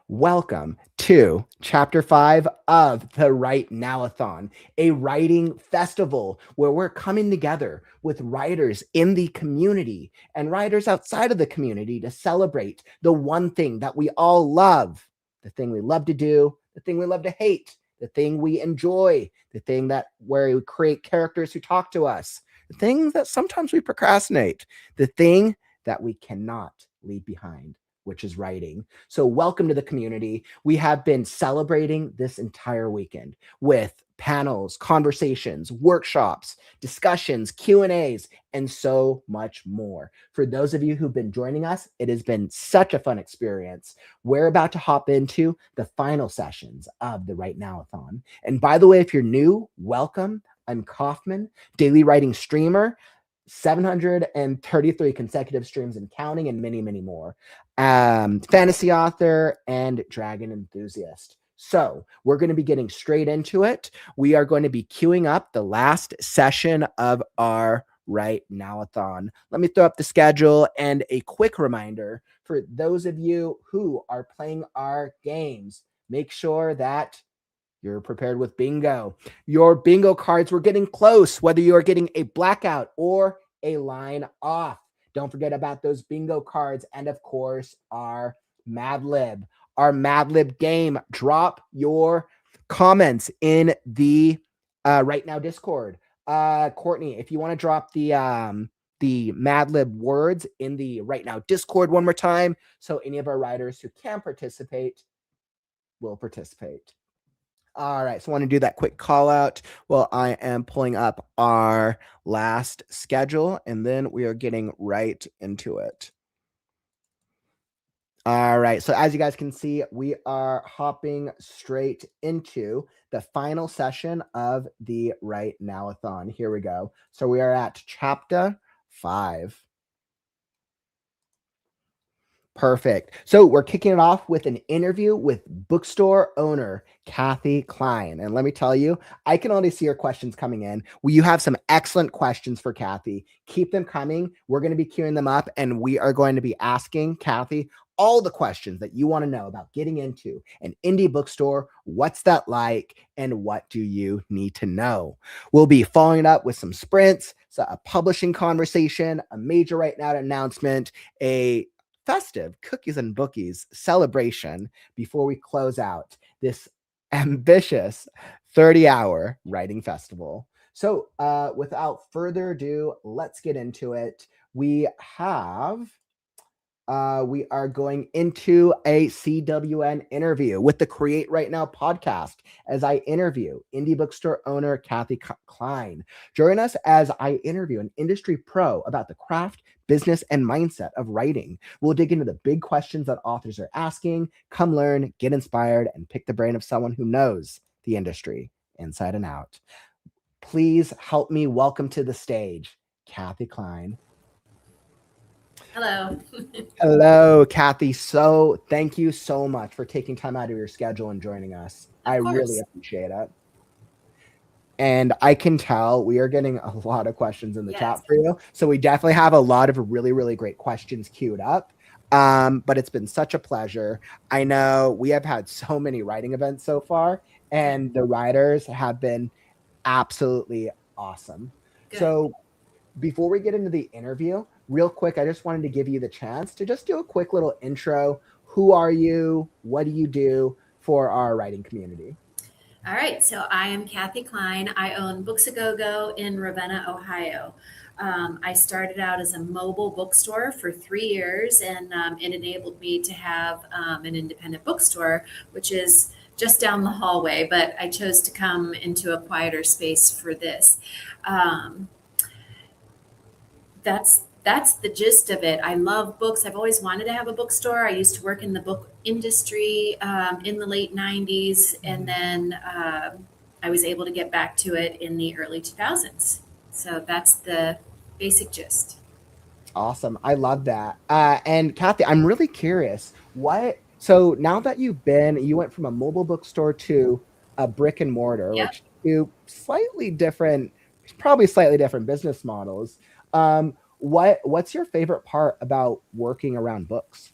Welcome to Chapter 5 of the WriteNow-a-thon, a writing festival where we're coming together with writers in the community and writers outside of the community to celebrate the one thing that we all love, the thing we love to do, the thing we love to hate, the thing we enjoy, the thing that where we create characters who talk to us, the things that sometimes we procrastinate, the thing that we cannot leave behind, which is writing. So welcome to the community. We have been celebrating this entire weekend with panels, conversations, workshops, discussions, Q&As, and so much more. For those of you who've been joining us, it has been such a fun experience. We're about to hop into the final sessions of the WriteNow-a-thon. And by the way, if you're new, welcome. I'm Kaufman, daily writing streamer, 733 consecutive streams and counting, and many, many more. Fantasy author and dragon enthusiast. So we're going to be getting straight into it. We are going to be queuing up the last session of our WriteNow-a-thon. Let me throw up the schedule and a quick reminder for those of you who are playing our games. Make sure that you're prepared with bingo. Your bingo cards, we're getting close, whether you are getting a blackout or a line off. Don't forget about those bingo cards. And of course, our Mad Lib. Our Mad Lib game. Drop your comments in the Right Now Discord. Courtney, if you want to drop the Mad Lib words in the Right Now Discord one more time, so any of our writers who can participate will participate. All right, so I want to do that quick call out while I am pulling up our last schedule, and then we are getting right into it. All right, so as you guys can see, we are hopping straight into the final session of the WriteNow-a-thon. Here we go. So we are at Chapter 5. Perfect. So we're kicking it off with an interview with Bookstore owner Cathy Klein. And let me tell you, I can already see your questions coming in. You have some excellent questions for Cathy. Keep them coming. We're going to be queuing them up, and we are going to be asking Cathy all the questions that you want to know about getting into an indie bookstore. What's that like? And what do you need to know? We'll be following it up with some sprints, so a publishing conversation, a major Right Now announcement, a festive cookies and bookies celebration before we close out this ambitious 30-hour writing festival. So without further ado, let's get into it. We are going into a CWN interview with the Create Right Now podcast as I interview indie bookstore owner Cathy Klein. Join us as I interview an industry pro about the craft, business, and mindset of writing. We'll dig into the big questions that authors are asking. Come learn, get inspired, and pick the brain of someone who knows the industry inside and out. Please help me welcome to the stage Cathy Klein. Hello. Hello, Cathy. So thank you so much for taking time out of your schedule and joining us. I really appreciate it. And I can tell we are getting a lot of questions in the chat for you. So we definitely have a lot of really, really great questions queued up. But it's been such a pleasure. I know we have had so many writing events so far, and the writers have been absolutely awesome. Good. So before we get into the interview, real quick, I just wanted to give you the chance to just do a quick little intro. Who are you? What do you do for our writing community? All right. So I am Cathy Klein. I own Books A Go-Go in Ravenna, Ohio. I started out as a mobile bookstore for 3 years, and it enabled me to have an independent bookstore, which is just down the hallway, but I chose to come into a quieter space for this. That's the gist of it. I love books. I've always wanted to have a bookstore. I used to work in the book industry in the late 90s, and then I was able to get back to it in the early 2000s. So that's the basic gist. Awesome. I love that. And Cathy, I'm really curious, so now that you went from a mobile bookstore to a brick and mortar, Yep. which do probably slightly different business models. What's your favorite part about working around books?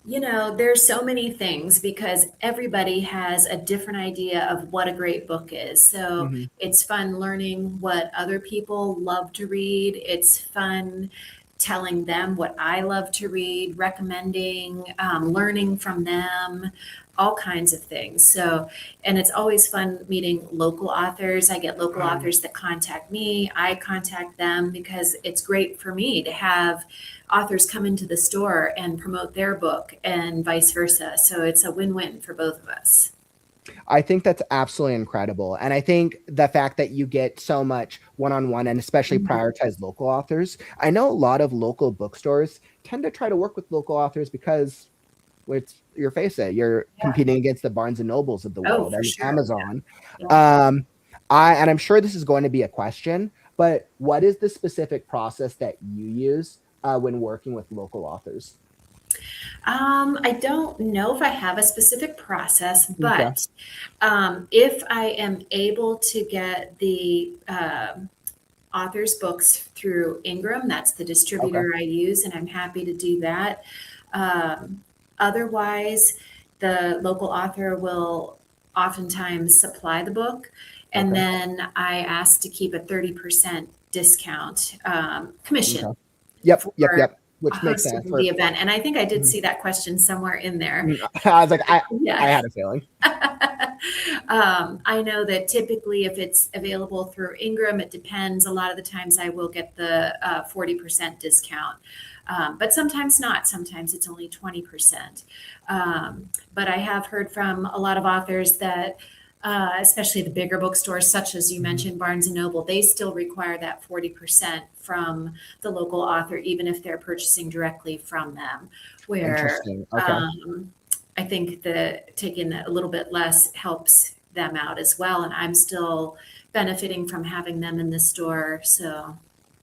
There's so many things because everybody has a different idea of what a great book is. So Hmm. it's fun learning what other people love to read. It's fun telling them what I love to read, recommending, learning from them, all kinds of things. So, and it's always fun meeting local authors. I get local authors that contact me. I contact them because it's great for me to have authors come into the store and promote their book and vice versa. So it's a win-win for both of us. I think that's absolutely incredible. And I think the fact that you get so much one-on-one and especially prioritize local authors. I know a lot of local bookstores tend to try to work with local authors because let's your face it, you're Yeah. competing against the Barnes and Nobles of the Oh, world for and sure. Amazon. Yeah. Um, and I'm sure this is going to be a question, but what is the specific process that you use when working with local authors? I don't know if I have a specific process, Okay. but if I am able to get the author's books through Ingram, that's the Okay. distributor I use, and I'm happy to do that. Otherwise, the local author will oftentimes supply the book, and Okay. then I ask to keep a 30% discount commission Okay. Yep. Yep. for Yep. Which makes sense. hosting the event. And I think I did Mhm. see that question somewhere in there. I was like, I Yeah. had a feeling. I know that typically if it's available through Ingram, it depends. A lot of the times I will get the 40% discount. But sometimes not. Sometimes it's only 20%. But I have heard from a lot of authors that, especially the bigger bookstores, such as you Mhm. mentioned, Barnes and Noble, they still require that 40% from the local author, even if they're purchasing directly from them. Where Interesting. Okay. I think that taking a little bit less helps them out as well. And I'm still benefiting from having them in the store. So,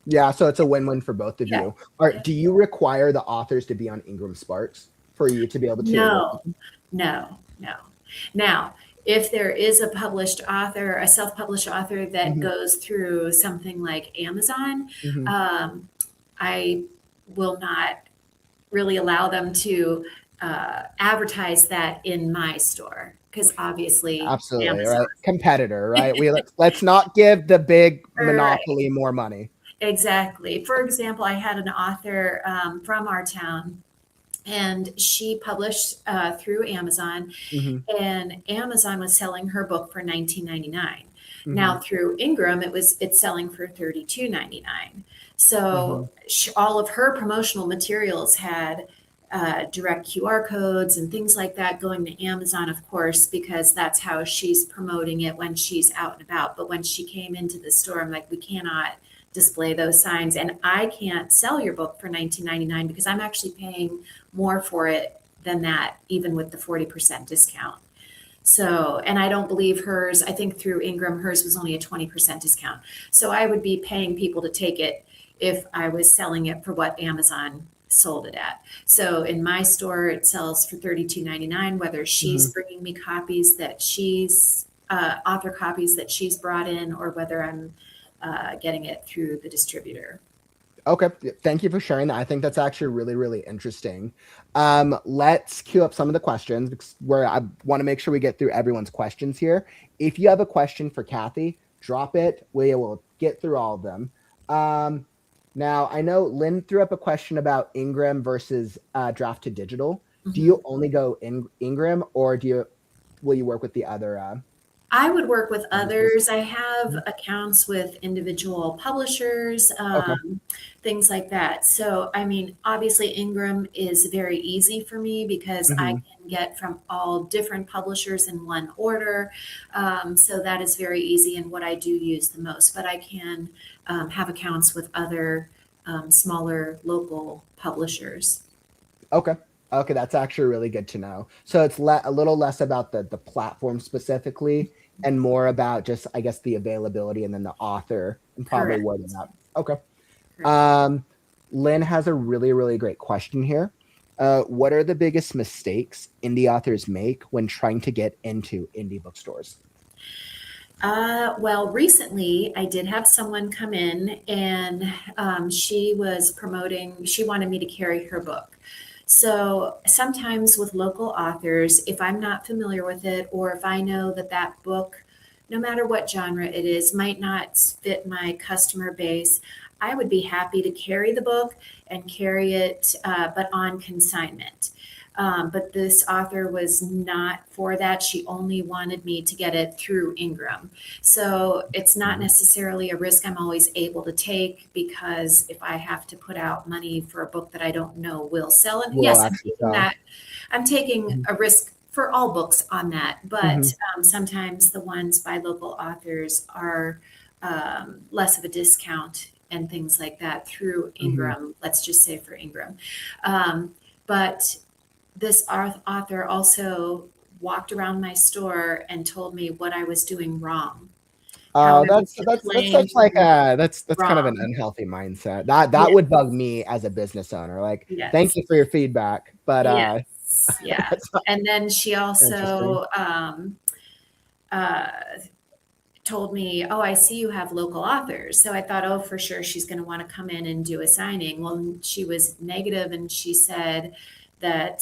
Yeah, so it's a win-win for both of yeah. you. Do you require the authors to be on Ingram Sparks for you to be able to work with No, them? no. Now, if there is a published author, a self-published author that Hmm. goes through something like Amazon, Hmm. um, I will not really allow them to advertise that in my store because obviously Absolutely, Amazon. right? Competitor, right? Let's not give the big Right. monopoly more money. Exactly. For example, I had an author from our town, and she published through Amazon, Hmm. and Amazon was selling her book for 19.99. Hmm. Now through Ingram, it's selling for 32.99. Hmm. So all of her promotional materials had direct QR codes and things like that going to Amazon, of course, because that's how she's promoting it when she's out and about. But when she came into the store, I'm like, we cannot display those signs, and I can't sell your book for 19.99 because I'm actually paying more for it than that, even with the 40% discount. So, and I don't believe hers, I think through Ingram, hers was only a 20% discount. So I would be paying people to take it if I was selling it for what Amazon sold it at. So in my store, it sells for 32.99, whether Hmm. she's bringing me copies that author copies that she's brought in, or whether I'm getting it through the distributor. Okay, thank you for sharing that. I think that's actually really, really interesting. Let's queue up some of the questions where I want to make sure we get through everyone's questions here. If you have a question for Cathy, drop it. We will get through all of them. Um, Now, I know Lynn threw up a question about Ingram versus draft to digital. Do Mhm. you only go in Ingram, or will you work with the other I would work with publishers? others. I have Mhm. accounts with individual publishers, Okay. things like that. So, I mean, obviously, Ingram is very easy for me because I Hmm. can get from all different publishers in one order. So, that is very easy and what I do use the most. But I can have accounts with other smaller local publishers. Okay. Okay, that's actually really good to know. So it's a little less about the platform specifically and more about just, I guess, the availability and then the author and probably word of Correct. mouth. Okay. Correct. Um, Lynn has a really, really great question here. What are the biggest mistakes indie authors make when trying to get into indie bookstores? Well, recently I did have someone come in and she was promoting, she wanted me to carry her book. So sometimes with local authors, if I'm not familiar with it, or if I know that that book, no matter what genre it is, might not fit my customer base, I would be happy to carry the book and carry it, but on consignment. But this author was not for that. She only wanted me to get it through Ingram. So it's not necessarily a risk I'm always able to take, because if I have to put out money for a book that I don't know will sell, and yes, I'm taking that. I'm taking a risk for all books on that, but sometimes the ones by local authors are less of a discount and things like that through Ingram. Let's just say for Ingram. But this author also walked around my store and told me what I was doing wrong. Oh, that's such like that's kind of an unhealthy mindset. That would bug me as a business owner. Like, thank you for your feedback, but yeah. And then she also told me, oh, I see you have local authors. So I thought, oh, for sure she's going to want to come in and do a signing. Well, she was negative, and she said that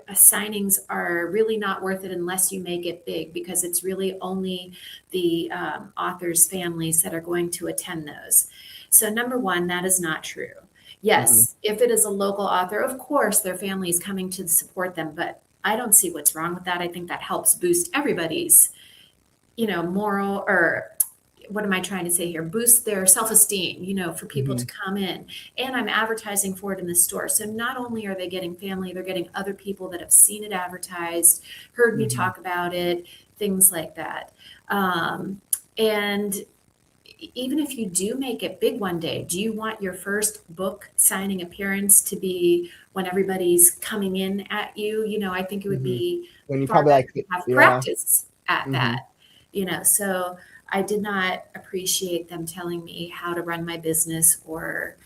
signings are really not worth it unless you make it big, because it's really only the authors' families that are going to attend those. So number one, that is not true. Yes, if it is a local author, of course, their family is coming to support them, but I don't see what's wrong with that. I think that helps boost everybody's, moral, or what am I trying to say here? Boost their self-esteem, for people to come in. And I'm advertising for it in the store. So not only are they getting family, they're getting other people that have seen it advertised, heard me talk about it, things like that. And even if you do make it big one day, do you want your first book signing appearance to be when everybody's coming in at you? I think it would be when you probably like have practice at that, so I did not appreciate them telling me how to run my business or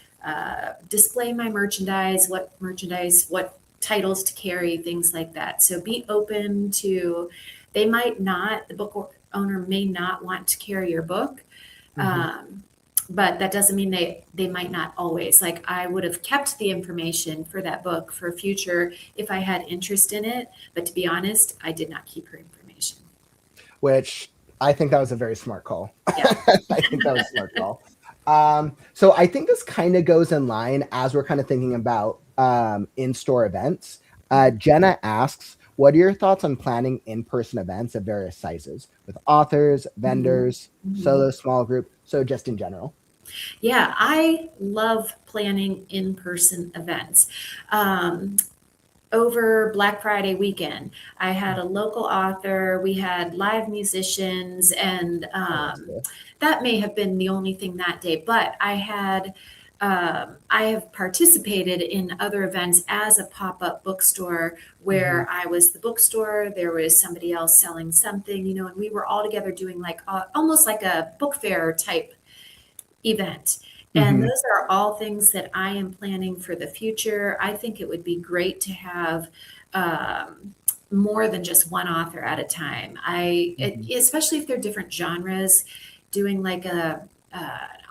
display my merchandise, what titles to carry, things like that. So be open to, the book owner may not want to carry your book, but that doesn't mean they might not always. Like, I would have kept the information for that book for future if I had interest in it. But to be honest, I did not keep her information. Which I think that was a very smart call. Yeah. I think that was a smart call. So I think this kind of goes in line as we're kind of thinking about in-store events. Jenna asks, what are your thoughts on planning in-person events of various sizes with authors, vendors, solo, small group? So just in general. Yeah, I love planning in-person events. Over Black Friday weekend, I had a local author, we had live musicians, and that may have been the only thing that day, but I have participated in other events as a pop-up bookstore where I was the bookstore, there was somebody else selling something, and we were all together doing like almost like a book fair type event. And those are all things that I am planning for the future. I think it would be great to have more than just one author at a time. Especially if they're different genres, doing like a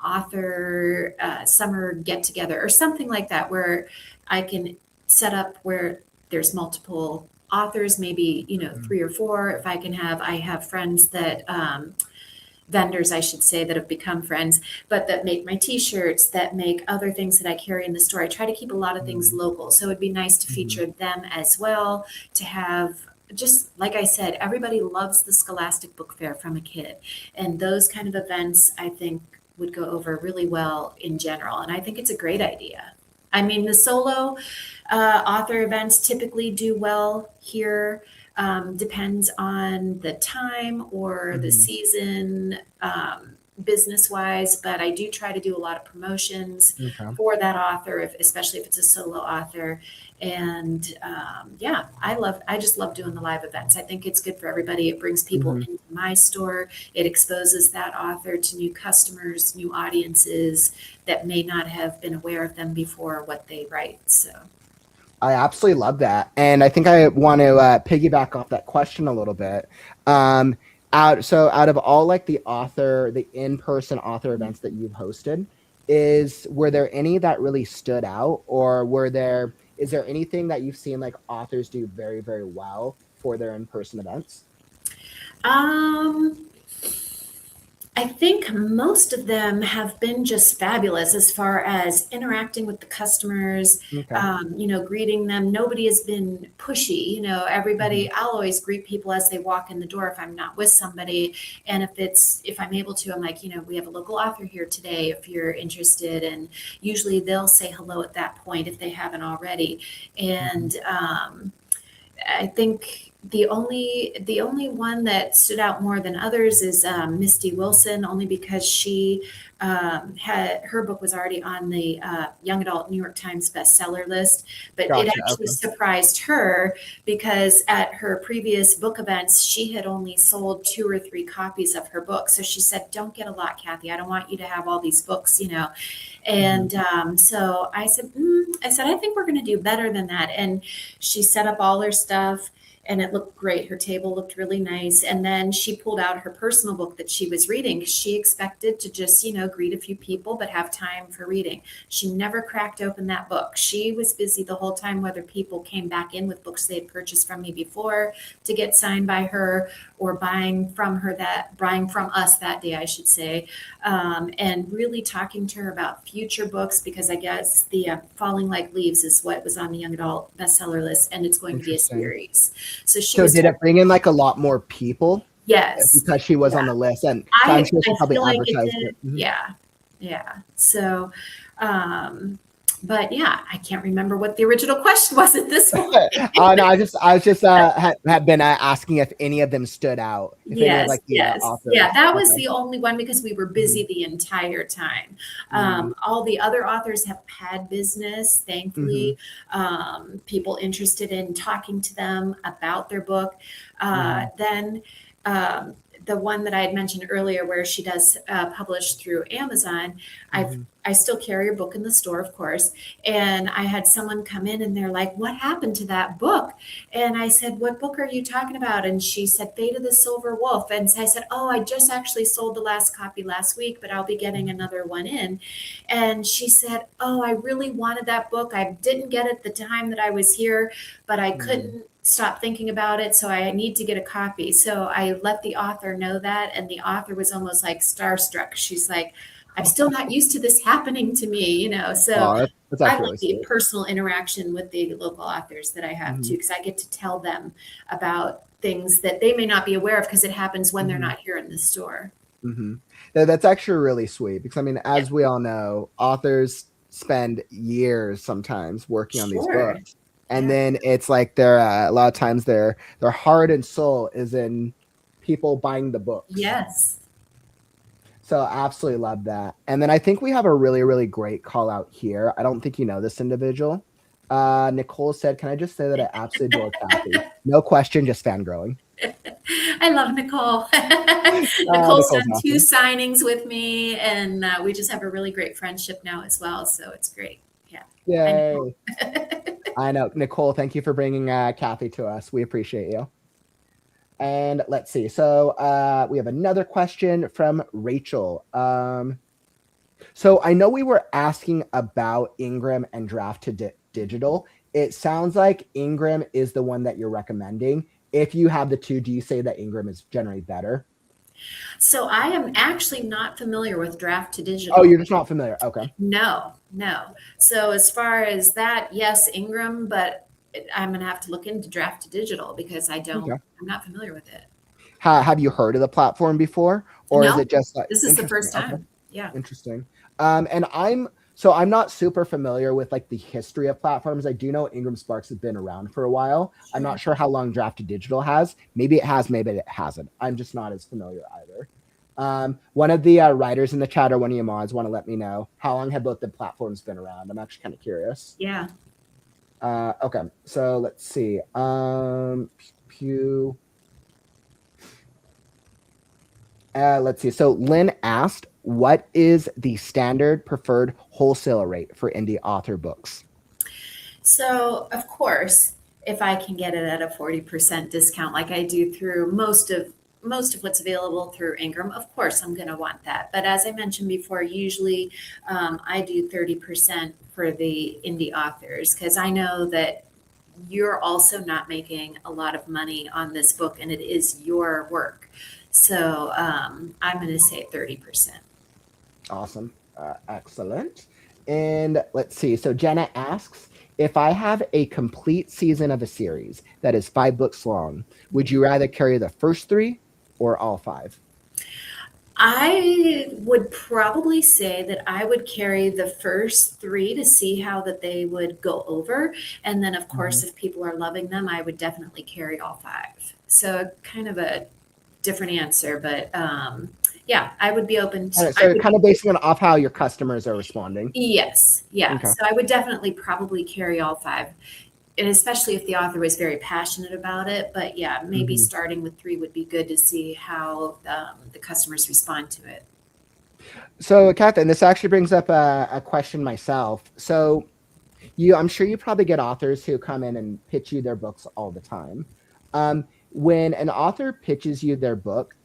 author summer get together or something like that, where I can set up where there's multiple authors, maybe 3 or 4. If I have friends that vendors, I should say, that have become friends, but that make my t-shirts, that make other things that I carry in the store. I try to keep a lot of things local. So it'd be nice to feature them as well, to have, just like I said, everybody loves the Scholastic Book Fair from a kid. And those kind of events, I think, would go over really well in general. And I think it's a great idea. I mean, the solo author events typically do well here. Depends on the time or the season, business wise, but I do try to do a lot of promotions for that author, especially if it's a solo author. And I just love doing the live events. I think it's good for everybody. It brings people into my store. It exposes that author to new customers, new audiences that may not have been aware of them before, what they write. So I absolutely love that. And I think I want to piggyback off that question a little bit. Out of all like the in-person author events that you've hosted, were there any that really stood out, or is there anything that you've seen like authors do very, very well for their in-person events? Um, I think most of them have been just fabulous as far as interacting with the customers, Okay. greeting them. Nobody has been pushy. Mhm. I'll always greet people as they walk in the door if I'm not with somebody. And if I'm able to, I'm like, we have a local author here today if you're interested. And usually they'll say hello at that point if they haven't already. Mhm. And I think the only one that stood out more than others is Misty Wilson, only because she had her book was already on the young adult New York Times bestseller list, but it Gotcha. actually Okay. surprised her because at her previous book events she had only sold 2 or 3 copies of her book. So she said, "Don't get a lot, Cathy. I don't want you to have all these books." Mhm. And so I said, I think we're going to do better than that. And she set up all her stuff and it looked great. Her table looked really nice. And then she pulled out her personal book that she was reading. She expected to just, greet a few people, but have time for reading. She never cracked open that book. She was busy the whole time, whether people came back in with books they had purchased from me before to get signed by her, or buying from us that day, I should say, and really talking to her about future books, because I guess the Falling Like Leaves is what was on the young adult bestseller list, and it's going to be a Interesting. series. So she So was did told, it bring in like a lot more people yes, because she was on yeah. the list? And so I'm sure she I probably feel like it advertised it. did. Mhm. Yeah. Yeah. So, um, but yeah, I can't remember what the original question was at this point. No, I was just had been asking if any of them stood out, if any of Yes, like the yes. Yeah, authors. that was Okay. the only one because we were Mhm. busy the entire time. Mhm. All the other authors have had business, Mhm. thankfully. People interested in talking to them about their book. Mhm. Then the one that I had mentioned earlier, where she does publish through Amazon, Mhm. I still carry her book in the store, of course. And I had someone come in and they're like, "What happened to that book?" And I said, "What book are you talking about?" And she said, "Fate of the Silver Wolf." And so I said, "Oh, I just actually sold the last copy last week, but I'll be getting Mhm. another one in." And she said, "Oh, I really wanted that book. I didn't get it the time that I was here, but I Mhm. couldn't stop thinking about it. So I need to get a copy." So I let the author know that. And the author was almost like starstruck. She's like, "I'm still not used to this happening to me. So Oh, that's I actually love really the sweet. personal interaction with the local authors that I have too, Mhm. because I get to tell them about things that they may not be aware of because it happens when they're Mhm. not here in the store. Mhm. No, that's actually really sweet because I mean, Yeah, as we all know, authors spend years sometimes working on these sure. books, and Yeah. then it's like they're a lot of times their heart and soul is in people buying the books. Yes. So I absolutely love that. And then I think we have a really, really great call out here. I don't think you know this individual. Nicole said, "Can I just say that I absolutely adore Cathy? No question, just fangirling." I love Nicole. Nicole's Nicole's done 2 awesome. signings with me, and we just have a really great friendship now as well. So it's great. Yeah. Hi, Nicole. Yay. I know. Nicole, thank you for bringing Cathy to us. We appreciate you. And let's see. So we have another question from Rachel. So I know we were asking about Ingram and Draft to Digital. It sounds like Ingram is the one that you're recommending. If you have the two, do you say that Ingram is generally better? So I am actually not familiar with Draft to Oh, Digital. you're just not familiar. Okay. No, no. So as far as that, yes, Ingram, but I'm gonna have to look into Draft to Digital because Okay. I'm not familiar with it. Have you heard of the platform before, or is No, it just like this is the interesting? first Okay. time. Yeah, Interesting. And I'm not super familiar with like the history of platforms. I do know Ingram Sparks has been around for a while. I'm sure. not sure how long Draft to Digital has. Maybe it has, maybe it hasn't. I'm just not as familiar either. One of the writers in the chat or one of your mods want to let me know how long have both the platforms been around. I'm actually kind of curious. Yeah. Okay, so let's see. Pew. Let's see. So Lynn asked, "What is the standard preferred wholesale rate for indie author books?" So of course, if I can get it at a 40% discount, like I do through most of what's available through Ingram, of course, I'm going to want that. But as I mentioned before, usually I do 30% for the indie authors, because I know that you're also not making a lot of money on this book, and it is your work. So I'm going to say 30%. Awesome. Excellent. And let's see. So Jenna asks, if I have a complete season of a series that is 5 books long, would you rather carry the first 3 or all 5? I would probably say that I would carry the first 3 to see how that they would go over. And then, of course, if people are loving them, I would definitely carry all 5. So kind of a different answer, but yeah, I would be open to. So kind of basing it off how your customers are responding. Yes. Yeah. Okay. So I would definitely probably carry all 5. And especially if the author was very passionate about it. But yeah, maybe starting with 3 would be good to see how the customers respond to it. So Cathy, and this actually brings up a question myself. So I'm sure you probably get authors who come in and pitch you their books all the time. When an author pitches you their book,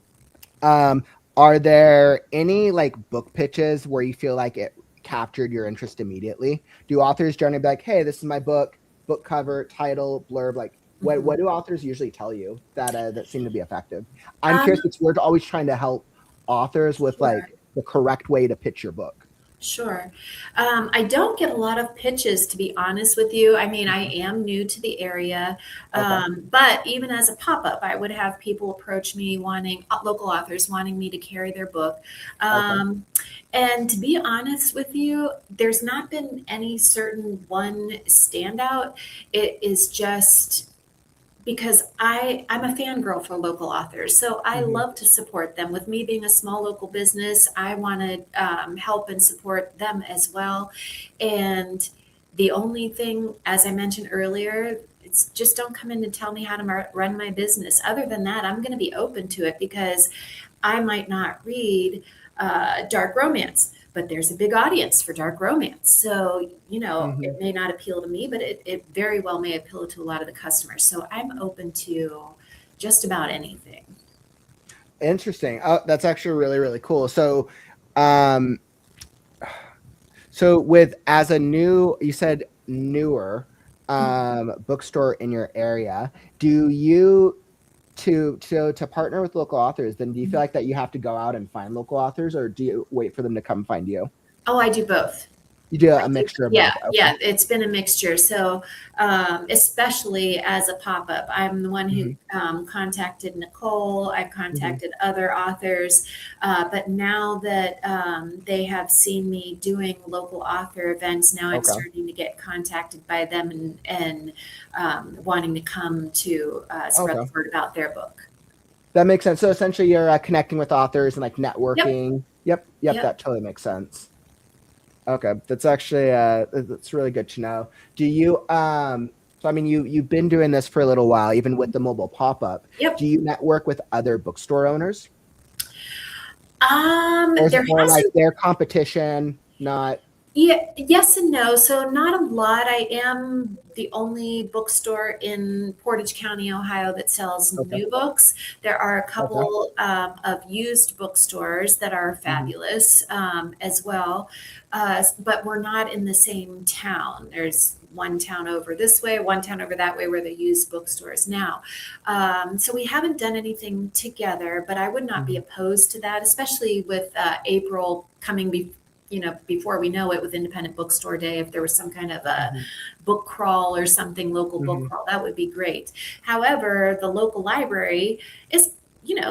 are there any like book pitches where you feel like it captured your interest immediately? Do authors generally be like, hey, this is my book cover, title, blurb, like what do authors usually tell you that seem to be effective? I'm curious, because we're always trying to help authors with like the correct way to pitch your book. Sure. I don't get a lot of pitches, to be honest with you. I mean, I am new to the area, but even as a pop-up, I would have people approach me local authors wanting me to carry their book. And to be honest with you, there's not been any certain one standout. It is just because I'm a fangirl for local authors. So I love to support them. With me being a small local business, I want to help and support them as well. And the only thing, as I mentioned earlier, it's just don't come in and tell me how to run my business. Other than that, I'm going to be open to it, because I might not read dark romance, but there's a big audience for dark romance. So, it may not appeal to me, but it very well may appeal to a lot of the customers. So I'm open to just about anything. Interesting. Oh, that's actually really, really cool. So, as a you said newer bookstore in your area, do you to partner with local authors, then do you feel like that you have to go out and find local authors, or do you wait for them to come find you? Oh, I do both. You do a mixture of both? Okay. Yeah, it's been a mixture. So especially as a pop-up, I'm the one who contacted Nicole. I've contacted other authors, but now that they have seen me doing local author events, now I'm starting to get contacted by them and wanting to come to spread the word about their book. That makes sense. So essentially you're connecting with authors and like networking. Yep. That totally makes sense. Okay, that's actually that's really good to know. Do you so I mean you've been doing this for a little while, even with the mobile pop-up. Yep. Do you network with other bookstore owners? Or is it more like their competition, not? Yeah, yes and no. So not a lot. I am the only bookstore in Portage County, Ohio that sells new books. There are a couple of used bookstores that are fabulous as well, but we're not in the same town. There's one town over this way, one town over that way where they use bookstores now. So we haven't done anything together, but I would not be opposed to that, especially with April coming before we know it, with Independent Bookstore Day. If there was some kind of a book crawl or something, local book crawl, that would be great. However, the local library is,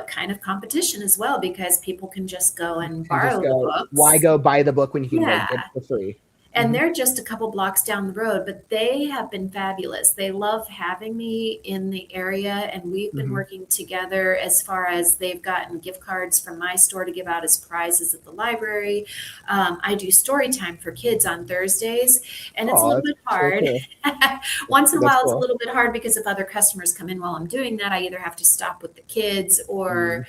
kind of competition as well, because people can just go and borrow the books. Why go buy the book when you can get it for free? And they're just a couple blocks down the road, but they have been fabulous. They love having me in the area, and we've been working together as far as they've gotten gift cards from my store to give out as prizes at the library. I do story time for kids on Thursdays, and it's a little bit hard. So cool. Once in a while, it's a little bit hard, because if other customers come in while I'm doing that, I either have to stop with the kids, or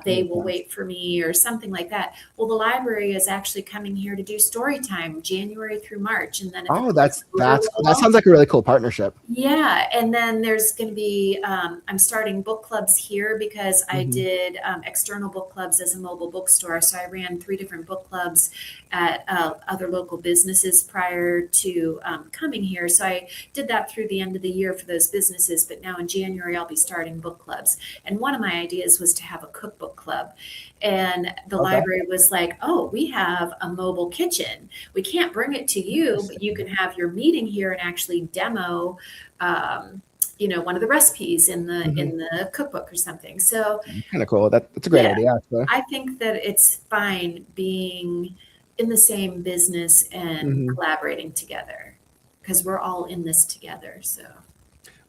they will wait for me or something like that. Well, the library is actually coming here to do story time January January through March. And then if Oh, it goes over that sounds like a really cool partnership. yeah, and then there's going to be, I'm starting book clubs here because I did external book clubs as a mobile bookstore. So I ran 3 different book clubs at other local businesses prior to coming here. So I did that through the end of the year for those businesses. But now in January, I'll be starting book clubs. And one of my ideas was to have a cookbook club. And the library was like, oh, we have a mobile kitchen. We can't bring it to you, but you can have your meeting here and actually demo, one of the recipes in the cookbook or something. So Kind of cool. That's a great idea, actually. I think that it's fine being in the same business and collaborating together because we're all in this together. So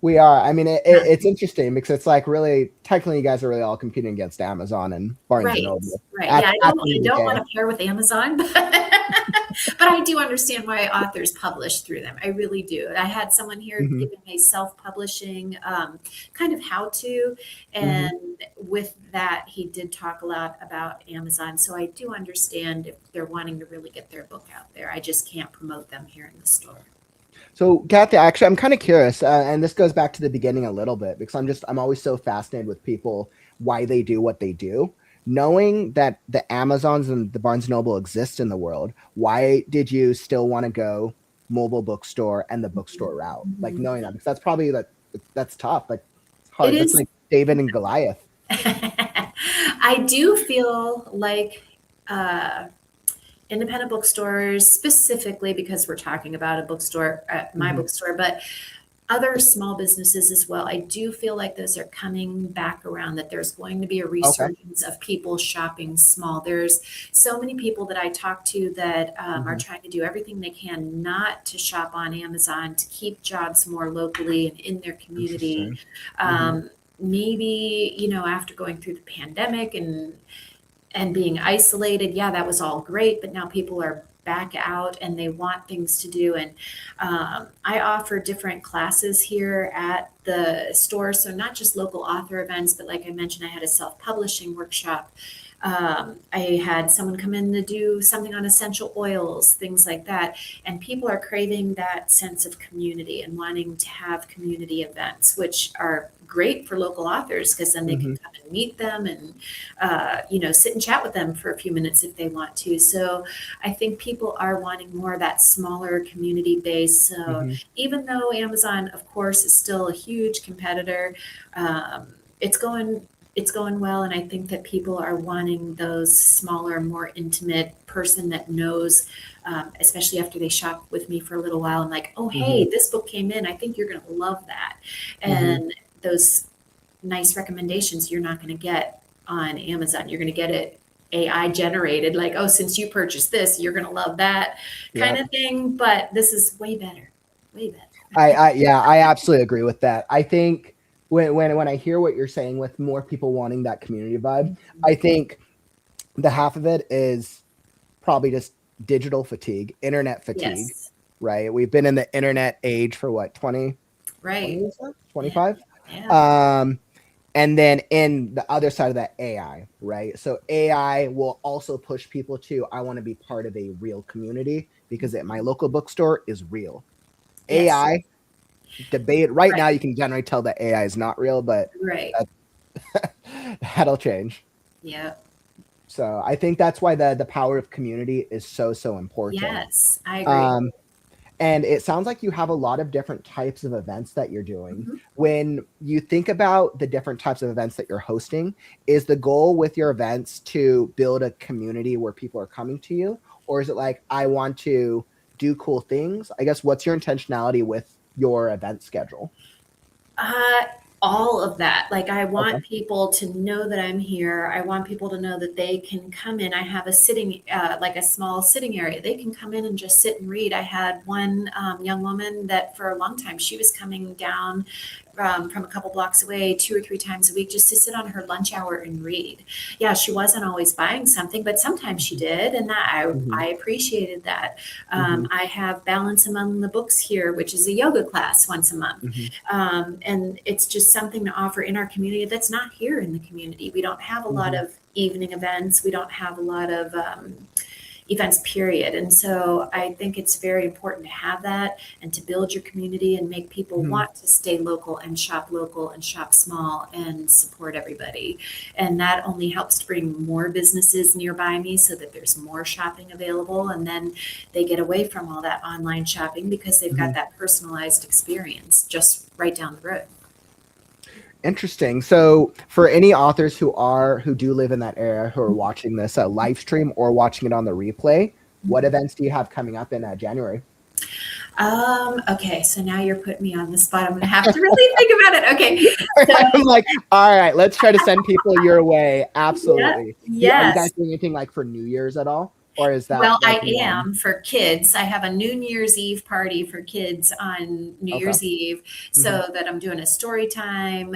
we are. I mean, it's interesting because it's like really technically you guys are really all competing against Amazon and Barnes and Noble. Right. Yeah, I don't want to pair with Amazon, but I do understand why authors publish through them. I really do. I had someone here giving a self-publishing kind of how-to, and with that, he did talk a lot about Amazon. So I do understand if they're wanting to really get their book out there. I just can't promote them here in the store. So, Cathy, actually, I'm kind of curious, and this goes back to the beginning a little bit because I'm always so fascinated with people, why they do what they do. Knowing that the Amazons and the Barnes & Noble exist in the world, why did you still want to go mobile bookstore and the bookstore route? Like knowing that, because that's probably that's tough. Like it's hard. It's like David and Goliath. I do feel like independent bookstores, specifically because we're talking about a bookstore, my bookstore, but other small businesses as well. I do feel like those are coming back around, that there's going to be a resurgence of people shopping small. There's so many people that I talk to that are trying to do everything they can not to shop on Amazon, to keep jobs more locally and in their community. Maybe, after going through the pandemic and being isolated, that was all great, but now people are back out and they want things to do. And I offer different classes here at the store. So not just local author events, but like I mentioned, I had a self-publishing workshop. I had someone come in to do something on essential oils, things like that. And people are craving that sense of community and wanting to have community events, which are great for local authors because then they can come and meet them and, sit and chat with them for a few minutes if they want to. So I think people are wanting more of that smaller community base. So even though Amazon, of course, is still a huge competitor, it's going well. And I think that people are wanting those smaller, more intimate person that knows, especially after they shop with me for a little while and like, oh, hey, this book came in. I think you're going to love that. And those nice recommendations you're not going to get on Amazon. You're going to get it AI generated, like, oh, since you purchased this, you're going to love that kind of thing. But this is way better, way better. I absolutely agree with that. I think when I hear what you're saying with more people wanting that community vibe, I think the half of it is probably just digital fatigue, internet fatigue, right? We've been in the internet age for what, 20? Right. 25? Yeah. And then in the other side of that, AI, right? So AI will also push people to, I want to be part of a real community because at my local bookstore is real. AI debate right now, you can generally tell that AI is not real, but that'll change. Yeah. So I think that's why the power of community is so important. Yes, I agree. And it sounds like you have a lot of different types of events that you're doing. When you think about the different types of events that you're hosting, is the goal with your events to build a community where people are coming to you? Or is it like, I want to do cool things? I guess, what's your intentionality with your event schedule? All of that. Like, I want people to know that I'm here. I want people to know that they can come in. I have a sitting, like a small sitting area. They can come in and just sit and read. I had one young woman that for a long time, she was coming down from a couple blocks away 2 or 3 times a week just to sit on her lunch hour and read. Yeah, she wasn't always buying something, but sometimes she did. And that I appreciated that. I have Balance Among the Books here, which is a yoga class once a month. And it's just something to offer in our community that's not here in the community. We don't have a lot of evening events. We don't have a lot of, events, period. And so I think it's very important to have that and to build your community and make people want to stay local and shop small and support everybody. And that only helps to bring more businesses nearby me so that there's more shopping available. And then they get away from all that online shopping because they've got that personalized experience just right down the road. Interesting. So for any authors who do live in that area who are watching this live stream or watching it on the replay, what events do you have coming up in January? Okay, so now you're putting me on the spot. I'm gonna have to really think about it. Okay. So, I'm like, all right, let's try to send people your way. Absolutely. Yes. Are you guys doing anything like for New Year's at all? Or is that well, I am for kids. I have a New Year's Eve party for kids on New Year's Eve, so that I'm doing a story time.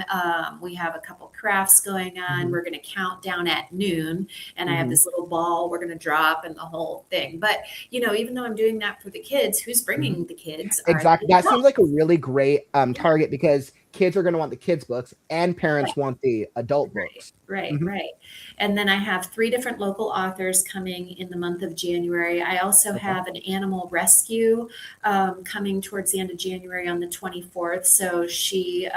We have a couple crafts going on. We're going to count down at noon, and I have this little ball we're going to drop and the whole thing. But even though I'm doing that for the kids, who's bringing the kids? Exactly. That seems like a really great target because kids are going to want the kids' books and parents want the adult books. Right. And then I have 3 different local authors coming in the month of January. I also have an animal rescue coming towards the end of January on the 24th. So she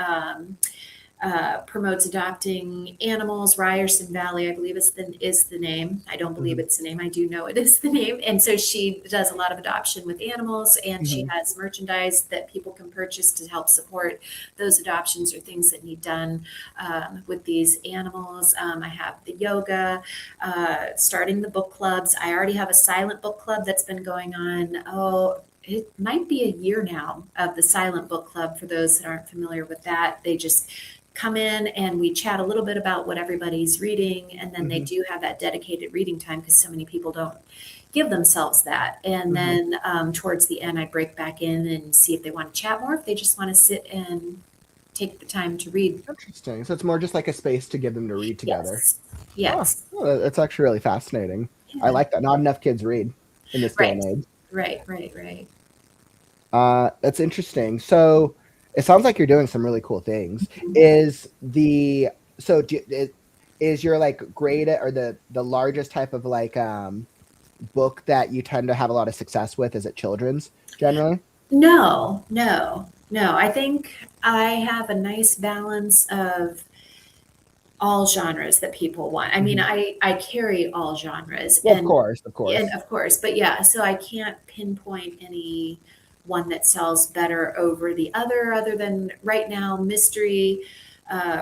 promotes adopting animals. Ryerson Valley, I believe is the name. I don't believe it's the name. I do know it is the name. And so she does a lot of adoption with animals, and she has merchandise that people can purchase to help support those adoptions or things that need done with these animals. I have the yoga, starting the book clubs. I already have a silent book club that's been going on. It might be a year now of the silent book club. For those that aren't familiar with that, they just come in and we chat a little bit about what everybody's reading. And then they do have that dedicated reading time because so many people don't give themselves that. And then towards the end, I break back in and see if they want to chat more, if they just want to sit and take the time to read. Interesting. So it's more just like a space to give them to read together. Yes. Oh, that's actually really fascinating. Yeah. I like that. Not enough kids read in this day and age. Right. That's interesting. So it sounds like you're doing some really cool things. Is your like grade or the largest type of like book that you tend to have a lot of success with? Is it children's generally? No. I think I have a nice balance of all genres that people want. I mean, I carry all genres. Well, of course. And of course, but yeah, so I can't pinpoint any one that sells better over the other than right now, mystery,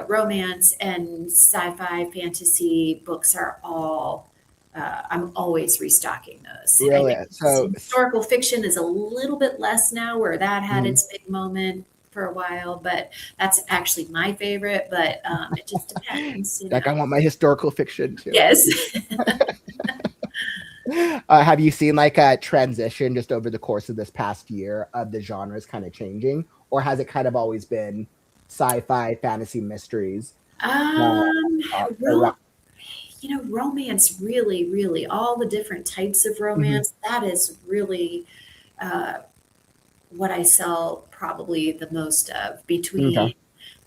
romance, and sci-fi fantasy books are all, I'm always restocking those. Really? So historical fiction is a little bit less now, where that had its big moment for a while, but that's actually my favorite, but it just depends. I want my historical fiction too. Yes. Have you seen like a transition just over the course of this past year of the genres kind of changing, or has it kind of always been sci-fi, fantasy, mysteries? Romance, really all the different types of romance, that is really what I sell probably the most of. Between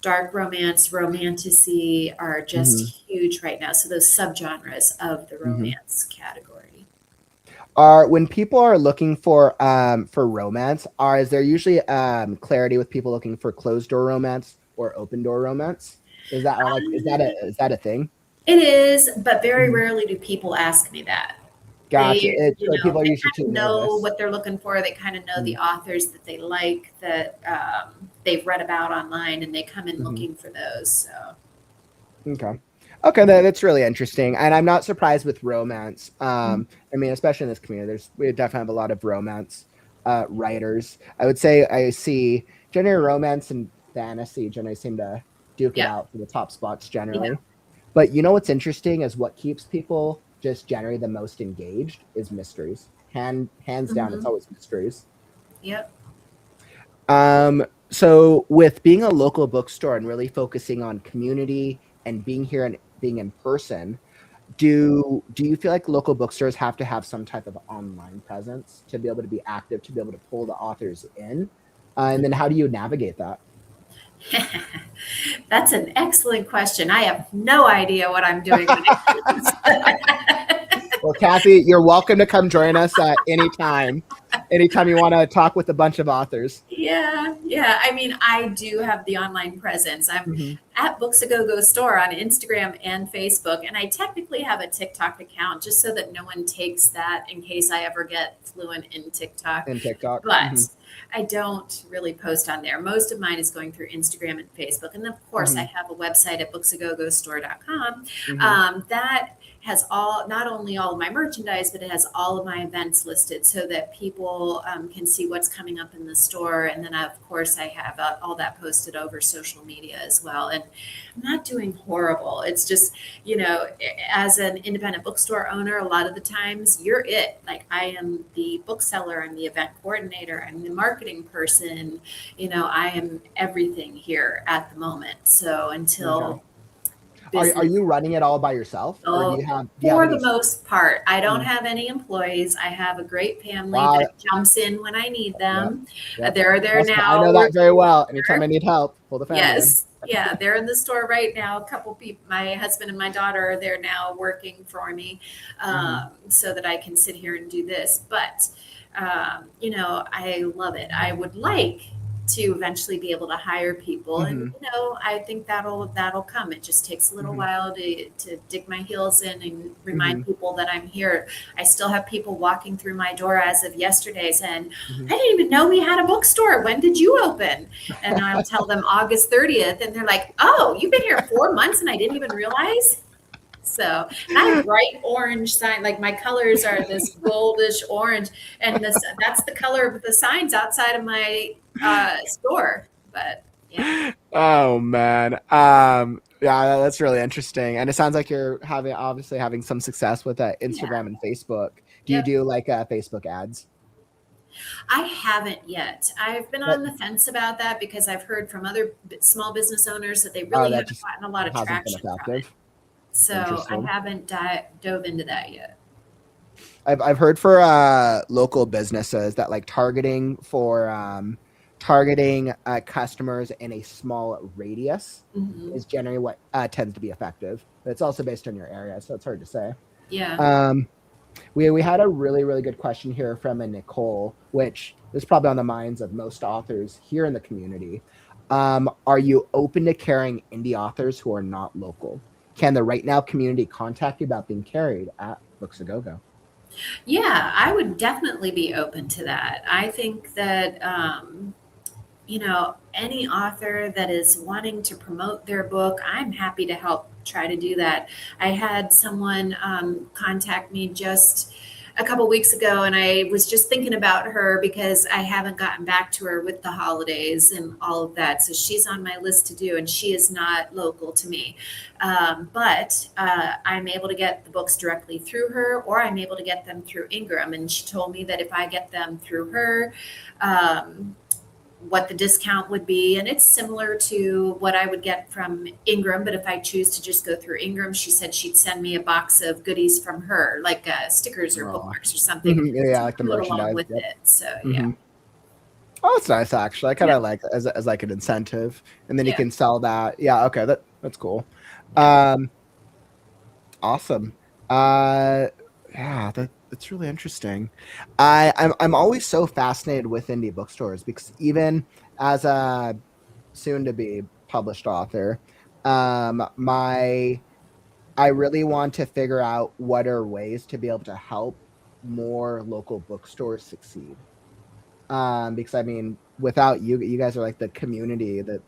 dark romance, romantasy are just huge right now. So those subgenres of the romance category. When people are looking for romance, is there usually clarity with people looking for closed door romance or open door romance? Is that a thing? It is, but very rarely do people ask me that. Gotcha. People they usually kind of know what they're looking for. They kind of know the authors that they like, that they've read about online, and they come in looking for those. So. Okay, that's really interesting, and I'm not surprised with romance. I mean, especially in this community, we definitely have a lot of romance writers. I would say I see generally romance and fantasy generally seem to duke it out for the top spots generally. But what's interesting is what keeps people just generally the most engaged is mysteries. Hands down, it's always mysteries. Yep. So with being a local bookstore and really focusing on community and being here and being in person, do you feel like local bookstores have to have some type of online presence to be able to be active, to be able to pull the authors in? And then how do you navigate that? That's an excellent question. I have no idea what I'm doing. Well, Cathy, you're welcome to come join us anytime you want to talk with a bunch of authors. Yeah. I mean, I do have the online presence. I'm Mm-hmm. at Books A Go Go Store on Instagram and Facebook, and I technically have a TikTok account just so that no one takes that in case I ever get fluent in TikTok. In TikTok. But I don't really post on there. Most of mine is going through Instagram and Facebook. And of course, I have a website at booksagoGoStore.com that has not only all of my merchandise, but it has all of my events listed so that people can see what's coming up in the store. And then, of course, I have all that posted over social media as well. And I'm not doing horrible. It's just, as an independent bookstore owner, a lot of the times you're it. Like, I am the bookseller, I'm the event coordinator, I'm the marketing person. I am everything here at the moment. So until Are you running it all by yourself? Or do you have the most part, I don't have any employees. I have a great family that jumps in when I need them. Yep. They're there now. I know that very well. Anytime I need help, pull the family in. Yeah, they're in the store right now. A couple people, my husband and my daughter, are there now working for me so that I can sit here and do this. But, I love it. I would like to eventually be able to hire people. And, I think that'll come. It just takes a little while to dig my heels in and remind people that I'm here. I still have people walking through my door as of yesterday saying, I didn't even know we had a bookstore. When did you open? And I'll tell them August 30th. And they're like, oh, you've been here 4 months and I didn't even realize. So, and I have bright orange sign, like my colors are this goldish orange, and that's the color of the signs outside of my store. But yeah. Oh man. Yeah, that's really interesting. And it sounds like you're having some success with Instagram and Facebook. Do you do like Facebook ads? I haven't yet. I've been on the fence about that because I've heard from other small business owners that they really haven't gotten a lot of traction from it. So I haven't dove into that yet. I've heard for local businesses that like targeting customers in a small radius is generally what tends to be effective. But it's also based on your area, so it's hard to say. Yeah. We had a really, really good question here from a Nicole, which is probably on the minds of most authors here in the community. Are you open to carrying indie authors who are not local? Can the WriteNow community contact you about being carried at Books A Go Go? Yeah, I would definitely be open to that. I think that, any author that is wanting to promote their book, I'm happy to help try to do that. I had someone contact me just a couple weeks ago, and I was just thinking about her because I haven't gotten back to her with the holidays and all of that. So she's on my list to do, and she is not local to me. But I'm able to get the books directly through her, or I'm able to get them through Ingram. And she told me that if I get them through her, what the discount would be. And it's similar to what I would get from Ingram. But if I choose to just go through Ingram, she said she'd send me a box of goodies from her, like stickers or bookmarks or something. Yeah, like the merchandise along with it. So yeah. Oh, that's nice actually. I kind of like as like an incentive, and then you can sell that. Yeah, okay, that's cool. Awesome. Yeah, that's really interesting. I'm always so fascinated with indie bookstores because even as a soon-to-be published author, I really want to figure out what are ways to be able to help more local bookstores succeed. Because I mean, without you guys are like the community, the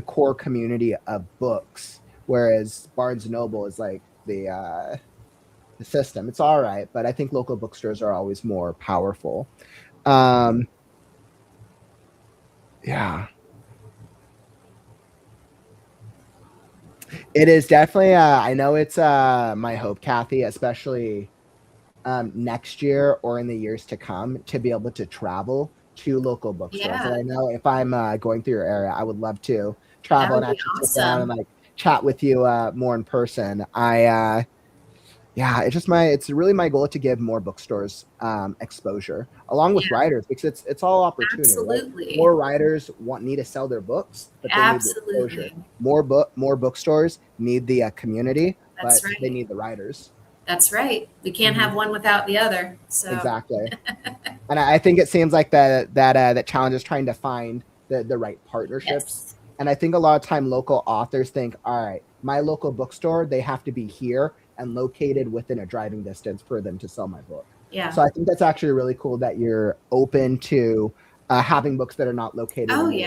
core community of books, whereas Barnes & Noble is like the system. It's all right, but I think local bookstores are always more powerful. Yeah. It is definitely I know it's my hope, Cathy, especially next year or in the years to come, to be able to travel to local bookstores. And I know if I'm going through your area, I would love to travel and actually sit down and like chat with you more in person. It's really my goal to give more bookstores exposure along with writers, because it's all opportunity. Absolutely. Right? More writers need to sell their books, but they need the exposure. More bookstores need the community, but they need the writers. That's right. We can't have one without the other. So Exactly. And I think it seems like that challenge is trying to find the right partnerships. yes. And I think a lot of time local authors think, all right, my local bookstore, they have to be here and located within a driving distance for them to sell my book. Yeah. So I think that's actually really cool that you're open to having books that are not located in the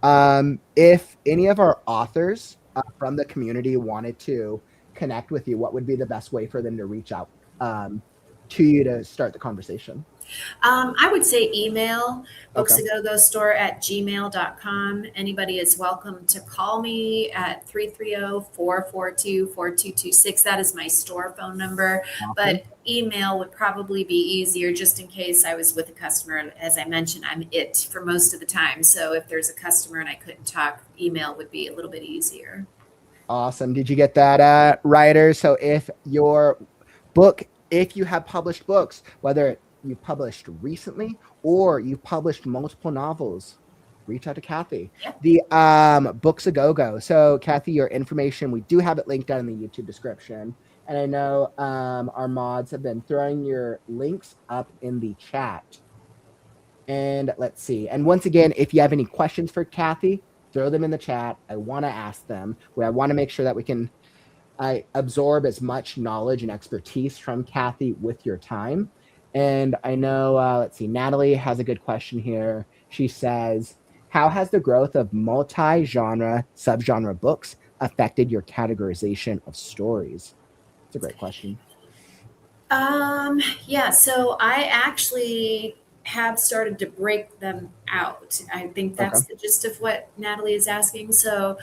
area. If any of our authors from the community wanted to connect with you, what would be the best way for them to reach out to you to start the conversation? I would say email Okay. booksagogo@gmail.com. Anybody is welcome to call me at 330-442-4226. That is my store phone number. Awesome. But email would probably be easier just in case I was with a customer. As I mentioned, I'm it for most of the time. So if there's a customer and I couldn't talk, email would be a little bit easier. Awesome. Did you get that, writers? So if your book, if you have published books, whether you published recently or you published multiple novels, reach out to Cathy. Yep. The Books a Go-Go. So Cathy, your information, we do have it linked down in the YouTube description. And I know our mods have been throwing your links up in the chat. And let's see. And once again, if you have any questions for Cathy, throw them in the chat. I want to ask them. I want to make sure that we can absorb as much knowledge and expertise from Cathy with your time. And I know, let's see, Natalie has a good question here. She says, how has the growth of multi-genre, subgenre books affected your categorization of stories? It's a great question. Yeah, so I actually have started to break them out. I think that's the gist of what Natalie is asking. So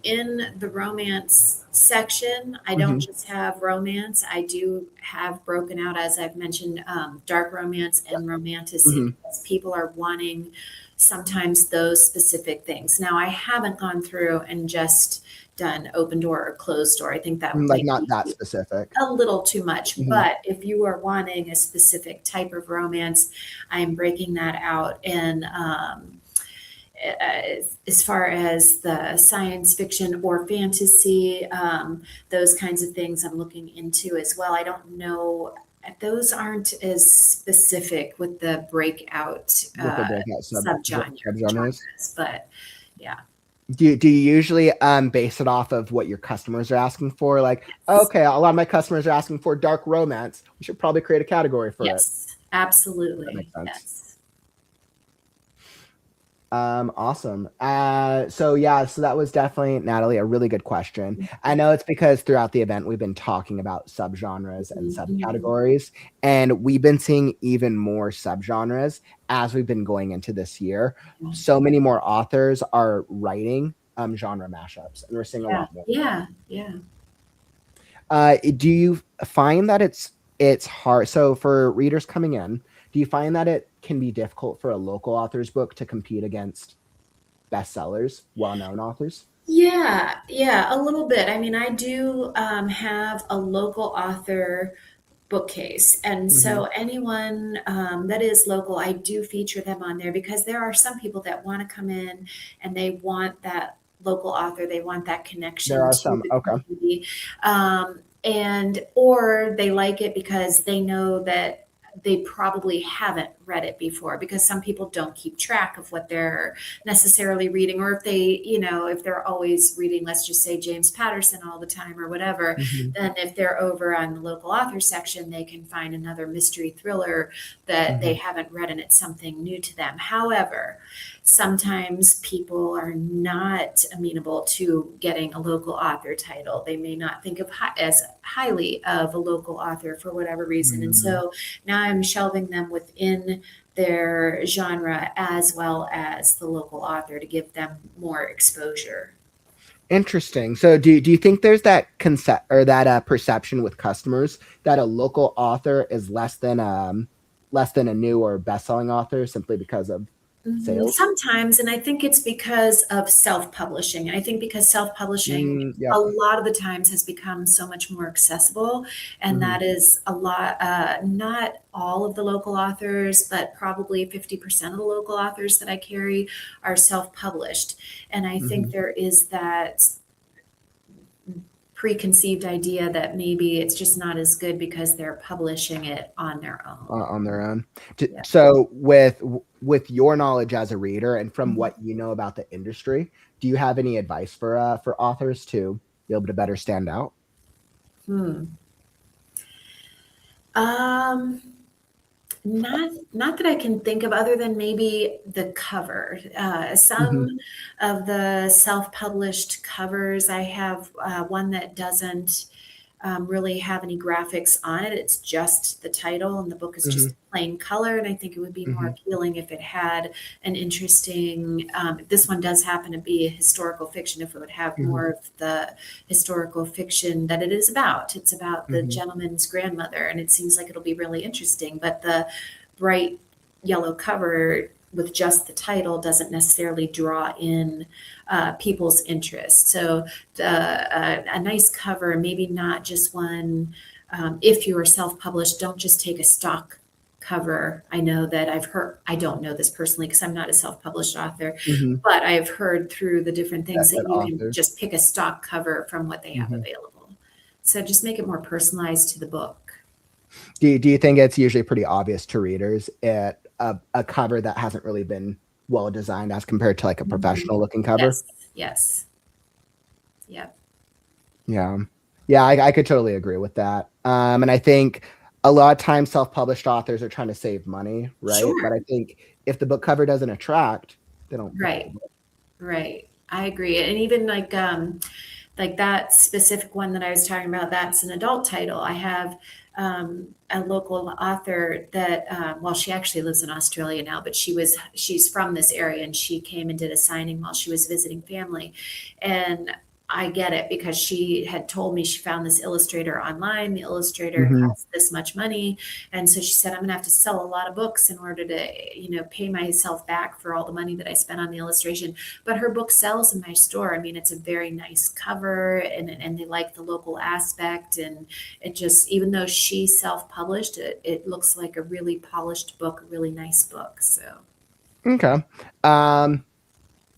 in the romance section, I don't just have romance. I do have broken out, as I've mentioned, dark romance and romanticy, because people are wanting sometimes those specific things. Now, I haven't gone through and just done open door or closed door. I think that would like not that specific, a little too much. But if you are wanting a specific type of romance, I'm breaking that out. And as far as the science fiction or fantasy, those kinds of things I'm looking into as well. I don't know. Those aren't as specific with the breakout, subgenres, but yeah. Do you usually base it off of what your customers are asking for? Like, okay, a lot of my customers are asking for dark romance. We should probably create a category for it. Yes, absolutely. That makes sense. Yes. Awesome. So that was definitely, Natalie, a really good question. I know it's because throughout the event, we've been talking about subgenres and subcategories, and we've been seeing even more subgenres as we've been going into this year. So many more authors are writing genre mashups, and we're seeing a lot more. Yeah. Do you find that it's hard? So for readers coming in, do you find that it can be difficult for a local author's book to compete against bestsellers, well-known authors? Yeah, a little bit. I mean, I do have a local author bookcase. And so anyone that is local, I do feature them on there, because there are some people that want to come in and they want that local author. They want that connection. There are some, community. Or they like it because they know that they probably haven't read it before, because some people don't keep track of what they're necessarily reading, or if they, if they're always reading, let's just say James Patterson all the time or whatever, then if they're over on the local author section, they can find another mystery thriller that they haven't read and it's something new to them. However, sometimes people are not amenable to getting a local author title. They may not think of as highly of a local author for whatever reason. And so now I'm shelving them within their genre as well as the local author to give them more exposure. Interesting. So do you think there's that concept or that perception with customers that a local author is less than a new or best-selling author simply because of sales? Sometimes, and I think it's because of self-publishing. I think because self-publishing a lot of the times has become so much more accessible, and that is a lot, not all of the local authors, but probably 50% of the local authors that I carry are self-published. And I think there is that preconceived idea that maybe it's just not as good because they're publishing it on their own. On their own. Yeah. So with your knowledge as a reader and from Mhm. what you know about the industry, do you have any advice for authors to be able to better stand out? Not that I can think of, other than maybe the cover. Some of the self-published covers, I have one that doesn't really have any graphics on it. It's just the title, and the book is just plain color. And I think it would be more appealing if it had an interesting, this one does happen to be a historical fiction, if it would have more of the historical fiction that it is about. It's about the gentleman's grandmother, and it seems like it'll be really interesting. But the bright yellow cover with just the title doesn't necessarily draw in people's interest. So a nice cover, maybe not just one. If you are self-published, don't just take a stock cover. I know that I've heard, I don't know this personally because I'm not a self-published author, but I've heard through the different things that you can just pick a stock cover from what they have available. So just make it more personalized to the book. Do you think it's usually pretty obvious to readers at a cover that hasn't really been well designed as compared to like a professional looking cover? Yes. Yep. Yeah, I could totally agree with that. And I think a lot of times self-published authors are trying to save money, right? Sure. But I think if the book cover doesn't attract, they don't. Right. I agree. And even like that specific one that I was talking about, that's an adult title. I have a local author that, well, she actually lives in Australia now, but she's from this area, and she came and did a signing while she was visiting family. And I get it, because she had told me she found this illustrator online. The illustrator has this much money. And so she said, I'm going to have to sell a lot of books in order to, pay myself back for all the money that I spent on the illustration. But her book sells in my store. I mean, it's a very nice cover, and they like the local aspect. And it just, even though she self-published it, it looks like a really polished book, a really nice book. So. Okay.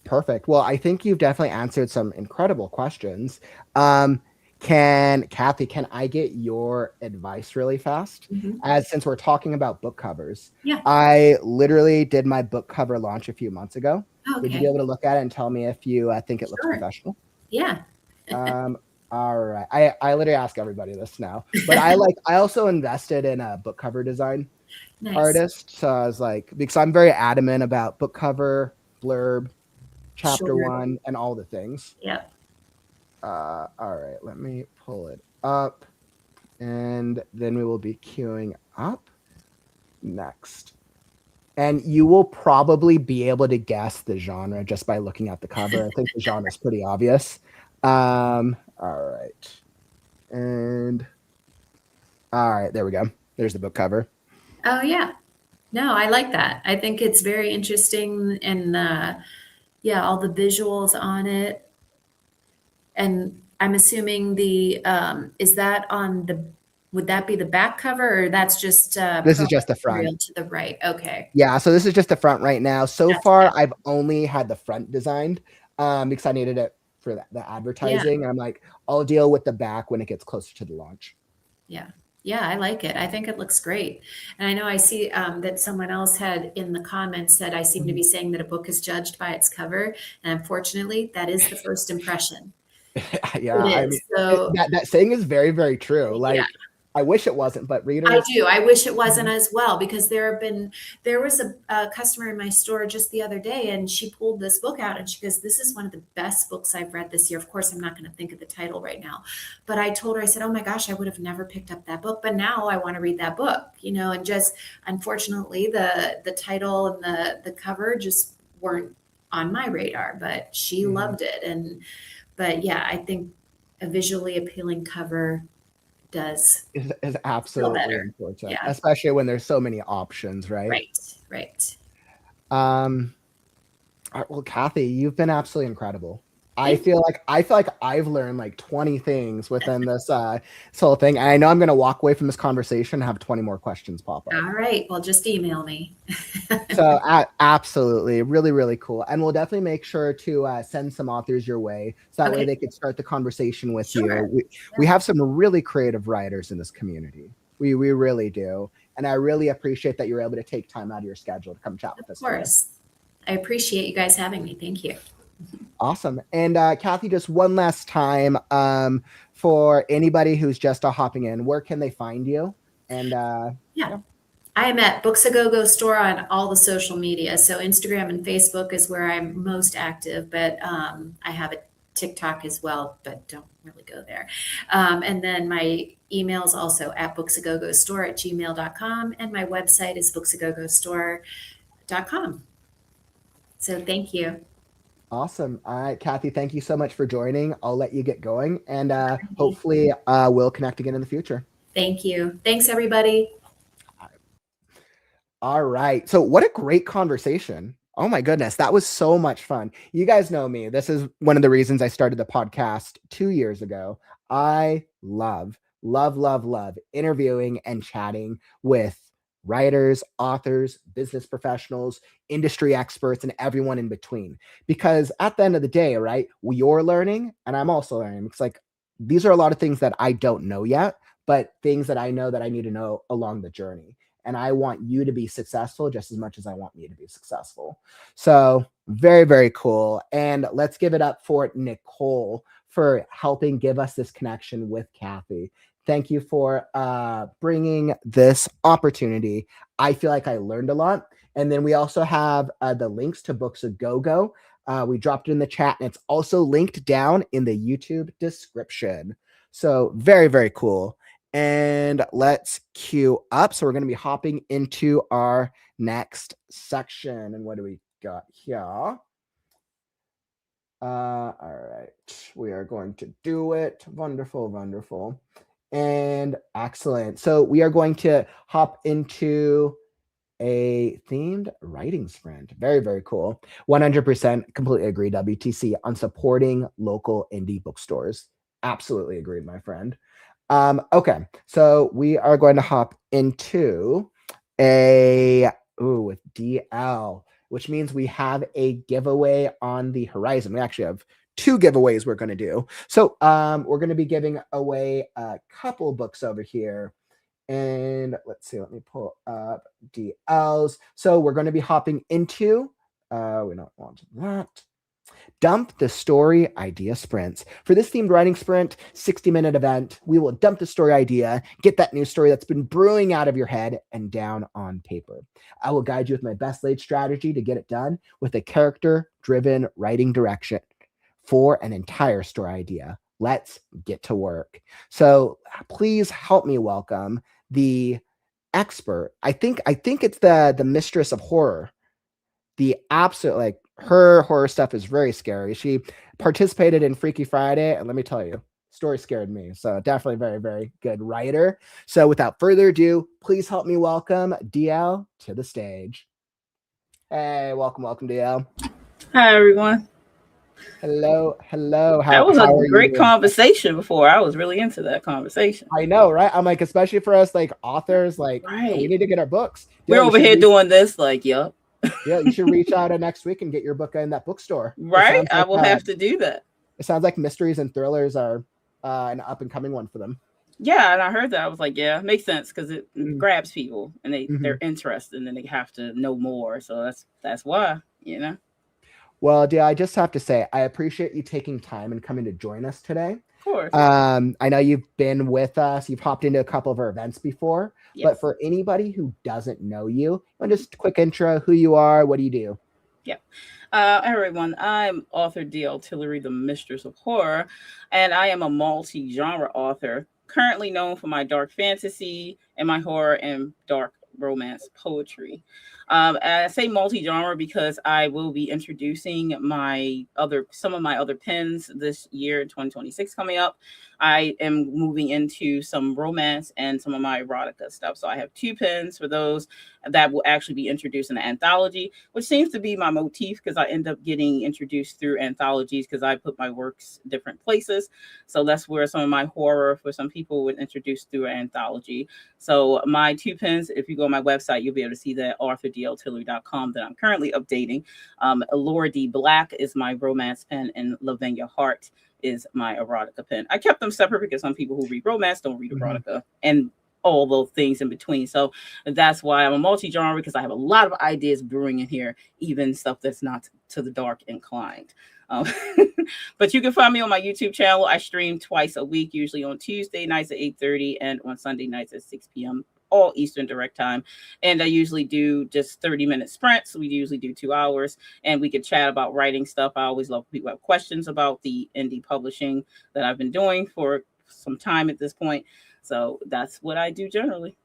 Perfect. Well, I think you've definitely answered some incredible questions. Cathy, can I get your advice really fast? As since we're talking about book covers, I literally did my book cover launch a few months ago. Okay. Would you be able to look at it and tell me if you think it looks professional? Yeah. All right. I literally ask everybody this now, but I also invested in a book cover design artist. So I was like, because I'm very adamant about book cover, blurb, chapter 1, and all the things. Yep. All right, let me pull it up, and then we will be queuing up next. And you will probably be able to guess the genre just by looking at the cover. I think the genre is pretty obvious. All right. And all right, there we go. There's the book cover. Oh, yeah. No, I like that. I think it's very interesting, and all the visuals on it. And I'm assuming is that on would that be the back cover, or that's just this is just the front to the right? Okay. Yeah, so this is just the front right now. So far, I've only had the front designed because I needed it for the advertising. I'm like, I'll deal with the back when it gets closer to the launch. Yeah, I like it. I think it looks great. And I know I see that someone else had in the comments said I seem to be saying that a book is judged by its cover. And unfortunately, that is the first impression. Yeah, I mean, so, that saying is very, very true. Like, I wish it wasn't, but readers. I do. I wish it wasn't as well, because there was a customer in my store just the other day, and she pulled this book out, and she goes, "This is one of the best books I've read this year." Of course, I'm not going to think of the title right now, but I told her, I said, "Oh my gosh, I would have never picked up that book, but now I want to read that book," and just unfortunately the title and the cover just weren't on my radar, but she loved it. But yeah, I think a visually appealing cover is absolutely important, especially when there's so many options, right? Right. Well, Cathy, you've been absolutely incredible. I feel like I've learned like 20 things within this whole thing. And I know I'm going to walk away from this conversation and have 20 more questions pop up. All right. Well, just email me. So absolutely, really, really cool. And we'll definitely make sure to send some authors your way, so that way they could start the conversation with you. We have some really creative writers in this community. We really do. And I really appreciate that you're able to take time out of your schedule to come chat with us. Of course. I appreciate you guys having me. Thank you. Awesome. And Cathy, just one last time, for anybody who's just hopping in, where can they find you? And yeah. I am at Books A Go Go Store on all the social media. So Instagram and Facebook is where I'm most active, but I have a TikTok as well, but don't really go there. And then my email is also at booksaGoGoStore@gmail.com, and my website is booksaGoGoStore.com. So thank you. Awesome. All right, Cathy, thank you so much for joining. I'll let you get going, and hopefully we'll connect again in the future. Thank you. Thanks, everybody. All right. So what a great conversation. Oh my goodness. That was so much fun. You guys know me. This is one of the reasons I started the podcast 2 years ago. I love interviewing and chatting with writers, authors, business professionals, industry experts, and everyone in between. Because at the end of the day, right, you're learning and I'm also learning. It's like, these are a lot of things that I don't know yet, but things that I know that I need to know along the journey. And I want you to be successful just as much as I want me to be successful. So very, very cool. And let's give it up for Nicole for helping give us this connection with Cathy. Thank you for bringing this opportunity. I feel like I learned a lot. And then we also have the links to Books A Go Go. We dropped it in the chat, and it's also linked down in the YouTube description. So very, very cool. And let's queue up. So we're going to be hopping into our next section. And what do we got here? All right. We are going to do it. Wonderful, wonderful. And excellent. So we are going to hop into a themed writing sprint. Very, very cool. 100% completely agree, WTC, on supporting local indie bookstores. Absolutely agreed, my friend. Okay, so we are going to hop into with DL, which means we have a giveaway on the horizon. We actually have 2 giveaways we're going to do. So we're going to be giving away a couple books over here. And let's see, let me pull up DLs. So we're going to be hopping into, we don't want that. Dump the Story Idea Sprints. For this themed writing sprint, 60-minute event, we will dump the story idea, get that new story that's been brewing out of your head and down on paper. I will guide you with my best laid strategy to get it done with a character-driven writing direction for an entire story idea. Let's get to work. So please help me welcome the expert. I think it's the mistress of horror. The absolute, like, her horror stuff is very scary. She participated in Freaky Friday, and let me tell you, story scared me. So definitely very, very good writer. So without further ado, please help me welcome DL to the stage. Hey, welcome, DL. Hi, everyone. Hello. That was a great conversation before. I was really into that conversation. I know, right? I'm like, especially for us, like, authors, like, right. We need to get our books. We're over here doing this, like, yup. Yeah, you should reach out next week and get your book in that bookstore. Right? Like, I will have to do that. It sounds like mysteries and thrillers are an up-and-coming one for them. Yeah, and I heard that. I was like, yeah, it makes sense because it grabs people and they're interested and then they have to know more. So that's why, you know. Well, dear, I just have to say, I appreciate you taking time and coming to join us today. Of course. I know you've been with us. You've hopped into a couple of our events before. Yes. But for anybody who doesn't know you, just a quick intro, who you are, what do you do? Yeah. Everyone, I'm author DL Tillery, the Mistress of Horror, and I am a multi-genre author, currently known for my dark fantasy and my horror and dark romance poetry. I say multi-genre because I will be introducing some of my other pens this year, 2026 coming up. I am moving into some romance and some of my erotica stuff. So I have 2 pens for those that will actually be introduced in the anthology, which seems to be my motif because I end up getting introduced through anthologies because I put my works different places. So that's where some of my horror for some people would introduce through an anthology. So my 2 pens, if you go on my website, you'll be able to see that authordltillery.com that I'm currently updating. Laura D. Black is my romance pen, and Lavinia Hart is my erotica pen. I kept them separate because some people who read romance don't read erotica, and all those things in between. So that's why I'm a multi-genre, because I have a lot of ideas brewing in here, even stuff that's not to the dark inclined. But you can find me on my YouTube channel. I stream twice a week, usually on Tuesday nights at 8:30 and on Sunday nights at 6 p.m. all Eastern direct time. And I usually do just 30-minute sprints. We usually do 2 hours, and we could chat about writing stuff. I always love people who have questions about the indie publishing that I've been doing for some time at this point. So that's what I do generally.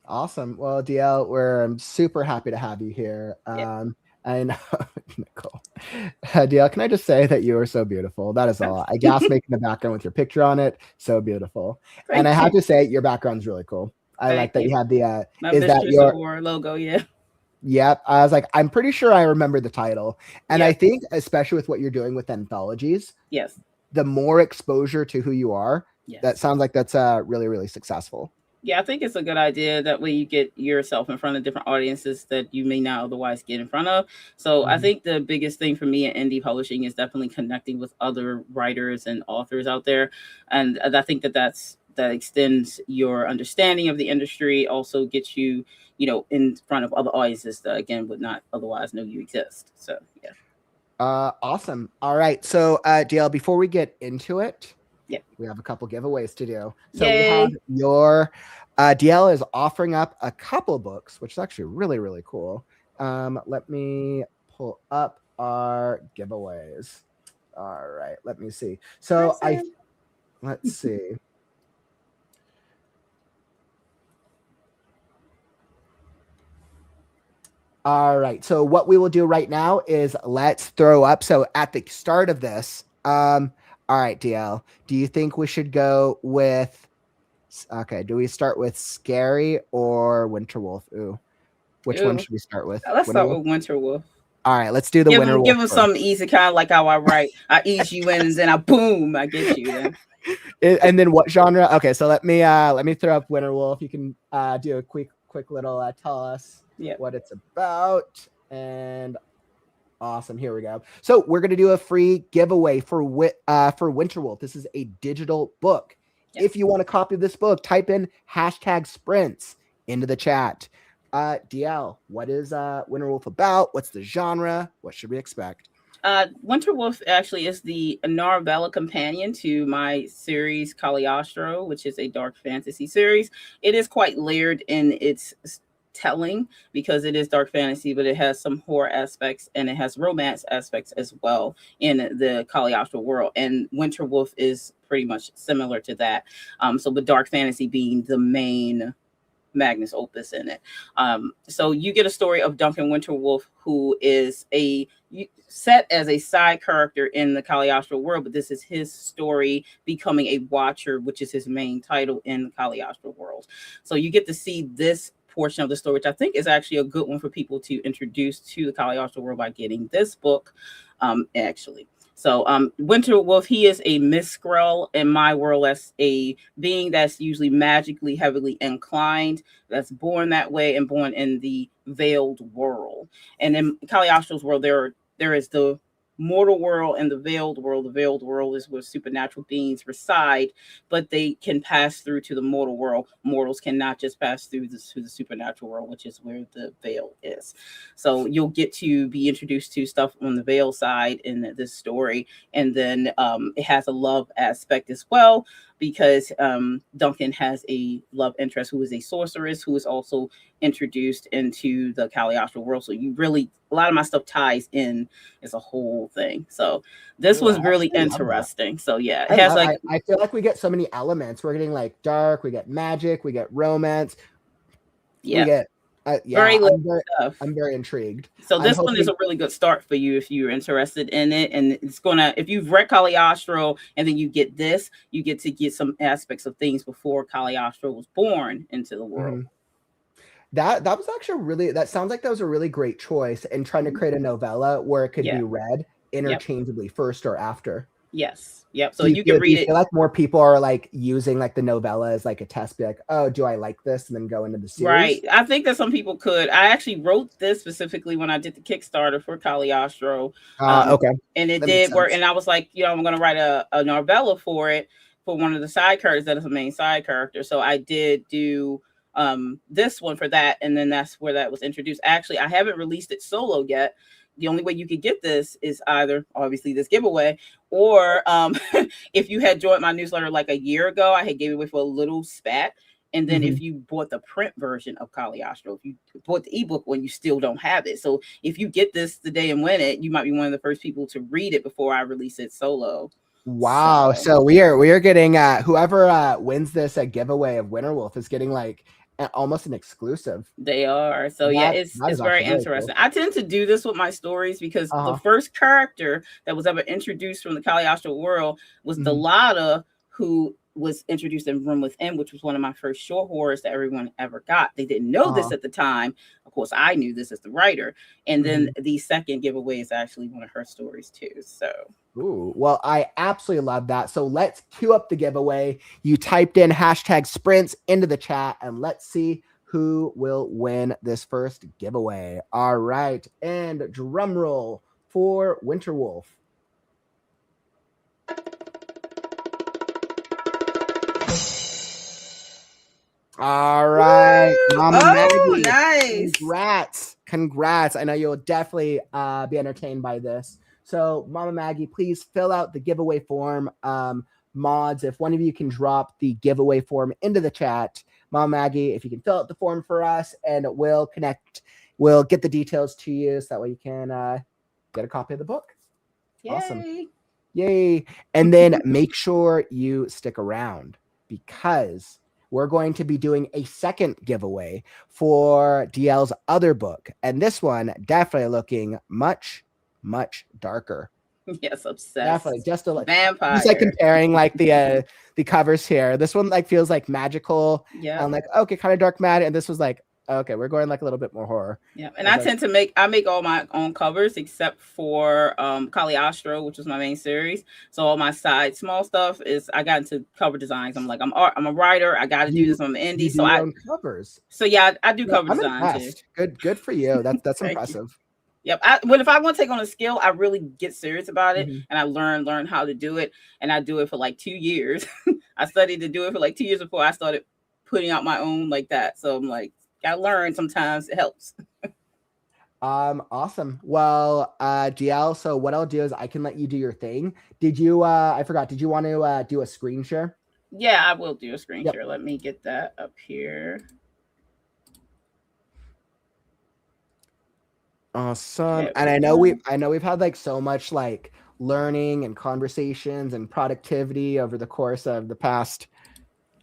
Awesome. Well, DL, I'm super happy to have you here. Yeah. And Nicole, DL, can I just say that you are so beautiful? That is all. I gas making the background with your picture on it. So beautiful. And I have to say, your background's really cool. I like that you have the is that your logo? Yeah. Yep. I was like, I'm pretty sure I remember the title. And I think, especially with what you're doing with anthologies, yes, the more exposure to who you are, that sounds like that's really, really successful. Yeah, I think it's a good idea. That way you get yourself in front of different audiences that you may not otherwise get in front of. So I think the biggest thing for me in indie publishing is definitely connecting with other writers and authors out there. And I think that extends your understanding of the industry, also gets you, in front of other audiences that, again, would not otherwise know you exist. So, yeah. Awesome. All right. So, DL, before we get into it, we have a couple giveaways to do. So we have your DL is offering up a couple books, which is actually really, really cool. Let me pull up our giveaways. All right, let me see. So let's see. All right. So what we will do right now is let's throw up. So at the start of this, all right, DL, do you think we should go with, do we start with Scary or Winterwolf? Which one should we start with? Let's start with Winterwolf. All right, let's do the Winterwolf. Give them something easy, kind of like how I write. I ease you in, and then I get you then. And then what genre? Okay, so let me throw up Winterwolf. You can do a quick little tell us what it's about. And awesome. Here we go. So we're going to do a free giveaway for Winterwolf. This is a digital book. Yes. If you want a copy of this book, type in #sprints into the chat. DL, what is Winterwolf about? What's the genre? What should we expect? Winterwolf actually is the novella companion to my series Cagliostro, which is a dark fantasy series. It is quite layered in its telling because it is dark fantasy, but it has some horror aspects and it has romance aspects as well in the Cagliostro world. And Winterwolf is pretty much similar to that. So the dark fantasy being the main magnus opus in it. So you get a story of Duncan Winterwolf, who is set as a side character in the Cagliostro world, but this is his story becoming a watcher, which is his main title in the Cagliostro world. So you get to see this portion of the story, which I think is actually a good one for people to introduce to the Cagliostro world by getting this book, actually. So Winterwolf, he is a Mistgrel in my world, as a being that's usually magically heavily inclined, that's born that way and born in the veiled world. And in Cagliostro's world, there is the mortal world and the veiled world. The veiled world is where supernatural beings reside, but they can pass through to the mortal world. Mortals cannot just pass through to the supernatural world, which is where the veil is. So you'll get to be introduced to stuff on the veil side in this story. And then it has a love aspect as well, because Duncan has a love interest who is a sorceress, who is also introduced into the Cagliostro world. So a lot of my stuff ties in as a whole thing. So this was really interesting. So yeah, it has I feel like we get so many elements. We're getting like dark, we get magic, we get romance, we get Yeah, Very little I'm stuff. very intrigued. So I'm this one is hoping- a really good start for you if you're interested in it. And it's gonna, if you've read Cagliostro and then you get this, you get to get some aspects of things before Cagliostro was born into the world. That was actually really, that sounds like that was a really great choice in trying to create a novella where it could Yeah. be read interchangeably first or after. Yes. Yep. So Do you can do read you it. feel like more people are like using like the novella as like a test, be like, oh, do I like this, and then go into the series? Right. I think that some people could. I actually wrote this specifically when I did the Kickstarter for Cagliostro. Okay. And it That makes did work. sense. And I was like, you know, I'm going to write a novella for it, for one of the side characters that is a main side character. So I did do this one for that. And then that's where that was introduced. Actually, I haven't released it solo yet. The only way you could get this is either obviously this giveaway, or if you had joined my newsletter like a year ago, I had gave it away for a little spat. And then if you bought the print version of Cagliostro, if you bought the ebook when you still don't have it. So if you get this today and win it, you might be one of the first people to read it before I release it solo. Wow. So we are getting whoever wins this giveaway of Winterwolf is getting like almost an exclusive. They are. So yeah, it's very interesting. Cool. I tend to do this with my stories because the first character that was ever introduced from the Cagliostro world was Delata, who was introduced in Room Within, which was one of my first short horrors that everyone ever got. They didn't know this at the time. Of course, I knew this as the writer. And then the second giveaway is actually one of her stories too. So. Ooh, well, I absolutely love that. So let's cue up the giveaway. You typed in #sprints into the chat, and let's see who will win this first giveaway. All right. And drum roll for Winterwolf. All right. Maggie, nice. Congrats. I know you'll definitely be entertained by this. So Mama Maggie, please fill out the giveaway form. Mods, if one of you can drop the giveaway form into the chat. Mama Maggie, if you can fill out the form for us, and we'll get the details to you so that way you can get a copy of the book. Yay. Awesome. Yay. And then make sure you stick around, because we're going to be doing a second giveaway for DL's other book. And this one definitely looking much darker. Yes, obsessed. Definitely, just a vampire. Just like comparing like the covers here. This one like feels like magical. Yeah. And like, okay, kind of dark mad. And this was like, okay, we're going like a little bit more horror. Yeah. And I tend to make all my own covers except for Cagliostro, which was my main series. So all my side small stuff is I got into cover designs. I'm like, I'm a writer. I got to do this. I'm an indie. So I covers. So yeah, I do cover design too. Good for you. That's impressive. Yep. If I want to take on a skill, I really get serious about it, and I learn how to do it, and I do it for like 2 years. I studied to do it for like 2 years before I started putting out my own like that. So I'm like, gotta learn. Sometimes it helps. Awesome. Well, DL, so what I'll do is I can let you do your thing. Did you I forgot, did you want to do a screen share? Yeah, I will do a screen share. Let me get that up here. Awesome. And I know we've had like so much like learning and conversations and productivity over the course of the past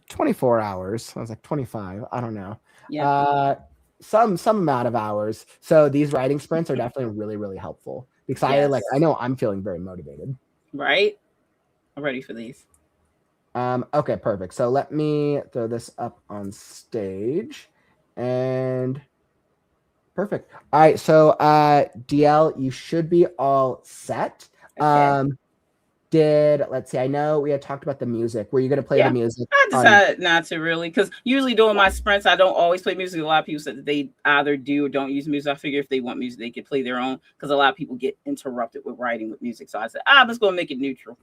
24 hours. I was like 25. I don't know. Yeah. Some amount of hours. So these writing sprints are definitely really helpful, because I know I'm feeling very motivated. Right. I'm ready for these. Okay, perfect. So let me throw this up on stage, and perfect. All right. So DL, you should be all set. Okay. Let's see, I know we had talked about the music. Were you going to play the music? I decided not to really, because usually during my sprints, I don't always play music. A lot of people said that they either do or don't use music. I figure if they want music, they could play their own, because a lot of people get interrupted with writing with music. So I said, I'm just going to make it neutral.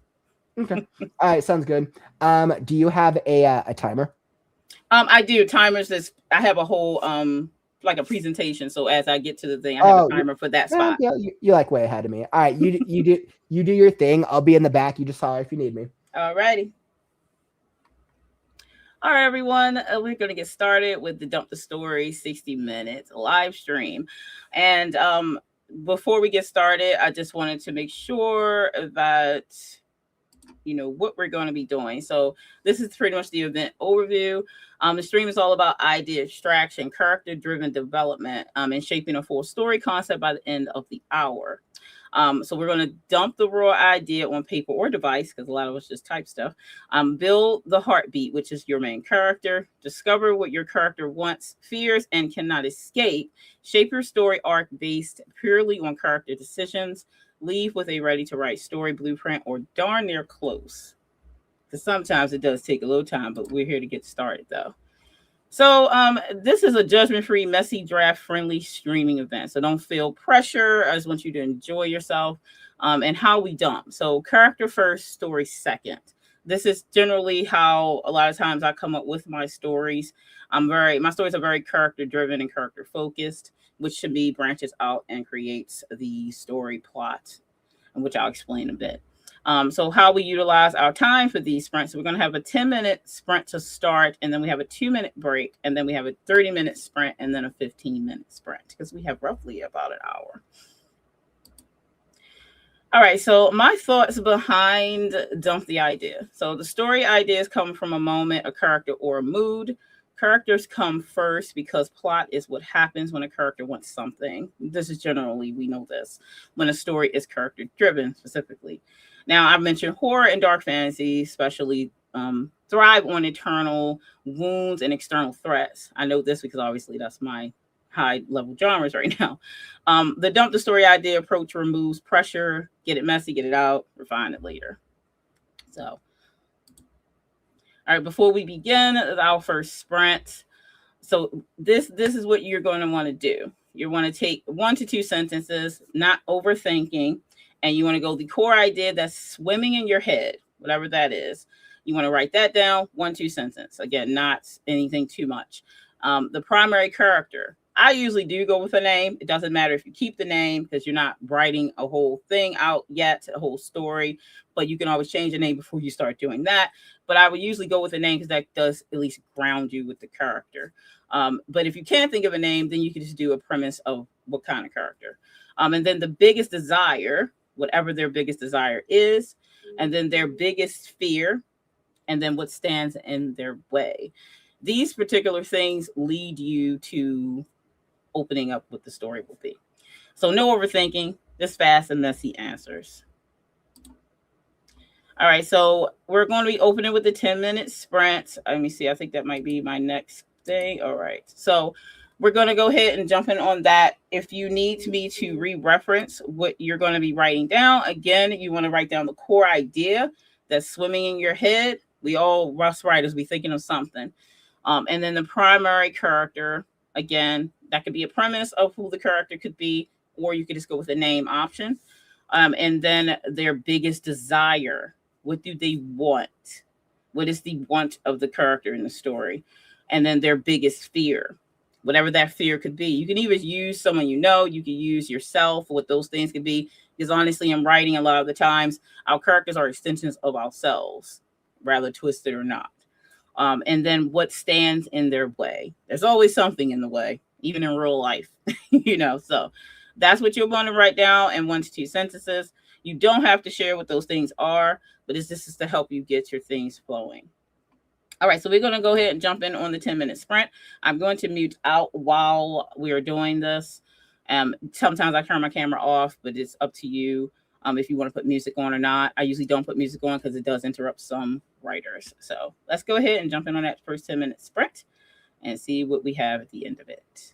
Okay. All right. Sounds good. Do you have a timer? I do. Timers I have a whole like a presentation. So as I get to the thing, I have a timer for that spot. Yeah, you're like way ahead of me. All right, you do your thing. I'll be in the back. You just holler if you need me. All righty. All right, everyone. We're going to get started with the Dump the Story 60 minutes live stream. And before we get started, I just wanted to make sure that what we're going to be doing. So this is pretty much the event overview. The stream is all about idea extraction, character-driven development, and shaping a full story concept by the end of the hour. So we're going to dump the raw idea on paper or device, because a lot of us just type stuff. Build the heartbeat, which is your main character. Discover what your character wants, fears, and cannot escape. Shape your story arc based purely on character decisions. Leave with a ready-to-write story blueprint or darn near close. Because sometimes it does take a little time, but we're here to get started, though. So this is a judgment-free, messy, draft-friendly streaming event. So don't feel pressure. I just want you to enjoy yourself. And how we dump. So character first, story second. This is generally how a lot of times I come up with my stories. My stories are very character-driven and character-focused, which to me branches out and creates the story plot, which I'll explain a bit. So how we utilize our time for these sprints. So we're going to have a 10-minute sprint to start, and then we have a 2-minute break, and then we have a 30-minute sprint, and then a 15-minute sprint, because we have roughly about an hour. All right, so my thoughts behind Dump the Idea. So the story ideas come from a moment, a character, or a mood. Characters come first because plot is what happens when a character wants something. This is generally, we know this, when a story is character driven specifically. Now, I've mentioned horror and dark fantasy, especially thrive on internal wounds and external threats. I know this because obviously that's my high level genres right now. The dump the story idea approach removes pressure, get it messy, get it out, refine it later. So, all right, before we begin our first sprint, so this is what you're going to want to do. You want to take 1 to 2 sentences, not overthinking, and you want to go the core idea that's swimming in your head, whatever that is. You want to write that down, 1, 2 sentences. Again, not anything too much. The primary character. I usually do go with a name. It doesn't matter if you keep the name because you're not writing a whole thing out yet, a whole story, but you can always change the name before you start doing that. But I would usually go with a name because that does at least ground you with the character. But if you can't think of a name, then you can just do a premise of what kind of character. And then the biggest desire, whatever their biggest desire is, and then their biggest fear, and then what stands in their way. These particular things lead you to opening up what the story will be. So no overthinking, just fast and messy answers. All right, so we're going to be opening with the 10-minute sprint. Let me see, I think that might be my next thing. All right, so we're going to go ahead and jump in on that. If you need me to re-reference what you're going to be writing down, again, you want to write down the core idea that's swimming in your head. We all, us writers, be thinking of something. And then the primary character, again, that could be a premise of who the character could be, or you could just go with the name option. And then their biggest desire. What do they want? What is the want of the character in the story? And then their biggest fear, whatever that fear could be. You can either use someone you know, you can use yourself, what those things could be. Because honestly, in writing, a lot of the times, our characters are extensions of ourselves, rather twisted or not. And then what stands in their way. There's always something in the way, even in real life, so that's what you're going to write down in 1 to 2 sentences. You don't have to share what those things are, but this is to help you get your things flowing. All right, so we're going to go ahead and jump in on the 10-minute sprint. I'm going to mute out while we are doing this. Sometimes I turn my camera off, but it's up to you. If you want to put music on or not. I usually don't put music on because it does interrupt some writers. So let's go ahead and jump in on that first 10-minute sprint and see what we have at the end of it.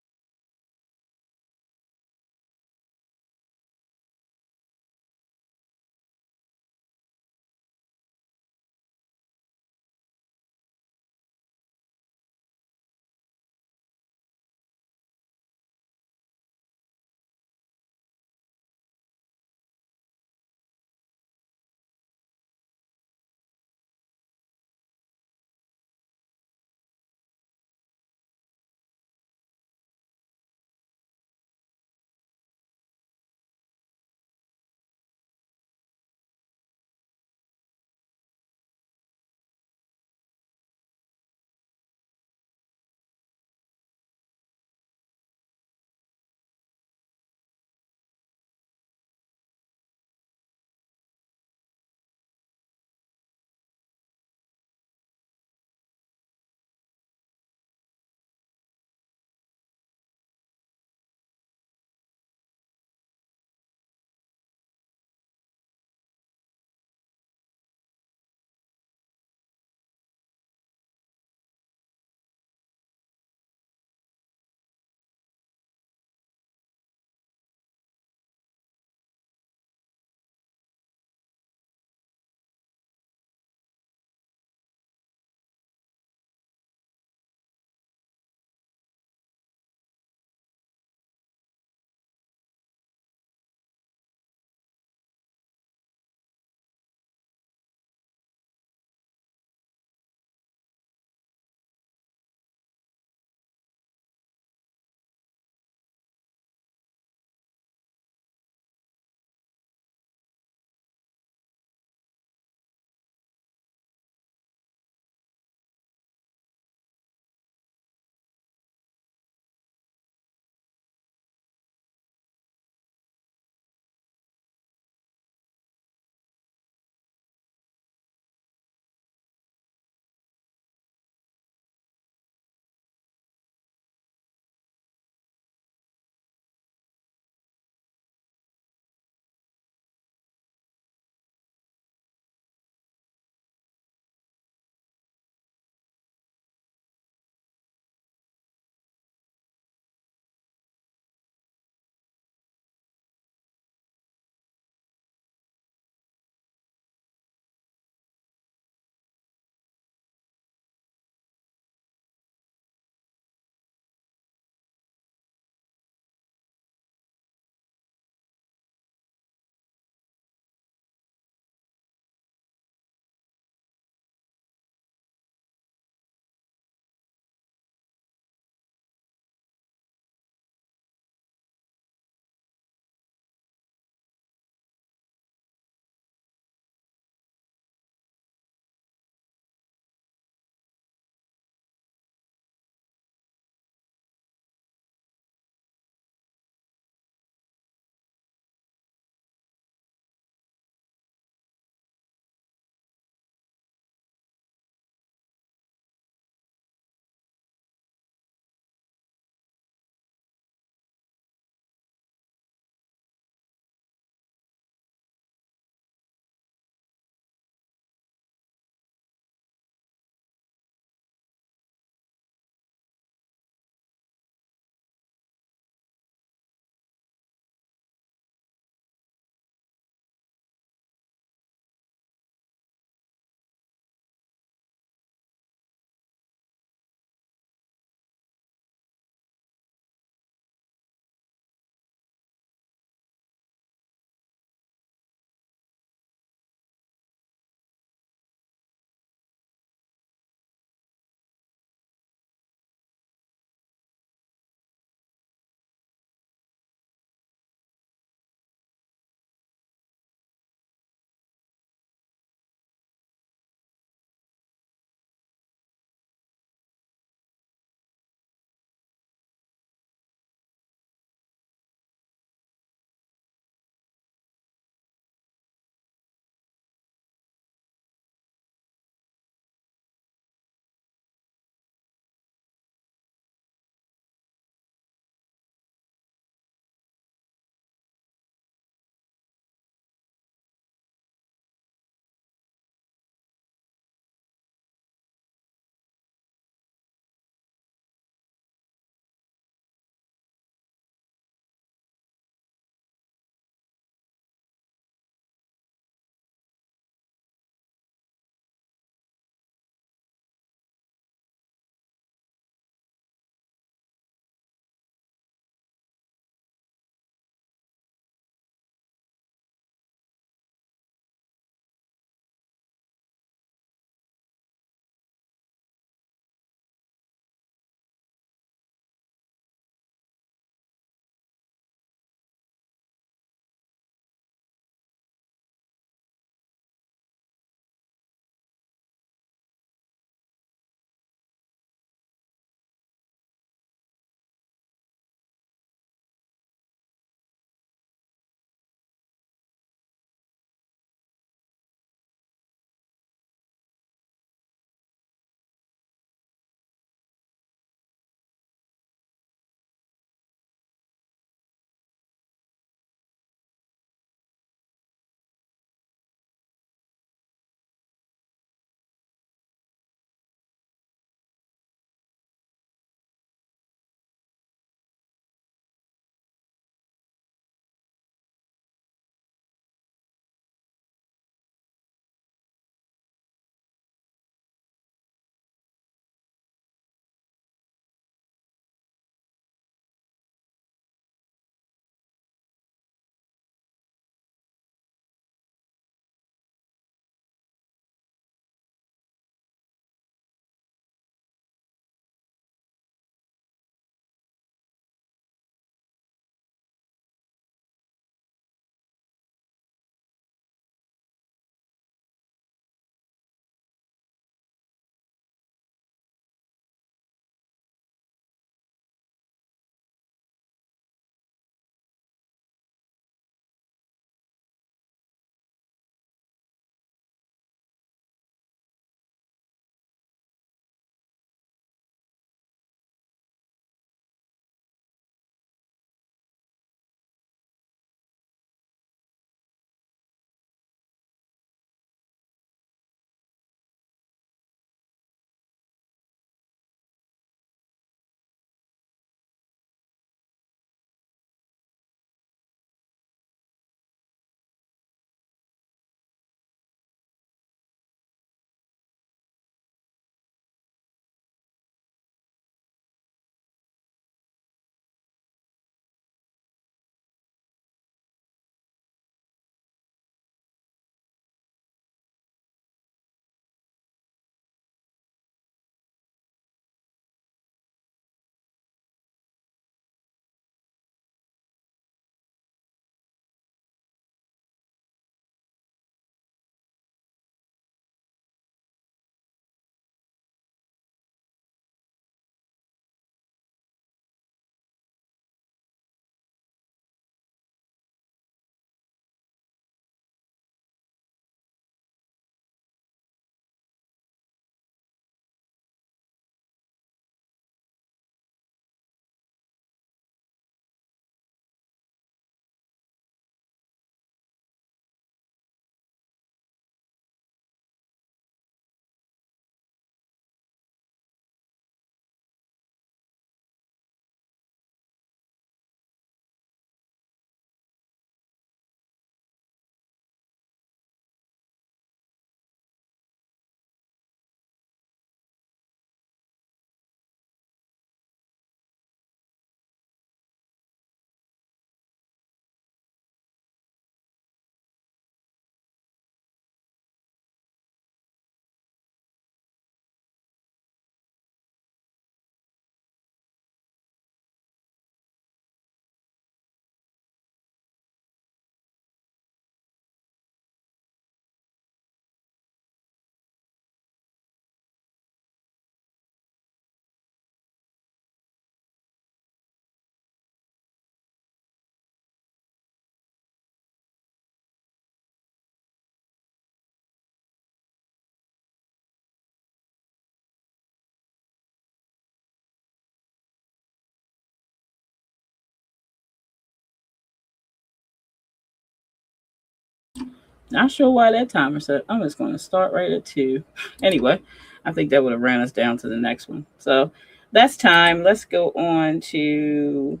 Not sure why that timer said. I'm just going to start right at 2. Anyway, I think that would have ran us down to the next one. So that's time. Let's go on to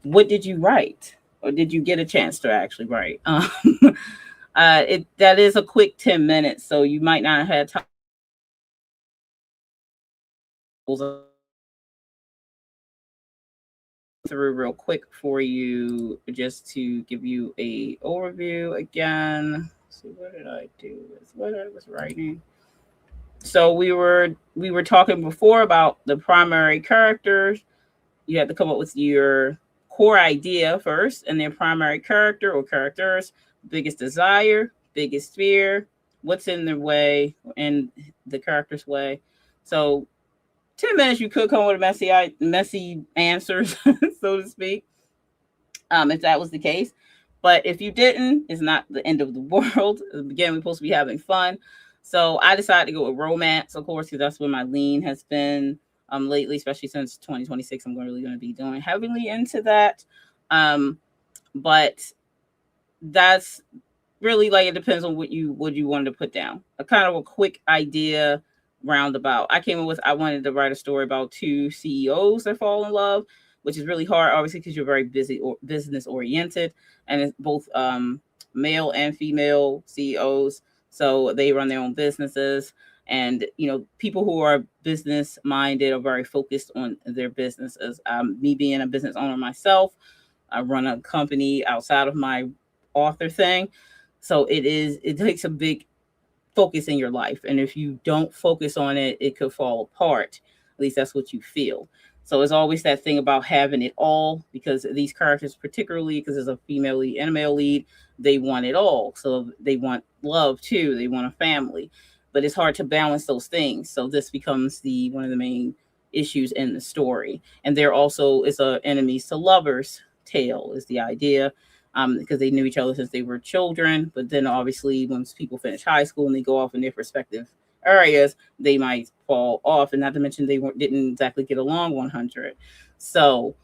what did you write? Or did you get a chance to actually write? That is a quick 10 minutes, so you might not have time through real quick for you just to give you a overview again. Let's see, what did I do with what I was writing? So we were talking before about the primary characters. You have to come up with your core idea first, and then primary character or characters, biggest desire, biggest fear, what's in their way, in the character's way. So 10 minutes, you could come up with messy answers, so to speak, if that was the case. But if you didn't, it's not the end of the world. Again, we're supposed to be having fun. So I decided to go with romance, of course, because that's where my lean has been lately, especially since 2026. I'm really going to be doing heavily into that. But that's really like, it depends on what you wanted to put down. A kind of a quick idea roundabout. I came up with, I wanted to write a story about 2 CEOs that fall in love, which is really hard, obviously, because you're very busy or business oriented, and it's both male and female CEOs. So they run their own businesses. And, people who are business minded are very focused on their businesses. Me being a business owner myself, I run a company outside of my author thing. So it takes a big focus in your life. And if you don't focus on it, it could fall apart. At least that's what you feel. So it's always that thing about having it all, because these characters, particularly because there's a female lead and a male lead, they want it all. So they want love too. They want a family, but it's hard to balance those things. So this becomes one of the main issues in the story. And there also is a enemies to lovers tale is the idea. Because they knew each other since they were children. But then obviously once people finish high school and they go off in their respective areas, they might fall off. And not to mention they didn't exactly get along 100. So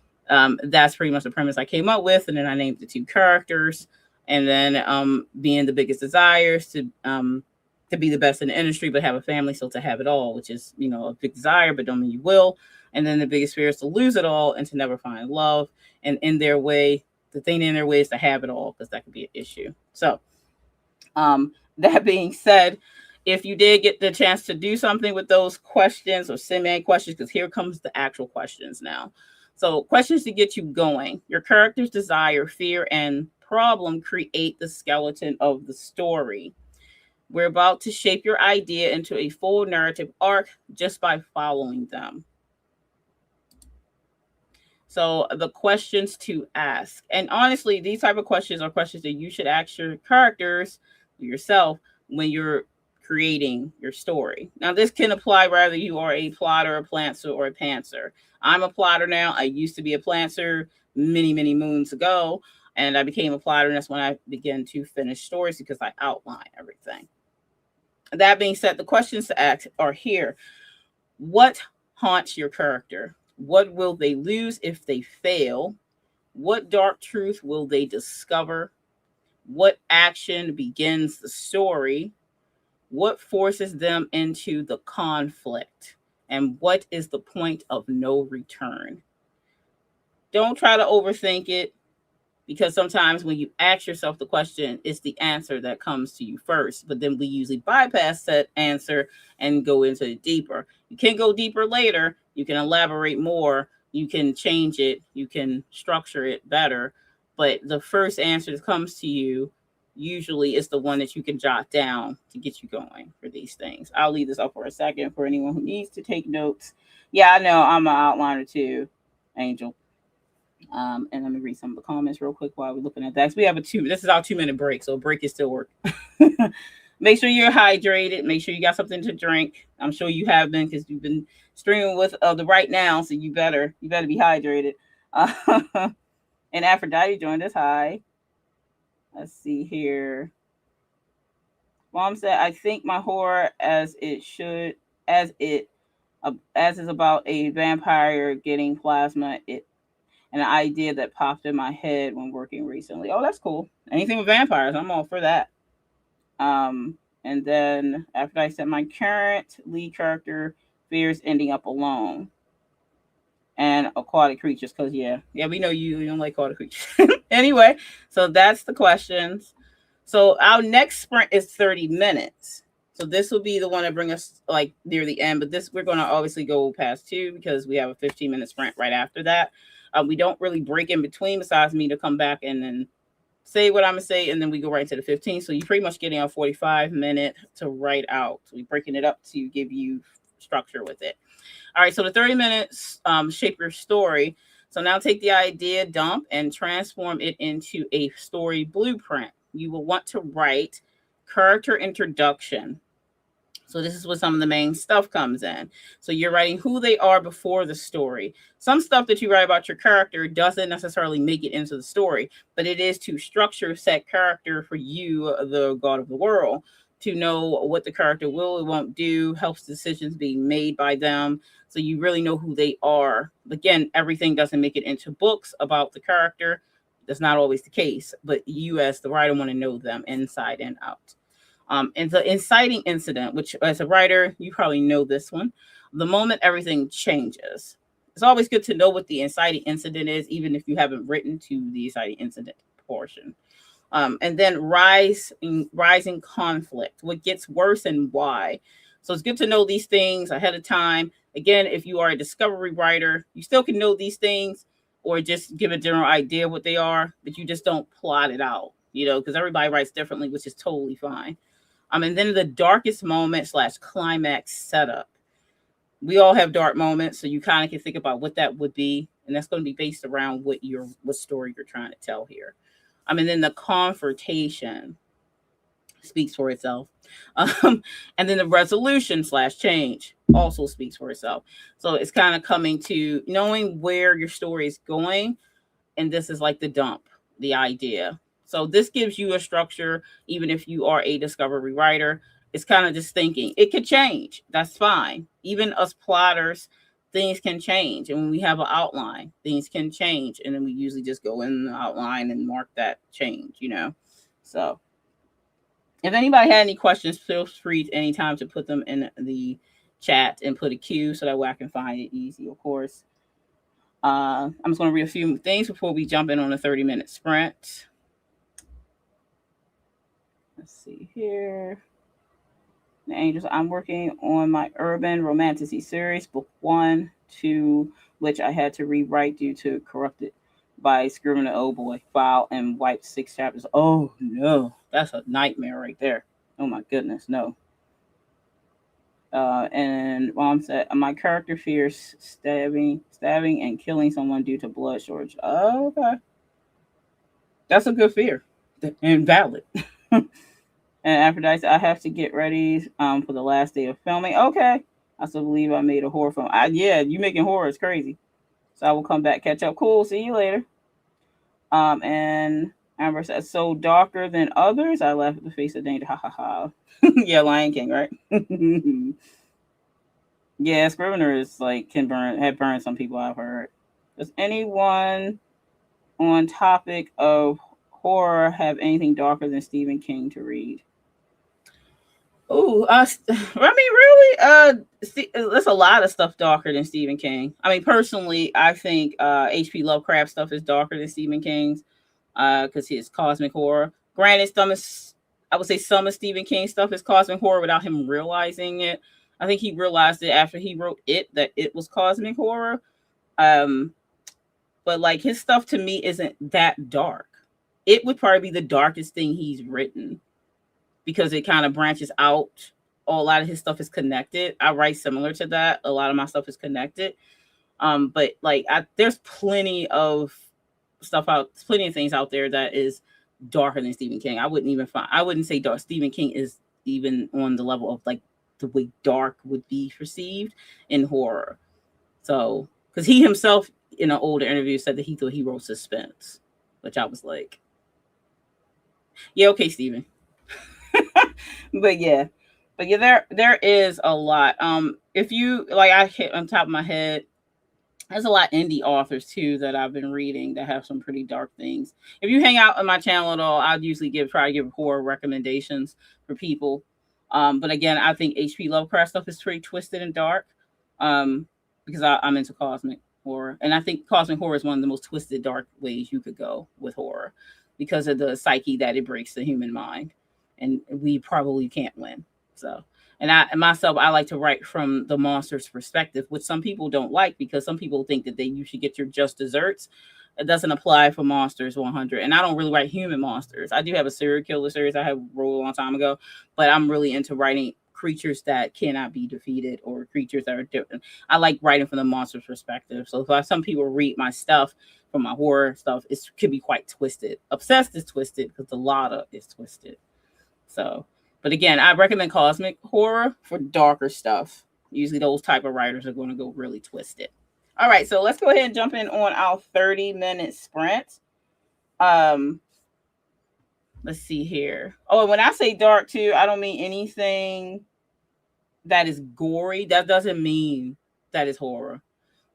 that's pretty much the premise I came up with. And then I named the 2 characters. And then being the biggest desires to be the best in the industry, but have a family. So to have it all, which is, a big desire, but don't mean you will. And then the biggest fear is to lose it all and to never find love. And in their way, the thing in their way is to have it all, because that could be an issue. So that being said, if you did get the chance to do something with those questions or semi-questions, because here comes the actual questions now. So questions to get you going. Your character's desire, fear, and problem create the skeleton of the story. We're about to shape your idea into a full narrative arc just by following them. So the questions to ask, and honestly, these type of questions are questions that you should ask your characters yourself when you're creating your story. Now, this can apply whether you are a plotter, a plantser, or a pantser. I'm a plotter now. I used to be a plantser many, many moons ago, and I became a plotter, and that's when I began to finish stories because I outline everything. That being said, the questions to ask are here. What haunts your character? What will they lose if they fail? What dark truth will they discover? What action begins the story? What forces them into the conflict? And what is the point of no return? Don't try to overthink it, because sometimes when you ask yourself the question, it's the answer that comes to you first. But then we usually bypass that answer and go into it deeper. You can go deeper later. You can elaborate more. You can change it. You can structure it better. But the first answer that comes to you usually is the one that you can jot down to get you going for these things. I'll leave this up for a second for anyone who needs to take notes. Yeah, I know I'm an outliner too, Angel. And let me read some of the comments real quick while we're looking at that. So we have this is our 2-minute break, so a break is still work. Make sure you're hydrated. Make sure you got something to drink. I'm sure you have been, because you've been streaming with the WriteNow, so you better be hydrated. And Aphrodite joined us. Hi. Let's see here. Mom said, I think my horror as is about a vampire getting plasma. And an idea that popped in my head when working recently. Oh, that's cool. Anything with vampires, I'm all for that. And then after I said my current lead character fears ending up alone. And aquatic creatures, because yeah, we know you don't like aquatic creatures. Anyway, so that's the questions. So our next sprint is 30 minutes. So this will be the one that bring us like near the end, but this we're going to obviously go past 2 because we have a 15-minute sprint right after that. We don't really break in between besides me to come back and then say what I'm gonna say, and then we go right to the 15. So you're pretty much getting a 45-minute to write out. So we're breaking it up to give you structure with it. All right, so the 30 minutes shape your story. So now take the idea dump and transform it into a story blueprint. You will want to write character introduction. So this is where some of the main stuff comes in. So you're writing who they are before the story. Some stuff that you write about your character doesn't necessarily make it into the story, but it is to structure set character for you, the god of the world, to know what the character will and won't do, helps decisions being made by them. So you really know who they are. Again, everything doesn't make it into books about the character. That's not always the case, but you as the writer want to know them inside and out. And the inciting incident, which as a writer, you probably know this one, the moment everything changes. It's always good to know what the inciting incident is, even if you haven't written to the inciting incident portion. And then rising conflict, what gets worse and why. So it's good to know these things ahead of time. Again, if you are a discovery writer, you still can know these things or just give a general idea what they are, but you just don't plot it out, because everybody writes differently, which is totally fine. And then the darkest moment / climax setup. We all have dark moments, so you kind of can think about what that would be, and that's going to be based around what story you're trying to tell here. And then the confrontation speaks for itself. And then the resolution / change also speaks for itself. So it's kind of coming to knowing where your story is going, and this is like the dump, the idea. So this gives you a structure, even if you are a discovery writer. It's kind of just thinking. It could change. That's fine. Even us plotters, things can change. And when we have an outline, things can change. And then we usually just go in the outline and mark that change, So if anybody had any questions, feel free anytime to put them in the chat and put a Q so that way I can find it easy, of course. I'm just going to read a few things before we jump in on a 30-minute sprint. Let's see here. The Angels. I'm working on my urban romantasy series, book 1, 2, which I had to rewrite due to corrupted by Scrivener Oh Boy file and wiped 6 chapters. Oh no, that's a nightmare right there. Oh my goodness, no. And Mom said my character fears stabbing and killing someone due to blood shortage. Oh, okay. That's a good fear and valid. And after that, I have to get ready for the last day of filming. Okay. I still believe I made a horror film. Yeah, you making horror is crazy. So I will come back, catch up. Cool. See you later. And Amber said, so darker than others. I laugh at the face of danger. Ha ha ha. Yeah, Lion King, right? Yeah, Scrivener is like had burned some people, I've heard. Does anyone on topic of horror have anything darker than Stephen King to read? Oh, really? There's a lot of stuff darker than Stephen King. Personally, I think H.P. Lovecraft stuff is darker than Stephen King's because his cosmic horror. Granted, I would say some of Stephen King's stuff is cosmic horror without him realizing it. I think he realized it after he wrote it, that it was cosmic horror. But like his stuff to me isn't that dark. It would probably be the darkest thing he's written because it kind of branches out. A lot of his stuff is connected. I write similar to that. A lot of my stuff is connected. But like there's plenty of things out there that is darker than Stephen King. I wouldn't say dark. Stephen King is even on the level of like the way dark would be perceived in horror. So, because he himself in an older interview said that he thought he wrote suspense, which I was like, yeah, okay, Stephen. But yeah, there is a lot. If you like, I hit on top of my head, there's a lot of indie authors too that I've been reading that have some pretty dark things. If you hang out on my channel at all, I'll usually try to give horror recommendations. for people. But again, I think H.P. Lovecraft stuff is pretty twisted and dark, because I'm into cosmic horror, and I think cosmic horror is one of the most twisted, dark ways you could go with horror, because of the psyche that it breaks the human mind, and we probably can't win. So, and myself, I like to write from the monster's perspective, which some people don't like, because some people think that you should get your just desserts. It doesn't apply for Monsters 100. And I don't really write human monsters. I do have a serial killer series I wrote a long time ago, but I'm really into writing creatures that cannot be defeated, or creatures that are different. I like writing from the monster's perspective. So if some people read my stuff, from my horror stuff, it could be quite twisted. Obsessed is twisted because the Lotta is twisted. So, but again, I recommend cosmic horror for darker stuff. Usually those type of writers are going to go really twisted. All right, so let's go ahead and jump in on our 30-minute sprint. Let's see here. Oh, when I say dark too, I don't mean anything that is gory. That doesn't mean that is horror.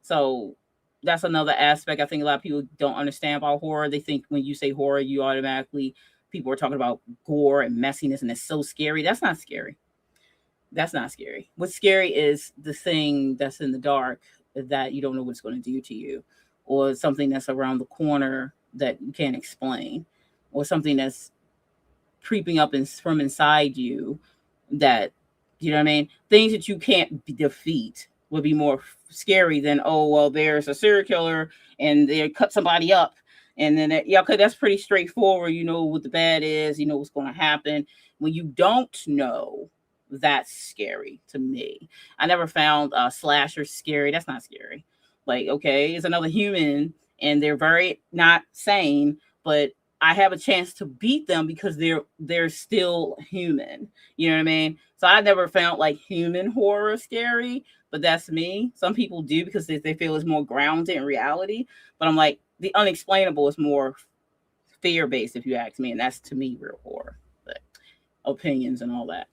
So that's another aspect I think a lot of people don't understand about horror. They think when you say horror, you automatically, people are talking about gore and messiness, and it's so scary. That's not scary. That's not scary. What's scary is the thing that's in the dark that you don't know what it's going to do to you, or something that's around the corner that you can't explain, or something that's creeping up from inside you that, you know what I mean? Things that you can't defeat would be more scary than, oh, well, there's a serial killer and they cut somebody up. And then, okay, that's pretty straightforward. You know what the bad is, you know what's going to happen. When you don't know, that's scary to me. I never found a slasher scary. That's not scary. Like, okay, it's another human and they're very not sane, but I have a chance to beat them because they're still human. You know what I mean? So I never found like human horror scary, but that's me. Some people do because they feel it's more grounded in reality. But I'm like, the unexplainable is more fear-based, if you ask me, and that's to me real horror. But opinions and all that.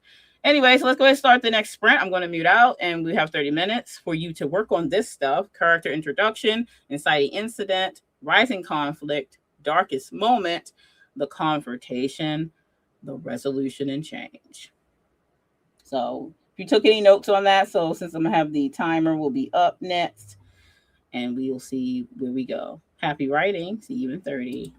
Anyway, so let's go ahead and start the next sprint. I'm going to mute out, and we have 30 minutes for you to work on this stuff: character introduction, inciting incident, rising conflict, darkest moment, the confrontation, the resolution, and change. So if you took any notes on that, so since I'm going to have the timer, will be up next, and we will see where we go. Happy writing. See you in 30.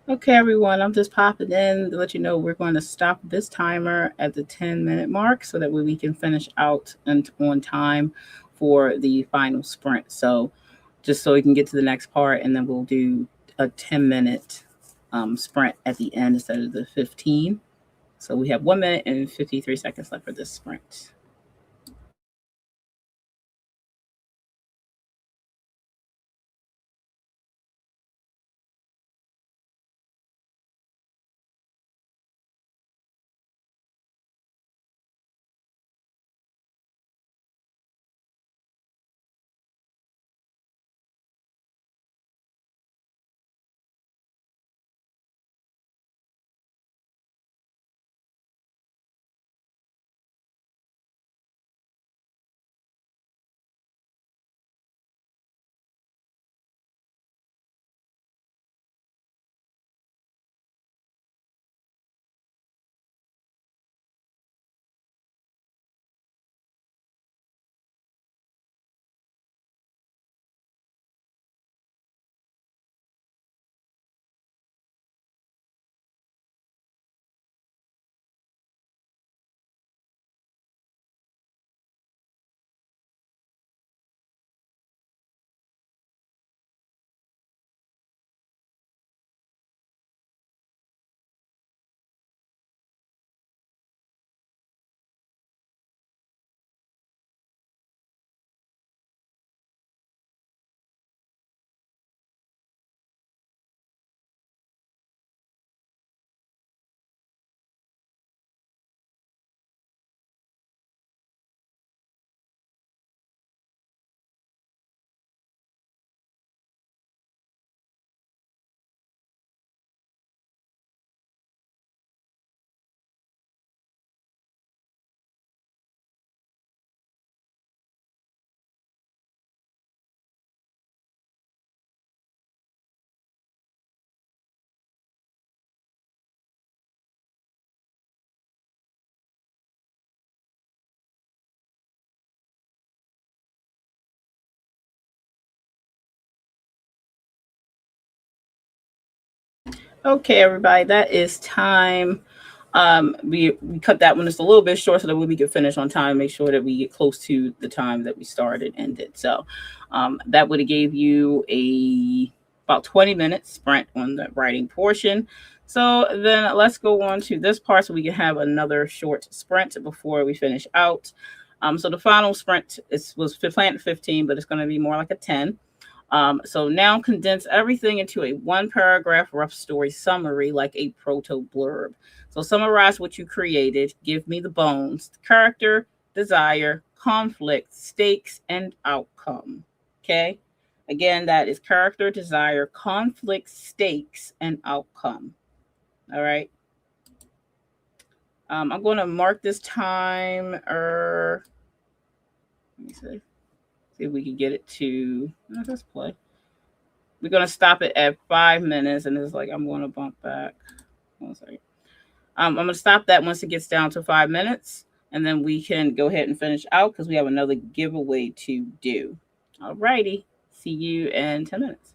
Okay, everyone, I'm just popping in to let you know we're going to stop this timer at the 10-minute mark so that way we can finish out and on time for the final sprint. So just so we can get to the next part, and then we'll do a 10-minute sprint at the end instead of the 15. So we have 1 minute and 53 seconds left for this sprint. Okay, everybody, that is time. We cut that one just a little bit short so that we can finish on time. Make sure that we get close to the time that we started ended. So that would have gave you about 20 minutes sprint on the writing portion. So then let's go on to this part so we can have another short sprint before we finish out. So the final sprint was planned at 15, but it's going to be more like a 10. So now condense everything into a 1-paragraph rough story summary like a proto blurb. So summarize what you created. Give me the bones: character, desire, conflict, stakes, and outcome. Okay. Again, that is character, desire, conflict, stakes, and outcome. All right. I'm going to mark this time. Let me see if we can get it to. Let's play. We're gonna stop it at 5 minutes, and it's like I'm gonna bump back. 1 second. I'm gonna stop that once it gets down to 5 minutes, and then we can go ahead and finish out because we have another giveaway to do. Alrighty, see you in 10 minutes.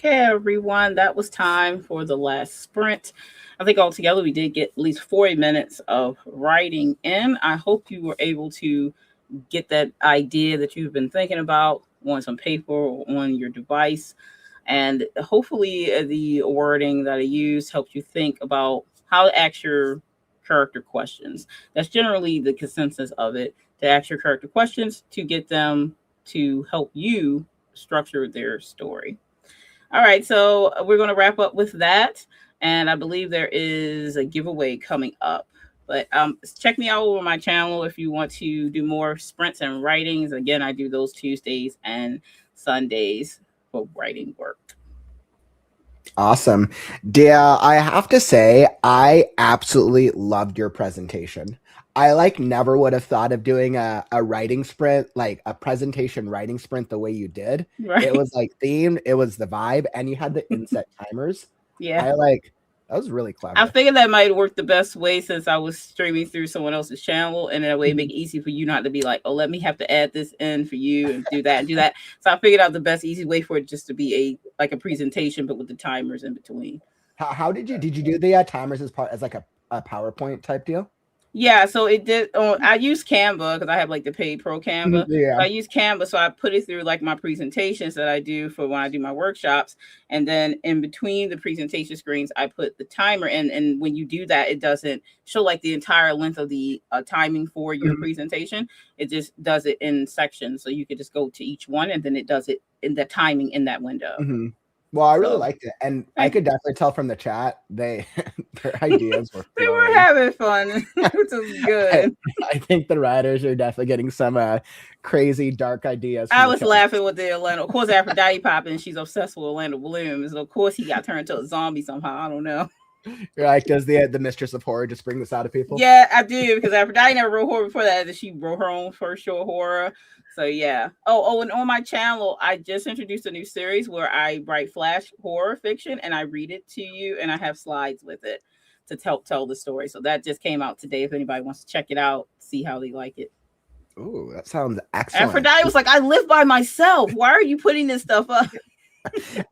Okay, everyone, that was time for the last sprint. I think altogether we did get at least 40 minutes of writing in. I hope you were able to get that idea that you've been thinking about on some paper or on your device. And hopefully the wording that I used helps you think about how to ask your character questions. That's generally the consensus of it, to ask your character questions to get them to help you structure their story. All right, so we're going to wrap up with that. And I believe there is a giveaway coming up. But check me out over my channel if you want to do more sprints and writings. Again, I do those Tuesdays and Sundays for writing work. Awesome. Dea, I have to say, I absolutely loved your presentation. I never would have thought of doing a writing sprint, like a presentation writing sprint the way you did. Right. It was themed, it was the vibe, and you had the inset timers. Yeah. That was really clever. I figured that might work the best way since I was streaming through someone else's channel, and in a way make it easy for you not to be like, oh, let me have to add this in for you and do that and do that. So I figured out the best easy way for it just to be a presentation, but with the timers in between. How did you do the timers as like a PowerPoint type deal? Yeah, so it did. I use Canva because I have the paid pro Canva. Yeah. So I use Canva, so I put it through my presentations that I do for when I do my workshops, and then in between the presentation screens, I put the timer in. And when you do that, it doesn't show the entire length of the timing for your presentation. It just does it in sections, so you could just go to each one, and then it does it in the timing in that window. Well, I really liked it, and I could definitely tell from the chat their ideas were they were having fun, which is good. I think the writers are definitely getting some crazy dark ideas. I was laughing with the Orlando. Of course, Aphrodite popping, she's obsessed with Orlando Bloom, so of course he got turned into a zombie somehow. I don't know. You're like, does the Mistress of Horror just bring this out of people? Yeah, I do, because Aphrodite never wrote horror before that. She wrote her own first short horror. So yeah. And on my channel, I just introduced a new series where I write flash horror fiction and I read it to you, and I have slides with it to help tell the story. So that just came out today. If anybody wants to check it out, see how they like it. Ooh, that sounds excellent. Aphrodite was like, I live by myself. Why are you putting this stuff up?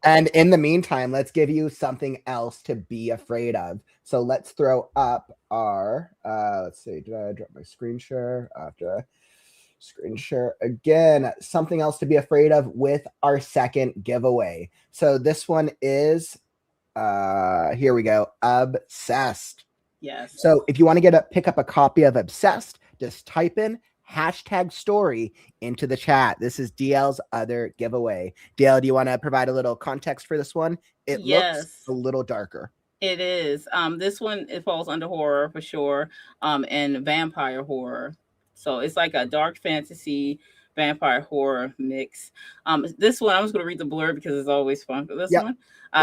And in the meantime, let's give you something else to be afraid of. So let's throw up our, let's see, did I drop my screen share? After screen share again, something else to be afraid of with our second giveaway. So this one is, here we go, Obsessed. Yes. So if you want to pick up a copy of Obsessed, just type in #story into the chat. This is DL's other giveaway. DL, do you want to provide a little context for this one? It looks a little darker. It is. This one, it falls under horror for sure, and vampire horror. So it's like a dark fantasy vampire horror mix. This one, I'm just going to read the blurb because it's always fun for this one.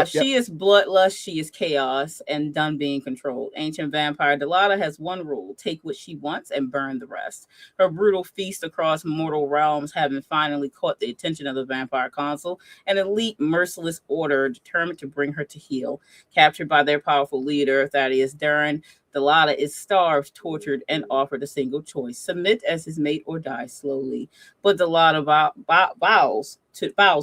She is bloodlust, she is chaos, and done being controlled. Ancient vampire Delata has one rule: take what she wants and burn the rest. Her brutal feast across mortal realms, having finally caught the attention of the vampire council, an elite, merciless order determined to bring her to heel. Captured by their powerful leader, Thaddeus Duran, Delata is starved, tortured, and offered a single choice: submit as his mate or die slowly. But Delata vows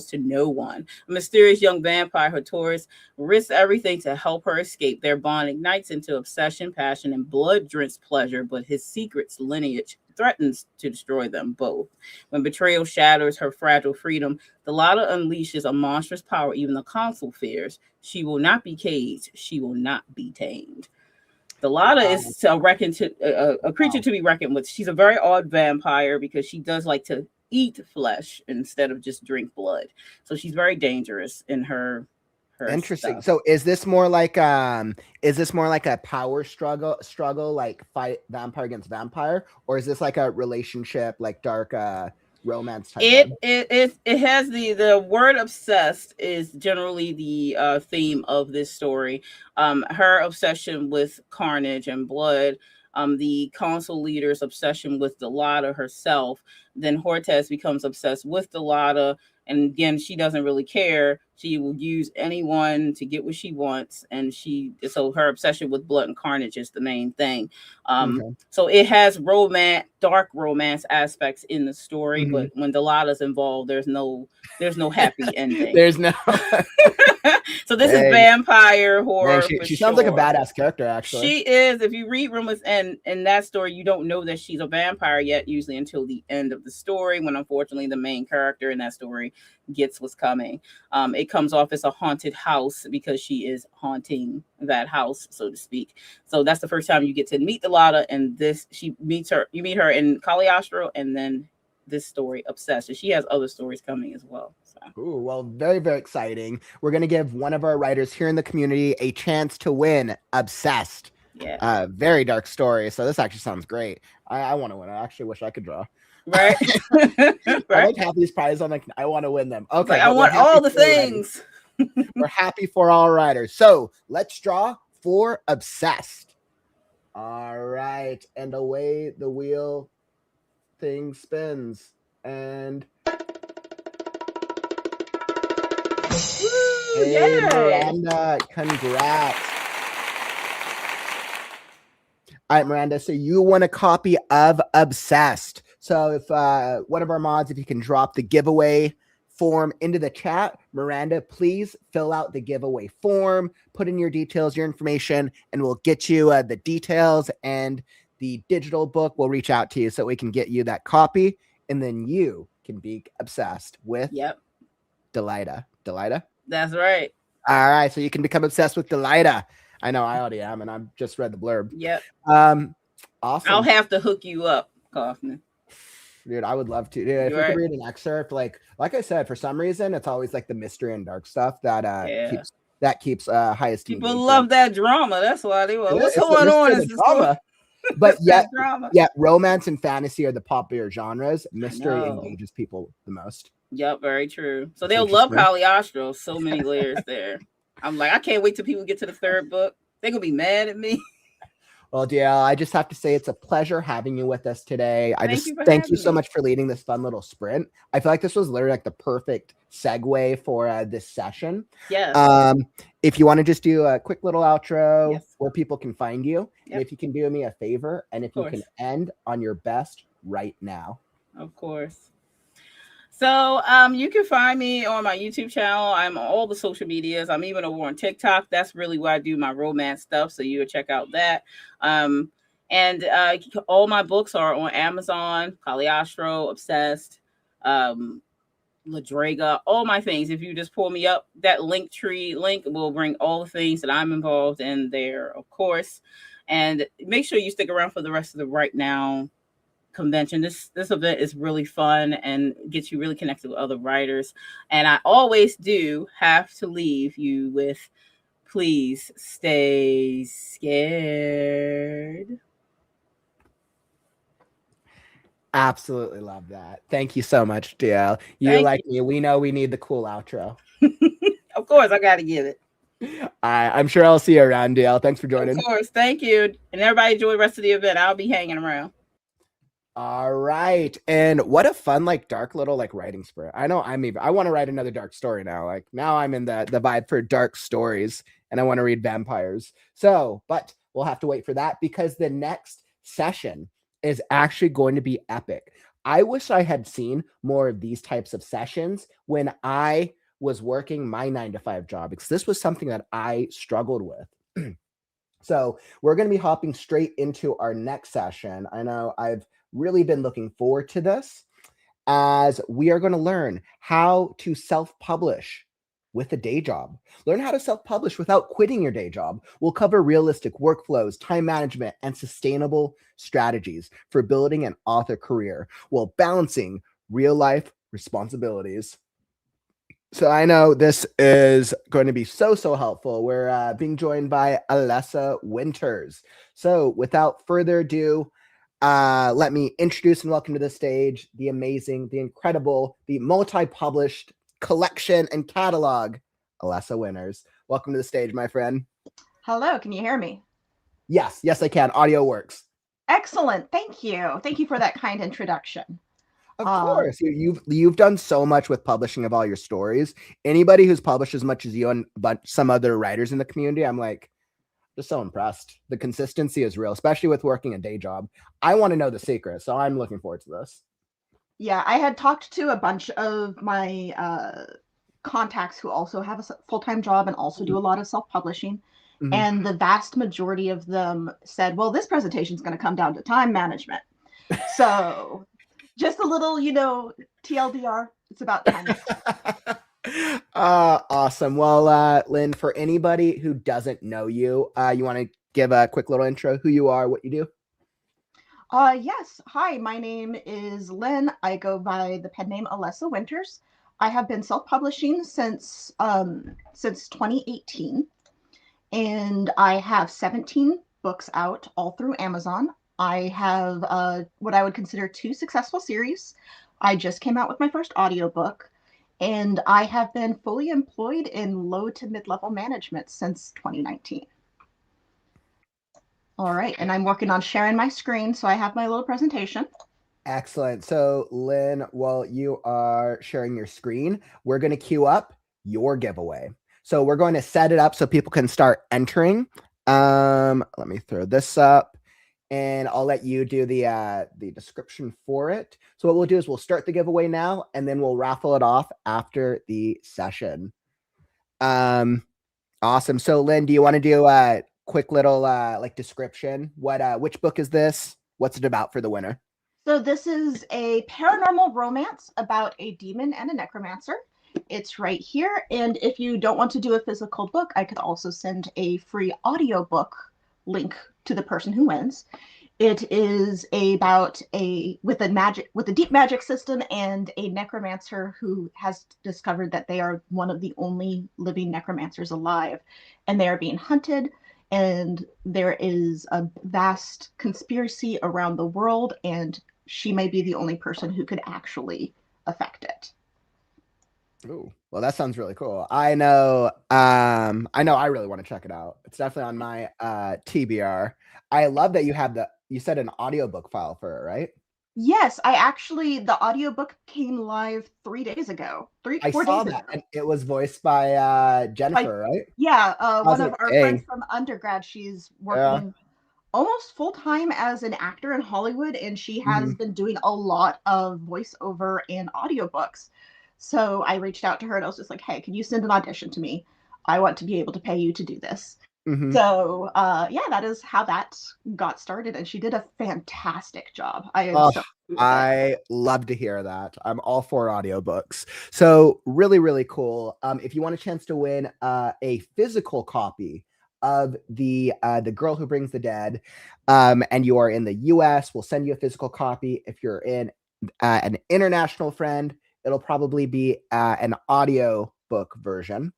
to no one. A mysterious young vampire, her Taurus, risks everything to help her escape. Their bond ignites into obsession, passion, and blood-drenched pleasure, but his secret's lineage threatens to destroy them both. When betrayal shatters her fragile freedom, Delata unleashes a monstrous power even the council fears. She will not be caged. She will not be tamed. Delata is a creature to be reckoned with. She's a very odd vampire because she does like to eat flesh instead of just drink blood. So she's very dangerous in her Interesting. stuff. So is this more like a power struggle like fight vampire against vampire, or is this like a relationship, like dark romance type? It has the word obsessed is generally the theme of this story. Her obsession with carnage and blood, the council leader's obsession with Delata herself, then Hortense becomes obsessed with Delata. And again, she doesn't really care. She will use anyone to get what she wants. And so her obsession with blood and carnage is the main thing. So it has dark romance aspects in the story, but when Delata's involved, there's no happy ending. There's no. So this is vampire horror. She sounds like a badass character, actually. She is. If you read Rumors in that story, you don't know that she's a vampire yet, usually until the end of the story, when unfortunately the main character in that story gets what's coming. It comes off as a haunted house because she is haunting that house, so to speak. So that's the first time you get to meet Delata, and you meet her in Cagliostro, and then this story, Obsessed. And she has other stories coming as well. So. Ooh, well, very, very exciting. We're going to give one of our writers here in the community a chance to win Obsessed. Yeah. Very dark story. So this actually sounds great. I want to win. I actually wish I could draw. Right. I like Cathy's prize on. I want to win them. Okay. Like, I want all the things. We're happy for all writers. So let's draw for Obsessed. All right. And away the wheel thing spins. And hey, Miranda, congrats. All right, Miranda, so you won a copy of Obsessed. So if one of our mods, if you can drop the giveaway form into the chat, Miranda, please fill out the giveaway form, put in your details, your information, and we'll get you the details, and the digital book will reach out to you so we can get you that copy, and then you can be obsessed with Delita. Delita? That's right. All right, so you can become obsessed with Delita. I know I already am, and I've just read the blurb. Yep. Awesome. I'll have to hook you up, Kaufman. Dude, I would love to. Dude, if we could read an excerpt, like I said, for some reason, it's always like the mystery and dark stuff that keeps highest. People love that drama. That's why they were. What's going on? Is drama. But yet, romance and fantasy are the popular genres. Mystery engages people the most. Yep, very true. So they'll love Cagliostro. So many layers there. I'm like, I can't wait till people get to the third book. They're gonna be mad at me. Well, DL, I just have to say it's a pleasure having you with us today. Thank you so much for leading this fun little sprint. I feel like this was literally like the perfect segue for this session. Yes. If you want to just do a quick little outro where people can find you, and if you can do me a favor, and if you can end on your best right now. Of course. So you can find me on my YouTube channel. I'm on all the social medias. I'm even over on TikTok. That's really where I do my romance stuff. So you would check out that. And all my books are on Amazon, Cagliostro, Obsessed, Ladrega, all my things. If you just pull me up, that Linktree link will bring all the things that I'm involved in there, of course. And make sure you stick around for the rest of the Right Now convention. This event is really fun and gets you really connected with other writers. And I always do have to leave you with, please stay scared. Absolutely love that. Thank you so much, DL. You like me. We know we need the cool outro. Of course, I got to give it. I'm sure I'll see you around, DL. Thanks for joining. Of course. Thank you. And everybody enjoy the rest of the event. I'll be hanging around. All right. And what a fun, like, dark little, like, writing sprint. I know I want to write another dark story now. Like, now I'm in the vibe for dark stories, and I want to read vampires. So, but we'll have to wait for that, because the next session is actually going to be epic. I wish I had seen more of these types of sessions when I was working my 9-to-5 job, because this was something that I struggled with. So we're going to be hopping straight into our next session. I know I've really been looking forward to this, as we are going to learn how to self-publish with a day job. Learn how to self-publish without quitting your day job. We'll cover realistic workflows, time management, and sustainable strategies for building an author career while balancing real-life responsibilities. So I know this is going to be so helpful. We're being joined by Alessa Winters. So without further ado, let me introduce and welcome to the stage the amazing, the incredible, the multi-published collection and catalog, Alessa Winters. Welcome to the stage, my friend. Hello, can you hear me? Yes, I can. Audio works. Excellent. Thank you. Thank you for that kind introduction. Of course, you've done so much with publishing of all your stories. Anybody who's published as much as you and some other writers in the community, I'm like, just so impressed. The consistency is real, especially with working a day job. I want to know the secret, so I'm looking forward to this. Yeah, I had talked to a bunch of my contacts who also have a full-time job and also do a lot of self-publishing. Mhm. And the vast majority of them said, well, this presentation is going to come down to time management. So just a little, TLDR, it's about time. Awesome. Well, Lynn, for anybody who doesn't know you, you want to give a quick little intro, who you are, what you do? Yes. Hi, my name is Lynn. I go by the pen name Alessa Winters. I have been self-publishing since 2018, and I have 17 books out all through Amazon. I have what I would consider 2 successful series. I just came out with my first audiobook, and I have been fully employed in low to mid-level management since 2019. All right, and I'm working on sharing my screen, so I have my little presentation. Excellent. So, Lynn, while you are sharing your screen, we're going to queue up your giveaway. So we're going to set it up so people can start entering. Let me throw this up, and I'll let you do the description for it. So what we'll do is we'll start the giveaway now, and then we'll raffle it off after the session. Awesome. So, Lynn, do you want to do a quick little description? Which book is this? What's it about for the winner? So this is a paranormal romance about a demon and a necromancer. It's right here. And if you don't want to do a physical book, I could also send a free audiobook link to the person who wins. It is about with a deep magic system and a necromancer who has discovered that they are one of the only living necromancers alive, and they are being hunted. And there is a vast conspiracy around the world, and she may be the only person who could actually affect it. Ooh, well, that sounds really cool. I know I really want to check it out. It's definitely on my TBR. I love that you said an audiobook file for it, right? Yes, the audiobook came live 3 days ago. I saw that, and it was voiced by Jennifer, right? Yeah, one of our friends dang. from undergrad. She's working almost full time as an actor in Hollywood, and she has been doing a lot of voiceover and audiobooks. So I reached out to her and I was just like, hey, can you send an audition to me? I want to be able to pay you to do this. So yeah, that is how that got started, and she did a fantastic job. I love to hear that. I'm all for audiobooks. So really, really cool. If you want a chance to win a physical copy of the Girl Who Brings the Dead, and you are in the US, we'll send you a physical copy. If you're in an international friend, it'll probably be an audio book version.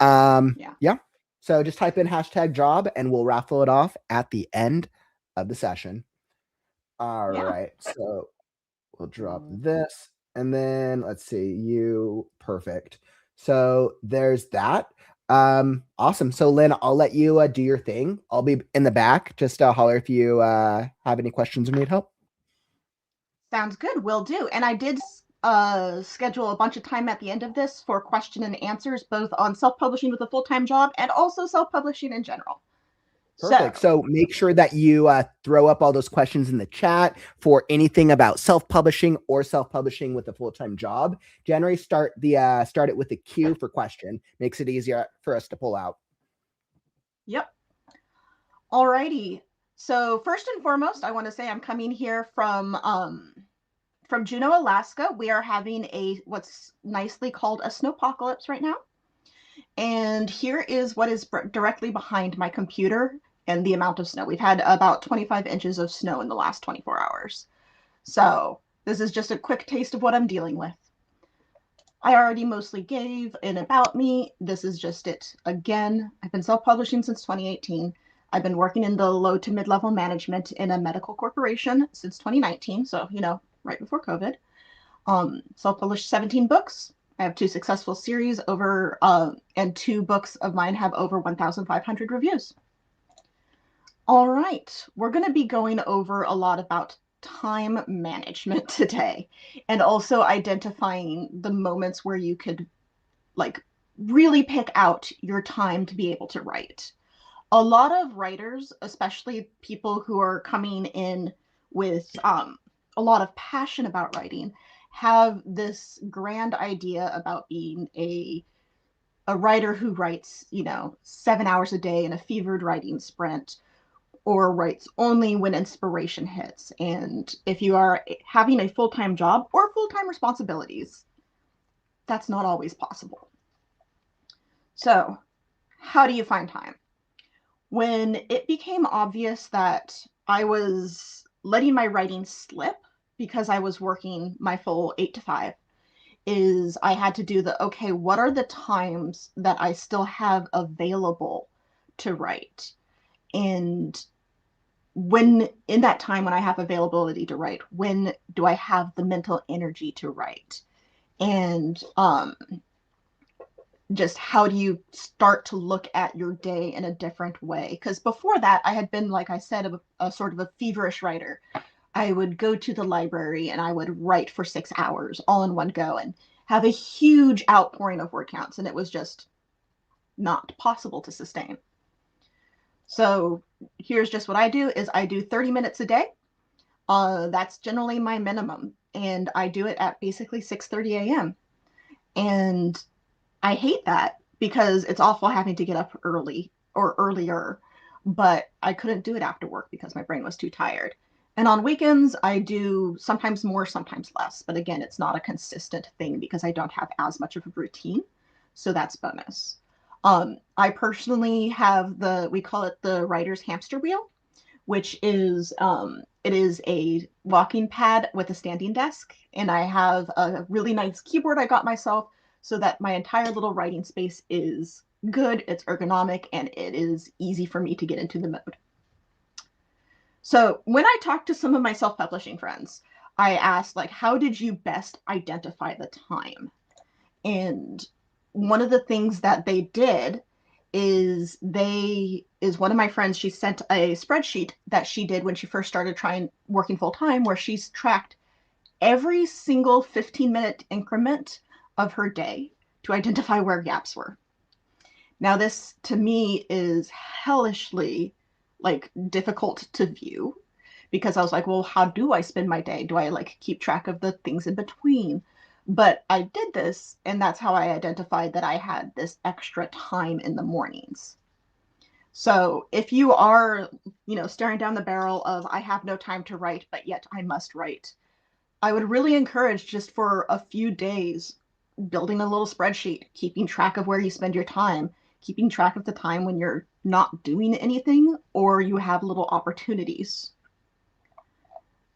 Yeah. So just type in #job and we'll raffle it off at the end of the session. All right. So we'll drop this, and then let's see, perfect. So there's that. Awesome. So Lynn, I'll let you do your thing. I'll be in the back. Just holler if you have any questions or need help. Sounds good. Will do. And I did schedule a bunch of time at the end of this for question and answers, both on self-publishing with a full-time job and also self-publishing in general. Perfect. So make sure that you throw up all those questions in the chat for anything about self-publishing or self-publishing with a full-time job. Generally start it with a Q for question. Makes it easier for us to pull out. Yep. Alrighty. So first and foremost, I want to say I'm coming here from Juneau, Alaska. We are having what's nicely called a snowpocalypse right now. And here is what is directly behind my computer and the amount of snow. We've had about 25 inches of snow in the last 24 hours. So this is just a quick taste of what I'm dealing with. I already mostly gave an about me. This is just it. Again, I've been self-publishing since 2018. I've been working in the low to mid-level management in a medical corporation since 2019. So, right before COVID. Self-published 17 books. I have 2 successful series and 2 books of mine have over 1,500 reviews. All right, we're going to be going over a lot about time management today, and also identifying the moments where you could like really pick out your time to be able to write. A lot of writers, especially people who are coming in with a lot of passion about writing, have this grand idea about being a writer who writes, 7 hours a day in a fevered writing sprint, or writes only when inspiration hits. And if you are having a full-time job or full-time responsibilities, that's not always possible. So, how do you find time? When it became obvious that I was letting my writing slip because I was working my full 8 to 5, is I had to do okay, what are the times that I still have available to write? And when in that time when I have availability to write, when do I have the mental energy to write? And just how do you start to look at your day in a different way? Because before that, I had been, like I said, a sort of a feverish writer. I would go to the library and I would write for 6 hours all in one go and have a huge outpouring of word counts, and it was just not possible to sustain. So here's just what I do is I do 30 minutes a day. That's generally my minimum, and I do it at basically 6:30 a.m. And I hate that because it's awful having to get up early or earlier, but I couldn't do it after work because my brain was too tired. And on weekends, I do sometimes more, sometimes less. But again, it's not a consistent thing because I don't have as much of a routine. So that's bonus. I personally have we call it the writer's hamster wheel, which is, it is a walking pad with a standing desk. And I have a really nice keyboard I got myself so that my entire little writing space is good, it's ergonomic, and it is easy for me to get into the mode. So when I talked to some of my self-publishing friends, I asked, how did you best identify the time? And one of the things that they did is one of my friends, she sent a spreadsheet that she did when she first started working full-time, where she's tracked every single 15-minute increment of her day to identify where gaps were. Now, this to me is hellishly difficult to view, because I was like, well, how do I spend my day? Do I keep track of the things in between? But I did this, and that's how I identified that I had this extra time in the mornings. So if you are, staring down the barrel of, I have no time to write, but yet I must write, I would really encourage, just for a few days, building a little spreadsheet, keeping track of where you spend your time, keeping track of the time when you're not doing anything or you have little opportunities.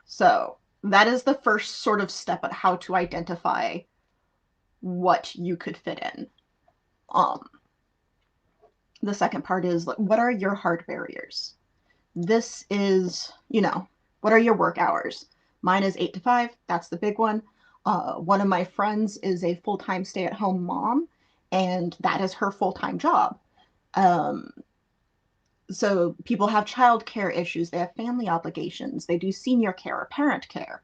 So that is the first sort of step at how to identify what you could fit in. The second part is, what are your hard barriers? This is, what are your work hours? Mine is 8 to 5. That's the big one. One of my friends is a full-time stay-at-home mom, and that is her full-time job. So people have childcare issues, they have family obligations, they do senior care or parent care.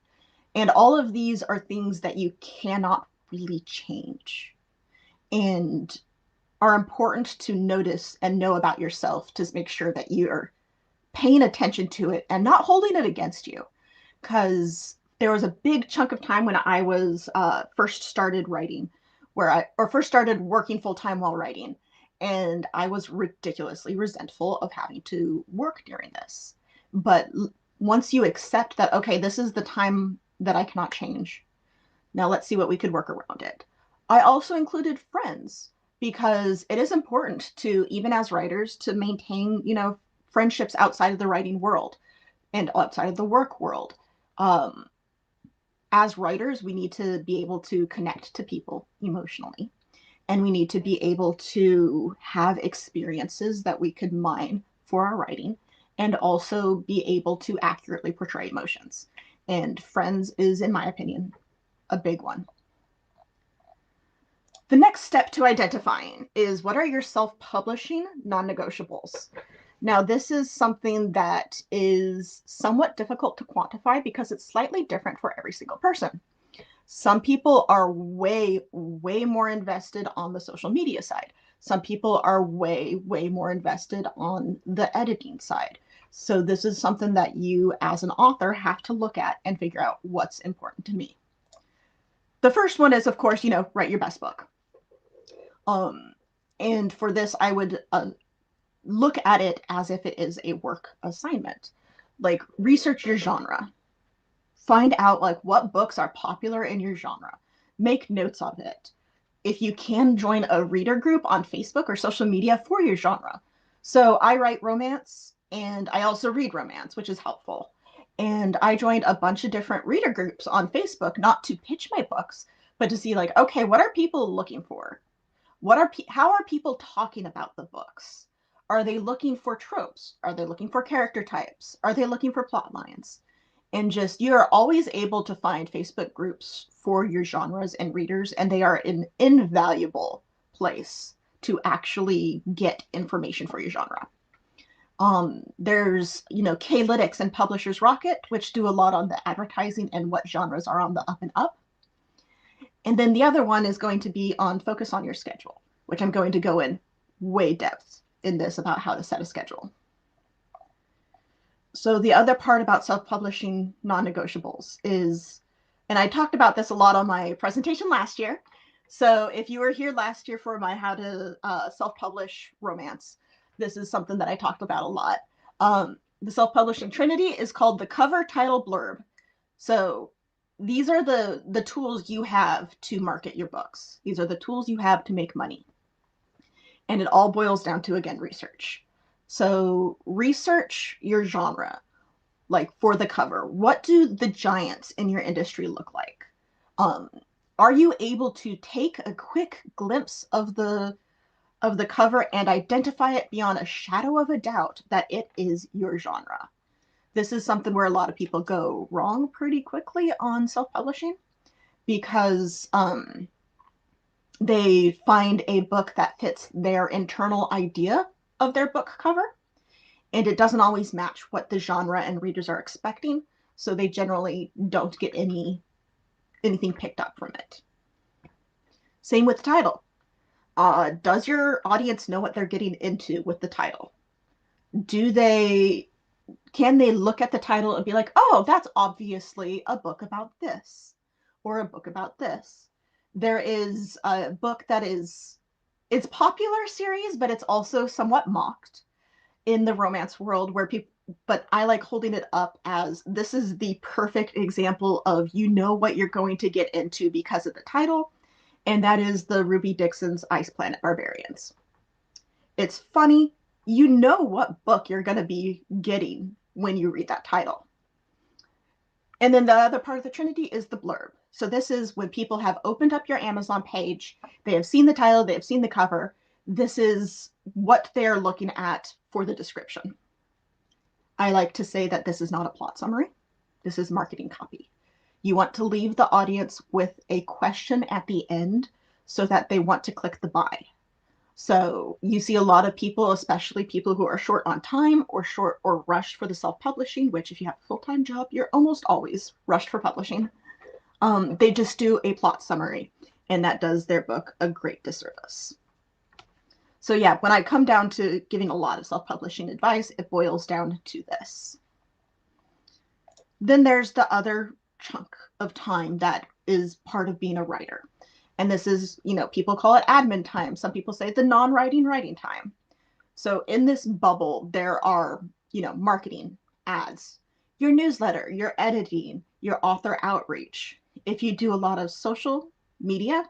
And all of these are things that you cannot really change and are important to notice and know about yourself, to make sure that you're paying attention to it and not holding it against you. Because there was a big chunk of time when I was first started writing, first started working full-time while writing. And I was ridiculously resentful of having to work during this. But once you accept that, okay, this is the time that I cannot change, now let's see what we could work around it. I also included friends, because it is important to, even as writers, to maintain, friendships outside of the writing world and outside of the work world. As writers, we need to be able to connect to people emotionally. And we need to be able to have experiences that we could mine for our writing, and also be able to accurately portray emotions. And friends is, in my opinion, a big one. The next step to identifying is, what are your self-publishing non-negotiables? Now, this is something that is somewhat difficult to quantify because it's slightly different for every single person. Some people are way, way more invested on the social media side. Some people are way, way more invested on the editing side. So this is something that you as an author have to look at and figure out what's important to me. The first one is, of course, write your best book. And for this, I would look at it as if it is a work assignment. Like, research your genre. Find out what books are popular in your genre. Make notes of it. If you can, join a reader group on Facebook or social media for your genre. So I write romance and I also read romance, which is helpful. And I joined a bunch of different reader groups on Facebook, not to pitch my books, but to see okay, what are people looking for? How are people talking about the books? Are they looking for tropes? Are they looking for character types? Are they looking for plot lines? And just, you're always able to find Facebook groups for your genres and readers, and they are an invaluable place to actually get information for your genre. There's, K-Lytics and Publishers Rocket, which do a lot on the advertising and what genres are on the up and up. And then the other one is going to be on Focus on Your Schedule, which I'm going to go in way depth in this about how to set a schedule. So the other part about self-publishing non-negotiables is, and I talked about this a lot on my presentation last year. So if you were here last year for my how to self-publish romance, this is something that I talked about a lot. The self-publishing trinity is called the cover, title, blurb. So these are the tools you have to market your books. These are the tools you have to make money. And it all boils down to, again, research. So research your genre, for the cover. What do the giants in your industry look like? Are you able to take a quick glimpse of the cover and identify it beyond a shadow of a doubt that it is your genre? This is something where a lot of people go wrong pretty quickly on self-publishing because they find a book that fits their internal idea of their book cover, and it doesn't always match what the genre and readers are expecting, so they generally don't get anything picked up from it. Same with the title. Does your audience know what they're getting into with the title? Can they look at the title and be like, oh, that's obviously a book about this, or a book about this? There is a book that it's popular series, but it's also somewhat mocked in the romance world but I like holding it up as this is the perfect example of what you're going to get into because of the title, and that is the Ruby Dixon's Ice Planet Barbarians. It's funny, what book you're going to be getting when you read that title. And then the other part of the trinity is the blurb. So this is when people have opened up your Amazon page, they have seen the title, they have seen the cover. This is what they're looking at for the description. I like to say that this is not a plot summary. This is marketing copy. You want to leave the audience with a question at the end so that they want to click the buy. So you see a lot of people, especially people who are short on time or rushed for the self-publishing, which if you have a full-time job, you're almost always rushed for publishing. They just do a plot summary, and that does their book a great disservice. So yeah, when I come down to giving a lot of self-publishing advice, it boils down to this. Then there's the other chunk of time that is part of being a writer. And this is, people call it admin time. Some people say the non-writing writing time. So in this bubble, there are, marketing, ads, your newsletter, your editing, your author outreach. If you do a lot of social media,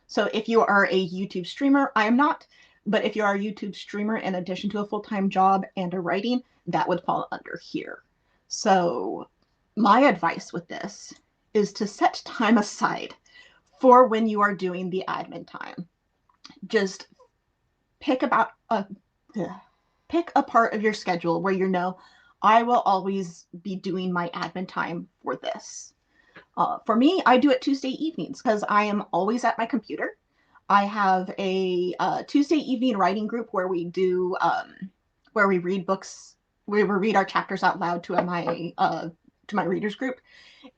so if you are a YouTube streamer, I am not, but if you are a YouTube streamer in addition to a full-time job and a writing, that would fall under here. So my advice with this is to set time aside for when you are doing the admin time. Just pick a part of your schedule where I will always be doing my admin time for this. For me, I do it Tuesday evenings because I am always at my computer. I have a Tuesday evening writing group where we do where we read books, we read our chapters out loud to my readers group.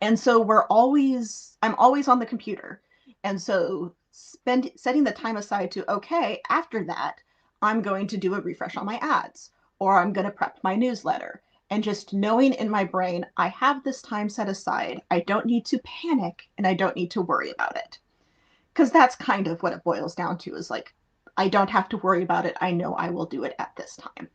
And so I'm always on the computer. And so setting the time aside to, okay, after that, I'm going to do a refresh on my ads, or I'm going to prep my newsletter. And just knowing in my brain, I have this time set aside. I don't need to panic and I don't need to worry about it. Because that's kind of what it boils down to, is like, I don't have to worry about it. I know I will do it at this time.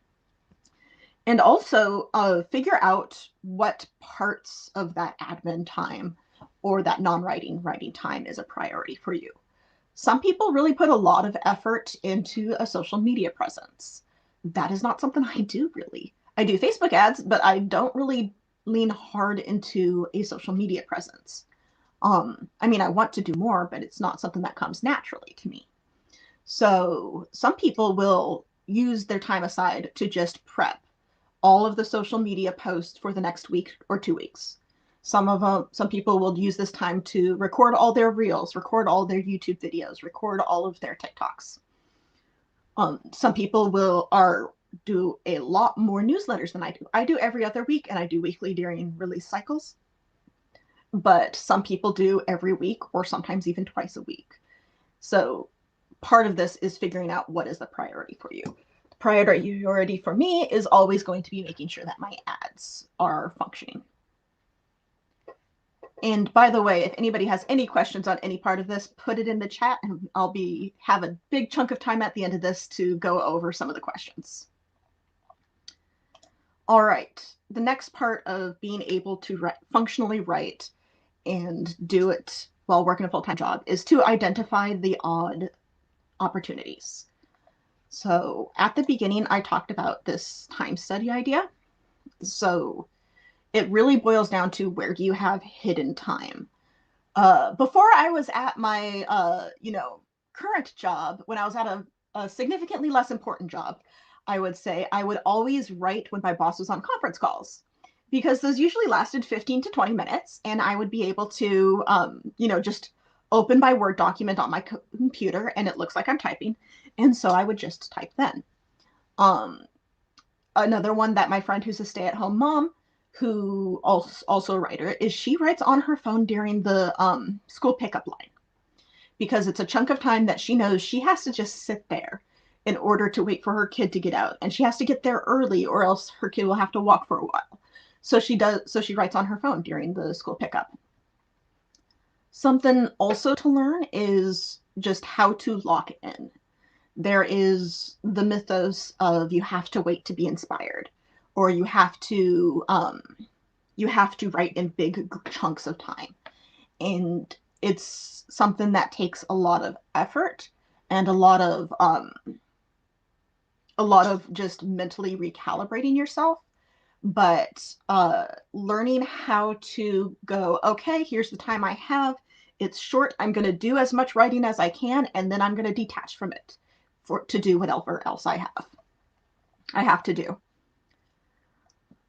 And also figure out what parts of that admin time or that non-writing time is a priority for you. Some people really put a lot of effort into a social media presence. That is not something I do really. I do Facebook ads, but I don't really lean hard into a social media presence. I mean, I want to do more, but it's not something that comes naturally to me. So some people will use their time aside to just prep all of the social media posts for the next week or 2 weeks. Some people will use this time to record all their reels, record all their YouTube videos, record all of their TikToks. Some people do a lot more newsletters than I do. I do every other week, and I do weekly during release cycles. But some people do every week, or sometimes even twice a week. So part of this is figuring out what is the priority for you. The priority for me is always going to be making sure that my ads are functioning. And by the way, if anybody has any questions on any part of this, put it in the chat, and I'll have a big chunk of time at the end of this to go over some of the questions. All right, the next part of being able to functionally write and do it while working a full-time job is to identify the odd opportunities. So at the beginning, I talked about this time study idea. So it really boils down to, where do you have hidden time? Before I was at my current job, when I was at a significantly less important job, I would say I would always write when my boss was on conference calls, because those usually lasted 15 to 20 minutes, and I would be able to just open my Word document on my computer and it looks like I'm typing, and so I would just type then. Another one that my friend, who's a stay-at-home mom, who also a writer, is she writes on her phone during the school pickup line, because it's a chunk of time that she knows she has to just sit there in order to wait for her kid to get out, and she has to get there early or else her kid will have to walk for a while. So she writes on her phone during the school pickup. Something also to learn is just how to lock in. There is the mythos of you have to wait to be inspired, or you have to write in big chunks of time. And it's something that takes a lot of effort and a lot of just mentally recalibrating yourself. But learning how to go, okay, here's the time I have. It's short. I'm going to do as much writing as I can, and then I'm going to detach from it to do whatever else I have to do.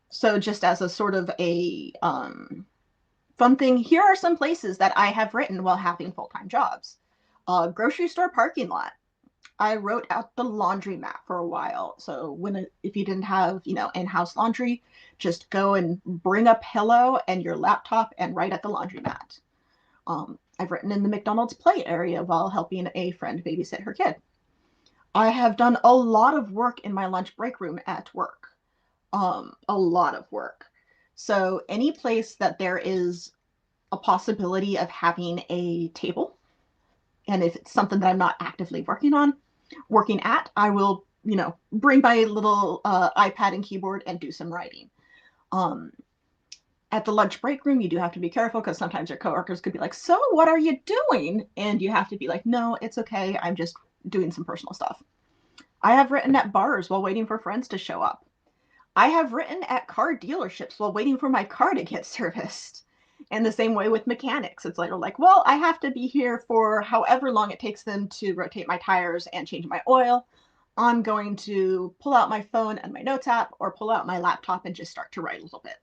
So just as a sort of a fun thing, here are some places that I have written while having full-time jobs. Grocery store parking lot. I wrote at the laundromat for a while. So if you didn't have, in-house laundry, just go and bring a pillow and your laptop and write at the laundromat. I've written in the McDonald's play area while helping a friend babysit her kid. I have done a lot of work in my lunch break room at work. A lot of work. So any place that there is a possibility of having a table, and if it's something that I'm not actively working at, I will, bring my little iPad and keyboard and do some writing. At the lunch break room, you do have to be careful, because sometimes your coworkers could be like, so what are you doing? And you have to be like, no, it's okay. I'm just doing some personal stuff. I have written at bars while waiting for friends to show up. I have written at car dealerships while waiting for my car to get serviced. And the same way with mechanics. It's like, well, I have to be here for however long it takes them to rotate my tires and change my oil. I'm going to pull out my phone and my notes app, or pull out my laptop and just start to write a little bit.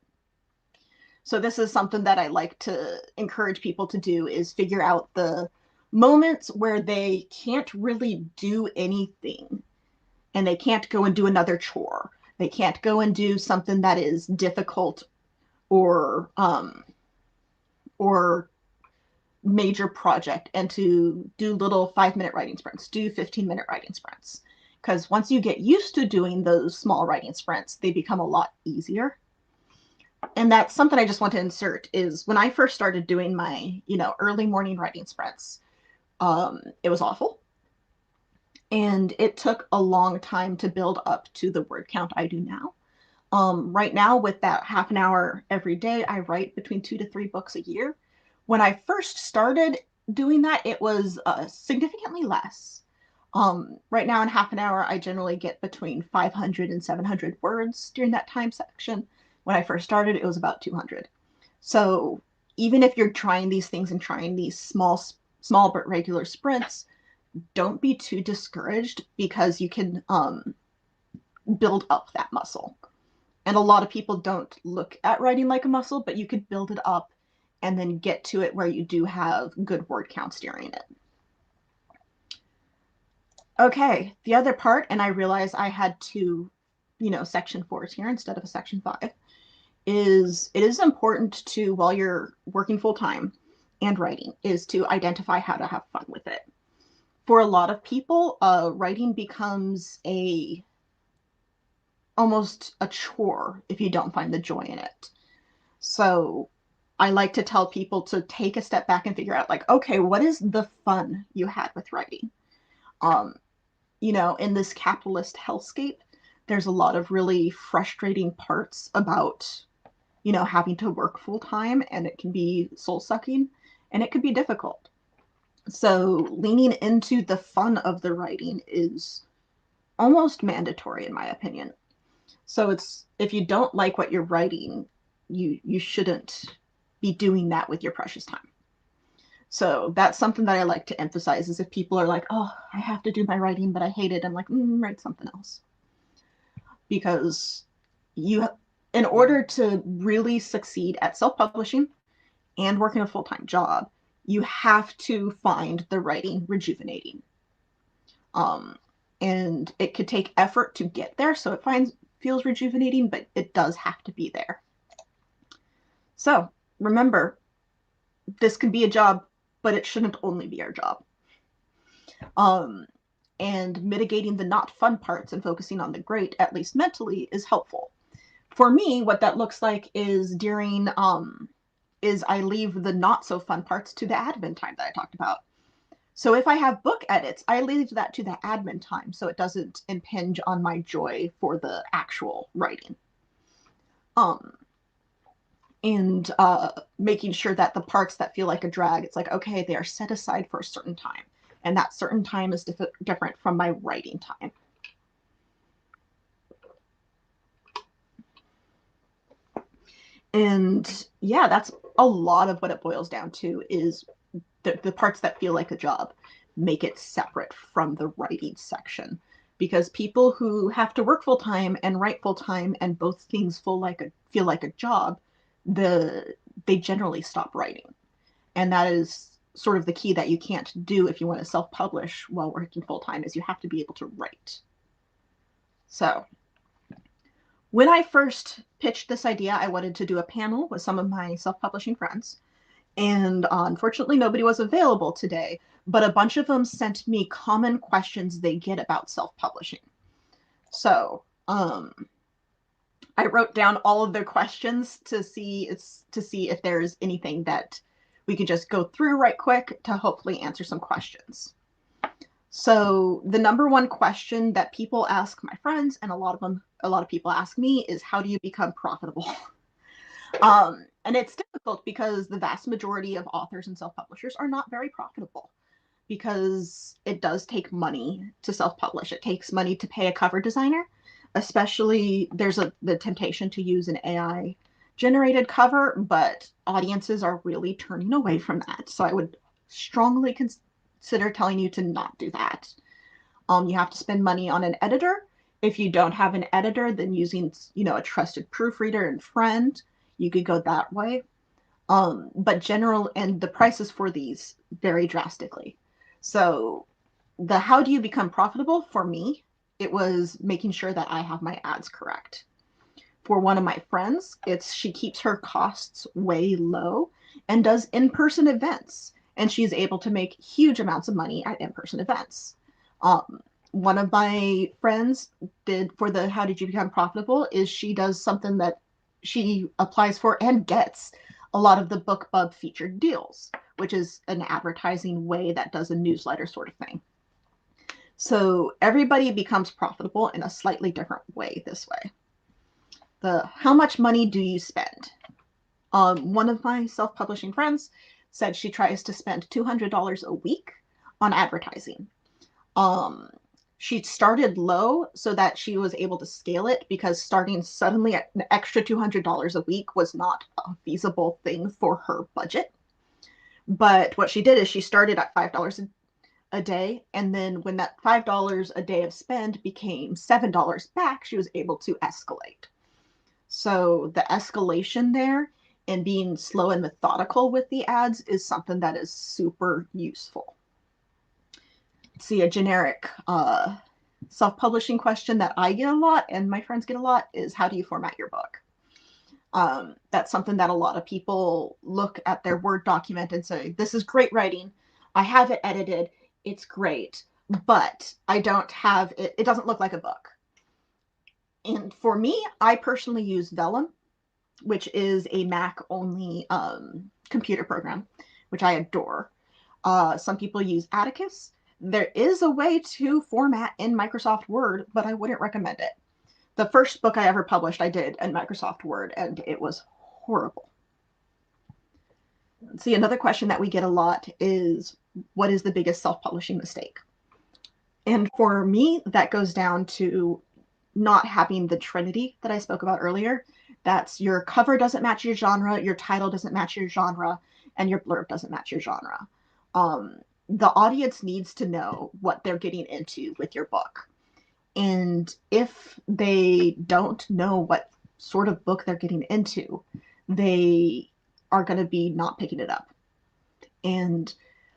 So this is something that I like to encourage people to do, is figure out the moments where they can't really do anything and they can't go and do another chore. They can't go and do something that is difficult or major project and to do little 5-minute writing sprints, do 15-minute writing sprints. Because once you get used to doing those small writing sprints, they become a lot easier. And that's something I just want to insert is when I first started doing my, early morning writing sprints, it was awful. And it took a long time to build up to the word count I do now. Right now, with that half an hour every day, I write between 2 to 3 books a year. When I first started doing that, it was significantly less. Right now, in half an hour, I generally get between 500 and 700 words during that time section. When I first started, it was about 200. So even if you're trying these things and trying these small but regular sprints, don't be too discouraged because you can build up that muscle. And a lot of people don't look at writing like a muscle, but you could build it up and then get to it where you do have good word counts during it. Okay, the other part, and I realized I had two, section 4s here instead of a section 5, is it is important to, while you're working full time and writing, is to identify how to have fun with it. For a lot of people, writing becomes almost a chore if you don't find the joy in it. So I like to tell people to take a step back and figure out, like, okay, what is the fun you had with writing? In this capitalist hellscape, there's a lot of really frustrating parts about, having to work full time, and it can be soul sucking and it can be difficult. So leaning into the fun of the writing is almost mandatory in my opinion. So if you don't like what you're writing, you shouldn't be doing that with your precious time. So that's something that I like to emphasize is if people are like, oh, I have to do my writing, but I hate it. I'm like, write something else. Because in order to really succeed at self-publishing and working a full-time job, you have to find the writing rejuvenating. And it could take effort to get there, so it feels rejuvenating, but it does have to be there. So remember, this can be a job, but it shouldn't only be our job. And mitigating the not fun parts and focusing on the great, at least mentally, is helpful. For me, what that looks like is is I leave the not so fun parts to the admin time that I talked about. So if I have book edits, I leave that to the admin time so it doesn't impinge on my joy for the actual writing. And making sure that the parts that feel like a drag, it's like, okay, they are set aside for a certain time. And that certain time is different from my writing time. And yeah, that's a lot of what it boils down to is the parts that feel like a job, make it separate from the writing section. Because people who have to work full time and write full time and both things feel like a job, they generally stop writing. And that is sort of the key that you can't do if you want to self-publish while working full time, is you have to be able to write. So when I first pitched this idea, I wanted to do a panel with some of my self-publishing friends. And unfortunately, nobody was available today, but a bunch of them sent me common questions they get about self-publishing. So I wrote down all of their questions to see if there's anything that we could just go through right quick to hopefully answer some questions. So the number one question that people ask my friends, and a lot of people ask me, is how do you become profitable? And it's difficult because the vast majority of authors and self-publishers are not very profitable because it does take money to self-publish. It takes money to pay a cover designer, especially there's the temptation to use an AI generated cover, but audiences are really turning away from that. So I would strongly consider telling you to not do that. You have to spend money on an editor. If you don't have an editor, then using, a trusted proofreader and friend, you could go that way. But the prices for these vary drastically. So how do you become profitable for me it was making sure that I have my ads correct. For one of my friends, she keeps her costs way low and does in-person events, and she's able to make huge amounts of money at in-person events. One of my friends did for the How Did You Become Profitable is she does something that she applies for and gets a lot of the BookBub featured deals, which is an advertising way that does a newsletter sort of thing. So everybody becomes profitable in a slightly different way this way. How much money do you spend? One of my self-publishing friends said she tries to spend $200 a week on advertising. She started low so that she was able to scale it, because starting suddenly at an extra $200 a week was not a feasible thing for her budget. But what she did is she started at $5 a day, and then when that $5 a day of spend became $7 back, she was able to escalate. So the escalation there and being slow and methodical with the ads is something that is super useful. See, a generic self-publishing question that I get a lot and my friends get a lot is, how do you format your book? That's something that a lot of people look at their Word document and say, this is great writing. I have it edited. It's great, but I don't have it. It doesn't look like a book. And for me, I personally use Vellum, which is a Mac-only computer program, which I adore. Some people use Atticus. There is a way to format in Microsoft Word, but I wouldn't recommend it. The first book I ever published, I did in Microsoft Word, and it was horrible. See, another question that we get a lot is, what is the biggest self-publishing mistake? And for me, that goes down to not having the Trinity that I spoke about earlier. That's your cover doesn't match your genre, your title doesn't match your genre, and your blurb doesn't match your genre. The audience needs to know what they're getting into with your book. And if they don't know what sort of book they're getting into, they are going to be not picking it up. And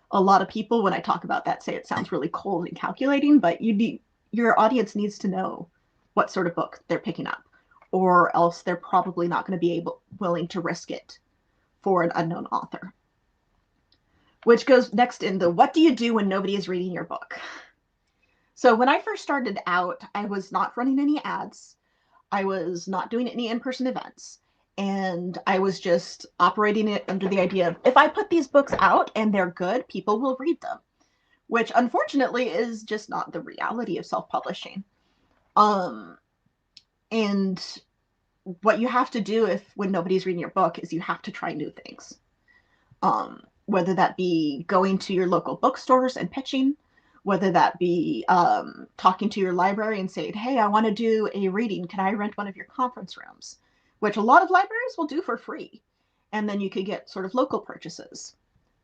a lot of people, when I talk about that, say it sounds really cold and calculating, but your audience needs to know what sort of book they're picking up, or else they're probably not going to be willing to risk it for an unknown author. Which goes next in the, what do you do when nobody is reading your book? So when I first started out, I was not running any ads. I was not doing any in-person events. And I was just operating it under the idea of, if I put these books out and they're good, people will read them, which unfortunately is just not the reality of self-publishing. And what you have to do when nobody's reading your book is you have to try new things. Whether that be going to your local bookstores and pitching, whether that be talking to your library and saying, hey, I want to do a reading. Can I rent one of your conference rooms? Which a lot of libraries will do for free. And then you could get sort of local purchases.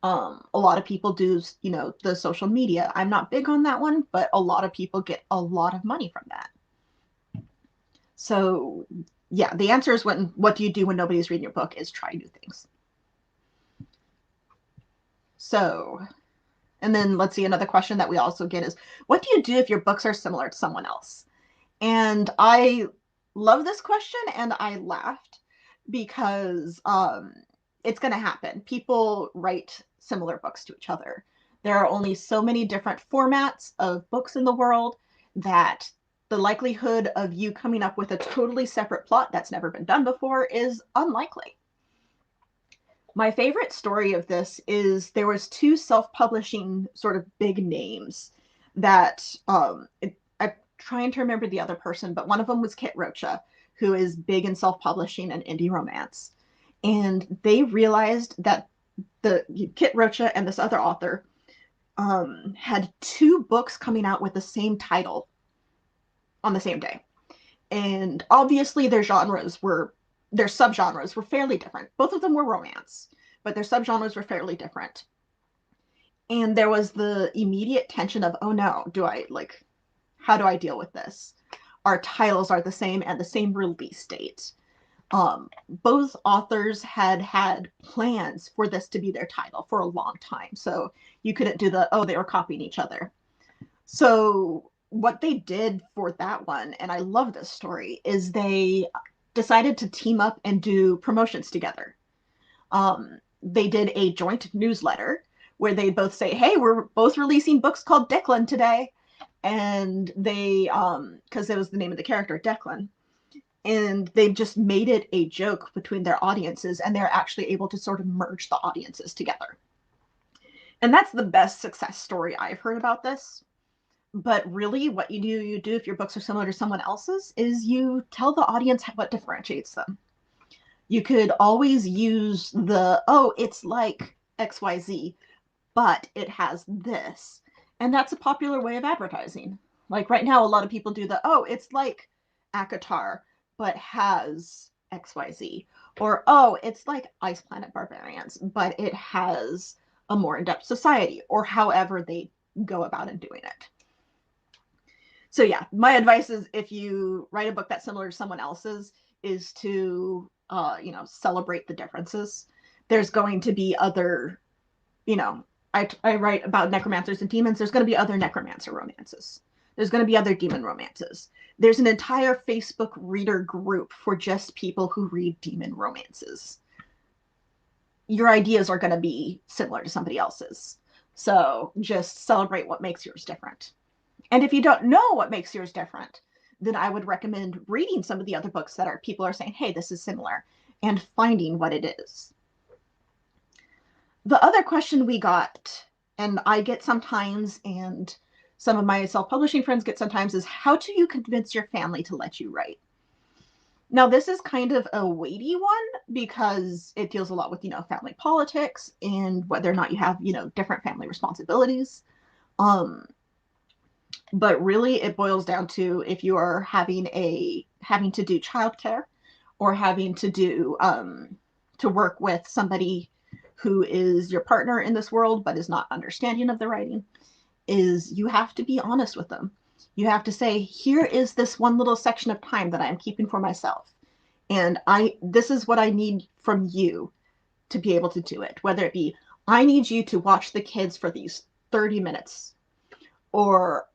A lot of people do, the social media. I'm not big on that one, but a lot of people get a lot of money from that. So yeah, the answer is what do you do when nobody's reading your book is try new things. So, and then let's see, another question that we also get is, what do you do if your books are similar to someone else? And I love this question, and I laughed because it's going to happen. People write similar books to each other. There are only so many different formats of books in the world that the likelihood of you coming up with a totally separate plot that's never been done before is unlikely. My favorite story of this is there was two self-publishing sort of big names that I'm trying to remember the other person, but one of them was Kit Rocha, who is big in self-publishing and indie romance. And they realized that Kit Rocha and this other author had two books coming out with the same title on the same day. And obviously their subgenres were fairly different. Both of them were romance, but their subgenres were fairly different. And there was the immediate tension of, oh no, how do I deal with this? Our titles are the same and the same release date. Both authors had plans for this to be their title for a long time. So you couldn't do they were copying each other. So what they did for that one, and I love this story, is they decided to team up and do promotions together. They did a joint newsletter where they both say, hey, we're both releasing books called Declan today. And they, because it was the name of the character, Declan. And they've just made it a joke between their audiences, and they're actually able to sort of merge the audiences together. And that's the best success story I've heard about this. But really, what you do if your books are similar to someone else's is you tell the audience what differentiates them. You could always use the, oh, it's like XYZ, but it has this. And that's a popular way of advertising. Like right now, a lot of people do the, oh, it's like ACOTAR, but has XYZ. Or, oh, it's like Ice Planet Barbarians, but it has a more in-depth society, or however they go about in doing it. So yeah, my advice is if you write a book that's similar to someone else's, is to, celebrate the differences. There's going to be other, I write about necromancers and demons. There's going to be other necromancer romances. There's going to be other demon romances. There's an entire Facebook reader group for just people who read demon romances. Your ideas are going to be similar to somebody else's. So just celebrate what makes yours different. And if you don't know what makes yours different, then I would recommend reading some of the other books that people are saying, hey, this is similar, and finding what it is. The other question we got, and I get sometimes, and some of my self-publishing friends get sometimes, is how do you convince your family to let you write? Now, this is kind of a weighty one because it deals a lot with, family politics and whether or not you have, different family responsibilities. But really it boils down to if you are having to do childcare or having to do, to work with somebody who is your partner in this world but is not understanding of the writing, is you have to be honest with them. You have to say, here is this one little section of time that I'm keeping for myself. And this is what I need from you to be able to do it. Whether it be, I need you to watch the kids for these 30 minutes, or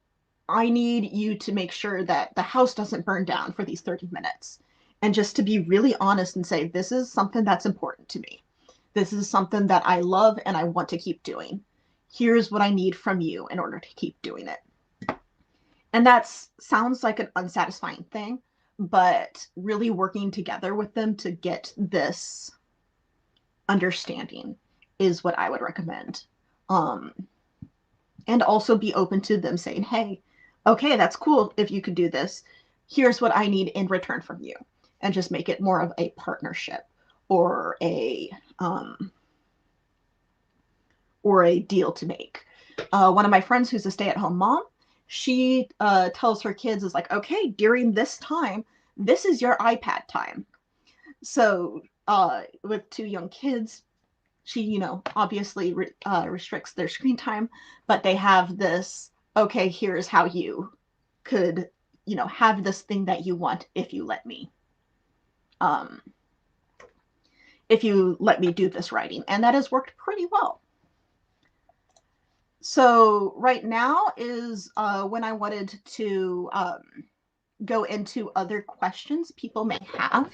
I need you to make sure that the house doesn't burn down for these 30 minutes. And just to be really honest and say, this is something that's important to me. This is something that I love and I want to keep doing. Here's what I need from you in order to keep doing it. And that sounds like an unsatisfying thing, but really working together with them to get this understanding is what I would recommend. And also be open to them saying, hey, okay, that's cool if you could do this. Here's what I need in return from you. And just make it more of a partnership or a deal to make. One of my friends who's a stay-at-home mom, she tells her kids is like, okay, during this time, this is your iPad time. So with 2 young kids, she, obviously restricts their screen time, but they have this, okay, here's how you could, have this thing that you want if you let me. If you let me do this writing. And that has worked pretty well. So right now is when I wanted to go into other questions people may have.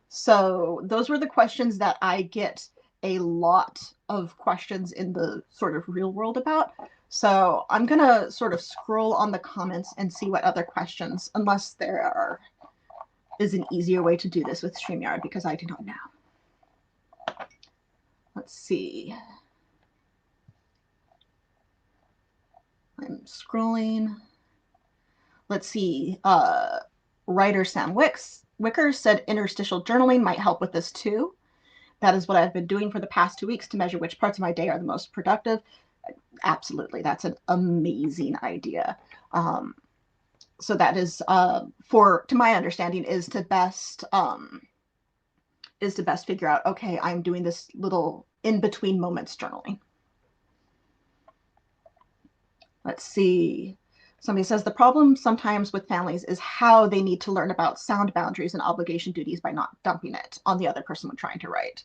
So those were the questions that I get a lot of questions in the sort of real world about. So I'm going to sort of scroll on the comments and see what other questions, unless there is an easier way to do this with StreamYard, because I do not know. Let's see. I'm scrolling. Let's see. Writer Sam Wicker said interstitial journaling might help with this too. That is what I've been doing for the past 2 weeks to measure which parts of my day are the most productive. Absolutely. That's an amazing idea. So that is, to my understanding, is to best figure out, okay, I'm doing this little in-between moments journaling. Let's see. Somebody says the problem sometimes with families is how they need to learn about sound boundaries and obligation duties by not dumping it on the other person when trying to write.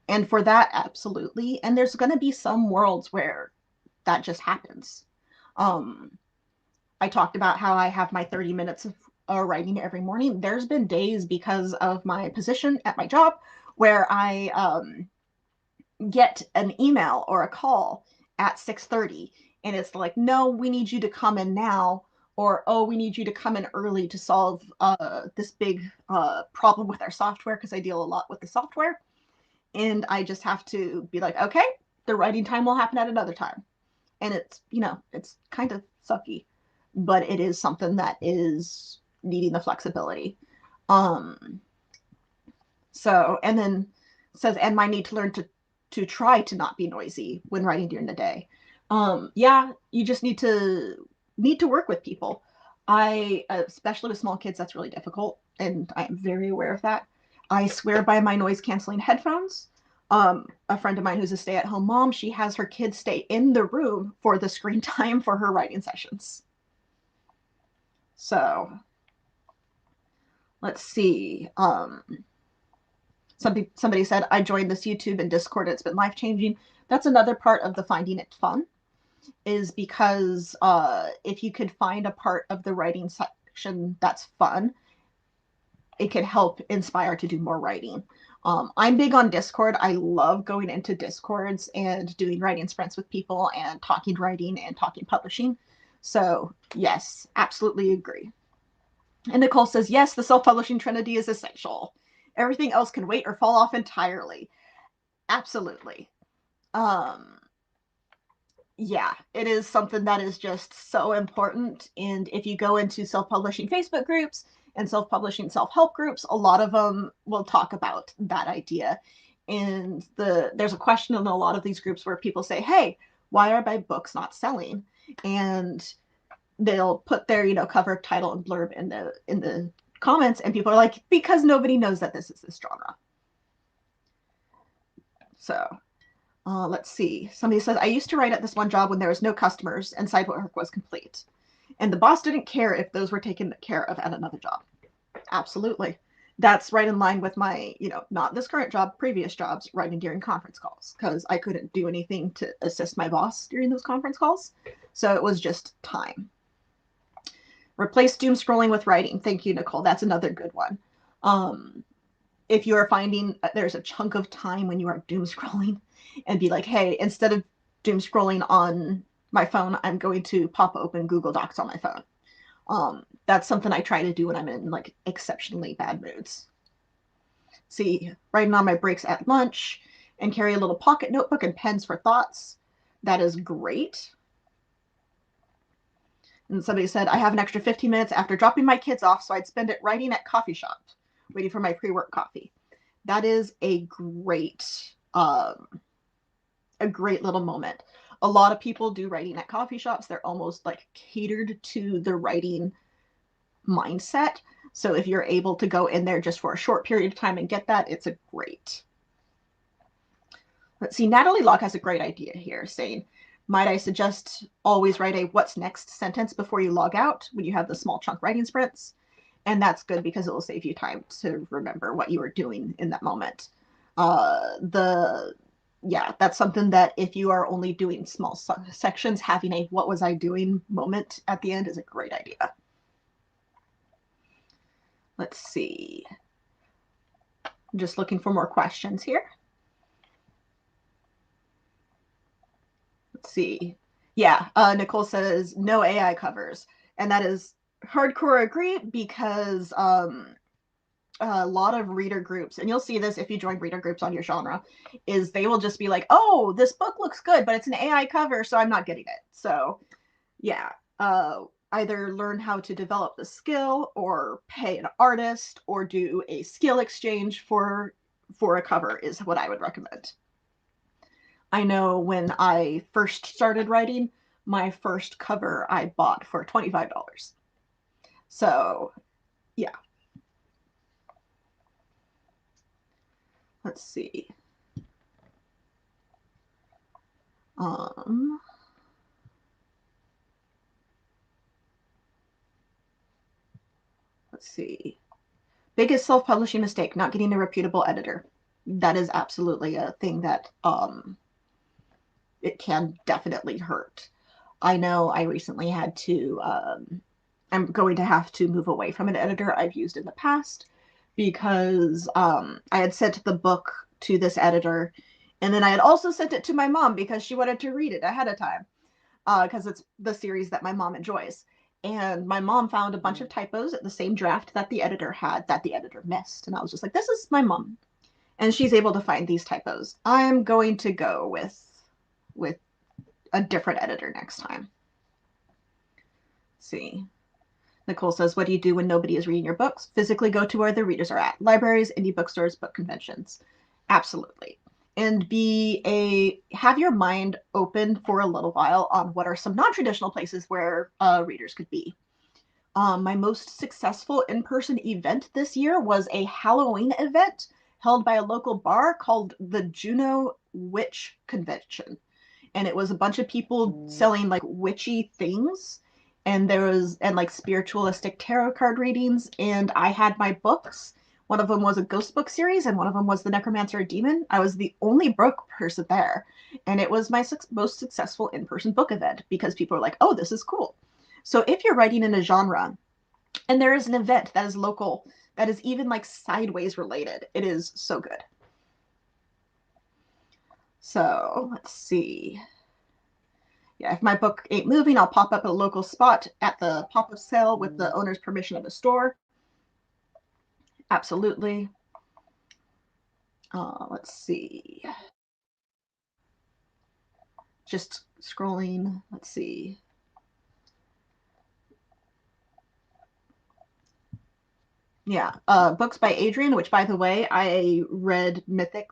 And for that, absolutely. And there's going to be some worlds where that just happens. I talked about how I have my 30 minutes of writing every morning. There's been days because of my position at my job where I get an email or a call at 6:30 and it's like, no, we need you to come in now, or oh, we need you to come in early to solve this big problem with our software, because I deal a lot with the software. And I just have to be like, okay, the writing time will happen at another time. And it's, it's kind of sucky, but it is something that is needing the flexibility. So, and then says, and my need to learn to try to not be noisy when writing during the day. Yeah, you just need to work with people. Especially with small kids, that's really difficult, and I am very aware of that. I swear by my noise canceling headphones. A friend of mine who's a stay-at-home mom, she has her kids stay in the room for the screen time for her writing sessions. So let's see. Somebody said, I joined this YouTube and Discord. It's been life-changing. That's another part of the finding it fun, is because if you could find a part of the writing section that's fun, it could help inspire to do more writing. I'm big on Discord. I love going into Discords and doing writing sprints with people and talking writing and talking publishing. So yes, absolutely agree. And Nicole says, yes, the self-publishing trinity is essential. Everything else can wait or fall off entirely. Absolutely. Yeah, it is something that is just so important. And if you go into self-publishing Facebook groups and self-publishing self-help groups, a lot of them will talk about that idea. And there's a question in a lot of these groups where people say, hey, why are my books not selling? And they'll put their, cover, title, and blurb in the comments, and people are like, because nobody knows that this is this genre. So let's see. Somebody says, I used to write at this one job when there was no customers and side work was complete. And the boss didn't care if those were taken care of at another job. Absolutely. That's right in line with my, not this current job, previous jobs, writing during conference calls, because I couldn't do anything to assist my boss during those conference calls. So it was just time. Replace doom scrolling with writing. Thank you, Nicole. That's another good one. If you are finding there's a chunk of time when you are doom scrolling, and be like, hey, instead of doom scrolling on my phone, I'm going to pop open Google Docs on my phone. That's something I try to do when I'm in like exceptionally bad moods. See, writing on my breaks at lunch and carry a little pocket notebook and pens for thoughts. That is great. And somebody said, I have an extra 15 minutes after dropping my kids off, so I'd spend it writing at coffee shop, waiting for my pre-work coffee. That is a great little moment. A lot of people do writing at coffee shops. They're almost like catered to the writing mindset. So if you're able to go in there just for a short period of time and get that, it's a great. Let's see. Natalie Locke has a great idea here, saying, might I suggest always write a what's next sentence before you log out when you have the small chunk writing sprints? And that's good because it will save you time to remember what you were doing in that moment. That's something that if you are only doing small sections, having a what was I doing moment at the end is a great idea. Let's see. I'm just looking for more questions here. Let's see. Yeah, Nicole says no AI covers. And that is hardcore agree, because a lot of reader groups, and you'll see this if you join reader groups on your genre, is they will just be like, oh, this book looks good, but it's an AI cover, so I'm not getting it. So yeah, either learn how to develop the skill or pay an artist or do a skill exchange for a cover is what I would recommend. I know when I first started writing, my first cover I bought for $25. So yeah. Let's see. Let's see. Biggest self-publishing mistake, not getting a reputable editor. That is absolutely a thing that it can definitely hurt. I know I recently had to, I'm going to have to move away from an editor I've used in the past because I had sent the book to this editor, and then I had also sent it to my mom because she wanted to read it ahead of time because it's the series that my mom enjoys. And my mom found a bunch of typos at the same draft that the editor had that the editor missed. And I was just like, this is my mom. And she's able to find these typos. I'm going to go with a different editor next time. Let's see. Nicole says, what do you do when nobody is reading your books? Physically go to where the readers are at. Libraries, indie bookstores, book conventions. Absolutely. And have your mind open for a little while on what are some non-traditional places where readers could be. My most successful in-person event this year was a Halloween event held by a local bar called the Juneau Witch Convention. And it was a bunch of people selling like witchy things. And like spiritualistic tarot card readings. And I had my books. One of them was a ghost book series, and one of them was The Necromancer Demon. I was the only broke person there. And it was my most successful in-person book event because people were like, oh, this is cool. So if you're writing in a genre and there is an event that is local, that is even like sideways related, it is so good. So let's see. Yeah, if my book ain't moving, I'll pop up at a local spot at the pop-up sale with the owner's permission of the store. Absolutely. Let's see. Just scrolling. Let's see. Yeah, books by Adrian, which, by the way, I read Mythic,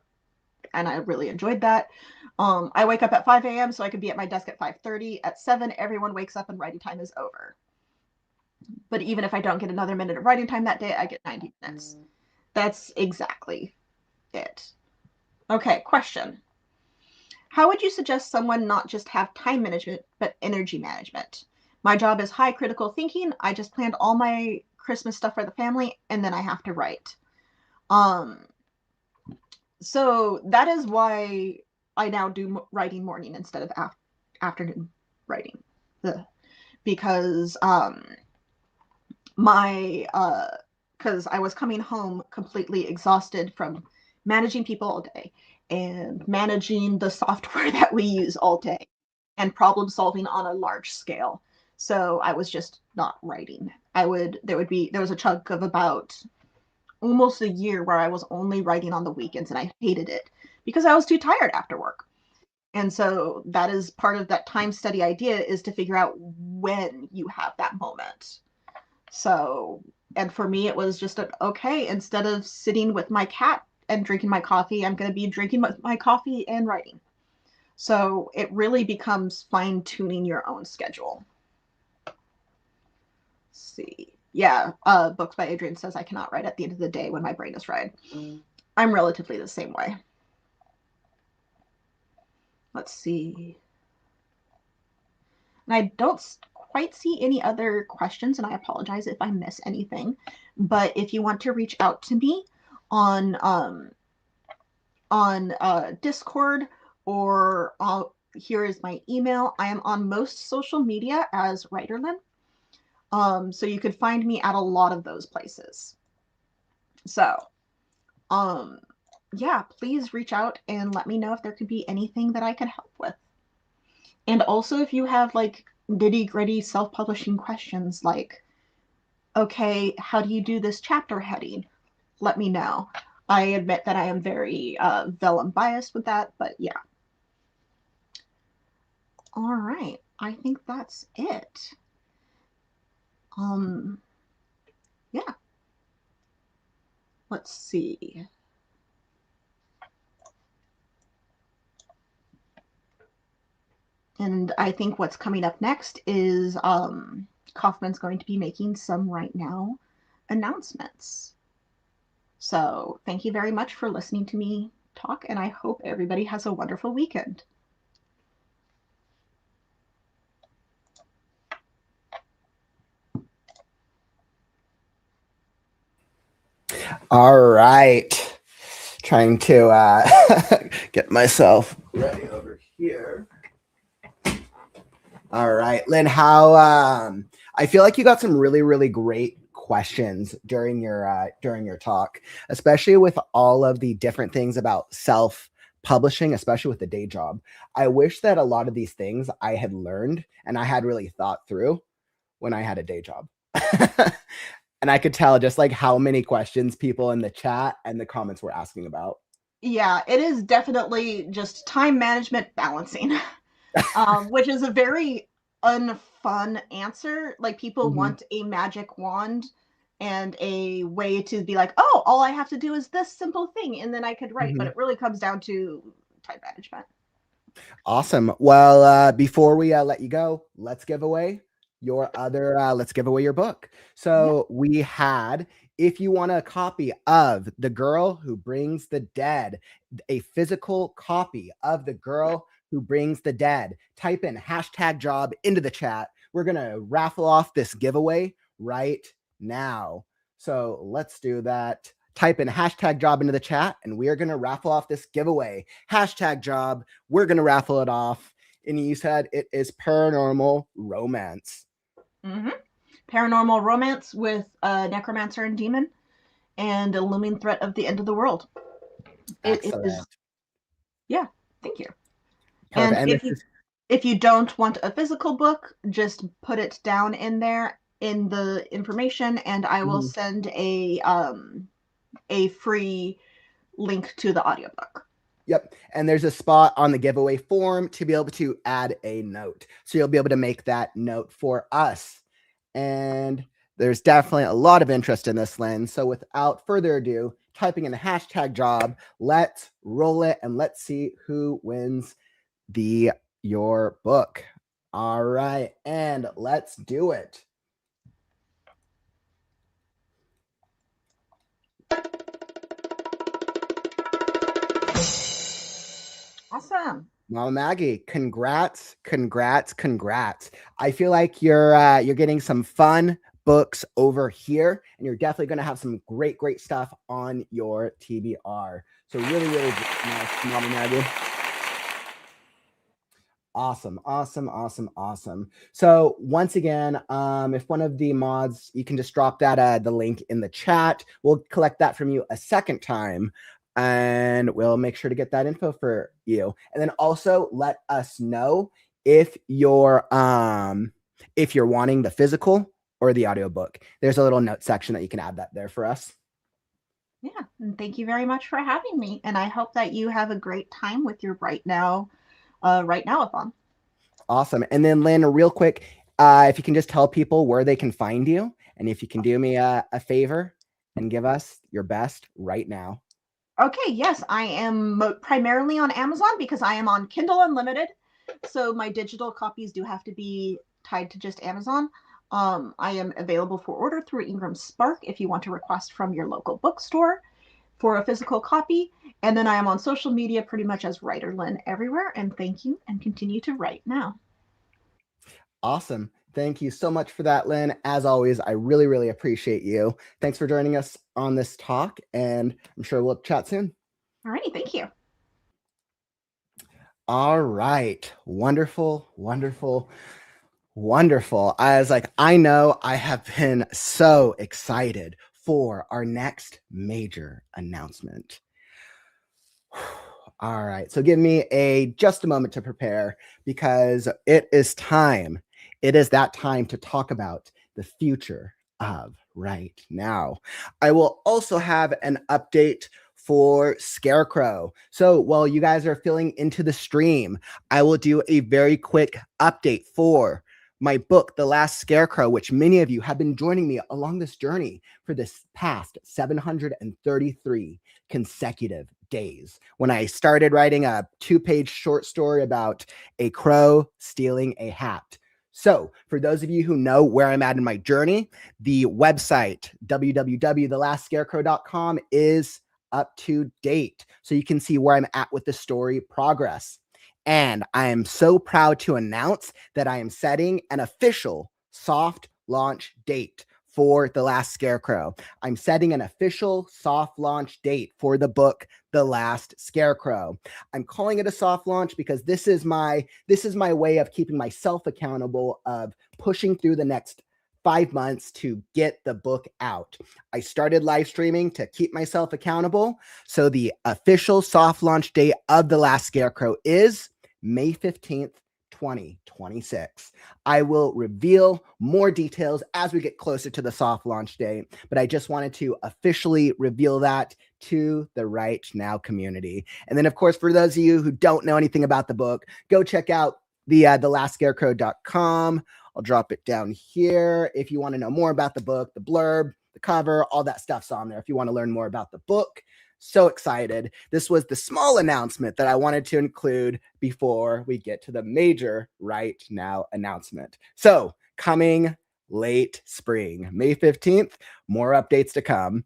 and I really enjoyed that. I wake up at 5 a.m. so I could be at my desk at 5:30. At 7, everyone wakes up and writing time is over. But even if I don't get another minute of writing time that day, I get 90 minutes. That's exactly it. Okay, question. How would you suggest someone not just have time management, but energy management? My job is high critical thinking. I just planned all my Christmas stuff for the family, and then I have to write. So that is why I now do writing morning instead of afternoon writing. Because because I was coming home completely exhausted from managing people all day and managing the software that we use all day and problem solving on a large scale. So I was just not writing. There was a chunk of about almost a year where I was only writing on the weekends, and I hated it because I was too tired after work. And so that is part of that time study idea, is to figure out when you have that moment. So, and for me, it was just okay, instead of sitting with my cat and drinking my coffee, I'm going to be drinking my coffee and writing. So it really becomes fine-tuning your own schedule. Let's see. Yeah, Books by Adrian says I cannot write at the end of the day when my brain is fried. I'm relatively the same way. Let's see. And I don't quite see any other questions, and I apologize if I miss anything. But if you want to reach out to me on Discord, or here is my email. I am on most social media as Writerlyn. So you could find me at a lot of those places. So, yeah, please reach out and let me know if there could be anything that I could help with. And also, if you have like nitty-gritty self-publishing questions, like, okay, how do you do this chapter heading? Let me know. I admit that I am very vellum biased with that, but yeah. All right, I think that's it. Yeah. Let's see. And I think what's coming up next is Kaufman's going to be making some WriteNow announcements. So thank you very much for listening to me talk, and I hope everybody has a wonderful weekend. All right. Trying to get myself ready over here. All right, Lynn, how I feel like you got some really, really great questions during your talk, especially with all of the different things about self-publishing, especially with the day job. I wish that a lot of these things I had learned and I had really thought through when I had a day job. And I could tell just like how many questions people in the chat and the comments were asking about. Yeah, it is definitely just time management balancing, which is a very unfun answer. Like people want a magic wand and a way to be like, oh, all I have to do is this simple thing, and then I could write. But it really comes down to time management. Awesome. Well, before we let you go, let's give away your book. So we had, if you want a copy of The Girl Who Brings the Dead, a physical copy of The Girl Who Brings the Dead, type in #job into the chat. We're going to raffle off this giveaway right now. So let's do that. Type in #job into the chat, and we are going to raffle off this giveaway. #job. We're going to raffle it off. And you said it is paranormal romance. Paranormal romance with a necromancer and demon and a looming threat of the end of the world. Excellent. It is. Yeah, thank you. Perfect. And if you don't want a physical book, just put it down in there in the information, and I will send a free link to the audiobook. Yep. And there's a spot on the giveaway form to be able to add a note. So you'll be able to make that note for us. And there's definitely a lot of interest in this, Lynn. So without further ado, typing in the #job, let's roll it and let's see who wins your book. All right. And let's do it. Awesome. Mama Maggie, congrats. I feel like you're getting some fun books over here, and you're definitely going to have some great stuff on your TBR. So really nice, Mama Maggie. Awesome. So once again, if one of the mods, you can just drop that the link in the chat. We'll collect that from you a second time, and we'll make sure to get that info for you. And then also let us know if you're wanting the physical or the audiobook. There's a little note section that you can add that there for us. Yeah, and thank you very much for having me. And I hope that you have a great time with your WriteNow-a-thon. Awesome. And then Lynn, real quick, if you can just tell people where they can find you, and if you can do me a favor and give us your best right now. Okay, yes, I am primarily on Amazon because I am on Kindle Unlimited. So my digital copies do have to be tied to just Amazon. I am available for order through Ingram Spark if you want to request from your local bookstore for a physical copy. And then I am on social media pretty much as Writer Lynn everywhere. And thank you, and continue to write now. Awesome. Thank you so much for that, Lynn. As always, I really appreciate you. Thanks for joining us on this talk, and I'm sure we'll chat soon. All righty, thank you. All right. Wonderful. I know I have been so excited for our next major announcement. All right. So give me just a moment to prepare, because it is time. It is that time to talk about the future of Right Now. I will also have an update for Scarecrow. So while you guys are filling into the stream, I will do a very quick update for my book, The Last Scarecrow, which many of you have been joining me along this journey for this past 733 consecutive days, when I started writing a 2-page short story about a crow stealing a hat. So for those of you who know where I'm at in my journey, the website, www.thelасtscarecrow.com, is up to date. So you can see where I'm at with the story progress. And I am so proud to announce that I am setting an official soft launch date for The Last Scarecrow. I'm setting an official soft launch date for the book, The Last Scarecrow. I'm calling it a soft launch because this is my way of keeping myself accountable, of pushing through the next 5 months to get the book out. I started live streaming to keep myself accountable. So the official soft launch date of The Last Scarecrow is May 15th, 2026. I will reveal more details as we get closer to the soft launch date, but I just wanted to officially reveal that to the WriteNow community. And then, of course, for those of you who don't know anything about the book, go check out thelastscarecrow.com. I'll drop it down here if you want to know more about the book, the blurb, the cover, all that stuff's on there if you want to learn more about the book. So excited. This was the small announcement that I wanted to include before we get to the major WriteNow announcement. So coming late spring, May 15th, more updates to come.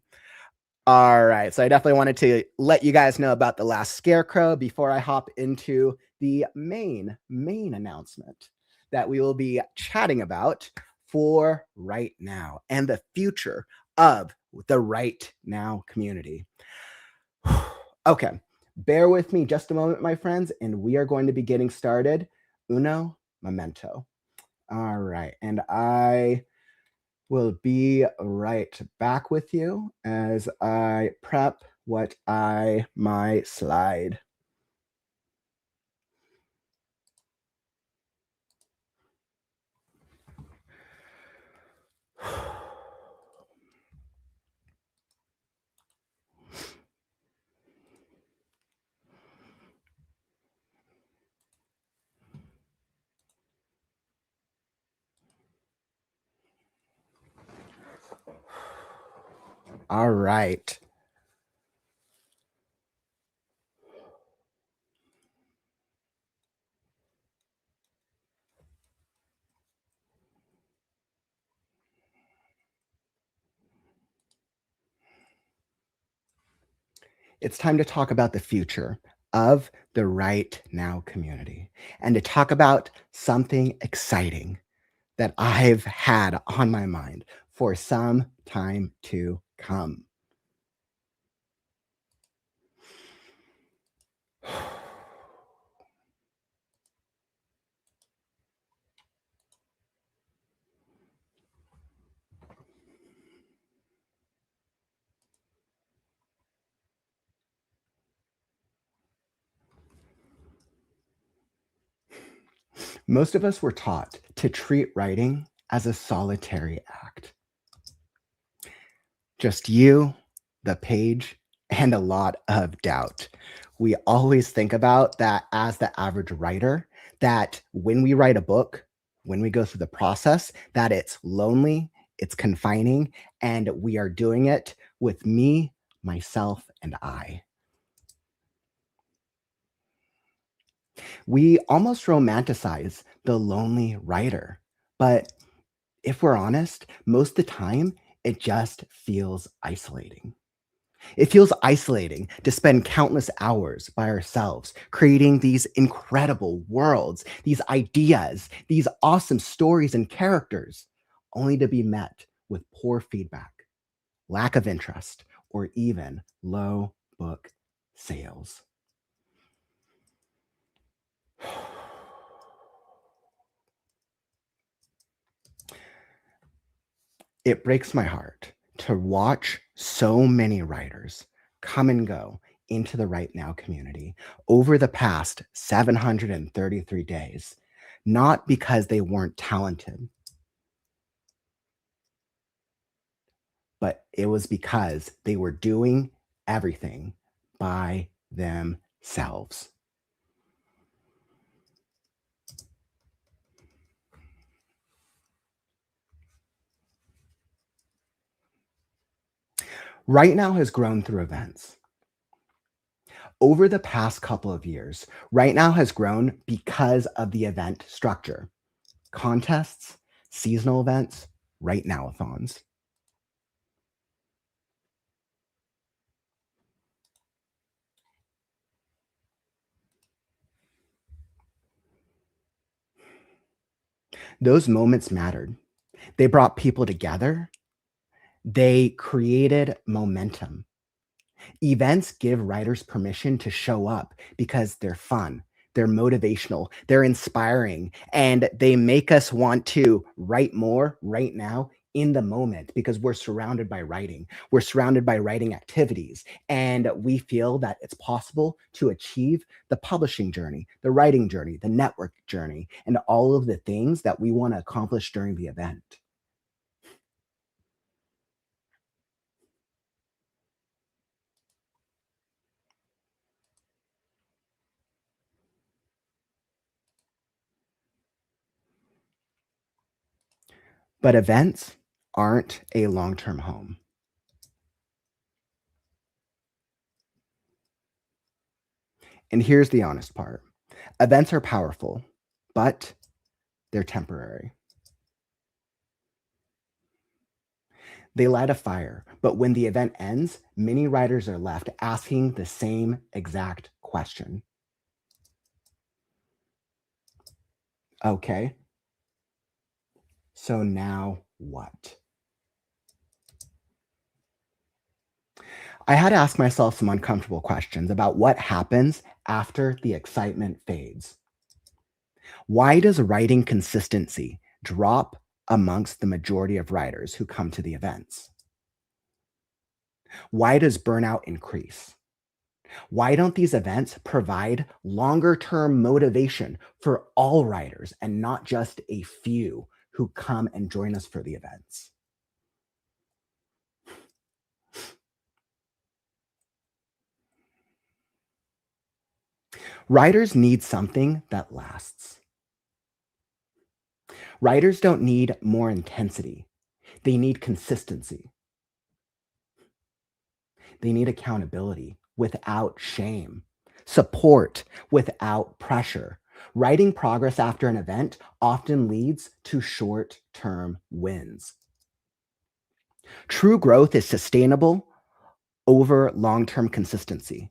All right, so I definitely wanted to let you guys know about The Last Scarecrow before I hop into the main announcement that we will be chatting about for WriteNow and the future of the WriteNow community. Okay, bear with me just a moment, my friends, and we are going to be getting started. Uno momento. All right, and I will be right back with you as I prep my slide. All right. It's time to talk about the future of the WriteNow community and to talk about something exciting that I've had on my mind for some time to come. Most of us were taught to treat writing as a solitary act. Just you, the page, and a lot of doubt. We always think about that as the average writer, that when we write a book, when we go through the process, that it's lonely, it's confining, and we are doing it with me, myself, and I. We almost romanticize the lonely writer, but if we're honest, most of the time, it just feels isolating. It feels isolating to spend countless hours by ourselves, creating these incredible worlds, these ideas, these awesome stories and characters, only to be met with poor feedback, lack of interest, or even low book sales. It breaks my heart to watch so many writers come and go into the WriteNow community over the past 733 days, not because they weren't talented, but it was because they were doing everything by themselves. WriteNow has grown through events. Over the past couple of years, WriteNow has grown because of the event structure. Contests, seasonal events, WriteNow-a-thons. Those moments mattered. They brought people together They created momentum. Events give writers permission to show up because they're fun, they're motivational, they're inspiring, and they make us want to write more right now in the moment because we're surrounded by writing. We're surrounded by writing activities, and we feel that it's possible to achieve the publishing journey, the writing journey, the network journey, and all of the things that we want to accomplish during the event. But events aren't a long-term home. And here's the honest part. Events are powerful, but they're temporary. They light a fire, but when the event ends, many writers are left asking the same exact question. Okay, so now what? I had to ask myself some uncomfortable questions about what happens after the excitement fades. Why does writing consistency drop amongst the majority of writers who come to the events? Why does burnout increase? Why don't these events provide longer term motivation for all writers and not just a few who come and join us for the events? Writers need something that lasts. Writers don't need more intensity, they need consistency. They need accountability without shame, support without pressure. Writing progress after an event often leads to short term wins. True growth is sustainable over long term consistency.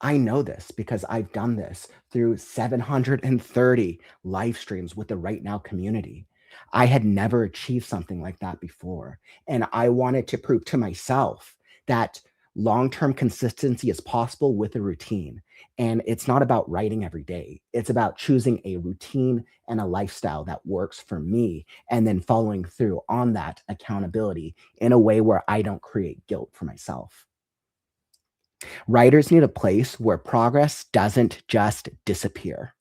I know this because I've done this through 730 live streams with the Right Now community. I had never achieved something like that before. And I wanted to prove to myself that long term consistency is possible with a routine. And it's not about writing every day, it's about choosing a routine and a lifestyle that works for me and then following through on that accountability in a way where I don't create guilt for myself. Writers need a place where progress doesn't just disappear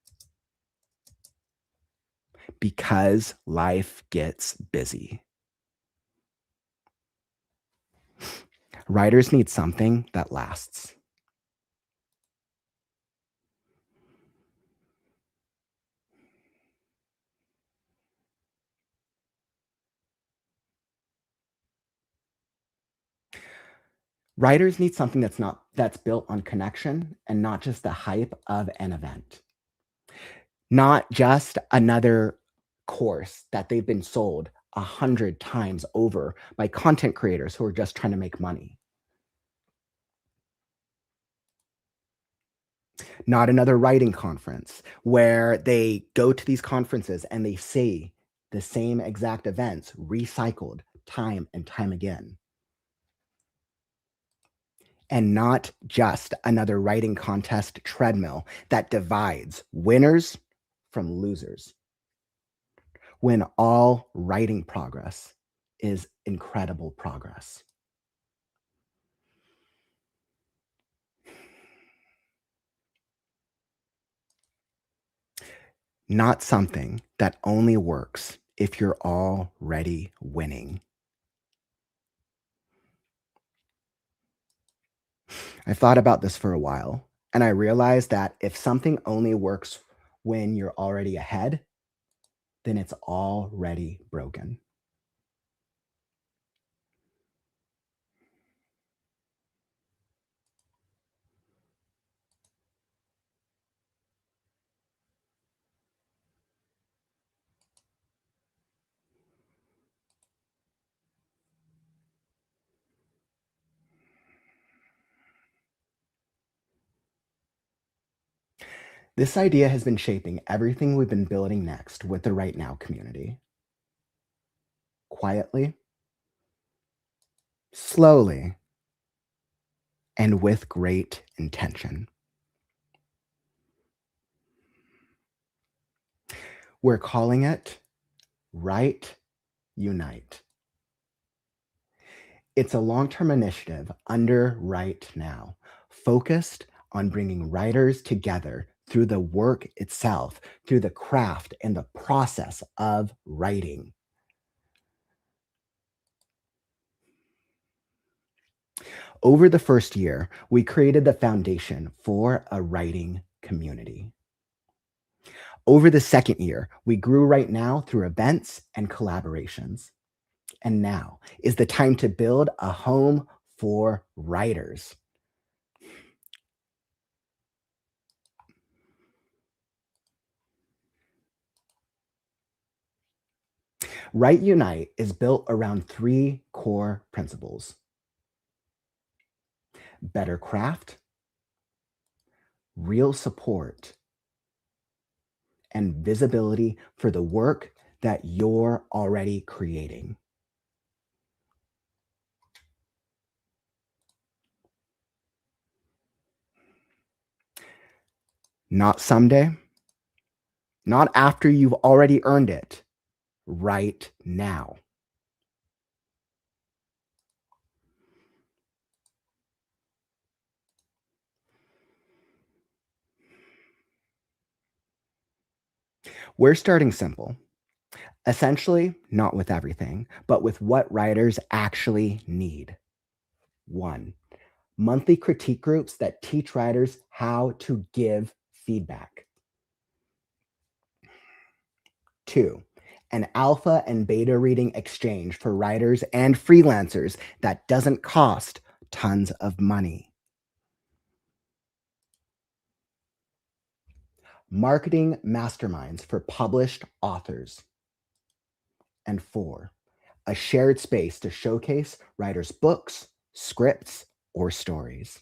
because life gets busy. Writers need something that lasts. Writers need something that's built on connection and not just the hype of an event. Not just another course that they've been sold 100 times over by content creators who are just trying to make money. Not another writing conference where they go to these conferences and they say the same exact events recycled time and time again. And not just another writing contest treadmill that divides winners from losers. When all writing progress is incredible progress. Not something that only works if you're already winning. I've thought about this for a while, and I realized that if something only works when you're already ahead, then it's already broken. This idea has been shaping everything we've been building next with the Right Now community. Quietly, slowly, and with great intention. We're calling it Write Unite. It's a long-term initiative under WriteNow, focused on bringing writers together through the work itself, through the craft and the process of writing. Over the first year, we created the foundation for a writing community. Over the second year, we grew WriteNow through events and collaborations. And now is the time to build a home for writers. Write Unite is built around three core principles: better craft, real support, and visibility for the work that you're already creating. Not someday, not after you've already earned it, right now. We're starting simple. Essentially, not with everything, but with what writers actually need. 1. Monthly critique groups that teach writers how to give feedback. 2. An alpha and beta reading exchange for writers and freelancers that doesn't cost tons of money. Marketing masterminds for published authors. And 4. A shared space to showcase writers' books, scripts, or stories.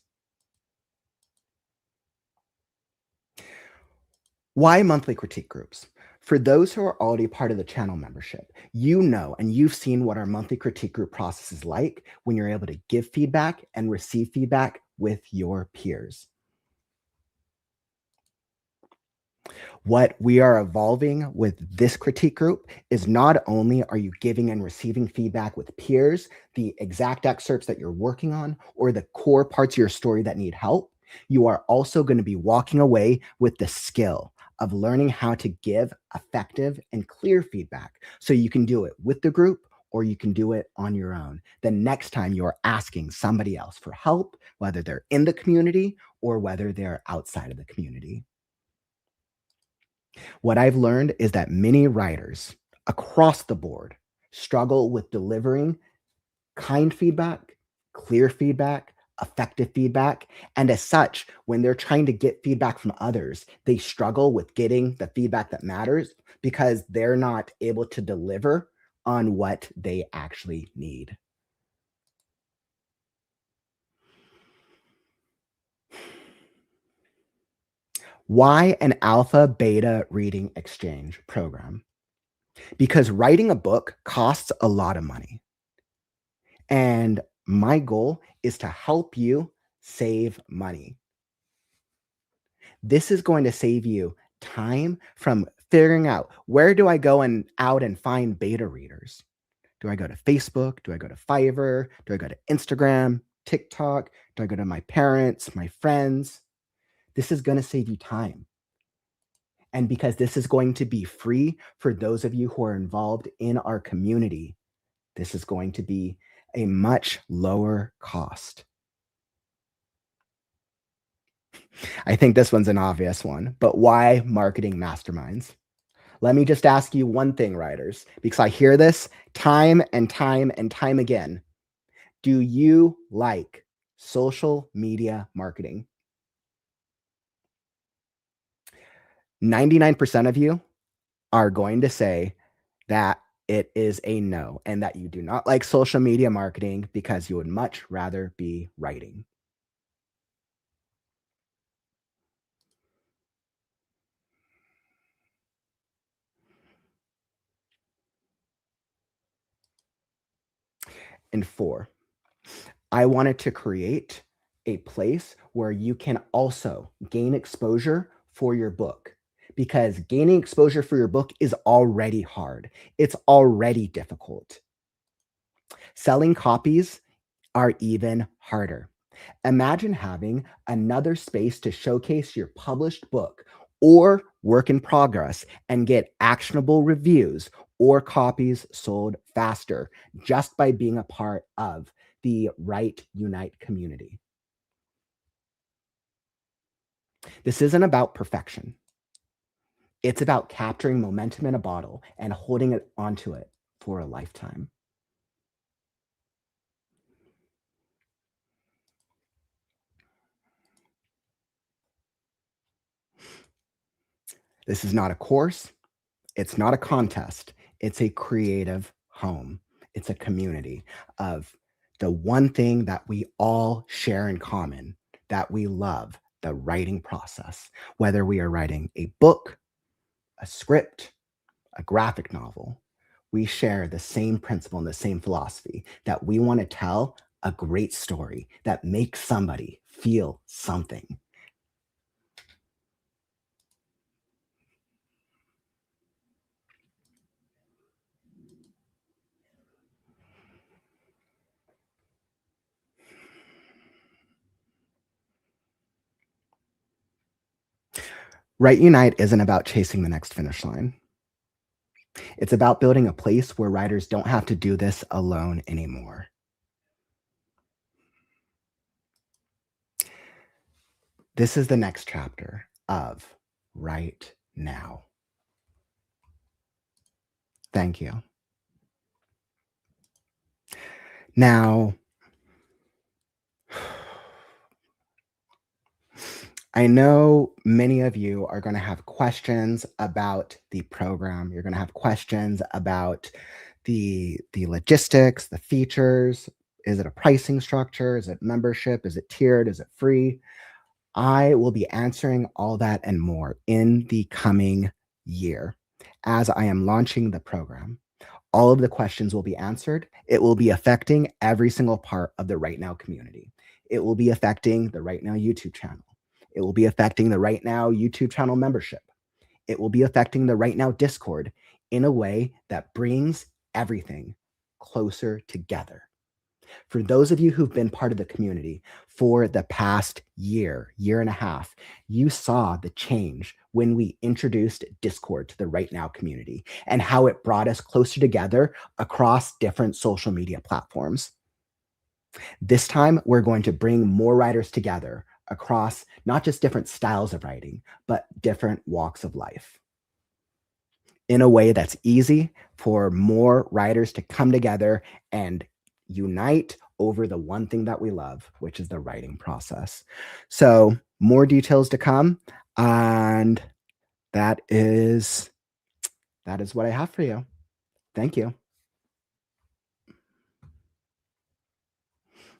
Why monthly critique groups? For those who are already part of the channel membership, you know and you've seen what our monthly critique group process is like when you're able to give feedback and receive feedback with your peers. What we are evolving with this critique group is not only are you giving and receiving feedback with peers, the exact excerpts that you're working on, or the core parts of your story that need help, you are also going to be walking away with the skill of learning how to give effective and clear feedback so you can do it with the group or you can do it on your own. The next time you're asking somebody else for help, whether they're in the community or whether they're outside of the community. What I've learned is that many writers across the board struggle with delivering kind feedback, clear feedback, effective feedback. And as such, when they're trying to get feedback from others, they struggle with getting the feedback that matters because they're not able to deliver on what they actually need. Why an alpha beta reading exchange program? Because writing a book costs a lot of money. And my goal is to help you save money. This is going to save you time from figuring out, where do I go out and find beta readers? Do I go to Facebook? Do I go to Fiverr? Do I go to Instagram, TikTok? Do I go to my parents, my friends? This is going to save you time. And because this is going to be free for those of you who are involved in our community, this is going to be a much lower cost. I think this one's an obvious one, but why marketing masterminds? Let me just ask you one thing, writers, because I hear this time and time and time again. Do you like social media marketing? 99% of you are going to say that it is a no and that you do not like social media marketing because you would much rather be writing. And 4, I wanted to create a place where you can also gain exposure for your book, because gaining exposure for your book is already hard. It's already difficult. Selling copies are even harder. Imagine having another space to showcase your published book or work in progress and get actionable reviews or copies sold faster just by being a part of the Write Unite community. This isn't about perfection. It's about capturing momentum in a bottle and holding it onto it for a lifetime. This is not a course. It's not a contest. It's a creative home. It's a community of the one thing that we all share in common, that we love, the writing process. Whether we are writing a book, a script, a graphic novel, we share the same principle and the same philosophy that we want to tell a great story that makes somebody feel something. Write Unite isn't about chasing the next finish line. It's about building a place where writers don't have to do this alone anymore. This is the next chapter of Write Now. Thank you. Now, I know many of you are going to have questions about the program. You're going to have questions about the logistics, the features. Is it a pricing structure? Is it membership? Is it tiered? Is it free? I will be answering all that and more in the coming year as I am launching the program. All of the questions will be answered. It will be affecting every single part of the WriteNow community. It will be affecting the WriteNow YouTube channel. It will be affecting the WriteNow YouTube channel membership. It will be affecting the WriteNow Discord in a way that brings everything closer together. For those of you who've been part of the community for the past year, year and a half, you saw the change when we introduced Discord to the WriteNow community and how it brought us closer together across different social media platforms. This time, we're going to bring more writers together across not just different styles of writing, but different walks of life in a way that's easy for more writers to come together and unite over the one thing that we love, which is the writing process. So more details to come. And that is what I have for you. Thank you.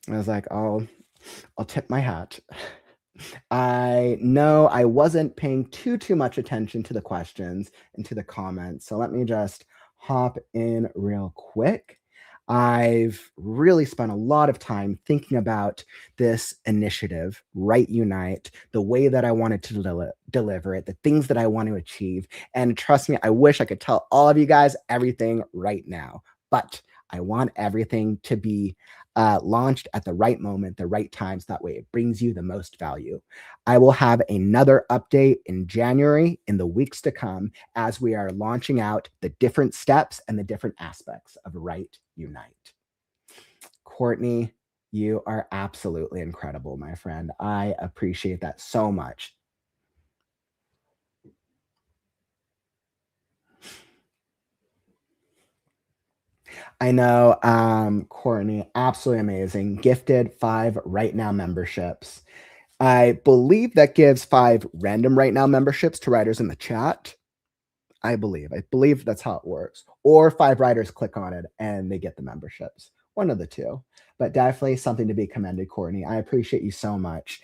I was like, I'll tip my hat. I know I wasn't paying too much attention to the questions and to the comments. So let me just hop in real quick. I've really spent a lot of time thinking about this initiative, Write Unite, the way that I wanted to deliver it, the things that I want to achieve. And trust me, I wish I could tell all of you guys everything right now, but I want everything to be launched at the right moment, the right times. That way it brings you the most value. I will have another update in January in the weeks to come as we are launching out the different steps and the different aspects of Write Unite. Courtney, you are absolutely incredible, my friend. I appreciate that so much. I know, Courtney, absolutely amazing. Gifted 5 WriteNow memberships. I believe that gives 5 random WriteNow memberships to writers in the chat. I believe that's how it works. Or 5 writers click on it and they get the memberships. One of the two. But definitely something to be commended, Courtney. I appreciate you so much.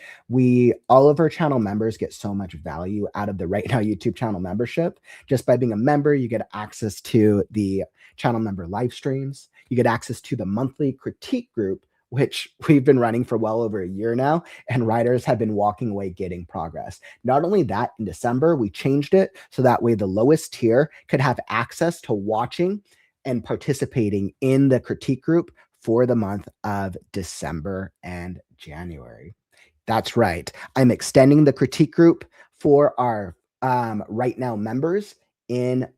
All of our channel members get so much value out of the WriteNow YouTube channel membership. Just by being a member, you get access to the channel member live streams. You get access to the monthly critique group which we've been running for well over a year now, and writers have been walking away getting progress. Not only that, in December, we changed it so that way the lowest tier could have access to watching and participating in the critique group for the month of December and January. That's right. I'm extending the critique group for our WriteNow members into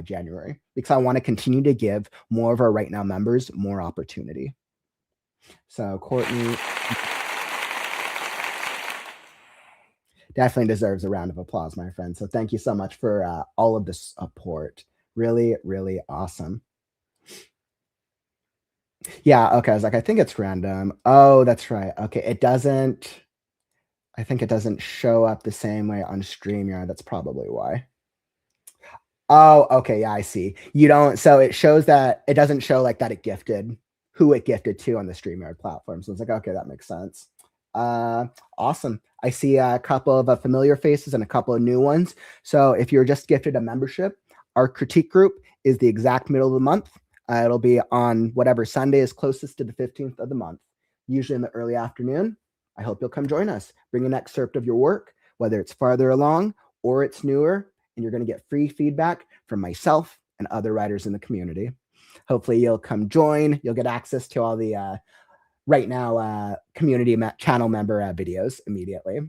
January, because I want to continue to give more of our WriteNow members more opportunity. So Courtney definitely deserves a round of applause, my friend. So thank you so much for all of the support. Really, really awesome. Yeah, okay. I was like, I think it's random. Oh, that's right. Okay, I think it doesn't show up the same way on StreamYard. That's probably why. Oh, okay. Yeah, I see. You don't, so it shows that it doesn't show like that it gifted, who it gifted to on the StreamYard platform. So it's like, okay, that makes sense. Awesome. I see a couple of familiar faces and a couple of new ones. So if you're just gifted a membership, our critique group is the exact middle of the month. It'll be on whatever Sunday is closest to the 15th of the month, usually in the early afternoon. I hope you'll come join us. Bring an excerpt of your work, whether it's farther along or it's newer, and you're going to get free feedback from myself and other writers in the community. Hopefully you'll come join. You'll get access to all the WriteNow community channel member videos immediately.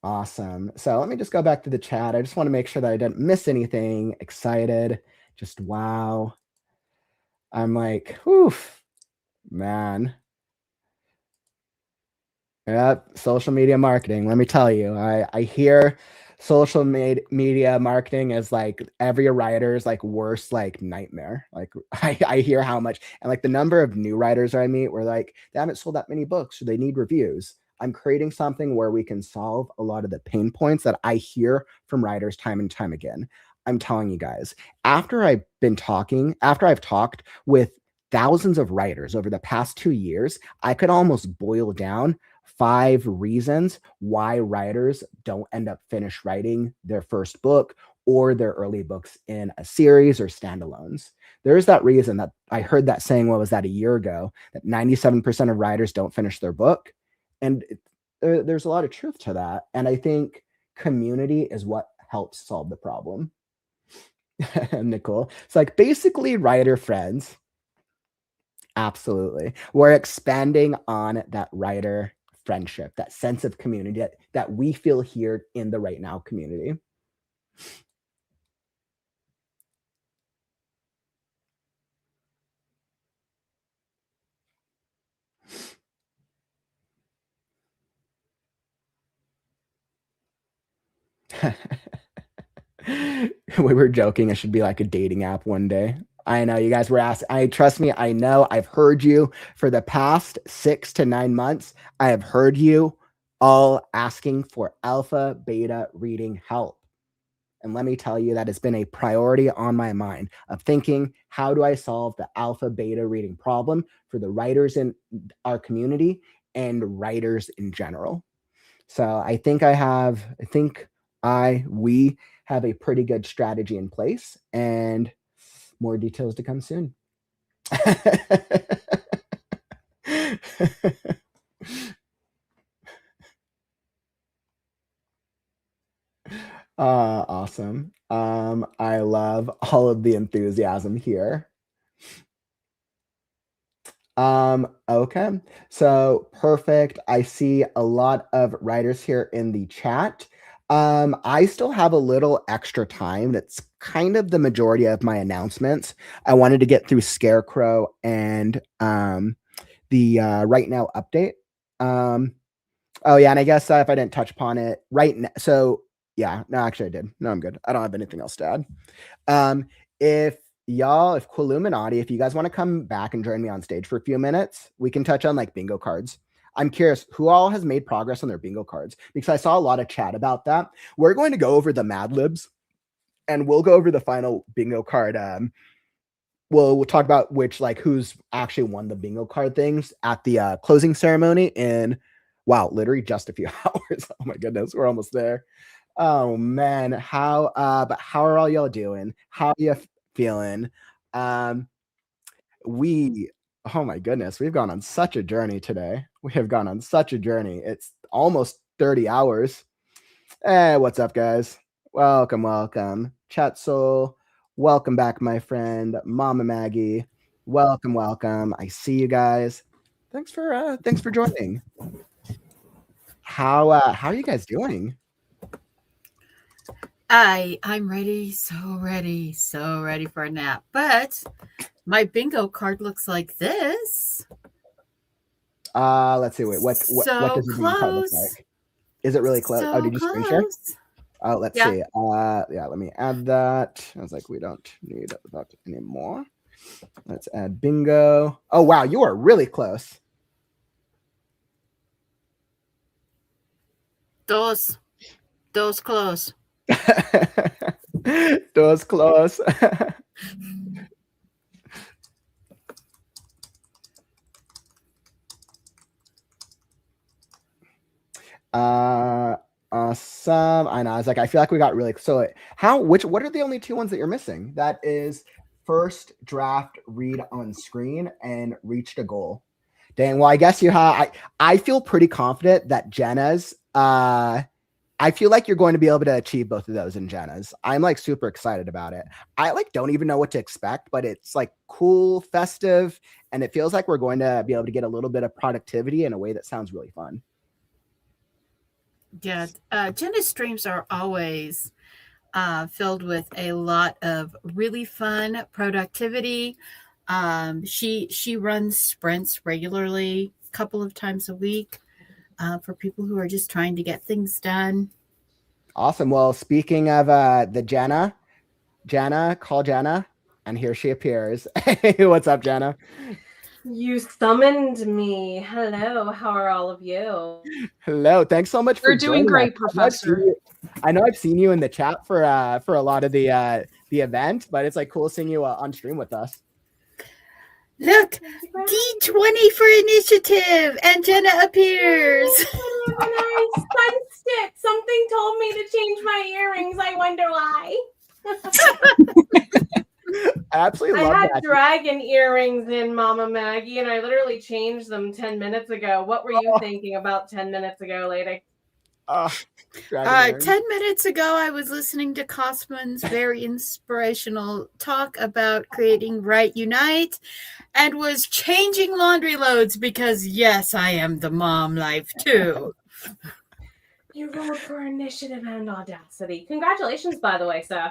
Awesome. So let me just go back to the chat. I just want to make sure that I didn't miss anything. Excited. Just wow. I'm like, whew, man. Yep, social media marketing. Let me tell you, I hear social media marketing is like every writer's like worst like nightmare. Like I hear how much, and like the number of new writers I meet where like they haven't sold that many books or they need reviews. I'm creating something where we can solve a lot of the pain points that I hear from writers time and time again. I'm telling you guys, after I've talked with thousands of writers over the past 2 years, I could almost boil down 5 reasons why writers don't end up finish writing their first book or their early books in a series or standalones. There's that reason that I heard that saying, what was that, a year ago, that 97% of writers don't finish their book. And there's a lot of truth to that. And I think community is what helps solve the problem. Nicole. It's like basically writer friends. Absolutely. We're expanding on that writer friendship, that sense of community that we feel here in the WriteNow community. We were joking. It should be like a dating app one day. I know you guys were asking. Trust me, I know. I've heard you for the past 6 to 9 months. I have heard you all asking for alpha, beta reading help. And let me tell you, that has been a priority on my mind of thinking, how do I solve the alpha, beta reading problem for the writers in our community and writers in general? So I think we have a pretty good strategy in place, and more details to come soon. Awesome. I love all of the enthusiasm here. Okay, so perfect. I see a lot of writers here in the chat. I still have a little extra time. That's kind of the majority of my announcements. I wanted to get through Scarecrow and the WriteNow update. Oh yeah, and I guess if I didn't touch upon it right now, so yeah, no, actually I did. No, I'm good. I don't have anything else to add. If Quilluminati, if you guys want to come back and join me on stage for a few minutes, we can touch on like bingo cards. I'm curious who all has made progress on their bingo cards, because I saw a lot of chat about that. We're going to go over the Mad Libs and we'll go over the final bingo card. We'll talk about who's actually won the bingo card things at the closing ceremony in, wow, literally just a few hours. Oh my goodness, we're almost there. Oh man, but how are all y'all doing? How are you feeling? Oh my goodness, we've gone on such a journey today. We have gone on such a journey. It's almost 30 hours. Hey, what's up, guys? Welcome. Chat Soul, welcome back, my friend. Mama Maggie, welcome. I see you guys. Thanks for joining. How are you guys doing? I'm ready, so ready for a nap. But my bingo card looks like this. Let's see. Wait, what does the bingo card look like? Is it really close? Oh, did you screen share? Oh, let's see. Yeah, let me add that. I was like, we don't need that anymore. Let's add bingo. Oh, wow, you are really close. Those close. Those close. Awesome. I know. I was like, I feel like we got really what are the only two ones that you're missing? That is first draft, read on screen, and reached a goal. Dang. Well, I guess you have. I feel pretty confident that Jenna's. I feel like you're going to be able to achieve both of those in Jenna's. I'm like super excited about it. I like don't even know what to expect, but it's like cool, festive, and it feels like we're going to be able to get a little bit of productivity in a way that sounds really fun. Yeah, Jenna's streams are always filled with a lot of really fun productivity. She runs sprints regularly, a couple of times a week. For people who are just trying to get things done. Awesome. Well, speaking of the Jenna, call Jenna, and here she appears. Hey, what's up, Jenna? You summoned me. Hello, how are all of you? Hello, thanks so much for doing great, Professor. I know I've seen you in the chat for a lot of the event, but it's like cool seeing you on stream with us. Look, D20 for initiative, and Jenna appears. Oh, nice fun stick. Something told me to change my earrings. I wonder why. I absolutely love that. I had dragon earrings in, Mama Maggie, and I literally changed them 10 minutes ago. What were you thinking about 10 minutes ago, lady? 10 minutes ago, I was listening to Cosman's very inspirational talk about creating Write Unite and was changing laundry loads because, yes, I am the mom life too. You rolled for initiative and audacity. Congratulations, by the way, sir.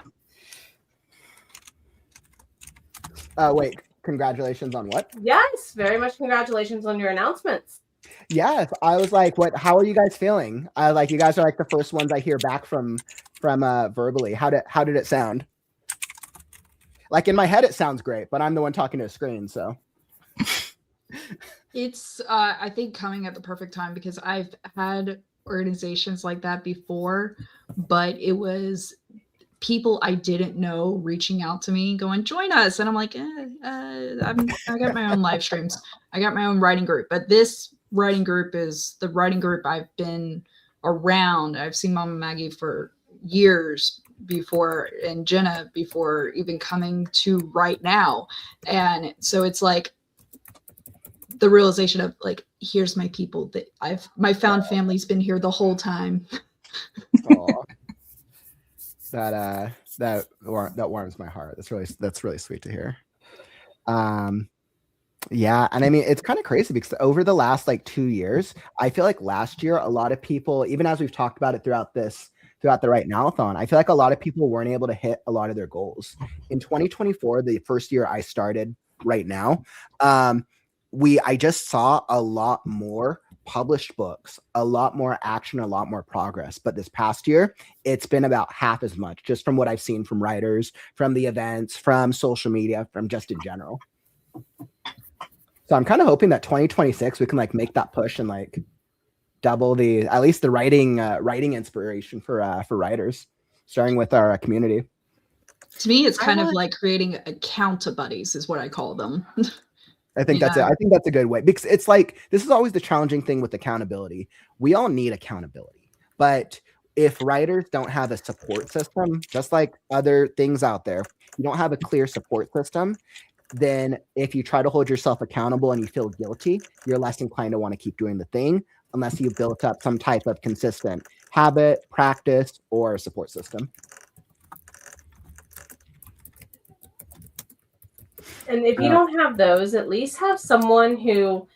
Wait, congratulations on what? Yes, very much congratulations on your announcements. Yes, I was like, how are you guys feeling? You guys are like the first ones I hear back from verbally. How did it sound? Like in my head it sounds great, but I'm the one talking to a screen, so. It's I think coming at the perfect time because I've had organizations like that before, but it was people I didn't know reaching out to me going, join us. And I'm like, I got my own live streams. I got my own writing group, but this writing group is the writing group I've been around. I've seen Mama Maggie for years before, and Jenna before even coming to WriteNow. And so it's like the realization of like, here's my people that my found family's been here the whole time. That warms my heart. That's really sweet to hear. Yeah, and I mean it's kind of crazy because over the last like 2 years, I feel like last year a lot of people, even as we've talked about it throughout the WriteNow-thon, I feel like a lot of people weren't able to hit a lot of their goals. In 2024, the first year I started WriteNow, I just saw a lot more published books, a lot more action, a lot more progress. But this past year, it's been about half as much, just from what I've seen from writers, from the events, from social media, from just in general. So I'm kind of hoping that 2026 we can like make that push and like double at least the writing inspiration for writers, starting with our community. To me, it's kind of like creating account buddies is what I call them. I think that's a good way, because it's like, this is always the challenging thing with accountability. We all need accountability, but if writers don't have a support system, just like other things out there, you don't have a clear support system, then if you try to hold yourself accountable and you feel guilty, you're less inclined to want to keep doing the thing unless you've built up some type of consistent habit, practice, or support system. And if you don't have those, at least have someone who,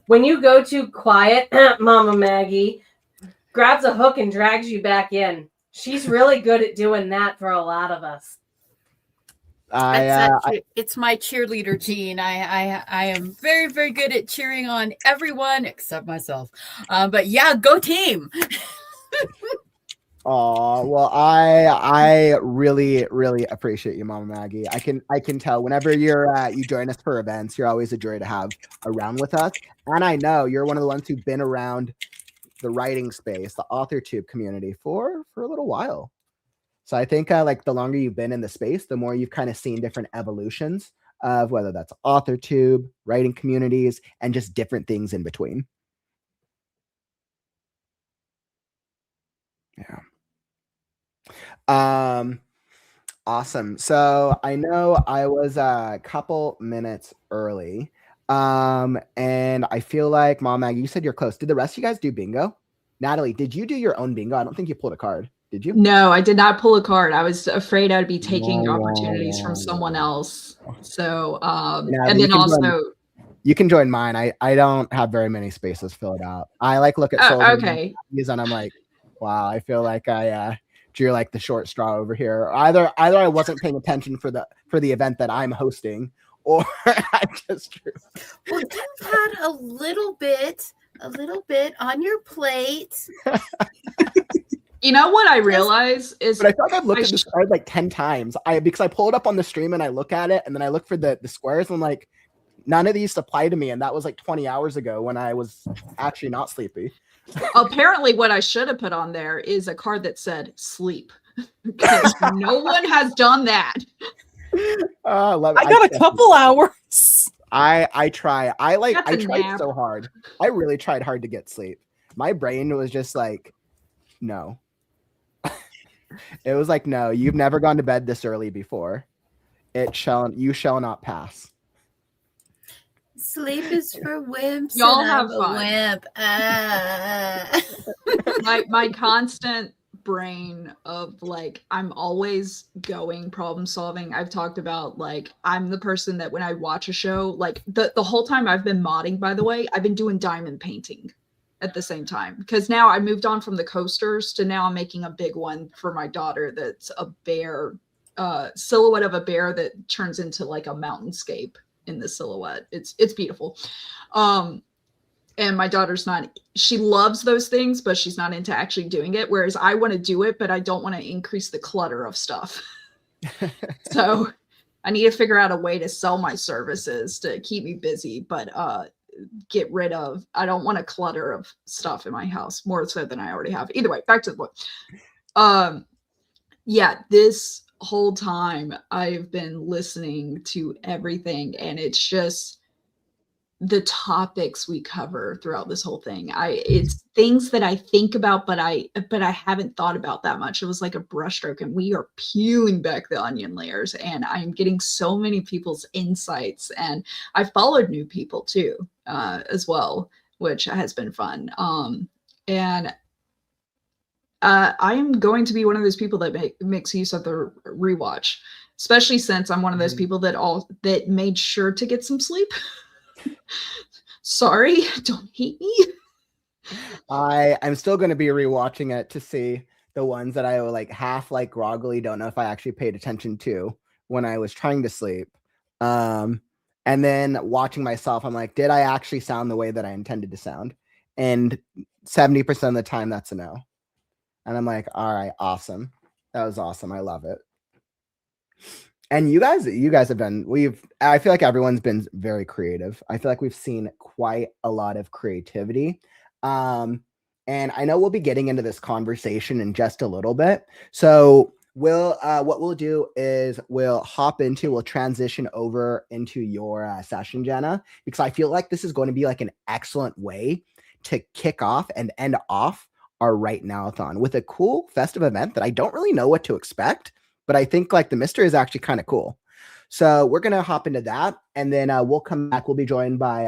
when you go too quiet, Mama Maggie, grabs a hook and drags you back in. She's really good at doing that for a lot of us. It's my cheerleader gene. I am very, very good at cheering on everyone except myself. But yeah, go team. Oh, well, I really, really appreciate you, Mama Maggie. I can tell whenever you join us for events, you're always a joy to have around with us. And I know you're one of the ones who've been around the writing space, the AuthorTube community for a little while. So I think like the longer you've been in the space, the more you've kind of seen different evolutions of whether that's AuthorTube, writing communities, and just different things in between. Yeah. Awesome. So I know I was a couple minutes early. And I feel like, Mom Maggie, you said you're close. Did the rest of you guys do bingo? Natalie, did you do your own bingo? I don't think you pulled a card. Did you? No, I did not pull a card. I was afraid I'd be taking opportunities from someone else. So, Natalie, and then also, you can join mine. I don't have very many spaces filled out. I like look at okay, and I'm like, wow, I feel like I drew like the short straw over here. Either I wasn't paying attention for the event that I'm hosting, or I just drew. Well, you've had a little bit on your plate. You know what I realize is, but I feel like I've looked at this card like 10 times. Because I pull it up on the stream and I look at it and then I look for the squares and I'm like, none of these apply to me. And that was like 20 hours ago when I was actually not sleepy. Apparently what I should have put on there is a card that said sleep. Because no one has done that. I got a couple hours. I try. I tried nap. So hard. I really tried hard to get sleep. My brain was just like, no. It was like, no, you've never gone to bed this early before. You shall not pass. Sleep is for wimps. Y'all and have I'm a fun. My constant brain of like, I'm always going problem solving. I've talked about like, I'm the person that when I watch a show, like the whole time I've been modding, by the way, I've been doing diamond painting at the same time, because now I moved on from the coasters to now I'm making a big one for my daughter that's a bear, silhouette of a bear that turns into like a mountainscape in the silhouette. It's beautiful. And my daughter's she loves those things, but she's not into actually doing it. Whereas I want to do it, but I don't want to increase the clutter of stuff. So I need to figure out a way to sell my services to keep me busy, but get rid of, I don't want a clutter of stuff in my house more so than I already have. Either way, back to the point. Yeah, this whole time I've been listening to everything, and it's just the topics we cover throughout this whole thing. It's things that I think about, but I haven't thought about that much. It was like a brushstroke, and we are peeling back the onion layers, and I'm getting so many people's insights, and I followed new people too, as well, which has been fun. And I am going to be one of those people that makes use of the rewatch, especially since I'm one of those people that made sure to get some sleep. Sorry, don't hate me. I'm still going to be rewatching it to see the ones that I like half like groggily don't know if I actually paid attention to when I was trying to sleep. And then watching myself, I'm like, did I actually sound the way that I intended to sound? And 70% of the time, that's a no. And I'm like, all right, awesome. That was awesome. I love it. And you guys have been, I feel like everyone's been very creative. I feel like we've seen quite a lot of creativity. And I know we'll be getting into this conversation in just a little bit. So what we'll do is we'll transition over into your session, Jenna, because I feel like this is going to be like an excellent way to kick off and end off our WriteNow-thon with a cool festive event that I don't really know what to expect, but I think like the mystery is actually kind of cool. So we're going to hop into that, and then we'll come back. We'll be joined by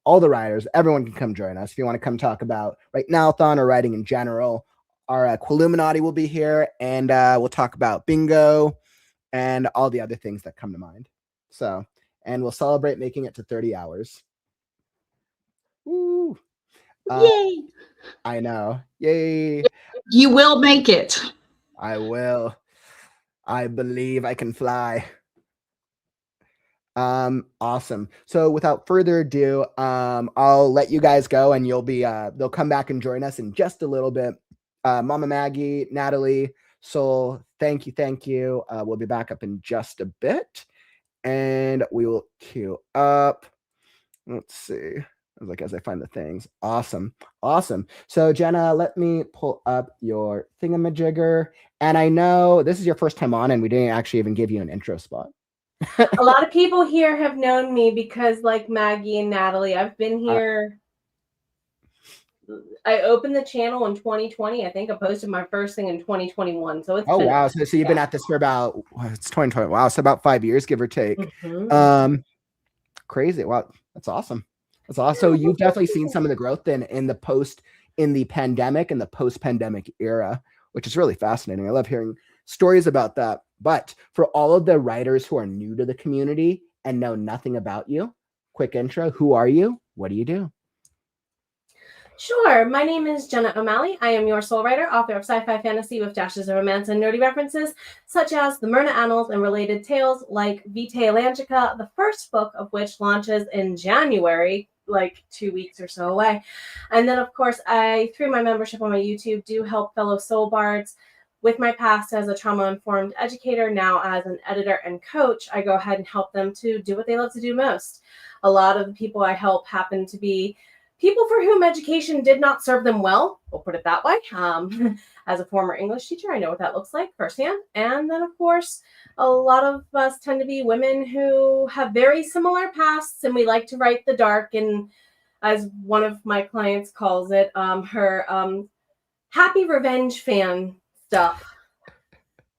all the writers. Everyone can come join us if you want to come talk about WriteNow Thon or writing in general. Our Quilluminati will be here, and we'll talk about bingo and all the other things that come to mind. So, and we'll celebrate making it to 30 hours. Woo! Yay! I know. Yay! You will make it. I will. I believe I can fly. Awesome. So without further ado, I'll let you guys go, and you'll be they'll come back and join us in just a little bit. Mama Maggie, Natalie, Soul, thank you. We'll be back up in just a bit, and we will queue up. Let's see. As I find the things. Awesome. So Jenna, let me pull up your thingamajigger. And I know this is your first time on, and we didn't actually even give you an intro spot. A lot of people here have known me because, like Maggie and Natalie, I've been here. I opened the channel in 2020. I think I posted my first thing in 2021. So it's wow. So you've been at this for about it's 2020. Wow. So about 5 years, give or take. Crazy. Wow. That's awesome. So you've definitely seen some of the growth in the pandemic and the post-pandemic era, which is really fascinating. I love hearing stories about that. But for all of the writers who are new to the community and know nothing about you, quick intro. Who are you? What do you do? Sure. My name is Jenna O'Malley. I am your soul writer, author of sci-fi fantasy with dashes of romance and nerdy references, such as the Myrna Annals and related tales like Vitae Atlantica, the first book of which launches in January, like 2 weeks or so away. And then, of course, I, through my membership on my YouTube, do help fellow soul bards. With my past as a trauma-informed educator, now as an editor and coach, I go ahead and help them to do what they love to do most. A lot of the people I help happen to be people for whom education did not serve them well, we'll put it that way. As a former English teacher, I know what that looks like firsthand. And then, of course, a lot of us tend to be women who have very similar pasts, and we like to write the dark, and as one of my clients calls it, her happy revenge fan stuff.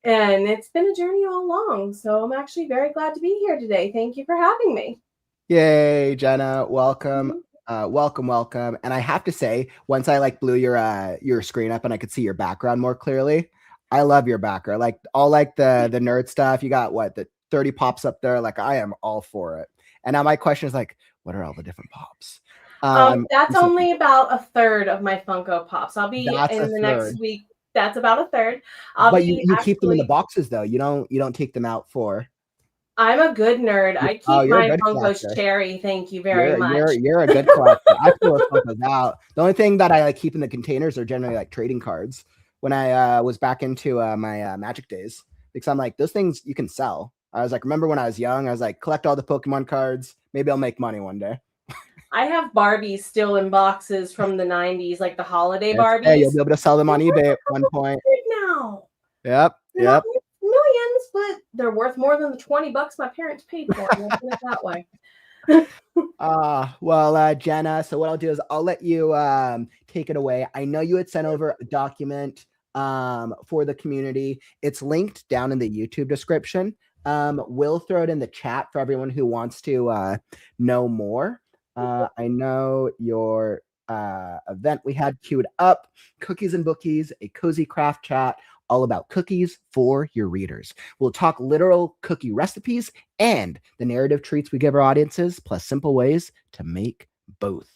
And it's been a journey all along. So I'm actually very glad to be here today. Thank you for having me. Yay, Jenna. Welcome. Welcome. And I have to say, once I blew your screen up and I could see your background more clearly, I love your background. The nerd stuff. You got the 30 pops up there. I am all for it. And now my question is what are all the different pops? That's only about a third of my Funko Pops. I'll be in the next week. That's about a third. But you keep them in the boxes though. You don't take them out for. I'm a good nerd. I keep my Funko's cherry. Thank you very much. You're a good collector. I throw Funkos out. The only thing that I keep in the containers are generally trading cards. When I was back into my Magic days, because I'm those things you can sell. I was remember when I was young, I was collect all the Pokemon cards. Maybe I'll make money one day. I have Barbies still in boxes from the 90s, like the holiday Barbies. Hey, you'll be able to sell them on eBay at one point. Now. Yep. Millions, but they're worth more than the $20 my parents paid for them. Let's put it that way. Well, Jenna, so what I'll do is I'll let you take it away. I know you had sent over a document for the community. It's linked down in the YouTube description. We'll throw it in the chat for everyone who wants to know more. I know your event we had queued up, Cookies and Bookies, a cozy craft chat all about cookies for your readers. We'll talk literal cookie recipes and the narrative treats we give our audiences, plus simple ways to make both.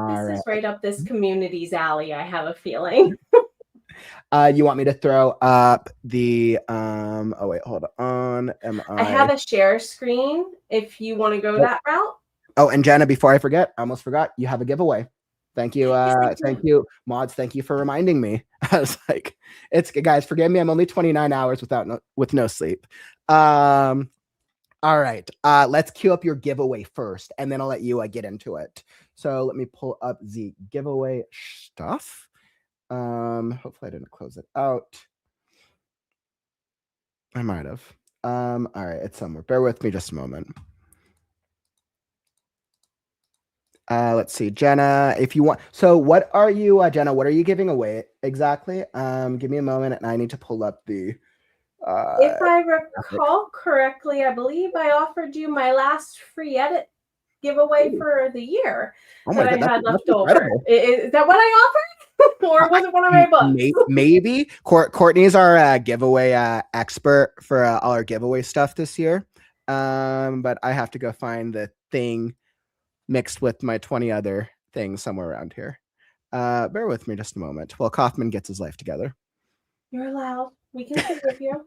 This is right up this community's alley, I have a feeling. You want me to throw up the oh wait, hold on. I have a share screen if you want to go that route. Oh, and Jenna, before I forget, I almost forgot, you have a giveaway. Thank you. Thank you, mods. Thank you for reminding me. I was it's guys, forgive me. I'm only 29 hours with no sleep. All right. Let's queue up your giveaway first, and then I'll let you get into it. So let me pull up the giveaway stuff. Hopefully I didn't close it out. I might have. All right, it's somewhere. Bear with me just a moment. Let's see, Jenna, if you want. So what are you, Jenna, what are you giving away exactly? Give me a moment and I need to pull up the If I recall correctly, I believe I offered you my last free edit giveaway for the year that I had left over. Is that what I offered? Or was it one of my books? Maybe. Courtney's our giveaway expert for all our giveaway stuff this year. But I have to go find the thing mixed with my 20 other things somewhere around here. Bear with me just a moment while Kaufman gets his life together. You're allowed. We can forgive you.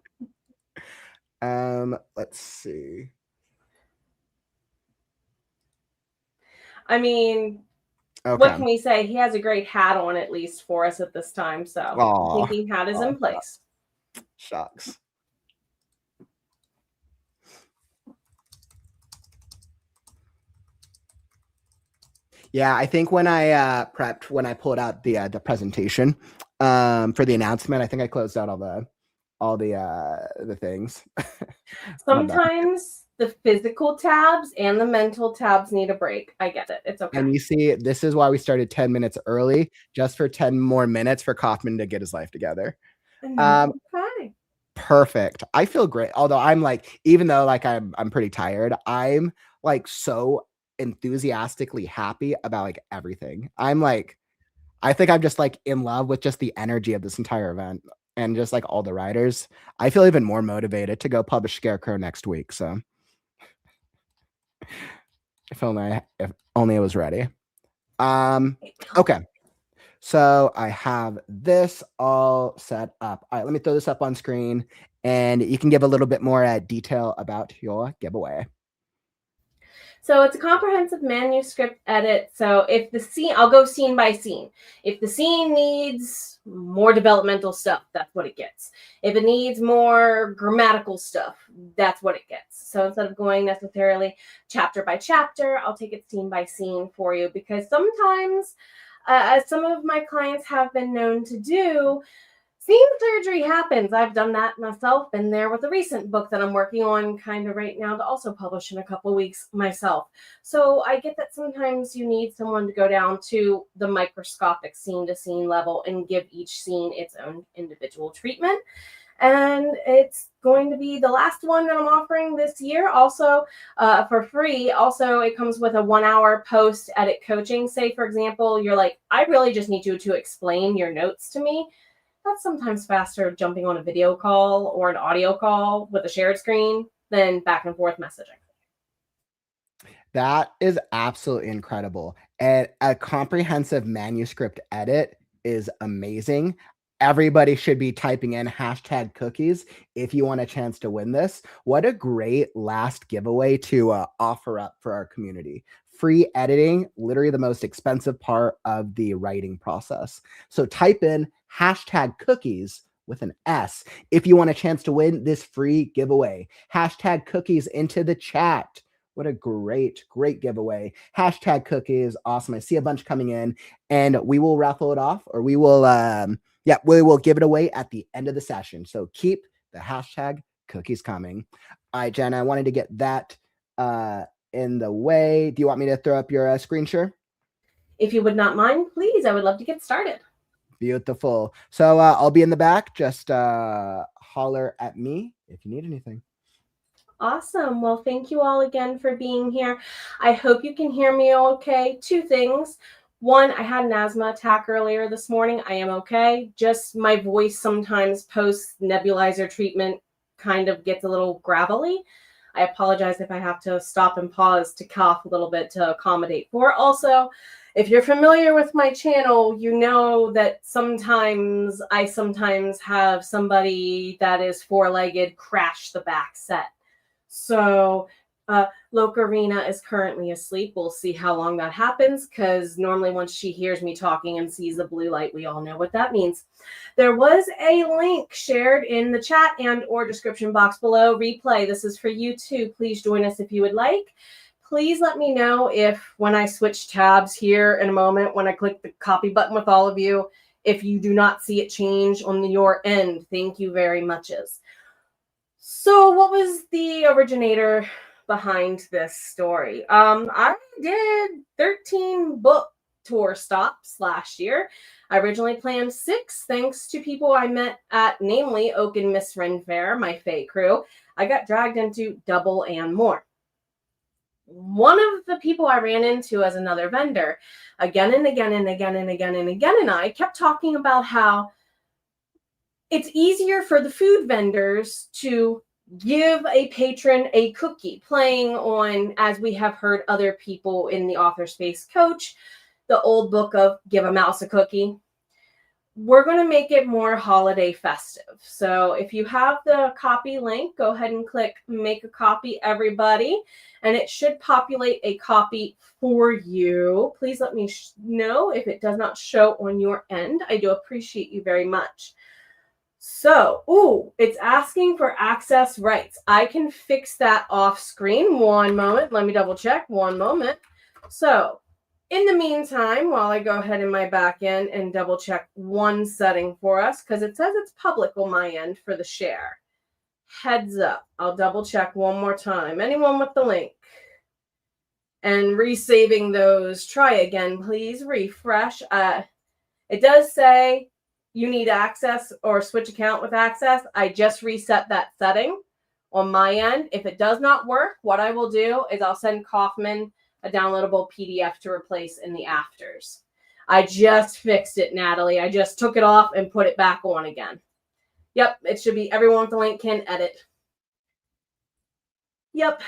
Let's see. I mean, what can we say? He has a great hat on, at least for us at this time. So thinking hat is in place. Shucks. Yeah, I think when I when I pulled out the presentation for the announcement, I think I closed out all the things. Sometimes the physical tabs and the mental tabs need a break. I get it. It's okay. And you see, this is why we started 10 minutes early, just for 10 more minutes for Kaufman to get his life together. Okay. Perfect. I feel great. Although I'm like, even though like I'm pretty tired, I'm like so enthusiastically happy about like everything. I'm like, I think I'm just like in love with just the energy of this entire event and just like all the writers. I feel even more motivated to go publish Scarecrow next week. So if only it was ready. Okay. So I have this all set up. All right, let me throw this up on screen and you can give a little bit more detail about your giveaway. So it's a comprehensive manuscript edit. So if the scene, I'll go scene by scene. If the scene needs more developmental stuff, that's what it gets. If it needs more grammatical stuff, that's what it gets. So instead of going necessarily chapter by chapter, I'll take it scene by scene for you, because sometimes, as some of my clients have been known to do, scene surgery happens. I've done that myself, been there with a recent book that I'm working on kind of right now to also publish in a couple of weeks myself. So I get that sometimes you need someone to go down to the microscopic scene to scene level and give each scene its own individual treatment. And it's going to be the last one that I'm offering this year, also for free. Also, it comes with a 1-hour post-edit coaching. Say, for example, you're like, I really just need you to explain your notes to me. That's sometimes faster jumping on a video call or an audio call with a shared screen than back and forth messaging. That is absolutely incredible. And a comprehensive manuscript edit is amazing. Everybody should be typing in #cookies if you want a chance to win this. What a great last giveaway to offer up for our community. Free editing, literally the most expensive part of the writing process. So type in #cookies with an S if you want a chance to win this free giveaway. #cookies into the chat. What a great giveaway. #cookies. Awesome. I see a bunch coming in and we will raffle it off, or we will, we will give it away at the end of the session. So keep the #cookies coming. All right, Jenna, I wanted to get that in the way. Do you want me to throw up your screen share? If you would not mind, please. I would love to get started. Beautiful. So I'll be in the back. Just holler at me if you need anything. Awesome. Well, thank you all again for being here. I hope you can hear me okay. 2 things. 1, I had an asthma attack earlier this morning. I am okay. Just my voice sometimes post nebulizer treatment kind of gets a little gravelly. I apologize if I have to stop and pause to cough a little bit to accommodate for. Also, if you're familiar with my channel, you know that sometimes I have somebody that is 4-legged crash the back set. So Locarina is currently asleep. We'll see how long that happens, because normally once she hears me talking and sees the blue light, we all know what that means. There was a link shared in the chat and or description box below. Replay, this is for you too. Please join us if you would like. Please let me know if when I switch tabs here in a moment, when I click the copy button with all of you, if you do not see it change on your end. Thank you very much. So what was the originator behind this story? I did 13 book tour stops last year. I originally planned 6, thanks to people I met at, namely Oak and Miss Ren Fair, my Fae crew. I got dragged into double and more. One of the people I ran into as another vendor, again and again and again and again and again, and I kept talking about how it's easier for the food vendors to give a patron a cookie, playing on, as we have heard other people in the author space coach, the old book of give a mouse a cookie. We're going to make it more holiday festive. So if you have the copy link, go ahead and click make a copy, everybody, and it should populate a copy for you. Please let me know if it does not show on your end. I do appreciate you very much. So, it's asking for access rights. I can fix that off screen. One moment. Let me double check. One moment. So, in the meantime, while I go ahead in my back end and double check one setting for us, because it says it's public on my end for the share. Heads up. I'll double check one more time. Anyone with the link? And resaving those. Try again, please. Refresh. It does say you need access or switch account with access. I just reset that setting on my end. If it does not work, what I will do is I'll send Kaufman a downloadable PDF to replace in the afters. I just fixed it, Natalie. I just took it off and put it back on again. Yep, it should be everyone with the link can edit. Yep,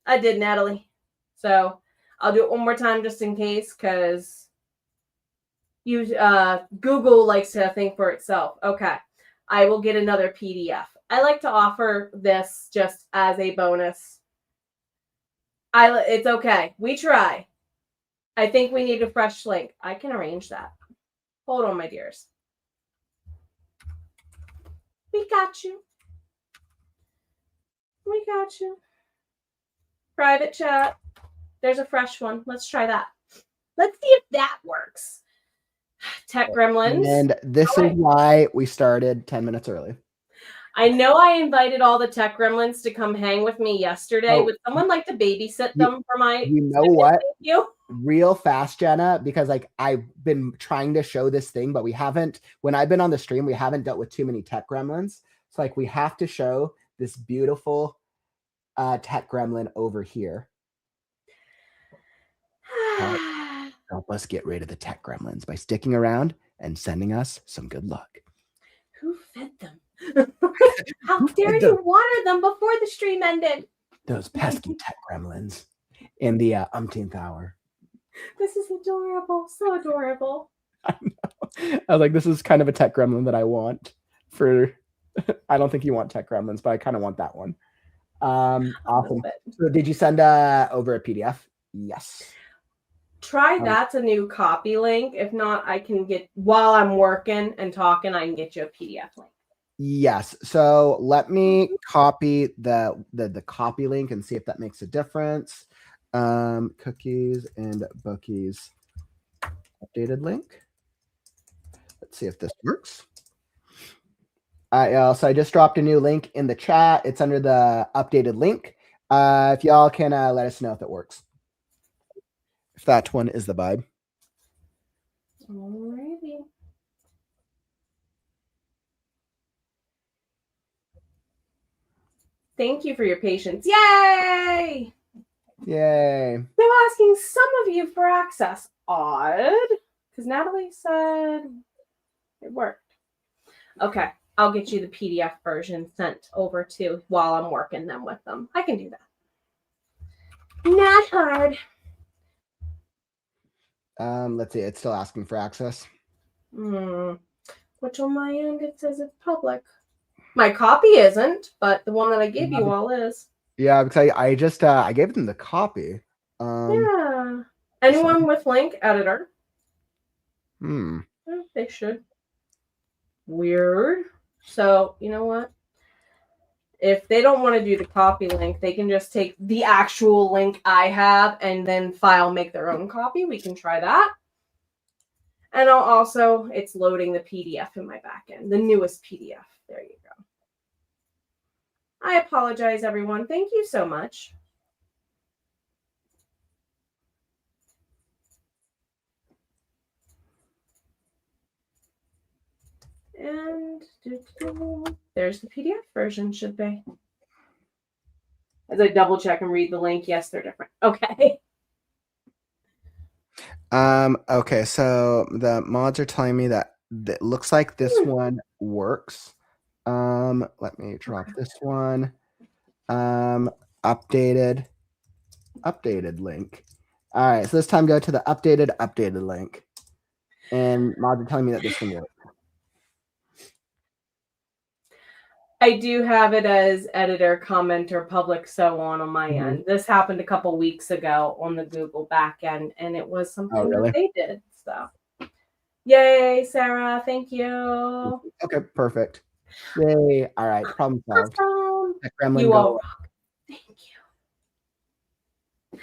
I did, Natalie. So I'll do it one more time just in case, because Google likes to think for itself. Okay, I will get another PDF. I like to offer this just as a bonus. It's okay. We try. I think we need a fresh link. I can arrange that. Hold on, my dears. We got you. We got you. Private chat. There's a fresh one. Let's try that. Let's see if that works. Tech Gremlins. And this is why we started 10 minutes early. I know I invited all the Tech Gremlins to come hang with me yesterday. Would someone like to babysit them for my... You know what? Thank you. Real fast, Jenna, because like I've been trying to show this thing, but we haven't, when I've been on the stream, we haven't dealt with too many Tech Gremlins. So like we have to show this beautiful Tech Gremlin over here. Help us get rid of the Tech Gremlins by sticking around and sending us some good luck. Who fed them? How dare you water them before the stream ended? Those pesky Tech Gremlins in the umpteenth hour. This is adorable. So adorable. I know. I was like, this is kind of a Tech Gremlin that I want for... I don't think you want Tech Gremlins, but I kind of want that one. Awesome. So did you send over a PDF? Yes. Try that's a new copy link. If not, I can get, while I'm working and talking, I can get you a PDF link. Yes. So let me copy the copy link and see if that makes a difference. Cookies and Bookies updated link. Let's see if this works. So I just dropped a new link in the chat. It's under the updated link. If y'all can let us know if it works. If that one is the vibe. Alrighty. Thank you for your patience. Yay! Yay. They're asking some of you for access. Odd. Because Natalie said it worked. Okay. I'll get you the PDF version sent over to while I'm working them with them. I can do that. Not hard. Let's see. It's still asking for access. Which on my end, it says it's public. My copy isn't, but the one that I gave you all is. Yeah, because I just I gave them the copy. Yeah. Anyone with link editor? They should. Weird. So, you know what? If they don't want to do the copy link, they can just take the actual link I have and then make their own copy. We can try that. And it's loading the PDF in my backend, the newest PDF. There you go. I apologize, everyone. Thank you so much. And there's the PDF version, should be. As I double check and read the link, yes, they're different. Okay. Okay, so the mods are telling me that it looks like this one works. Let me drop this one. Updated link. All right, so this time go to the updated link. And mods are telling me that this one works. I do have it as editor, commenter, public, so on my end. This happened a couple weeks ago on the Google backend, and it was something that they did. So, yay, Sarah! Thank you. Okay, perfect. Yay! All right, problem solved. You all rock. Thank you.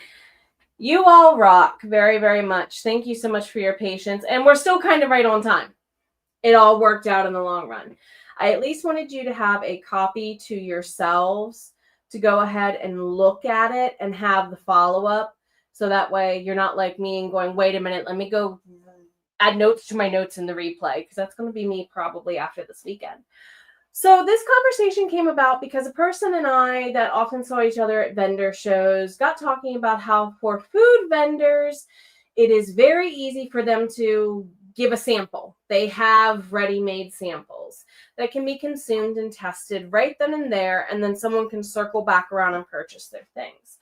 You all rock very, very much. Thank you so much for your patience, and we're still kind of right on time. It all worked out in the long run. I at least wanted you to have a copy to yourselves to go ahead and look at it and have the follow-up. So that way you're not like me and going, wait a minute, let me go add notes to my notes in the replay, because that's going to be me probably after this weekend. So this conversation came about because a person and I that often saw each other at vendor shows got talking about how for food vendors, it is very easy for them to give a sample. They have ready-made samples that can be consumed and tested right then and there, and then someone can circle back around and purchase their things.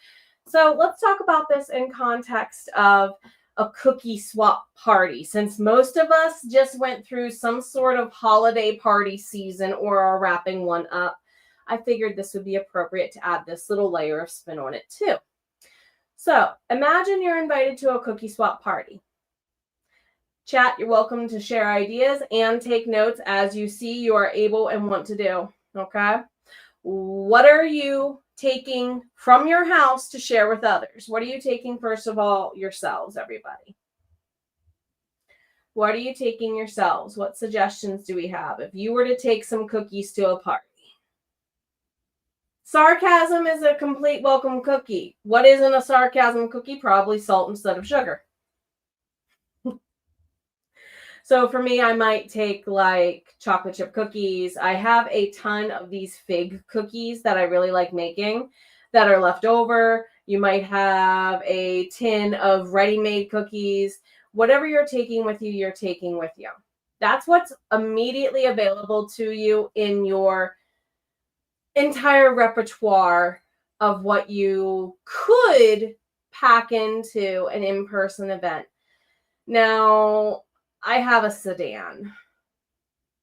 So let's talk about this in context of a cookie swap party. Since most of us just went through some sort of holiday party season or are wrapping one up, I figured this would be appropriate to add this little layer of spin on it too. So imagine you're invited to a cookie swap party. Chat, you're welcome to share ideas and take notes as you see you are able and want to do, okay? What are you taking from your house to share with others? What are you taking, first of all, yourselves, everybody? What are you taking yourselves? What suggestions do we have? If you were to take some cookies to a party. Sarcasm is a complete welcome cookie. What isn't a sarcasm cookie? Probably salt instead of sugar. So for me, I might take like chocolate chip cookies. I have a ton of these fig cookies that I really like making that are left over. You might have a tin of ready-made cookies. Whatever you're taking with you, you're taking with you. That's what's immediately available to you in your entire repertoire of what you could pack into an in-person event. Now, I have a sedan.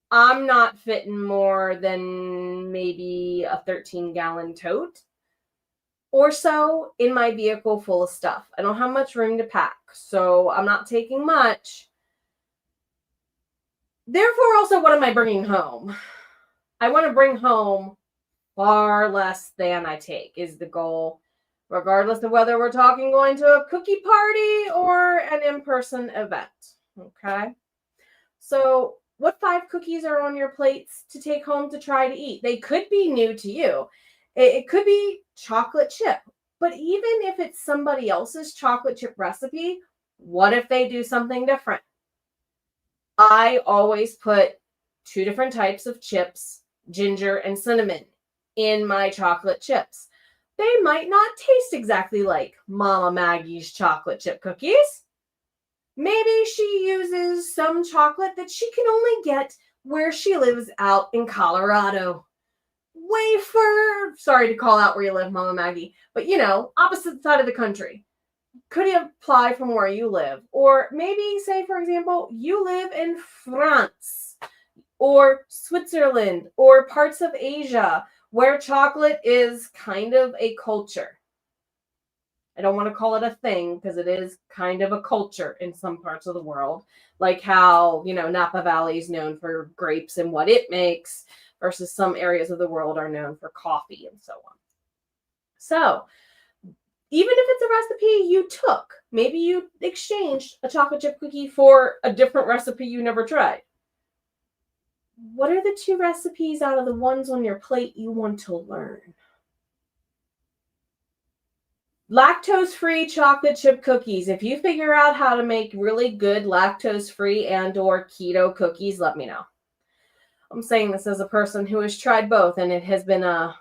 I'm not fitting more than maybe a 13-gallon tote or so in my vehicle full of stuff. I don't have much room to pack, so I'm not taking much. Therefore, also, what am I bringing home? I want to bring home far less than I take is the goal, regardless of whether we're talking going to a cookie party or an in-person event. Okay, so what 5 cookies are on your plates to take home to try to eat? They could be new to you. It could be chocolate chip, but even if it's somebody else's chocolate chip recipe, what if they do something different? I always put 2 different types of chips, ginger and cinnamon, in my chocolate chips. They might not taste exactly like Mama Maggie's chocolate chip cookies. Maybe she uses some chocolate that she can only get where she lives out in Colorado. Sorry to call out where you live, Mama Maggie, but you know, opposite side of the country. Could you apply from where you live? Or maybe, say, for example, you live in France or Switzerland or parts of Asia where chocolate is kind of a culture. I don't want to call it a thing because it is kind of a culture in some parts of the world, like how, you know, Napa Valley is known for grapes and what it makes versus some areas of the world are known for coffee and so on. So even if it's a recipe you took, maybe you exchanged a chocolate chip cookie for a different recipe you never tried. What are the 2 recipes out of the ones on your plate you want to learn? Lactose-free chocolate chip cookies. If you figure out how to make really good lactose-free and or keto cookies, let me know. I'm saying this as a person who has tried both, and it has been a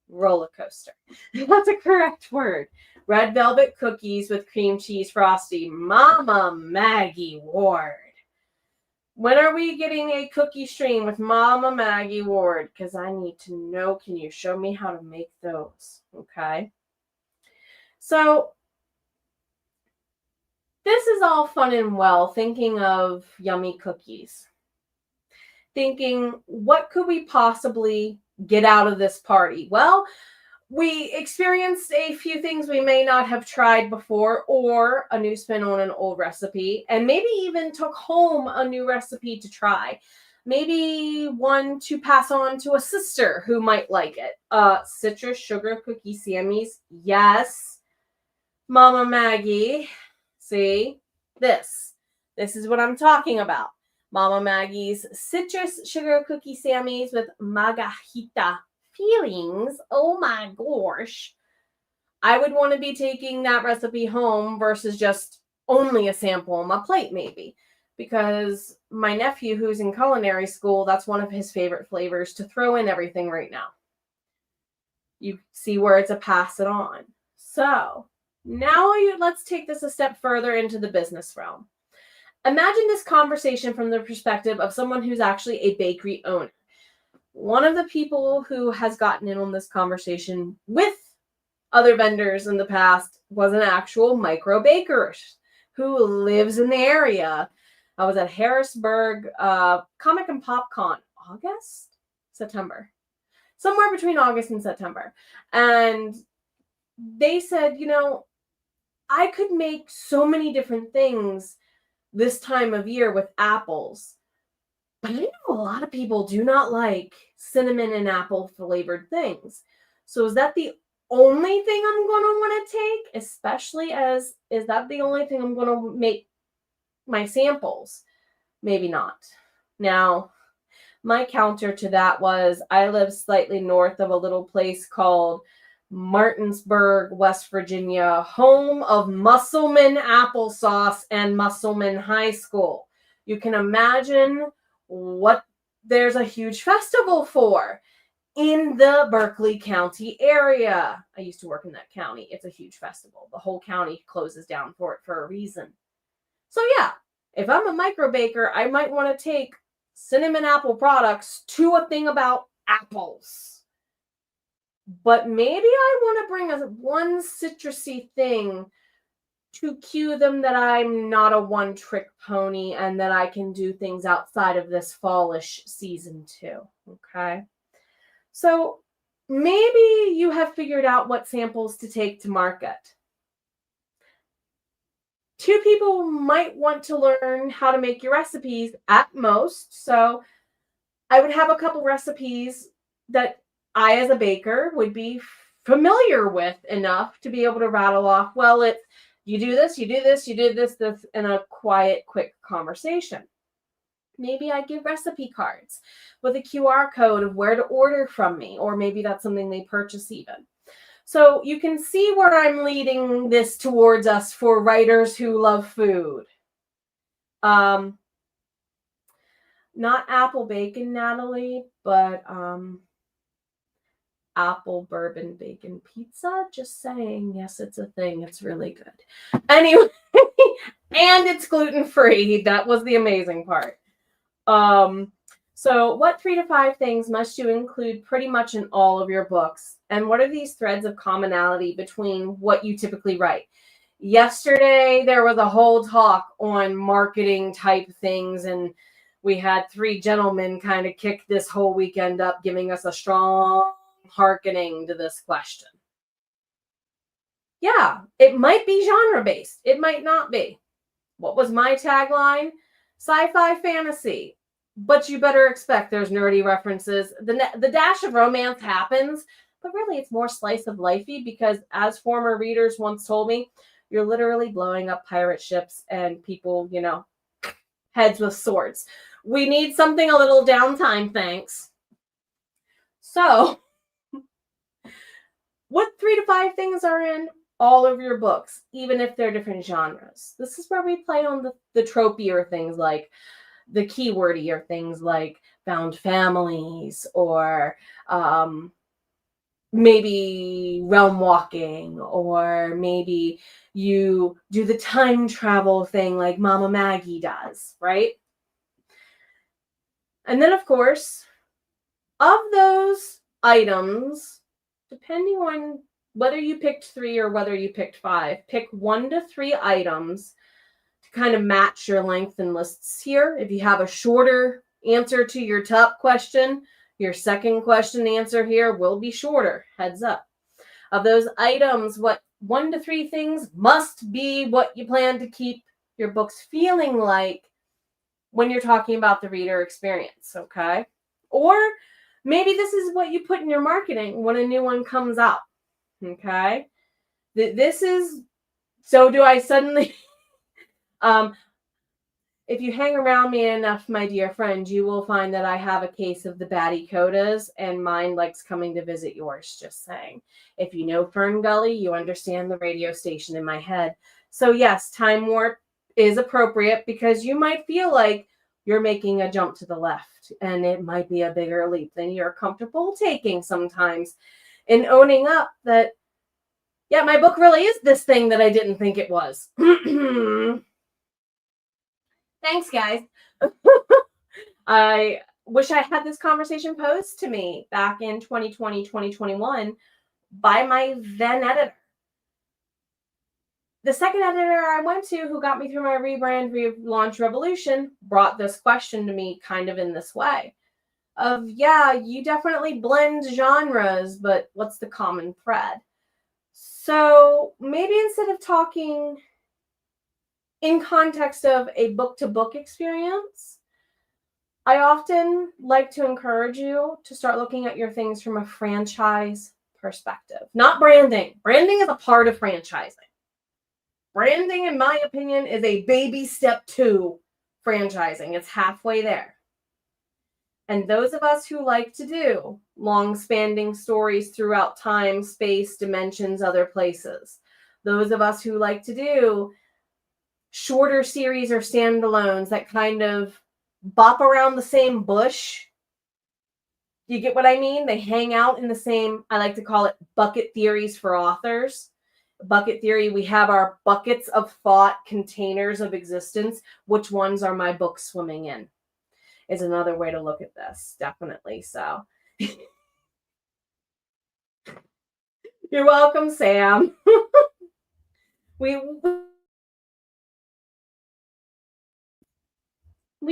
roller coaster. That's a correct word. Red velvet cookies with cream cheese frosty. Mama Maggie Ward. When are we getting a cookie stream with Mama Maggie Ward? Because I need to know. Can you show me how to make those? Okay. So this is all fun and well, thinking of yummy cookies. Thinking, what could we possibly get out of this party? Well, we experienced a few things we may not have tried before, or a new spin on an old recipe, and maybe even took home a new recipe to try. Maybe one to pass on to a sister who might like it. Citrus sugar cookie Sammys. Yes. Mama Maggie. See? This is what I'm talking about. Mama Maggie's citrus sugar cookie Sammys with margarita feelings. Oh my gosh. I would want to be taking that recipe home versus just only a sample on my plate, maybe. Because my nephew, who's in culinary school, that's one of his favorite flavors to throw in everything right now. You see where it's a pass it on. So now let's take this a step further into the business realm. Imagine this conversation from the perspective of someone who's actually a bakery owner. One of the people who has gotten in on this conversation with other vendors in the past was an actual micro baker who lives in the area. I was at Harrisburg Comic and Pop Con, September. Somewhere between August and September. And they said, I could make so many different things this time of year with apples. But I know a lot of people do not like cinnamon and apple flavored things. So is that the only thing I'm going to want to take? Especially is that the only thing I'm going to make my samples? Maybe not. Now, my counter to that was I live slightly north of a little place called Martinsburg, West Virginia, home of Musselman applesauce and Musselman High School. You can imagine what there's a huge festival for in the Berkeley County area. I used to work in that county. It's a huge festival. The whole county closes down for it for a reason. So yeah, if I'm a micro baker, I might want to take cinnamon apple products to a thing about apples. But maybe I want to bring one citrusy thing to cue them that I'm not a one-trick pony and that I can do things outside of this fallish season too. Okay? So maybe you have figured out what samples to take to market. Two people might want to learn how to make your recipes at most. So I would have a couple recipes that I, as a baker, would be familiar with enough to be able to rattle off, well, it's you do this, you do this, you do this in a quiet, quick conversation. Maybe I give recipe cards with a QR code of where to order from me, or maybe that's something they purchase even. So you can see where I'm leading this towards us for writers who love food. Not apple bacon, Natalie, but apple bourbon bacon pizza. Just saying. Yes, it's a thing. It's really good. Anyway, and it's gluten-free. That was the amazing part. So what 3 to 5 things must you include pretty much in all of your books? And what are these threads of commonality between what you typically write? Yesterday, there was a whole talk on marketing type things, and we had 3 gentlemen kind of kick this whole weekend up, giving us a strong hearkening to this question. Yeah, it might be genre-based. It might not be. What was my tagline? Sci-fi fantasy. But you better expect there's nerdy references. The dash of romance happens, but really it's more slice of lifey because, as former readers once told me, you're literally blowing up pirate ships and people, heads with swords. We need something a little downtime, thanks. So, what 3 to 5 things are in all of your books, even if they're different genres? This is where we play on the tropier things like the keywordier things like found families, or maybe realm walking, or maybe you do the time travel thing like Mama Maggie does, right? And then, of course, of those items, depending on whether you picked 3 or whether you picked 5, pick 1 to 3 items to kind of match your length and lists here. If you have a shorter answer to your top question, your second question answer here will be shorter. Heads up. Of those items, what 1 to 3 things must be what you plan to keep your books feeling like when you're talking about the reader experience, okay? Or maybe this is what you put in your marketing when a new one comes out, okay? This is, so do I suddenly, if you hang around me enough, my dear friend, you will find that I have a case of the baddie codas, and mine likes coming to visit yours, just saying. If you know Fern Gully, you understand the radio station in my head. So yes, time warp is appropriate because you might feel like you're making a jump to the left, and it might be a bigger leap than you're comfortable taking sometimes, and owning up that, yeah, my book really is this thing that I didn't think it was. Thanks, guys. I wish I had this conversation posed to me back in 2020, 2021 by my then editor. The second editor I went to, who got me through my rebrand, relaunch revolution, brought this question to me kind of in this way of, yeah, you definitely blend genres, but what's the common thread? So maybe instead of talking in context of a book-to-book experience, I often like to encourage you to start looking at your things from a franchise perspective, not branding. Branding is a part of franchising. Branding, in my opinion, is a baby step to franchising. It's halfway there. And those of us who like to do long-spanning stories throughout time, space, dimensions, other places, those of us who like to do shorter series or standalones that kind of bop around the same bush. You get what I mean? They hang out in the same, I like to call it bucket theories for authors. Bucket theory, we have our buckets of thought, containers of existence. Which ones are my books swimming in? Is another way to look at this, definitely. So you're welcome, Sam. We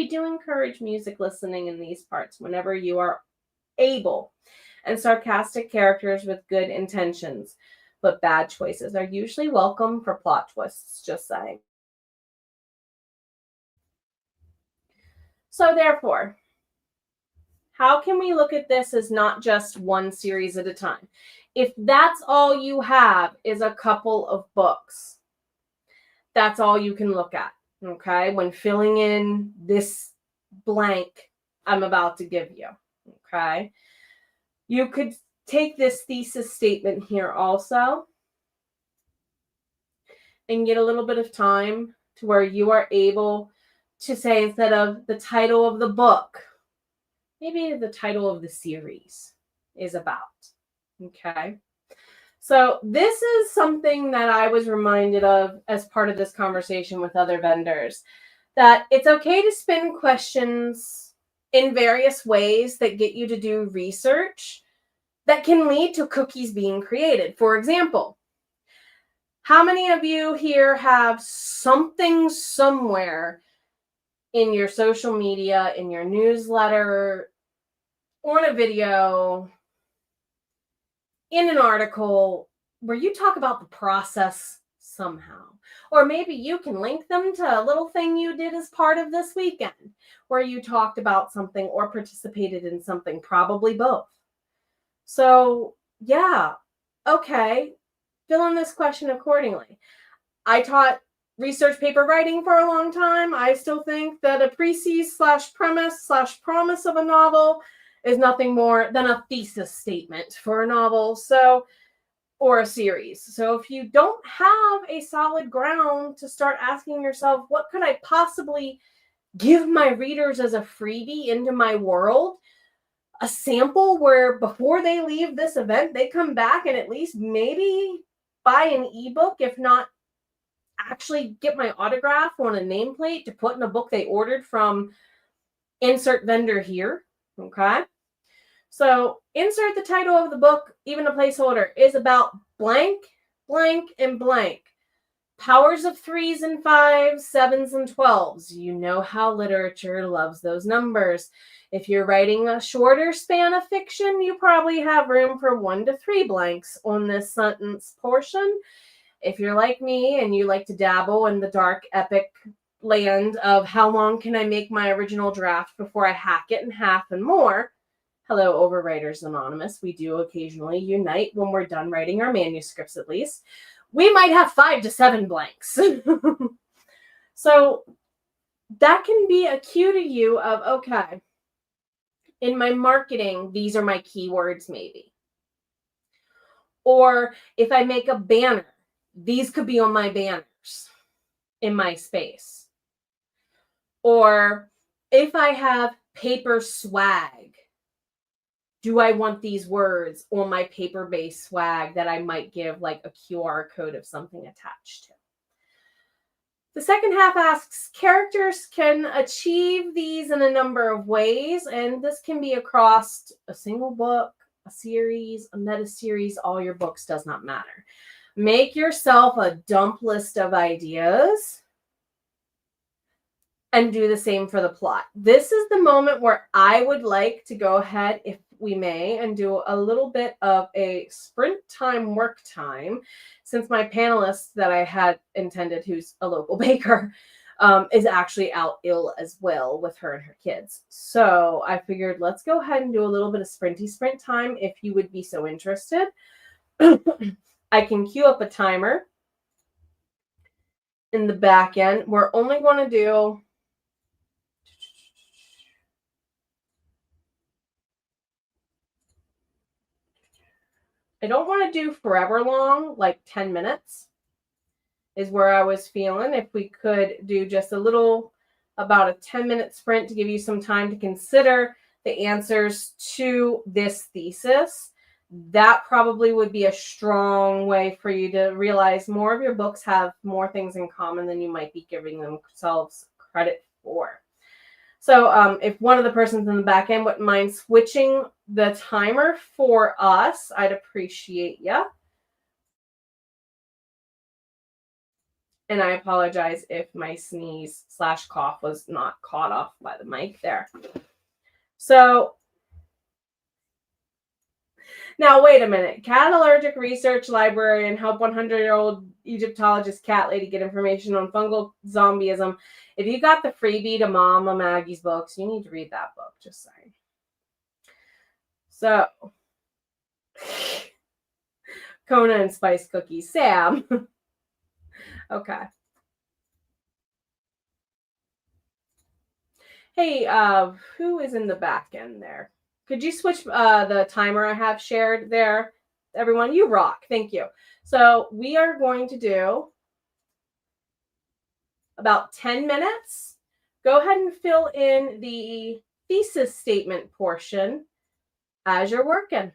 do encourage music listening in these parts whenever you are able, and sarcastic characters with good intentions, but bad choices are usually welcome for plot twists, just saying. So therefore, how can we look at this as not just one series at a time? If that's all you have is a couple of books, that's all you can look at. Okay, when filling in this blank I'm about to give you, okay, you could take this thesis statement here also and get a little bit of time to where you are able to say, instead of the title of the book, maybe the title of the series is about, okay? So this is something that I was reminded of as part of this conversation with other vendors, that it's okay to spin questions in various ways that get you to do research that can lead to cookies being created. For example, how many of you here have something somewhere in your social media, in your newsletter, or in a video, in an article, where you talk about the process somehow? Or maybe you can link them to a little thing you did as part of this weekend where you talked about something or participated in something, probably both. So yeah, okay, fill in this question accordingly. I taught research paper writing for a long time. I still think that a premise/premise/promise of a novel is nothing more than a thesis statement for a novel, so, or a series. So if you don't have a solid ground to start asking yourself, what could I possibly give my readers as a freebie into my world a sample where before they leave this event, they come back and at least maybe buy an ebook, if not actually get my autograph on a nameplate to put in a book they ordered from insert vendor here. Okay. So insert the title of the book, even a placeholder, is about blank, blank, and blank. Powers of 3s and 5s, 7s and 12s. You know how literature loves those numbers. If you're writing a shorter span of fiction, you probably have room for 1 to 3 blanks on this sentence portion. If you're like me and you like to dabble in the dark epic land of how long can I make my original draft before I hack it in half and more, hello, Overwriters Anonymous. We do occasionally unite when we're done writing our manuscripts, at least. We might have 5 to 7 blanks. So that can be a cue to you of, okay, in my marketing, these are my keywords maybe. Or if I make a banner, these could be on my banners in my space. Or if I have paper swag, do I want these words on my paper-based swag that I might give like a QR code of something attached to? The second half asks, characters can achieve these in a number of ways, and this can be across a single book, a series, a meta-series, all your books, does not matter. Make yourself a dump list of ideas and do the same for the plot. This is the moment where I would like to go ahead, if we may, and do a little bit of a sprint time work time, since my panelist that I had intended, who's a local baker, is actually out ill as well with her and her kids. So I figured let's go ahead and do a little bit of sprint time if you would be so interested. I can queue up a timer in the back end. We're only going to do I don't want to do forever long, like 10 minutes is where I was feeling. If we could do just a little, about a 10-minute sprint to give you some time to consider the answers to this thesis, that probably would be a strong way for you to realize more of your books have more things in common than you might be giving themselves credit for. So if one of the persons in the back end wouldn't mind switching the timer for us, I'd appreciate you. And I apologize if my sneeze / cough was not caught off by the mic there. So now, wait a minute. Cat allergic research librarian help 100-year-old Egyptologist cat lady get information on fungal zombieism. If you got the freebie to Mama Maggie's books, you need to read that book. Just saying. So, Kona and Spice Cookies. Sam. Okay. Hey, who is in the back end there? Could you switch the timer I have shared there? Everyone, you rock. Thank you. So we are going to do about 10 minutes. Go ahead and fill in the thesis statement portion as you're working.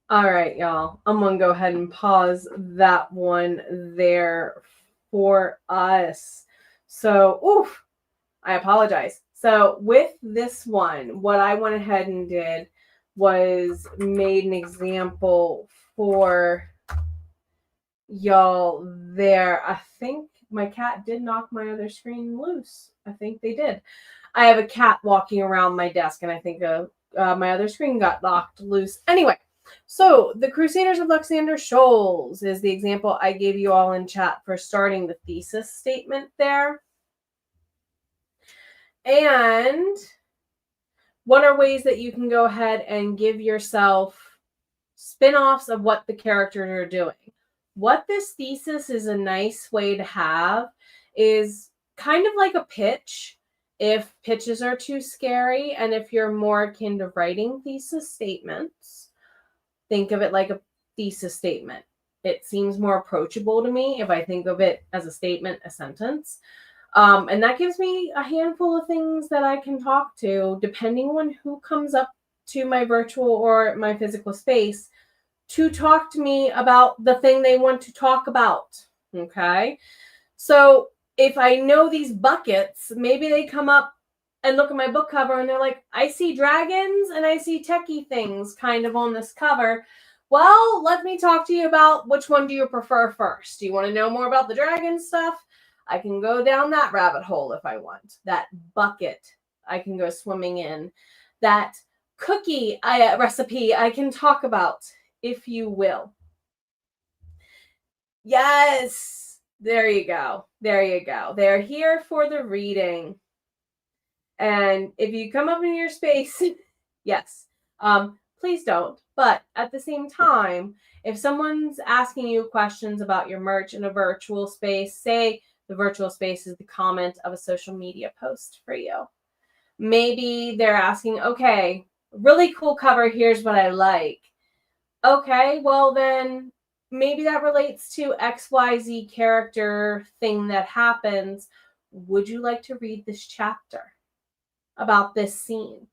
All right, y'all. I'm going to go ahead and pause that one there for us. So, oof, I apologize. So with this one, what I went ahead and did was made an example for y'all there. I think my cat did knock my other screen loose. I think they did. I have a cat walking around my desk, and I think my other screen got knocked loose. Anyway. So, the Crusaders of Lysander Shoals is the example I gave you all in chat for starting the thesis statement there. And what are ways that you can go ahead and give yourself spin-offs of what the characters are doing? What this thesis is a nice way to have is kind of like a pitch, if pitches are too scary, and if you're more akin to writing thesis statements. Think of it like a thesis statement. It seems more approachable to me if I think of it as a statement, a sentence. And that gives me a handful of things that I can talk to, depending on who comes up to my virtual or my physical space, to talk to me about the thing they want to talk about. Okay? So if I know these buckets, maybe they come up and look at my book cover and they're like, I see dragons and I see techie things kind of on this cover. Well, let me talk to you about which one do you prefer first. Do you want to know more about the dragon stuff? I can go down that rabbit hole if I want. That bucket I can go swimming in. That cookie recipe I can talk about, if you will. Yes, there you go. There you go. They're here for the reading. And if you come up in your space, yes, please don't. But at the same time, if someone's asking you questions about your merch in a virtual space, say the virtual space is the comment of a social media post for you. Maybe they're asking, okay, really cool cover, here's what I like. Okay, well then maybe that relates to XYZ character thing that happens. Would you like to read this chapter about this scene?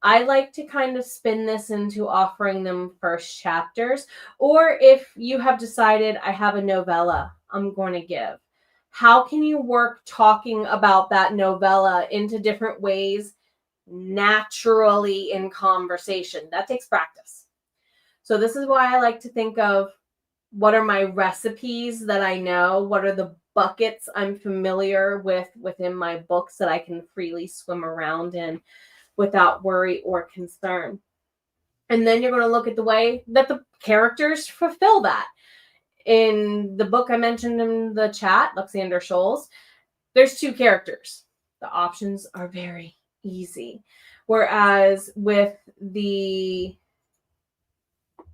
I like to kind of spin this into offering them first chapters, or if you have decided I have a novella I'm going to give, how can you work talking about that novella into different ways naturally in conversation? That takes practice. So this is why I like to think of what are my recipes that I know, what are the buckets I'm familiar with within my books that I can freely swim around in without worry or concern. And then you're going to look at the way that the characters fulfill that. In the book I mentioned in the chat, Lysander Shoals, there's 2 characters. The options are very easy. Whereas with the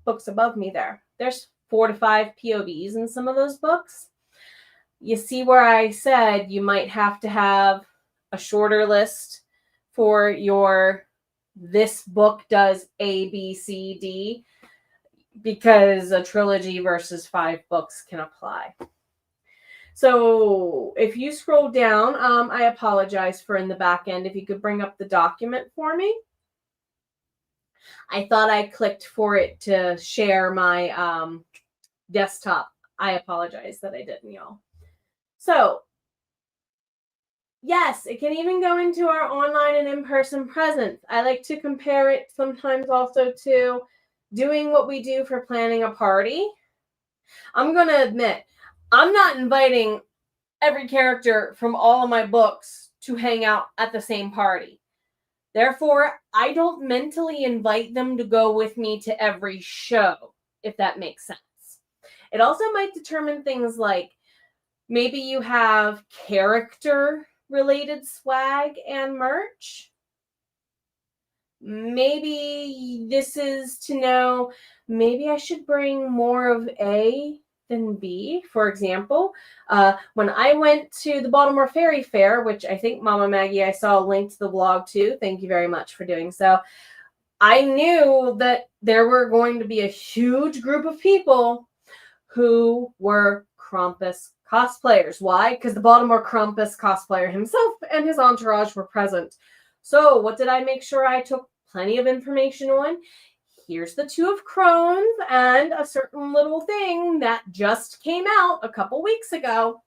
books above me there's 4 to 5 POVs in some of those books. You see where I said you might have to have a shorter list for your this book does A, B, C, D, because a trilogy versus 5 books can apply. So if you scroll down, I apologize for in the back end, if you could bring up the document for me. I thought I clicked for it to share my desktop. I apologize that I didn't, y'all. So yes, it can even go into our online and in-person presence. I like to compare it sometimes also to doing what we do for planning a party. I'm going to admit, I'm not inviting every character from all of my books to hang out at the same party. Therefore, I don't mentally invite them to go with me to every show, if that makes sense. It also might determine things like maybe you have character-related swag and merch. Maybe this is to know, maybe I should bring more of A than B. For example, when I went to the Baltimore Ferry Fair, which I think Mama Maggie, I saw a link to the blog too. Thank you very much for doing so. I knew that there were going to be a huge group of people who were Krampus cosplayers. Why? Because the Baltimore Krampus cosplayer himself and his entourage were present. So what did I make sure I took plenty of information on? Here's the Two of Crones and a certain little thing that just came out a couple weeks ago.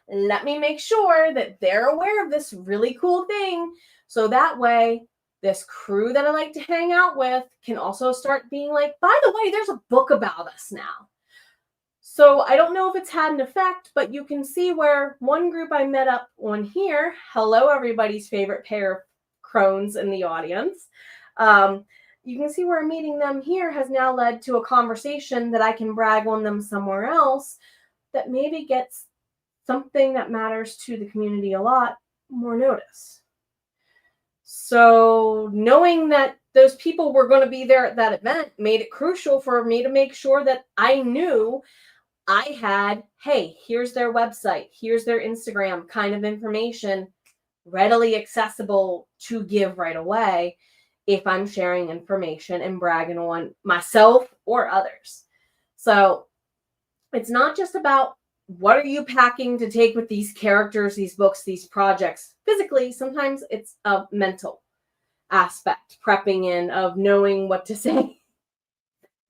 Let me make sure that they're aware of this really cool thing. So that way, this crew that I like to hang out with can also start being like, by the way, there's a book about us now. So I don't know if it's had an effect, but you can see where one group I met up on here, hello, everybody's favorite pair of crones in the audience. You can see where meeting them here has now led to a conversation that I can brag on them somewhere else that maybe gets something that matters to the community a lot more notice. So knowing that those people were going to be there at that event made it crucial for me to make sure that I knew I had, hey, here's their website, here's their Instagram kind of information readily accessible to give right away if I'm sharing information and bragging on myself or others. So it's not just about what are you packing to take with these characters, these books, these projects physically. Sometimes it's a mental aspect, prepping in of knowing what to say.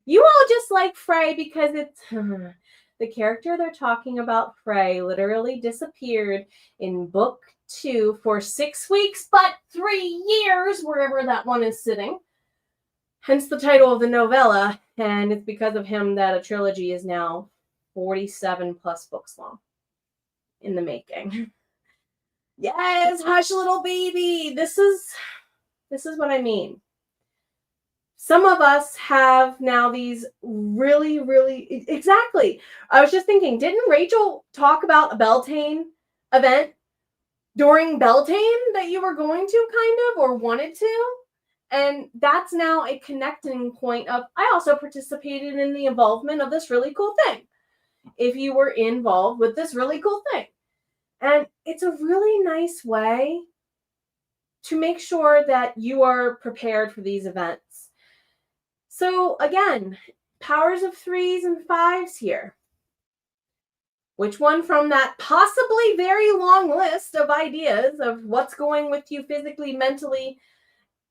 You all just like Frey because it's the character they're talking about, Frey, literally disappeared in book 2 for 6 weeks, but 3 years, wherever that one is sitting. Hence the title of the novella. And it's because of him that a trilogy is now 47 plus books long in the making. Yes, hush little baby. This is what I mean. Some of us have now these really, really, exactly. I was just thinking, didn't Rachel talk about a Beltane event during Beltane that you were going to kind of, or wanted to? And that's now a connecting point of, I also participated in the involvement of this really cool thing. If you were involved with this really cool thing. And it's a really nice way to make sure that you are prepared for these events. So again, powers of 3s and 5s here. Which one from that possibly very long list of ideas of what's going with you physically, mentally,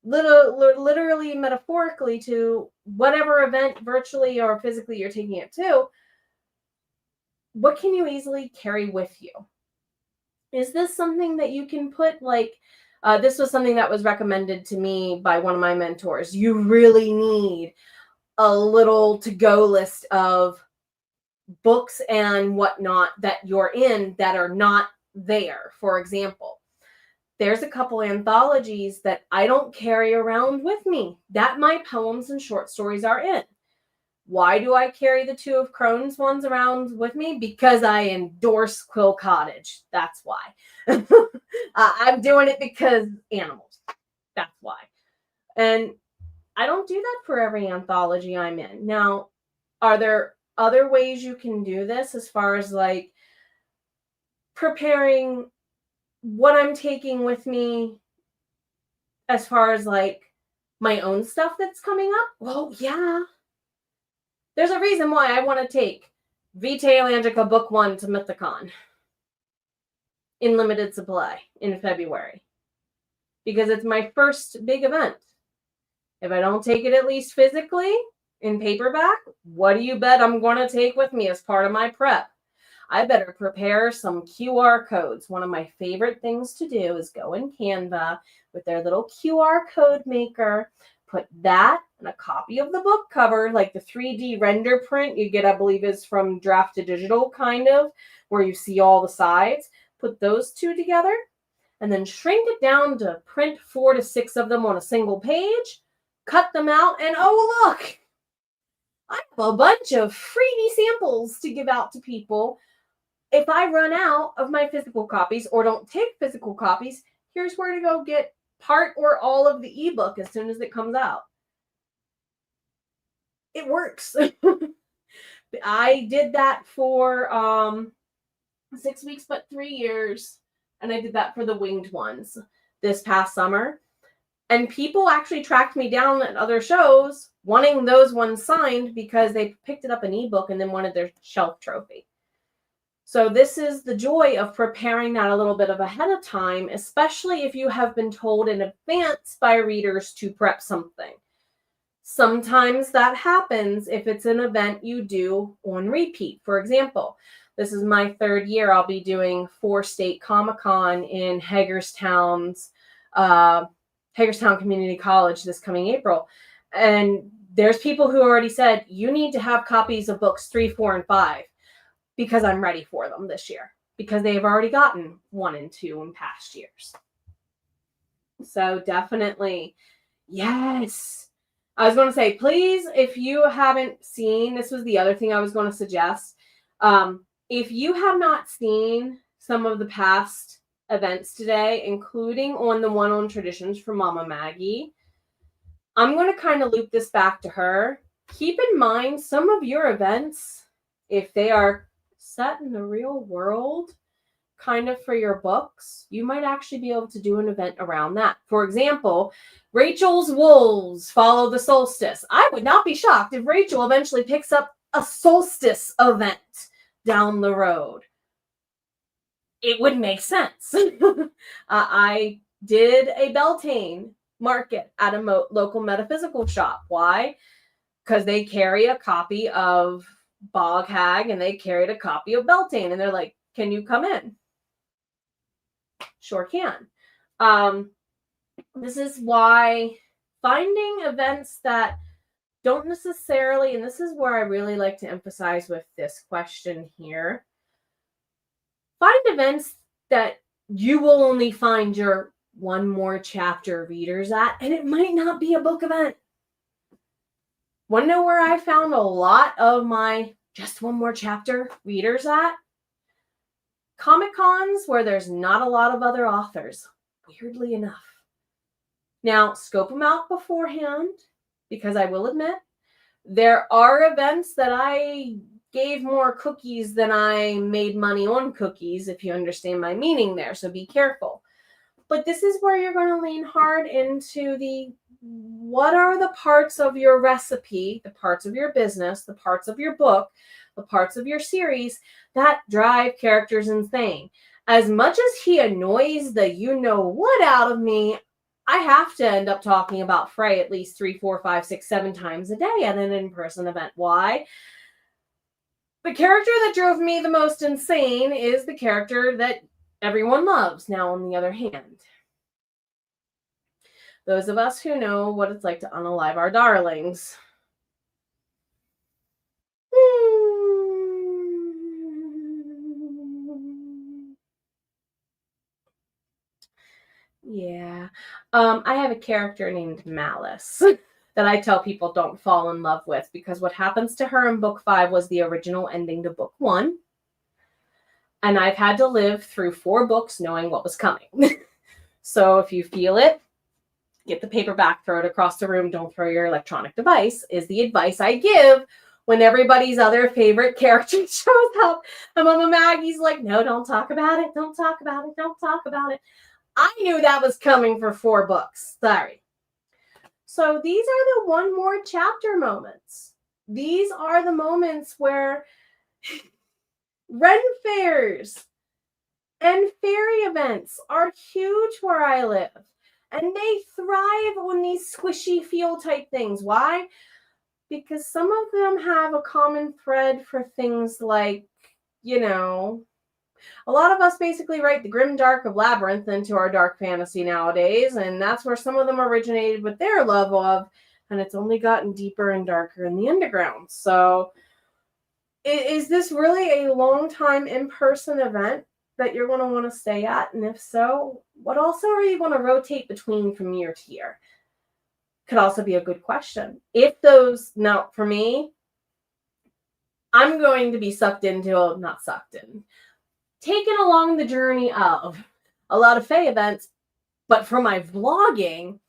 literally, metaphorically to whatever event virtually or physically you're taking it to, what can you easily carry with you? Is this something that you can put this was something that was recommended to me by one of my mentors. You really need a little to-go list of books and whatnot that you're in that are not there. For example, there's a couple anthologies that I don't carry around with me that my poems and short stories are in. Why do I carry the Two of Crones ones around with me? Because I endorse Quill Cottage. That's why. I'm doing it because animals. That's why. And I don't do that for every anthology I'm in. Now, are there other ways you can do this as far as like preparing what I'm taking with me as far as like my own stuff that's coming up? Well, yeah. There's a reason why I want to take Vitae Elangica Book 1 to Mythicon in limited supply in February. Because it's my first big event. If I don't take it at least physically in paperback, what do you bet I'm going to take with me as part of my prep? I better prepare some QR codes. One of my favorite things to do is go in Canva with their little QR code maker, put that and a copy of the book cover, like the 3D render print you get, I believe, is from Draft to Digital, kind of, where you see all the sides. Put those two together and then shrink it down to print 4 to 6 of them on a single page, cut them out, and oh, look, I have a bunch of freebie samples to give out to people. If I run out of my physical copies or don't take physical copies, here's where to go get part or all of the ebook as soon as it comes out. It works. I did that for 6 weeks, but 3 years. And I did that for the winged ones this past summer. And people actually tracked me down at other shows wanting those ones signed because they picked it up an ebook and then wanted their shelf trophy. So this is the joy of preparing that a little bit of ahead of time, especially if you have been told in advance by readers to prep something. Sometimes that happens if it's an event you do on repeat. For example, this is my 3rd year. I'll be doing 4-state Comic-Con in Hagerstown Community College this coming April. And there's people who already said, you need to have copies of books 3, 4, and 5 because I'm ready for them this year, because they've already gotten 1 and 2 in past years. So definitely, yes. I was going to say, please, if you haven't seen, this was the other thing I was going to suggest. If you have not seen some of the past events today, including on the one on traditions from Mama Maggie, I'm going to kind of loop this back to her. Keep in mind some of your events, if they are set in the real world, kind of for your books, you might actually be able to do an event around that. For example, Rachel's Wolves follow the solstice. I would not be shocked if Rachel eventually picks up a solstice event down the road. It would make sense. I did a Beltane market at a local metaphysical shop. Why? Because they carry a copy of Bog Hag and they carried a copy of Beltane, and they're like, can you come in? Sure can. This is why finding events that don't necessarily, and this is where I really like to emphasize with this question here, find events that you will only find your one more chapter readers at, and it might not be a book event. Want to know where I found a lot of my just one more chapter readers at? Comic-Cons where there's not a lot of other authors, weirdly enough. Now, scope them out beforehand, because I will admit, there are events that I gave more cookies than I made money on cookies, if you understand my meaning there, so be careful. But this is where you're going to lean hard into what are the parts of your recipe, the parts of your business, the parts of your book, the parts of your series that drive characters insane. As much as he annoys the you-know-what out of me, I have to end up talking about Frey at least 3, 4, 5, 6, 7 times a day at an in-person event. Why? The character that drove me the most insane is the character that everyone loves. Now, on the other hand, those of us who know what it's like to unalive our darlings. Yeah. I have a character named Malice that I tell people don't fall in love with, because what happens to her in book 5 was the original ending to book 1. And I've had to live through 4 books knowing what was coming. So if you feel it, get the paperback, throw it across the room, don't throw your electronic device, is the advice I give when everybody's other favorite character shows up. And Mama Maggie's like, no, don't talk about it. Don't talk about it. Don't talk about it. I knew that was coming for 4 books. Sorry. So these are the one more chapter moments. These are the moments where Ren fairs and fairy events are huge where I live. And they thrive on these squishy feel type things. Why? Because some of them have a common thread for things like, a lot of us basically write the grim dark of Labyrinth into our dark fantasy nowadays, and that's where some of them originated with their love of, and it's only gotten deeper and darker in the underground. So is this really a long time in-person event that you're going to want to stay at? And if so, what also are you going to rotate between from year to year? Could also be a good question. If those, now for me, I'm going to be taken along the journey of a lot of Fae events, but for my vlogging,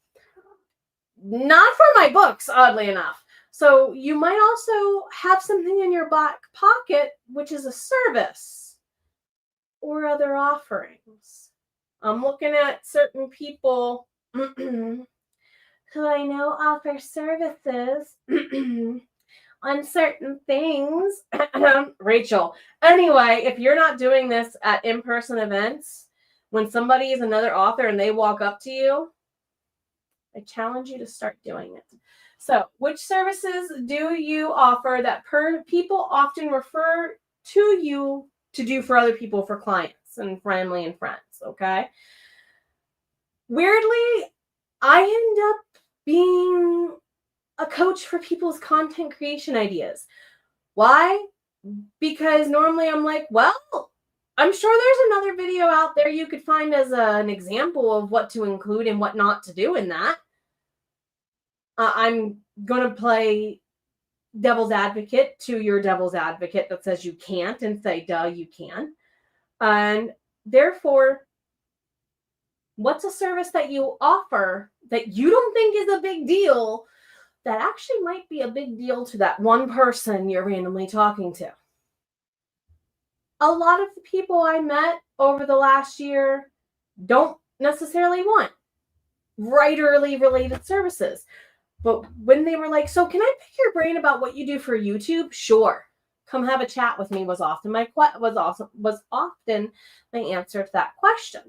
not for my books, oddly enough. So you might also have something in your back pocket, which is a service or other offerings. I'm looking at certain people who I know offer services on certain things. Rachel. Anyway, if you're not doing this at in-person events, when somebody is another author and they walk up to you, I challenge you to start doing it. So, which services do you offer that people often refer to you to do for other people, for clients and family and friends? Okay. Weirdly, I end up being a coach for people's content creation ideas. Why? Because normally I'm like, well, I'm sure there's another video out there you could find as an example of what to include and what not to do in that. I'm going to play devil's advocate to your devil's advocate that says you can't and say, duh, you can. And therefore, what's a service that you offer that you don't think is a big deal that actually might be a big deal to that one person you're randomly talking to? A lot of the people I met over the last year don't necessarily want writerly related services. But when they were like, so can I pick your brain about what you do for YouTube? Sure. Come have a chat with me was often my answer to that question.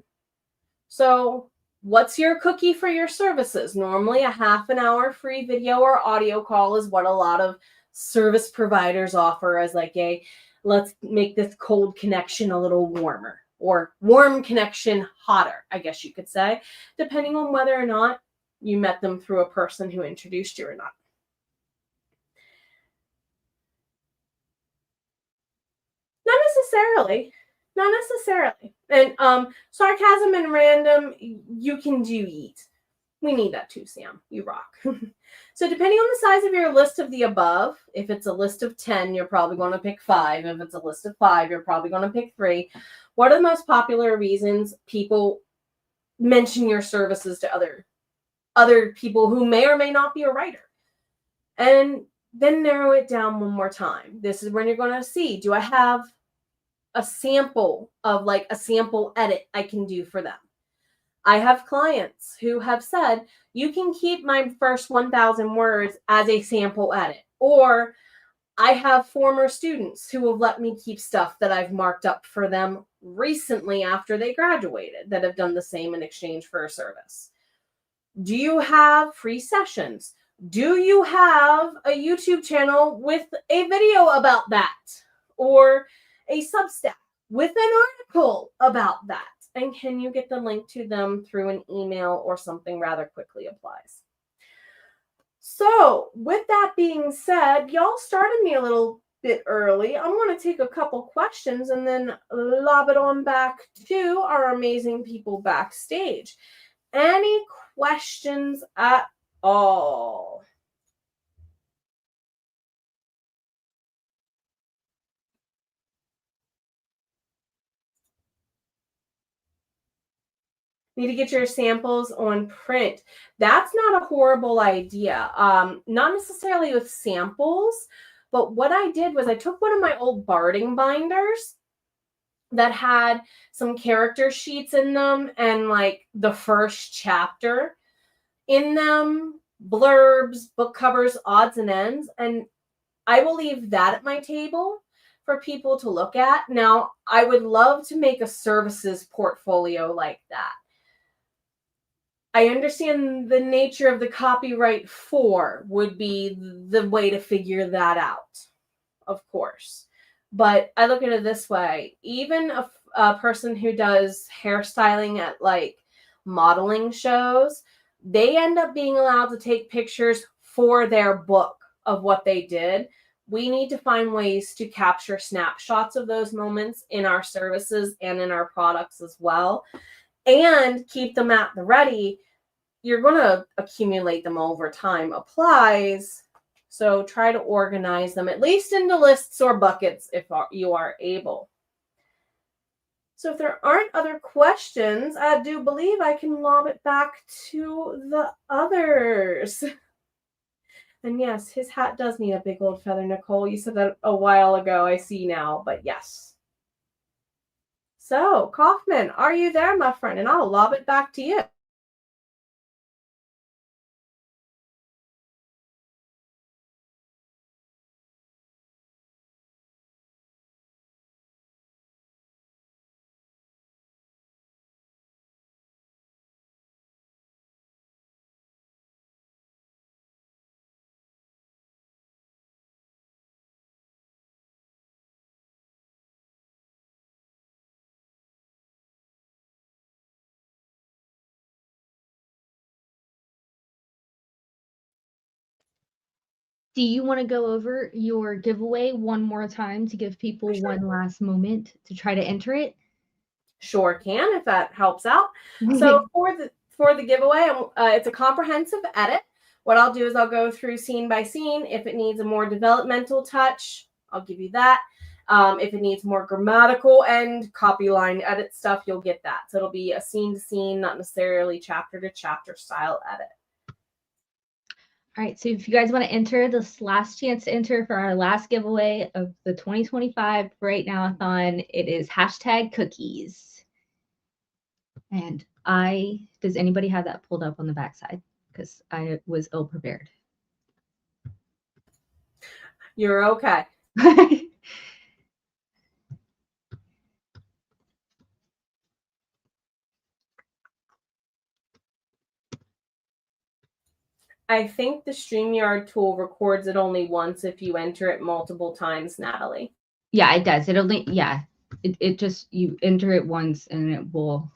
So what's your cookie for your services? Normally a half an hour free video or audio call is what a lot of service providers offer as like a, let's make this cold connection a little warmer, or warm connection hotter, I guess you could say, depending on whether or not you met them through a person who introduced you or not. Not necessarily. Not necessarily. And sarcasm and random, you can do eat. We need that too, Sam. You rock. So depending on the size of your list of the above, if it's a list of 10, you're probably going to pick 5. If it's a list of 5, you're probably going to pick 3. What are the most popular reasons people mention your services to other people who may or may not be a writer? And then narrow it down one more time. This is when you're going to see, do I have a sample of like a sample edit I can do for them? I have clients who have said, you can keep my first 1,000 words as a sample edit. Or I have former students who have let me keep stuff that I've marked up for them recently after they graduated that have done the same in exchange for a service. Do you have free sessions? Do you have a YouTube channel with a video about that? Or a Substack with an article about that? And can you get the link to them through an email or something rather quickly applies? So with that being said, y'all started me a little bit early. I'm going to take a couple questions and then lob it on back to our amazing people backstage. Any questions at all? Need to get your samples on print. That's not a horrible idea. Not necessarily with samples, but what I did was I took one of my old barding binders that had some character sheets in them and like the first chapter in them, blurbs, book covers, odds and ends. And I will leave that at my table for people to look at. Now, I would love to make a services portfolio like that. I understand the nature of the copyright for would be the way to figure that out, of course. But I look at it this way. Even a person who does hairstyling at like modeling shows, they end up being allowed to take pictures for their book of what they did. We need to find ways to capture snapshots of those moments in our services and in our products as well, and keep them at the ready. You're going to accumulate them over time applies. So try to organize them at least into lists or buckets if you are able. So if there aren't other questions, I do believe I can lob it back to the others. And yes, his hat does need a big old feather, Nicole. You said that a while ago. I see now, but yes. So, Kaufman, are you there, my friend? And I'll lob it back to you. do you want to go over your giveaway one more time to give people one last moment to try to enter it? Sure can, if that helps out. So for the giveaway, it's a comprehensive edit. What I'll do is I'll go through scene by scene. If it needs a more developmental touch, I'll give you that. If it needs more grammatical and copy line edit stuff, you'll get that. So it'll be a scene to scene, not necessarily chapter to chapter style edit. All right, so if you guys want to enter, this last chance to enter for our last giveaway of the 2025 WriteNow-a-thon, it is #cookies. And does anybody have that pulled up on the backside? Because I was ill prepared. You're okay. I think the StreamYard tool records it only once if you enter it multiple times, Natalie. Yeah, it does. It just, you enter it once and it will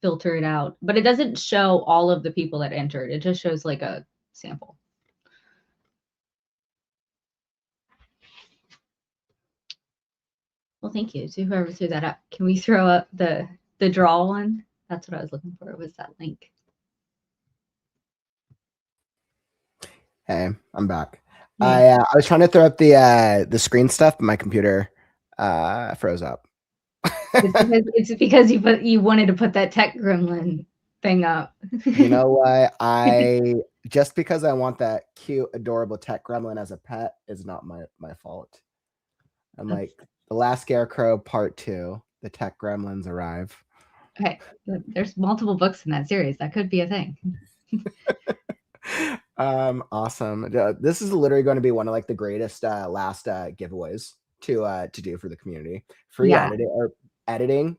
filter it out. But it doesn't show all of the people that entered. It just shows like a sample. Well, thank you to whoever threw that up. Can we throw up the draw one? That's what I was looking for, was that link. Hey, I'm back. Yeah. I was trying to throw up the screen stuff, but my computer froze up. It's because you wanted to put that tech gremlin thing up. You know what? Just because I want that cute, adorable tech gremlin as a pet is not my fault. I'm like, The Last Scarecrow Part 2, the tech gremlins arrive. Okay, there's multiple books in that series. That could be a thing. Awesome. This is literally going to be one of like the greatest last giveaways to do for the community. Free editing,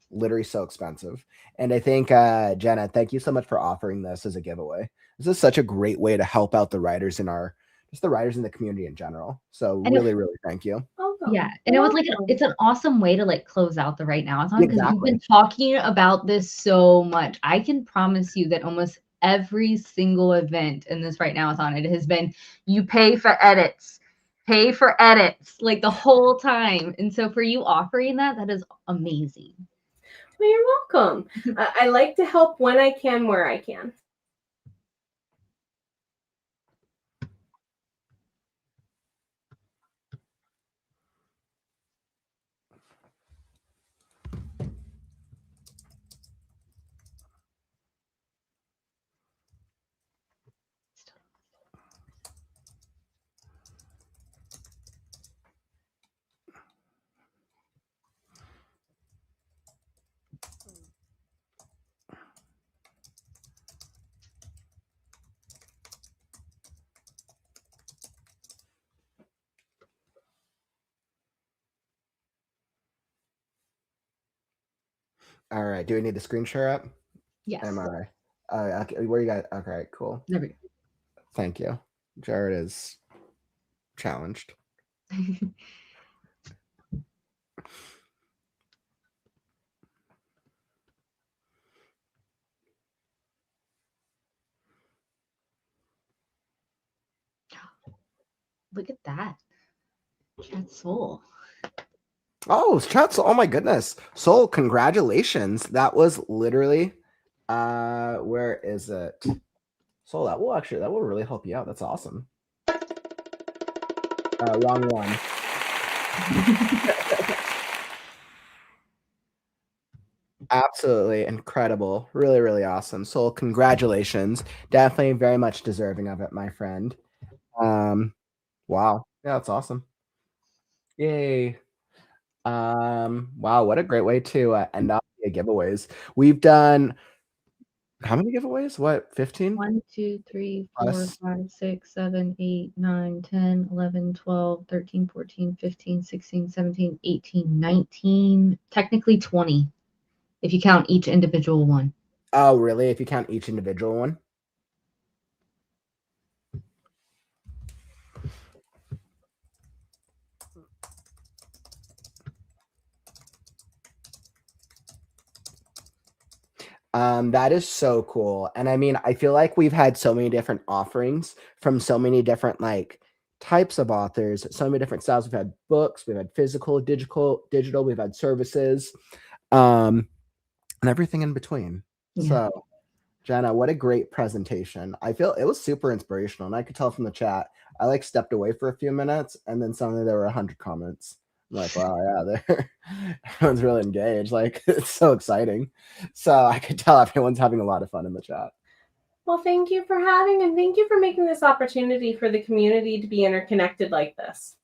literally so expensive. And I think Jenna, thank you so much for offering this as a giveaway. This is such a great way to help out the writers in the writers in the community in general. So really thank you. Yeah, and it was like it's an awesome way to like close out the WriteNow-a-thon, because we've been talking about this so much. I can promise you that almost every single event in this WriteNow-a-thon, it has been you pay for edits like the whole time. And so for you offering that is amazing. Well, you're welcome. I like to help when I can, where I can. All right. Do we need the screen share up? Yes. MRI. Okay. Where you got? Okay, cool. There we go. Thank you. Jared is challenged. Look at that. Chat Soul. Oh, Chat Soul. Oh my goodness. Soul, congratulations. That was literally where is it? Soul, that will really help you out. That's awesome. Wrong one. Absolutely incredible. Really, really awesome. Soul, congratulations. Definitely very much deserving of it, my friend. Wow. Yeah, that's awesome. Yay. Wow, what a great way to end off the giveaways. We've done how many giveaways? What, 15? 1, 2, 3, 4, 5, 6, 7, 8, 9, 10, 11, 12, 13, 14, 15, 16, 17, 18, 19, technically 20, if you count each individual one. Oh, really? If you count each individual one? That is so cool. And I mean, I feel like we've had so many different offerings from so many different like types of authors, so many different styles. We've had books, we've had physical, digital, we've had services, and everything in between. Yeah. So, Jenna, what a great presentation. I feel it was super inspirational, and I could tell from the chat. I like stepped away for a few minutes, and then suddenly there were 100 comments. I'm like, wow, yeah, everyone's really engaged. Like, it's so exciting. So I could tell everyone's having a lot of fun in the chat. Well, thank you for having, and thank you for making this opportunity for the community to be interconnected like this.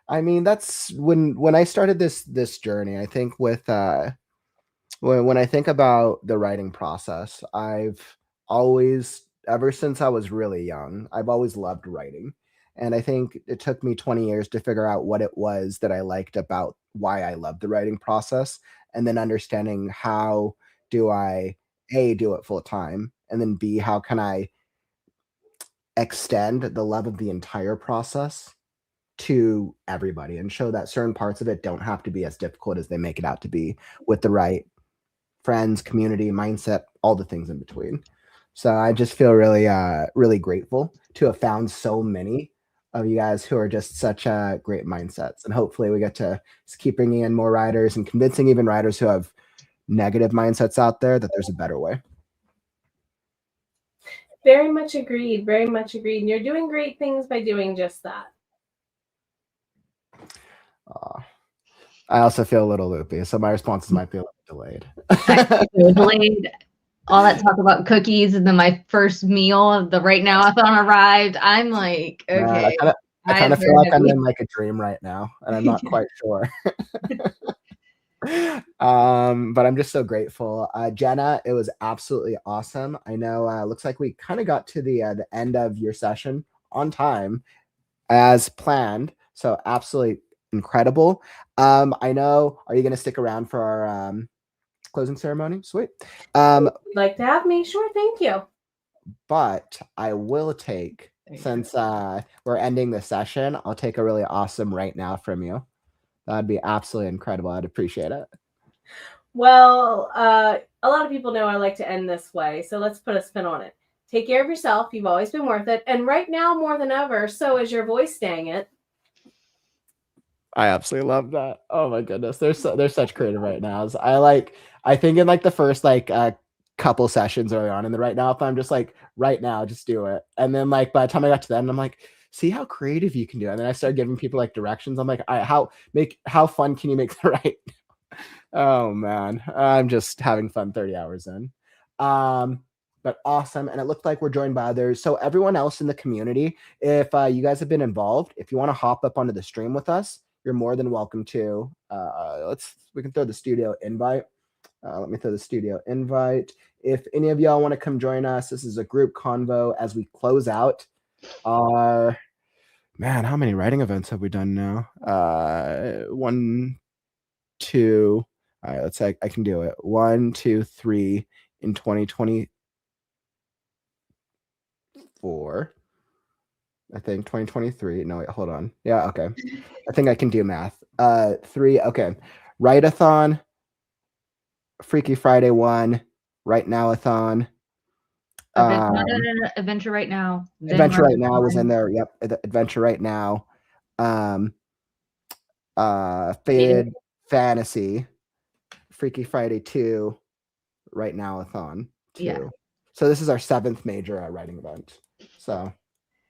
I mean, that's when I started this journey. I think with when I think about the writing process, I've always, ever since I was really young, I've always loved writing. And I think it took me 20 years to figure out what it was that I liked about why I loved the writing process, and then understanding how do I A, do it full time, and then B, how can I extend the love of the entire process to everybody and show that certain parts of it don't have to be as difficult as they make it out to be with the right friends, community, mindset, all the things in between. So I just feel really, really grateful to have found so many of you guys who are just such great mindsets. And hopefully we get to keep bringing in more writers and convincing even writers who have negative mindsets out there that there's a better way. Very much agreed. Very much agreed. And you're doing great things by doing just that. I also feel a little loopy, so my responses might be a little delayed. Delayed. All that talk about cookies, and then my first meal of the WriteNow-a-thon arrived. I'm like, okay. Man, I kind of feel like I'm in like a dream right now, and I'm not quite sure. But I'm just so grateful. Jenna, it was absolutely awesome. I know looks like we kind of got to the end of your session on time as planned. So absolutely incredible. I know, are you going to stick around for our closing ceremony? Sweet. If you'd like to have me, sure, thank you. But I will take, since we're ending the session, I'll take a really awesome right now from you. That'd be absolutely incredible. I'd appreciate it. Well, a lot of people know I like to end this way, so let's put a spin on it. Take care of yourself. You've always been worth it. And right now, more than ever, so is your voice, dang it. I absolutely love that. Oh my goodness. There's such creative right nows. I think in like the first couple sessions early on in the right now, if I'm just like, right now, just do it. And then like by the time I got to the end, I'm like, see how creative you can do. And then I started giving people like directions. I'm like, how fun can you make the right? Oh man, I'm just having fun 30 hours in. But awesome. And it looked like we're joined by others. So everyone else in the community, if you guys have been involved, if you want to hop up onto the stream with us, you're more than welcome to. We can throw the studio invite. Let me throw the studio invite. If any of y'all want to come join us, this is a group convo as we close out our, man, how many writing events have we done now? 1, 2. All right, let's say I can do it. 1, 2, 3 in 2024. I think 2023. No, wait, hold on. Yeah, okay. I think I can do math. 3. Okay. Write-a-thon, Freaky Friday 1, WriteNow-a-thon. Adventure Right Now. Adventure Right Now was in there. Yep. Adventure Right Now. Faded Fantasy, Freaky Friday 2, WriteNow-a-thon 2. Yeah. So this is our 7th major writing event. So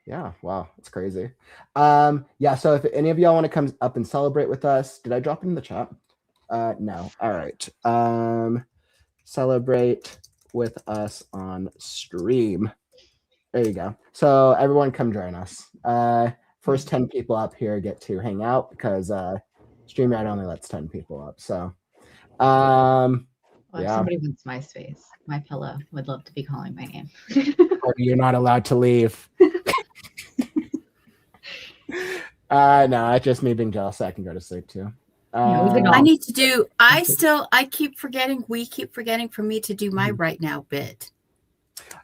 yeah, wow, it's crazy. Yeah, so if any of y'all want to come up and celebrate with us, did I drop it in the chat? No. All right. Celebrate with us on stream. There you go. So everyone come join us. First 10 people up here get to hang out because StreamYard only lets 10 people up. So Well, if yeah. somebody wants my space, my pillow would love to be calling my name. You're not allowed to leave. No, it's just me being jealous so I can go to sleep too. I need to do, we keep forgetting for me to do my right now bit.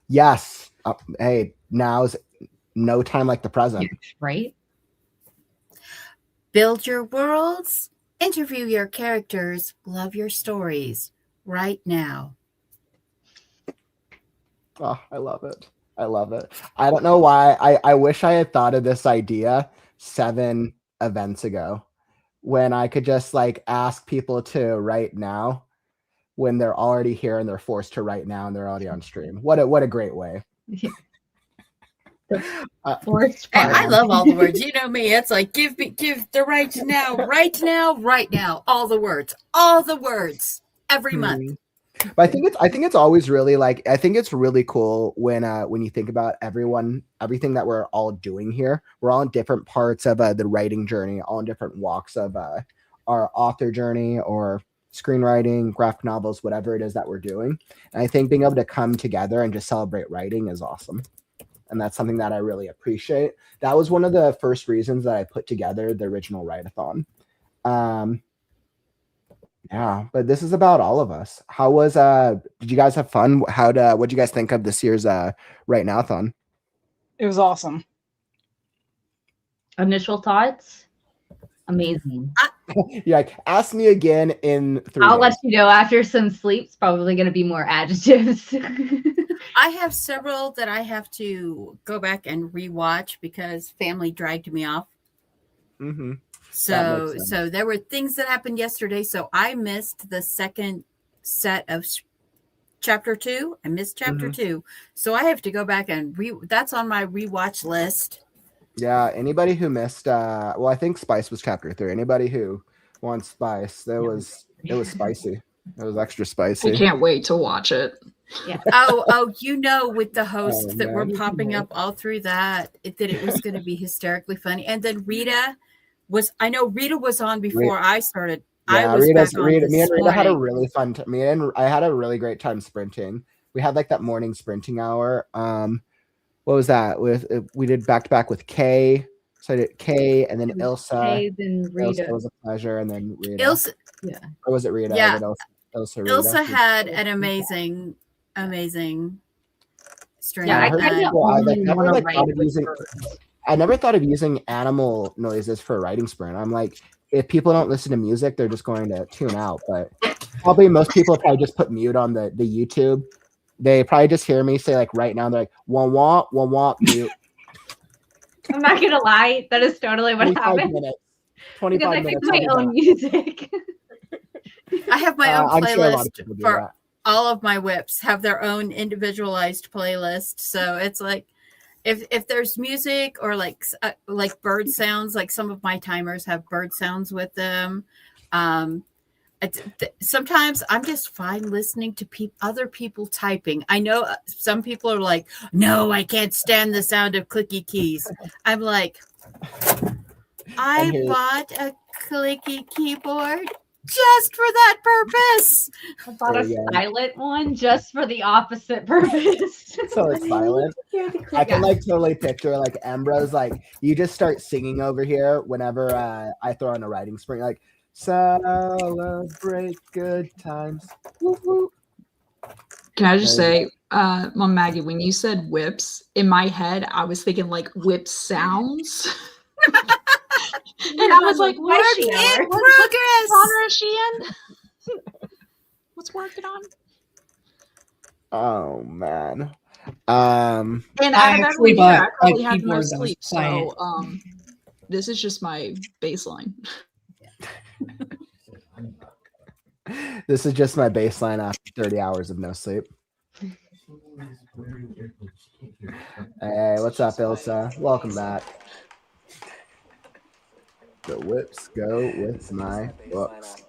Yes. Hey, now's no time like the present. Right? Build your worlds, interview your characters, love your stories right now. Oh, I love it. I love it. I don't know why. I wish I had thought of this idea 7 events ago when I could just like ask people to write now when they're already here and they're forced to write now and they're already on stream. What a great way. Forced part. I love all the words. You know me. It's like give the right now, all the words every month. But I think it's always really like, I think it's really cool when you think about everything that we're all doing here. We're all in different parts of the writing journey, all in different walks of our author journey or screenwriting, graphic novels, whatever it is that we're doing. And I think being able to come together and just celebrate writing is awesome. And that's something that I really appreciate. That was one of the first reasons that I put together the original Write-a-thon. Yeah, but this is about all of us. How was did you guys have fun? What did you guys think of this year's Write-Now-thon? It was awesome. Initial thoughts? Amazing. Yeah, ask me again in 3 I'll days. let you know after some sleep. It's probably going to be more adjectives. I have several that I have to go back and rewatch because family dragged me off. Mm-hmm. So there were things that happened yesterday. So I missed the second set of chapter 2. I missed chapter 2. So I have to go back and that's on my rewatch list. Yeah, anybody who missed well, I think Spice was chapter 3. Anybody who wants Spice, it was spicy. It was extra spicy. I can't wait to watch it. Yeah. With the hosts that were popping up all through that it was going to be hysterically funny. And then Rita was on before I started. Yeah, I was Rita, me and Rita had a really fun time. I had a really great time sprinting. We had like that morning sprinting hour. What was that? We did back to back with Kay. So I did Kay and then Ilsa. Kay, then Rita. Ilsa was a pleasure, and then Rita. Ilsa, yeah. Or was it Rita? Yeah. Ilsa, Rita. Ilsa had an amazing string. Yeah, I never thought of using animal noises for a writing sprint. I'm like, if people don't listen to music, they're just going to tune out. But probably most people probably just put mute on the YouTube. They probably just hear me say like right now, they're like, wah, mute. I'm not going to lie. That is totally what happened. 25 minutes. Because I pick my own music. I have my own playlist for that. All of my whips have their own individualized playlist. So it's like, if there's music or like bird sounds, like some of my timers have bird sounds with them. Sometimes I'm just fine listening to other people typing. I know some people are like, no, I can't stand the sound of clicky keys. I'm like, I bought a clicky keyboard just for that purpose. I bought a silent one just for the opposite purpose. So it's silent. I can like totally picture like Ambrose, like you just start singing over here whenever I throw on a writing sprint, like celebrate good times. Woo-hoo. Can I just say, Mom Maggie, when you said whips, in my head, I was thinking like whip sounds. And I was like, what is she in? What genre is she in? What's working on? Oh man. And I actually bought I a had no keyboard sleep, so this is just my baseline. This is just my baseline after 30 hours of no sleep. Hey, what's up, Ilsa? Welcome back. The whips go with my books.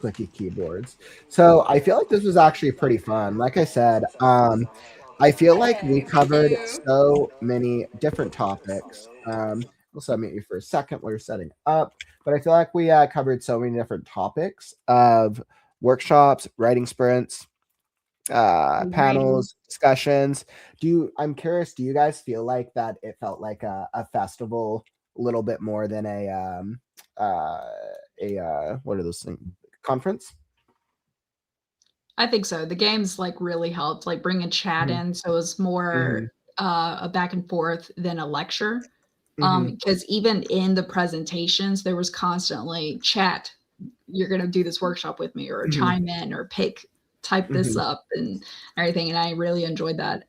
Clicky keyboards. So I feel like this was actually pretty fun. Like I said, I feel like we covered so many different topics. I'll submit you for a second while you're setting up. But I feel like we covered so many different topics of workshops, writing sprints, panels, discussions. I'm curious, do you guys feel like that it felt like a festival a little bit more than a what are those things? Conference? I think so. The games like really helped, like bring a chat in, so it was more a back and forth than a lecture. Because even in the presentations, there was constantly chat. You're going to do this workshop with me, or chime in, or pick type this up and everything. And I really enjoyed that.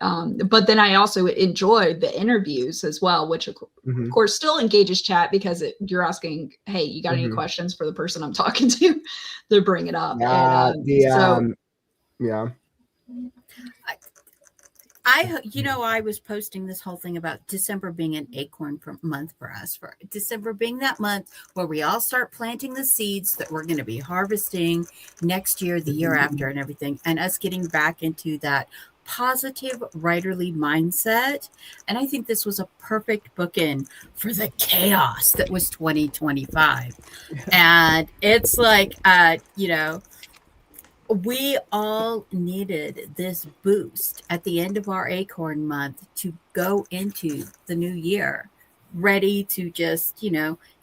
But then I also enjoyed the interviews as well, which of course still engages chat because you're asking, hey, you got any questions for the person I'm talking to bring it up. Yeah, and, yeah. I was posting this whole thing about December being an acorn month for us, for December being that month where we all start planting the seeds that we're going to be harvesting next year, the year after, and everything, and us getting back into that positive writerly mindset. And I think this was a perfect bookend for the chaos that was 2025. And it's like, we all needed this boost at the end of our Acorn month to go into the new year ready to just,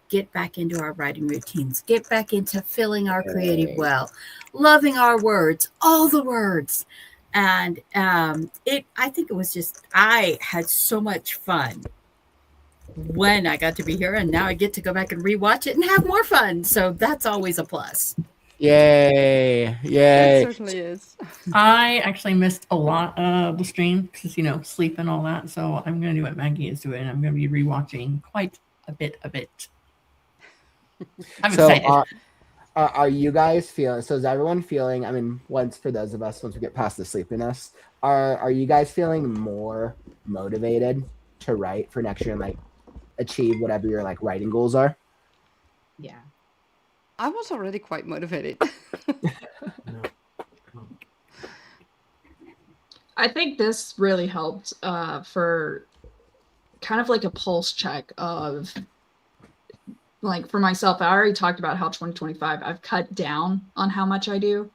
get back into our writing routines, get back into filling our creative well, loving our words, all the words. And I think it was just, I had so much fun when I got to be here, and now I get to go back and rewatch it and have more fun. So that's always a plus. Yay. It certainly is. I actually missed a lot of the stream because, sleep and all that. So I'm going to do what Maggie is doing. I'm going to be rewatching quite a bit of it. I'm excited. Are you guys feeling, so is everyone feeling, I mean, once we get past the sleepiness, are you guys feeling more motivated to write for next year and like achieve whatever your like writing goals are? Yeah. I was already quite motivated. I think this really helped for kind of like a pulse check of, like, for myself. I already talked about how 2025 I've cut down on how much I do,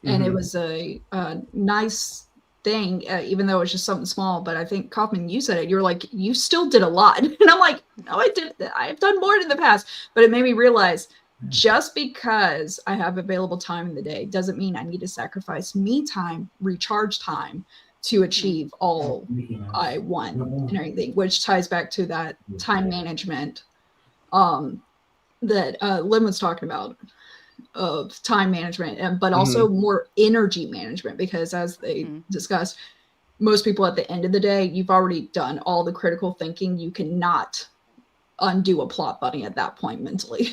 and it was a nice thing, even though it was just something small. But I think, Kaufman, you said it. You were like, you still did a lot, and I'm like, no, I did. I've done more in the past, but it made me realize, just because I have available time in the day doesn't mean I need to sacrifice me time, recharge time to achieve all I want and everything, which ties back to that time management that Lynn was talking about, of time management, but also more energy management, because as they discussed, most people at the end of the day, you've already done all the critical thinking. You cannot undo a plot bunny at that point mentally.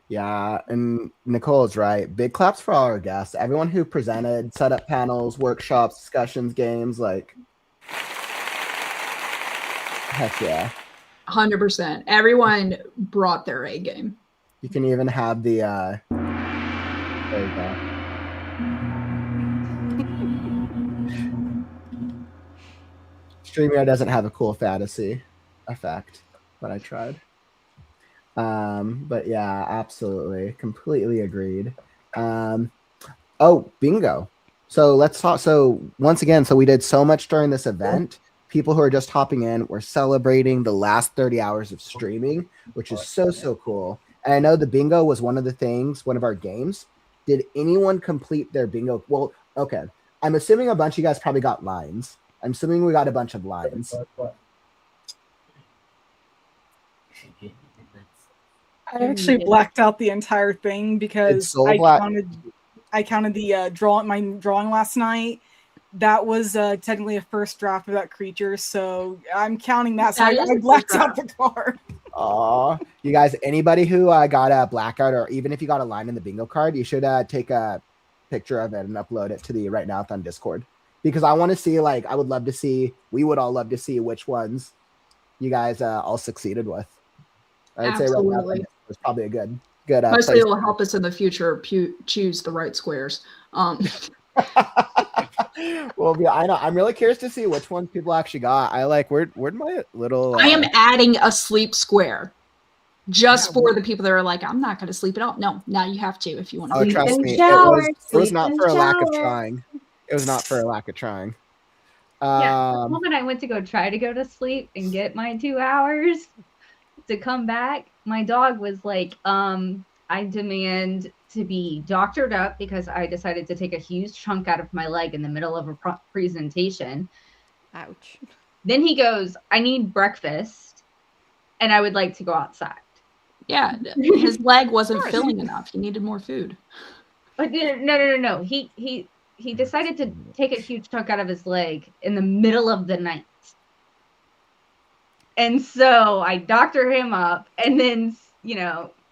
Yeah, and Nicole is right. Big claps for all our guests. Everyone who presented, set up panels, workshops, discussions, games, like, heck yeah. 100%. Everyone brought their A game. You can even have the, there you go. StreamYard doesn't have a cool fantasy effect, but I tried. But yeah, absolutely. Completely agreed. Oh, bingo. So let's talk. So once again, so we did so much during this event. People who are just hopping in, we're celebrating the last 30 hours of streaming, which is so cool. And I know the bingo was one of the things, one of our games. Did anyone complete their bingo? Well, okay. I'm assuming a bunch of you guys probably got lines. I'm assuming we got a bunch of lines. I actually blacked out the entire thing because I counted the drawing last night. That was technically a first draft of that creature, so I'm counting that. So I blacked out the card. Aw, you guys, anybody who got a blackout, or even if you got a line in the bingo card, you should take a picture of it and upload it to the WriteNow on Discord, because I want to see, like, I would love to see, we would all love to see which ones you guys all succeeded with. I'd say right now was probably a good. Mostly it will help us in the future choose the right squares. Well, yeah, I know. I'm really curious to see which ones people actually got. I like, where'd my little... I am adding a sleep square just for the people that are like, I'm not going to sleep at all. No, now you have to if you want to. Oh, trust me, it was not for a lack of trying. It was not for a lack of trying. Yeah, the moment I went to go to sleep and get my 2 hours to come back, my dog was like, I demand to be doctored up because I decided to take a huge chunk out of my leg in the middle of a presentation. Ouch. Then he goes, I need breakfast and I would like to go outside. Yeah, his leg wasn't filling enough. He needed more food. No. He decided to take a huge chunk out of his leg in the middle of the night. And so I doctor him up and then,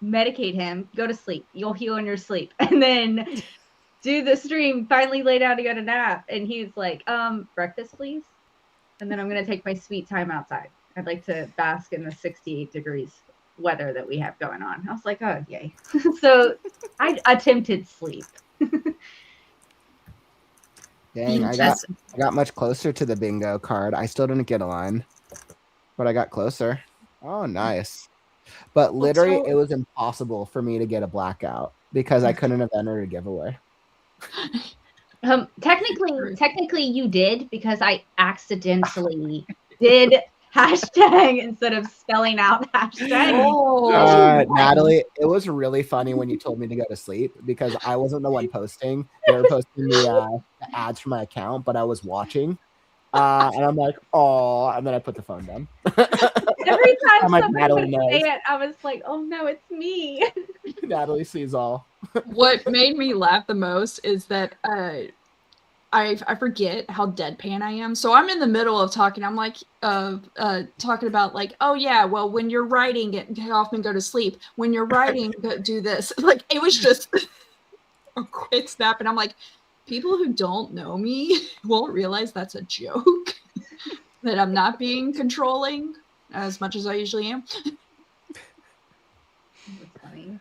medicate him, go to sleep. You'll heal in your sleep. And then do the stream, finally lay down to go to nap. And he's like, breakfast, please. And then I'm going to take my sweet time outside. I'd like to bask in the 68 degrees weather that we have going on. I was like, oh, yay. So I attempted sleep. Dang, I got much closer to the bingo card. I still didn't get a line, but I got closer. Oh, nice. But literally, it was impossible for me to get a blackout because I couldn't have entered a giveaway. Technically, you did because I accidentally did hashtag instead of spelling out hashtag. Natalie, it was really funny when you told me to go to sleep because I wasn't the one posting. They were posting the ads for my account, but I was watching. And I'm like, oh, and then I put the phone down. Every time somebody would knows. say it, I was like, oh no, it's me. Natalie sees all. What made me laugh the most is that I forget how deadpan I am. So I'm in the middle of talking. I'm like, talking about like, oh yeah, well, when you're writing, get off and go to sleep. When you're writing, do this. Like, it was just a quick snap. And I'm like, people who don't know me won't realize that's a joke, that I'm not being controlling as much as I usually am. That's funny.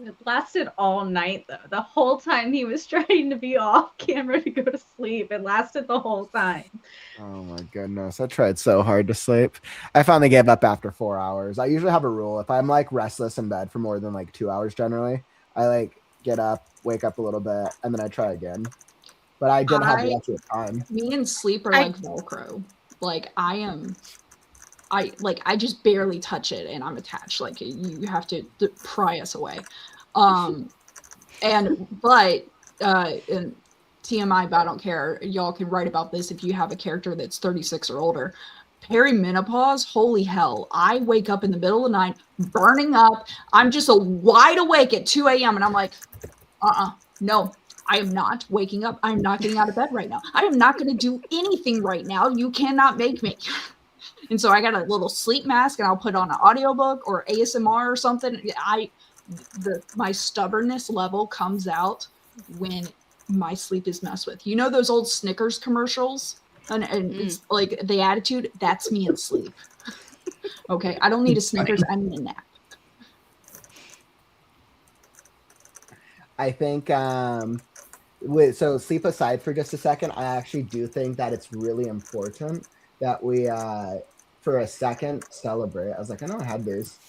It lasted all night, though. The whole time he was trying to be off camera to go to sleep. It lasted the whole time. Oh, my goodness. I tried so hard to sleep. I finally gave up after 4 hours. I usually have a rule. If I'm, like, restless in bed for more than, like, 2 hours generally, I, like, get up, wake up a little bit, and then I try again. But I didn't have the extra time. Me and sleep are like Velcro. Like, I just barely touch it and I'm attached. Like, you have to pry us away. And TMI, but I don't care. Y'all can write about this if you have a character that's 36 or older. Perimenopause, holy hell. I wake up in the middle of the night, burning up. I'm just wide awake at 2 a.m. and I'm like, no. I am not waking up. I'm not getting out of bed right now. I am not going to do anything right now. You cannot make me. And so I got a little sleep mask and I'll put on an audiobook or ASMR or something. My stubbornness level comes out when my sleep is messed with. You know those old Snickers commercials? And it's like the attitude, that's me in sleep. Okay, I don't need a Snickers, I need a nap. I think so sleep aside for just a second, I actually do think that it's really important that we for a second celebrate. I was like, I know I had these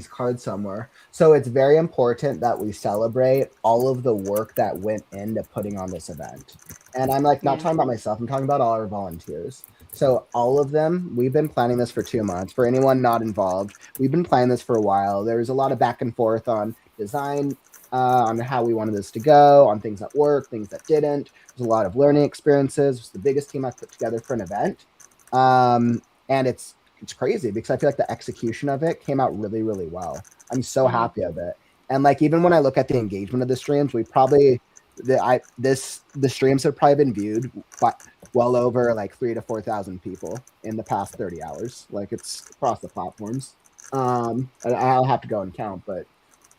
cards somewhere. So it's very important that we celebrate all of the work that went into putting on this event. And I'm like, not talking about myself, I'm talking about all our volunteers. So all of them, we've been planning this for 2 months. For anyone not involved, we've been planning this for a while. There was a lot of back and forth on design, on how we wanted this to go, on things that worked, things that didn't. There's a lot of learning experiences. It was the biggest team I've put together for an event. And it's crazy because I feel like the execution of it came out really, really well. I'm so happy of it. And like, even when I look at the engagement of the streams, we probably, the streams have probably been viewed by well over like 3,000 to 4,000 people in the past 30 hours. Like, it's across the platforms. I'll have to go and count, but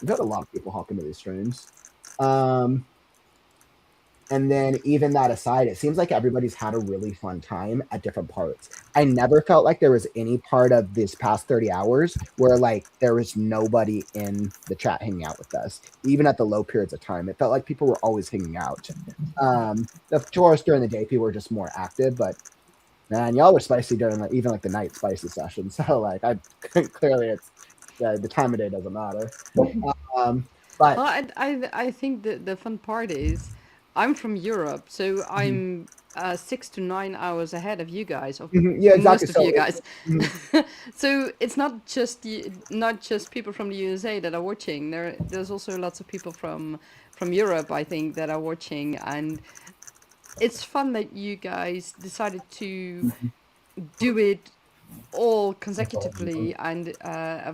we've got a lot of people hawking to these streams. And then even that aside, it seems like everybody's had a really fun time at different parts. I never felt like there was any part of this past 30 hours where like there was nobody in the chat hanging out with us, even at the low periods of time. It felt like people were always hanging out. Of course, during the day, people were just more active, but man, y'all were spicy during like, even like the night spicy session. So like, clearly it's the time of day doesn't matter. But well, I think the fun part is I'm from Europe, so I'm 6 to 9 hours ahead of you guys, of most of you guys. So it's not just people from the USA that are watching. There's also lots of people from Europe, I think, that are watching, and it's fun that you guys decided to do it all consecutively and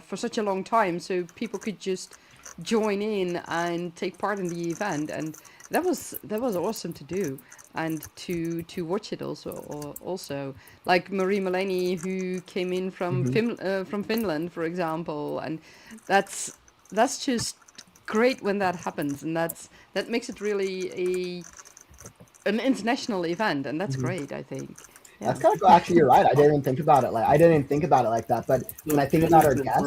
for such a long time, so people could just join in and take part in the event. And that was awesome to do, and to watch it also like Marie Mulaney, who came in from from Finland, for example, and that's just great when that happens, and that makes it really an international event, and that's great, I think. Yeah. That's kind of cool. Actually, you're right. I didn't even think about it like that. But when I think about our guests,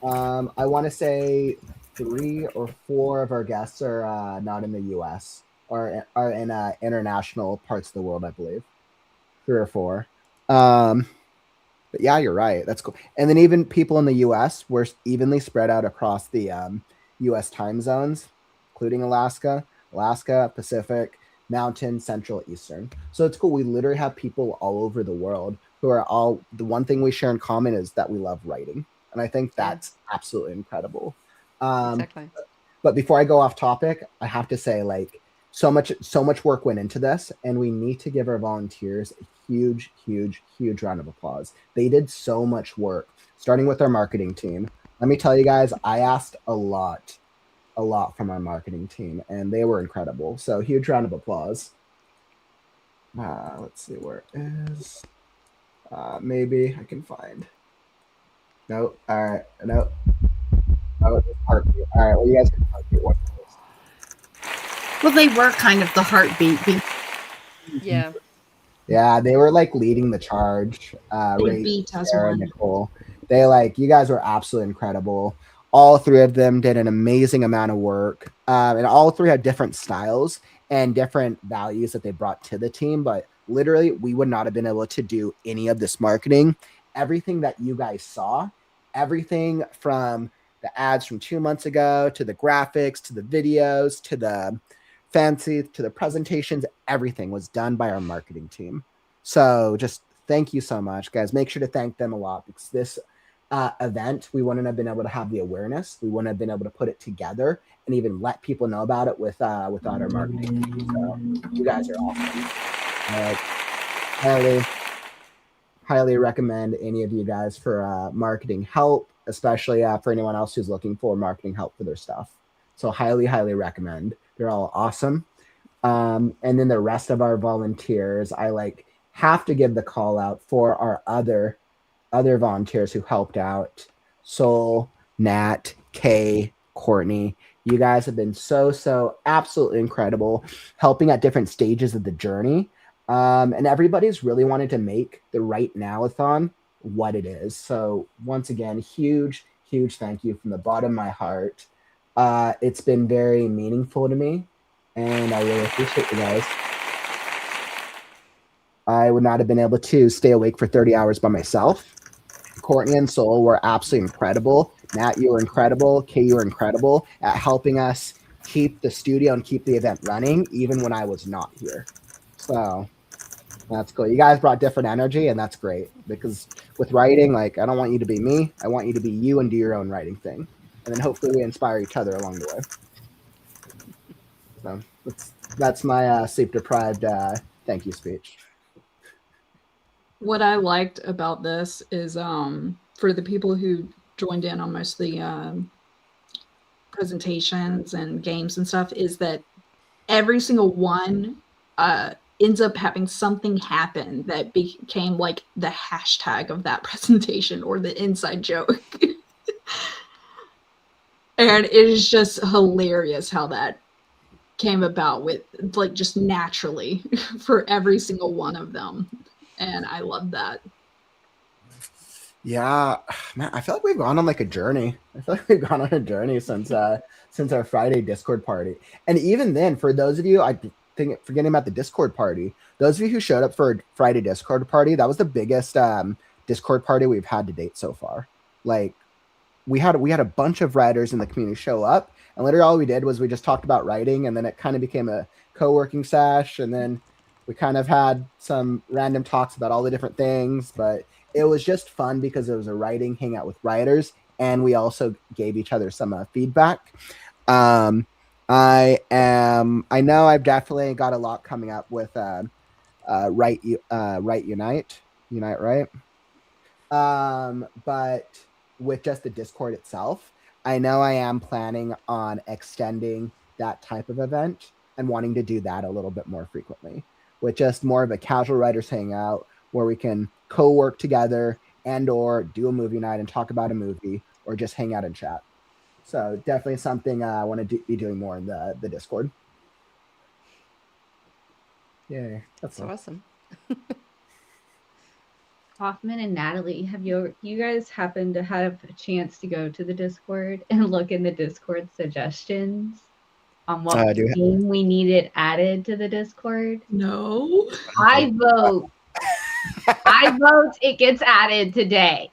I want to say 3 or 4 of our guests are not in the U.S. or are in international parts of the world, I believe. 3 or 4. But yeah, you're right. That's cool. And then even people in the U.S. were evenly spread out across the U.S. time zones, including Alaska, Pacific, Mountain, Central, Eastern. So it's cool. We literally have people all over the world who are all, the one thing we share in common is that we love writing. And I think that's absolutely incredible. Exactly. But before I go off topic, I have to say, like, so much work went into this, and we need to give our volunteers a huge round of applause. They did so much work, starting with our marketing team. Let me tell you guys, I asked a lot from our marketing team, and they were incredible. So huge round of applause. Let's see where it is. Maybe I can find. No, all right, no. Oh, it's heartbeat. All right, well, you guys can heartbeat one first. Well, they were kind of the heartbeat. Yeah. Yeah, they were like leading the charge. Sarah, Nicole. They you guys were absolutely incredible. All 3 of them did an amazing amount of work. And all 3 had different styles and different values that they brought to the team. But literally, we would not have been able to do any of this marketing. Everything that you guys saw, everything from the ads from 2 months ago, to the graphics, to the videos, to the fancy, to the presentations, everything was done by our marketing team. So just thank you so much, guys. Make sure to thank them a lot, because this event, we wouldn't have been able to have the awareness. We wouldn't have been able to put it together and even let people know about it without our marketing team. So you guys are awesome. Highly recommend any of you guys for marketing help, especially for anyone else who's looking for marketing help for their stuff. So highly recommend. They're all awesome. And then the rest of our volunteers, I have to give the call out for our other volunteers who helped out. Sol, Nat, Kay, Courtney. You guys have been so absolutely incredible, helping at different stages of the journey. And everybody's really wanted to make the WriteNow-a-thon what it is. So once again, huge thank you from the bottom of my heart. It's been very meaningful to me, and I really appreciate you guys. I would not have been able to stay awake for 30 hours by myself. Courtney and Sol were absolutely incredible. Nat, you were incredible. Kay, you were incredible at helping us keep the studio and keep the event running, even when I was not here. So that's cool. You guys brought different energy, and that's great, because with writing, I don't want you to be me. I want you to be you and do your own writing thing. And then hopefully we inspire each other along the way. So that's my sleep-deprived thank you speech. What I liked about this is for the people who joined in on most of the presentations and games and stuff, is that every single one ends up having something happen that became the hashtag of that presentation or the inside joke. And it is just hilarious how that came about with just naturally for every single one of them. And I love that. Yeah, man, I feel like we've gone on a journey. Since our Friday Discord party. And even then, for those of you, I think, forgetting about the Discord party, those of you who showed up for a Friday Discord party, that was the biggest Discord party we've had to date so far. We had a bunch of writers in the community show up, and literally all we did was we just talked about writing, and then it kind of became a co-working sesh, and then we kind of had some random talks about all the different things, but it was just fun because it was a writing hangout with writers, and we also gave each other some feedback. I know I've definitely got a lot coming up with Unite, right? But with just the Discord itself, I know I am planning on extending that type of event and wanting to do that a little bit more frequently, with just more of a casual writers hangout where we can co-work together and or do a movie night and talk about a movie or just hang out and chat. So definitely something I want to be doing more in the Discord. Yeah, that's awesome. Hoffman and Natalie, have you guys happen to have a chance to go to the Discord and look in the Discord suggestions on what game we needed added to the Discord? No. I vote. I vote it gets added today.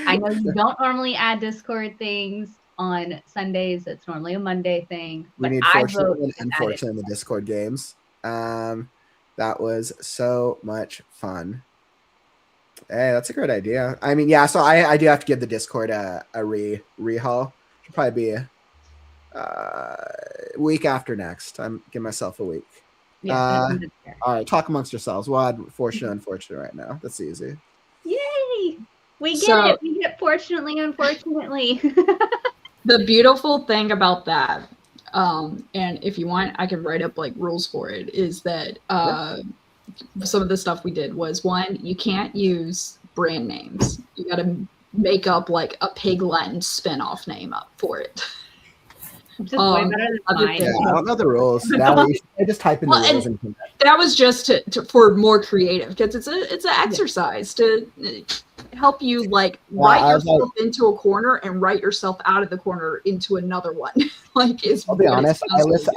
I know you don't normally add Discord things on Sundays. It's normally a Monday thing. We need fortunate and unfortunate in the Discord games. That was so much fun. Hey, that's a great idea. I mean, yeah, so I do have to give the Discord a rehaul. Should probably be week after next. I'm giving myself a week. Yeah, all right, talk amongst yourselves. We'll add fortunate, unfortunate right now. That's easy. Yay! We get it. We get fortunately, unfortunately. The beautiful thing about that, and if you want, I can write up like rules for it, is that some of the stuff we did was, one, you can't use brand names. You got to make up like a Pig Latin spinoff name up for it. Just way better than mine. Yeah, I don't know the rules. I just type in the rules and that was just to for more creative, because it's an exercise to help you like write yourself into a corner and write yourself out of the corner into another one. Like, I'll be honest,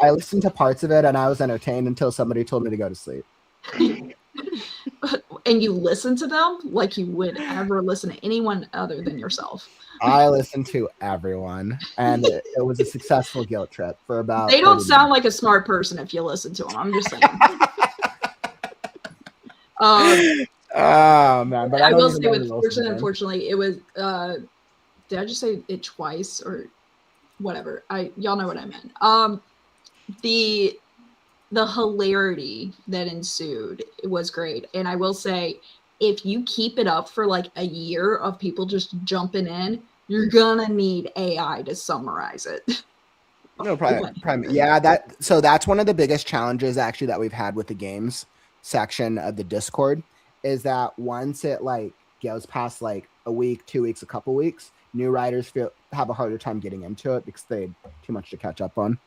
I listened to parts of it and I was entertained until somebody told me to go to sleep. And you listen to them like you would ever listen to anyone other than yourself. I listened to everyone, and it was a successful guilt trip for about. They don't sound like a smart person if you listen to them. I'm just saying. Oh man! But I will say with fortunate, unfortunately, it was. Did I just say it twice or whatever? Y'all know what I meant. The hilarity that ensued was great, and I will say, if you keep it up for like a year of people just jumping in, you're gonna need AI to summarize it. No, probably. Yeah, that's one of the biggest challenges actually that we've had with the games section of the Discord, is that once it like goes past like a week, 2 weeks, a couple weeks, new writers have a harder time getting into it because they have too much to catch up on.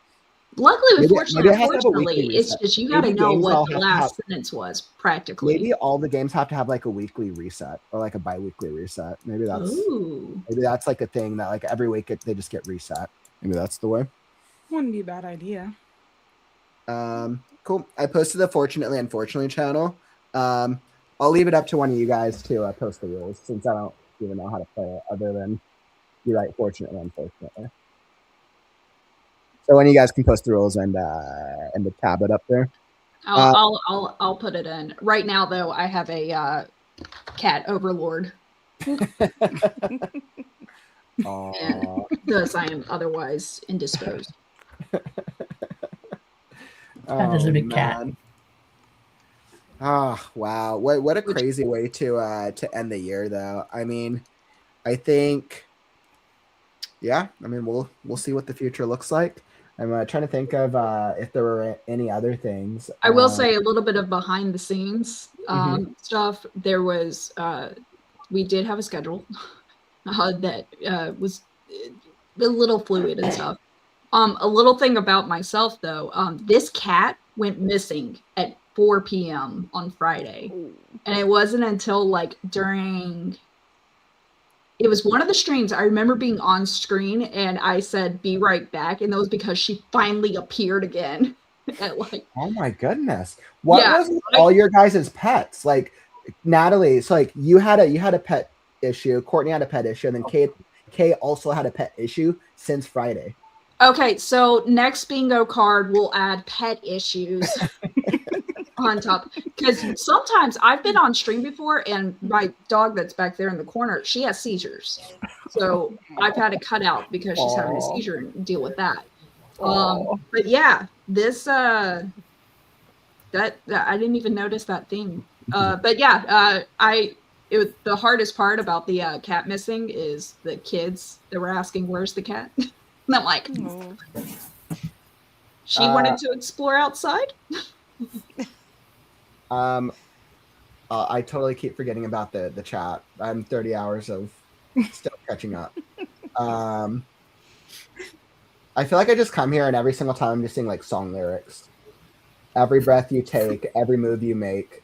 Luckily, unfortunately, it's just you got to know what the last sentence was practically. Maybe all the games have to have like a weekly reset or like a bi-weekly reset. Maybe that's like a thing that like every week they just get reset. Maybe that's the way. Wouldn't be a bad idea. Cool. I posted the Fortunately Unfortunately channel. I'll leave it up to one of you guys to post the rules, since I don't even know how to play it other than you write Fortunately Unfortunately. So when you guys can post the rules and the tablet up there. I'll put it in. Right now though, I have a cat overlord. Thus I am otherwise indisposed. That is a big cat. Oh wow. What a crazy way to end the year though. I mean, I think we'll see what the future looks like. I'm trying to think of if there were any other things. I will say a little bit of behind the scenes stuff. There was, we did have a schedule that was a little fluid and stuff. A little thing about myself though, this cat went missing at 4 p.m. on Friday. And it wasn't until like it was one of the streams. I remember being on screen and I said, "Be right back." And that was because she finally appeared again. At like, oh my goodness. What was with all your guys' pets? Like Natalie, so like you had a pet issue, Courtney had a pet issue, and then Kay also had a pet issue since Friday. Okay, so next bingo card we'll add pet issues on top, because sometimes I've been on stream before and my dog that's back there in the corner, she has seizures, so I've had to cut out because she's having a seizure and deal with that. But yeah, this that I didn't even notice that theme. But yeah, I the hardest part about the cat missing is the kids that were asking, "Where's the cat?" And I'm like, she wanted to explore outside. I totally keep forgetting about the chat. I'm 30 hours of still catching up. I feel like I just come here and every single time I'm just singing like song lyrics. Every breath you take, every move you make.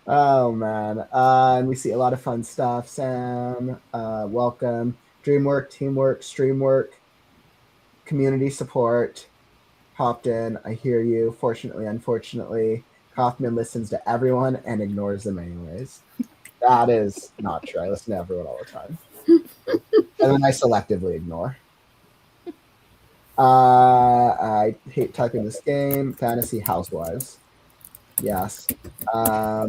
Oh man. And we see a lot of fun stuff. Sam, welcome. Dreamwork, teamwork, streamwork, community support. Hopped in. I hear you. Fortunately, unfortunately, Kaufman listens to everyone and ignores them anyways. That is not true. I listen to everyone all the time. And then I selectively ignore. I hate typing this game. Fantasy Housewives. Yes. Yeah,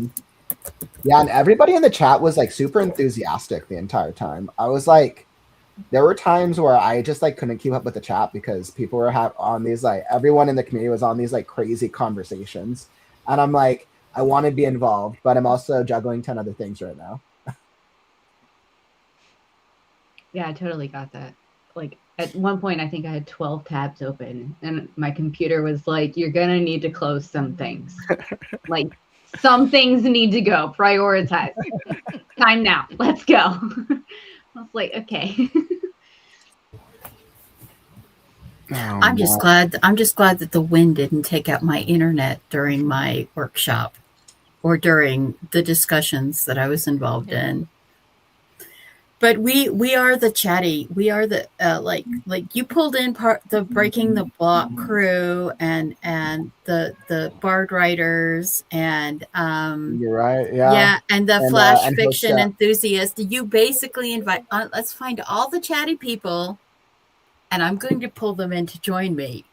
and everybody in the chat was like super enthusiastic the entire time. I was like, there were times where I just like couldn't keep up with the chat because people were on these like everyone in the community was on these like crazy conversations, and I'm like, I want to be involved, but I'm also juggling 10 other things right now. Yeah, I totally got that. Like at one point, I think I had 12 tabs open, and my computer was like, "You're gonna need to close some things. Like some things need to go. Prioritize. Time now. Let's go." I was like, okay. I'm just glad that the wind didn't take out my internet during my workshop or during the discussions that I was involved in. But we are the chatty. We are the like you pulled in the Breaking the Block crew and the Bard writers and you're right, yeah, and the flash fiction enthusiast. You basically invite. Let's find all the chatty people, and I'm going to pull them in to join me.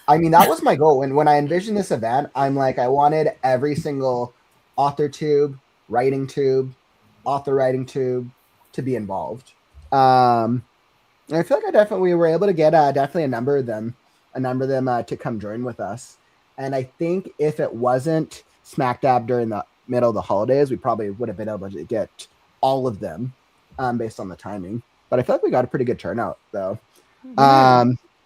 I mean, that was my goal. When I envisioned this event, I'm like, I wanted every single author tube, writing tube, author writing tube to be involved. And I feel like we were able to get definitely a number of them to come join with us. And I think if it wasn't smack dab during the middle of the holidays, we probably would have been able to get all of them based on the timing. But I feel like we got a pretty good turnout though.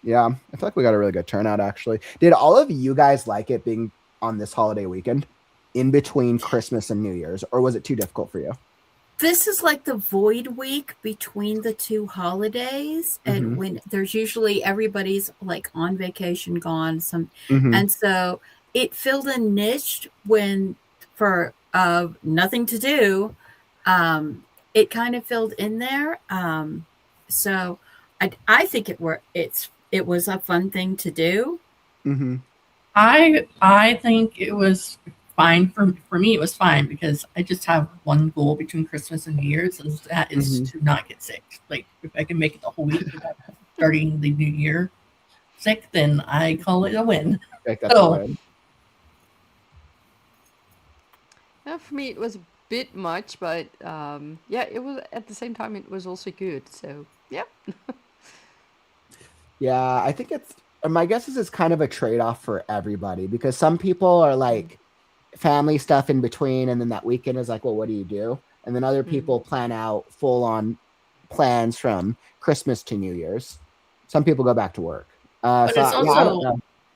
Yeah, I feel like we got a really good turnout actually. Did all of you guys like it being on this holiday weekend in between Christmas and New Year's, or was it too difficult for you? This is like the void week between the two holidays, and when there's usually everybody's like on vacation, gone. And so it filled a niche when for nothing to do. It kind of filled in there. So I think it was a fun thing to do. I think it was fine for me. It was fine because I just have one goal between Christmas and New Year's, and that is to not get sick. Like if I can make it the whole week without starting the new year sick, then I call it a win. A win. Yeah, for me it was a bit much, but yeah, it was at the same time it was also good. So yeah. Yeah, I think my guess is it's kind of a trade-off for everybody because some people are like family stuff in between, and then that weekend is like, well, what do you do? And then other people plan out full-on plans from Christmas to New Year's. Some people go back to work. But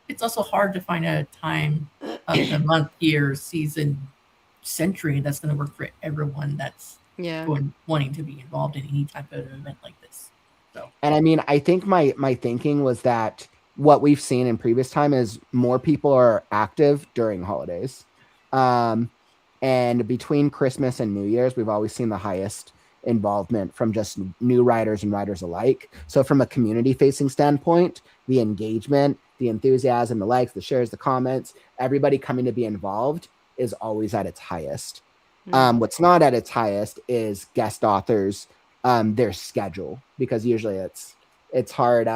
it's also hard to find a time of the month, year, season, century that's going to work for everyone that's wanting to be involved in any type of event like this. So, and I mean, I think my thinking was that what we've seen in previous time is more people are active during holidays. And between Christmas and New Year's, we've always seen the highest involvement from just new writers and writers alike. So from a community facing standpoint, the engagement, the enthusiasm, the likes, the shares, the comments, everybody coming to be involved is always at its highest. What's not at its highest is guest authors, their schedule, because usually it's hard.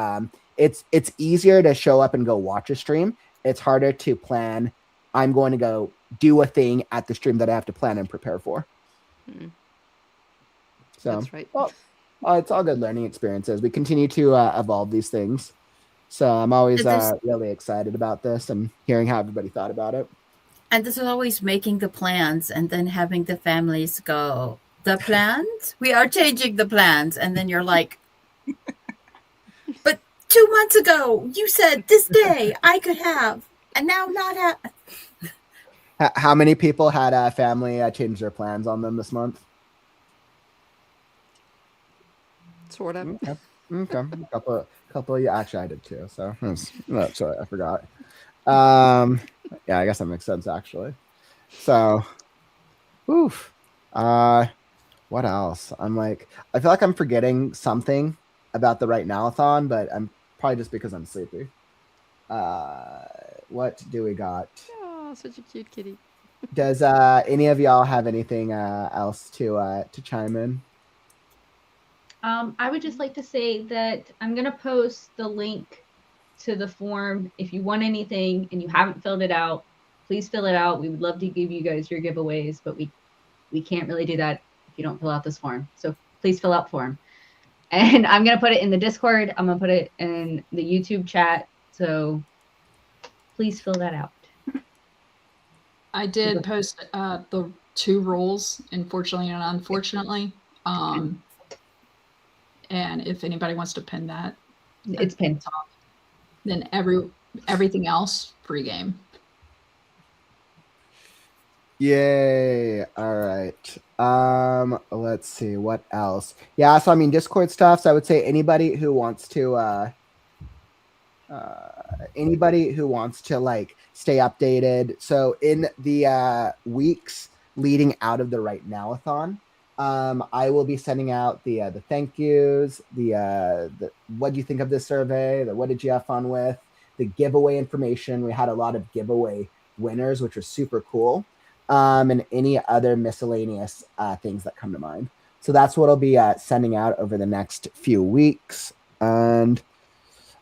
It's easier to show up and go watch a stream. It's harder to plan. I'm going to go do a thing at the stream that I have to plan and prepare for. So that's right. Well, it's all good learning experiences. We continue to evolve these things. So I'm always really excited about this and hearing how everybody thought about it. And this is always making the plans and then having the families go, the plans? We are changing the plans. And then you're like, but 2 months ago, you said this day I could have, and now not have. How many people had a family change their plans on them this month? Sort of. Okay. Couple. Yeah, actually, I did too. So sorry, I forgot. Yeah, I guess that makes sense actually. So, oof. What else? I feel like I'm forgetting something about the WriteNow-a-thon, but I'm probably just because I'm sleepy. What do we got? Oh, such a cute kitty. Does any of y'all have anything else to chime in? I would just like to say that I'm going to post the link to the form. If you want anything and you haven't filled it out, please fill it out. We would love to give you guys your giveaways, but we can't really do that if you don't fill out this form. So please fill out form. And I'm going to put it in the Discord. I'm going to put it in the YouTube chat. So please fill that out. I did post the 2 roles, unfortunately and unfortunately. And if anybody wants to pin that, it's pinned. Then everything else, free game. Yay. All right. Let's see what else. Yeah, so I mean Discord stuff. So I would say anybody who wants to like stay updated. So in the weeks leading out of the WriteNow-a-thon, I will be sending out the thank yous, the what do you think of this survey, the what did you have fun with, the giveaway information. We had a lot of giveaway winners, which was super cool. And any other miscellaneous things that come to mind. So that's what I'll be sending out over the next few weeks. And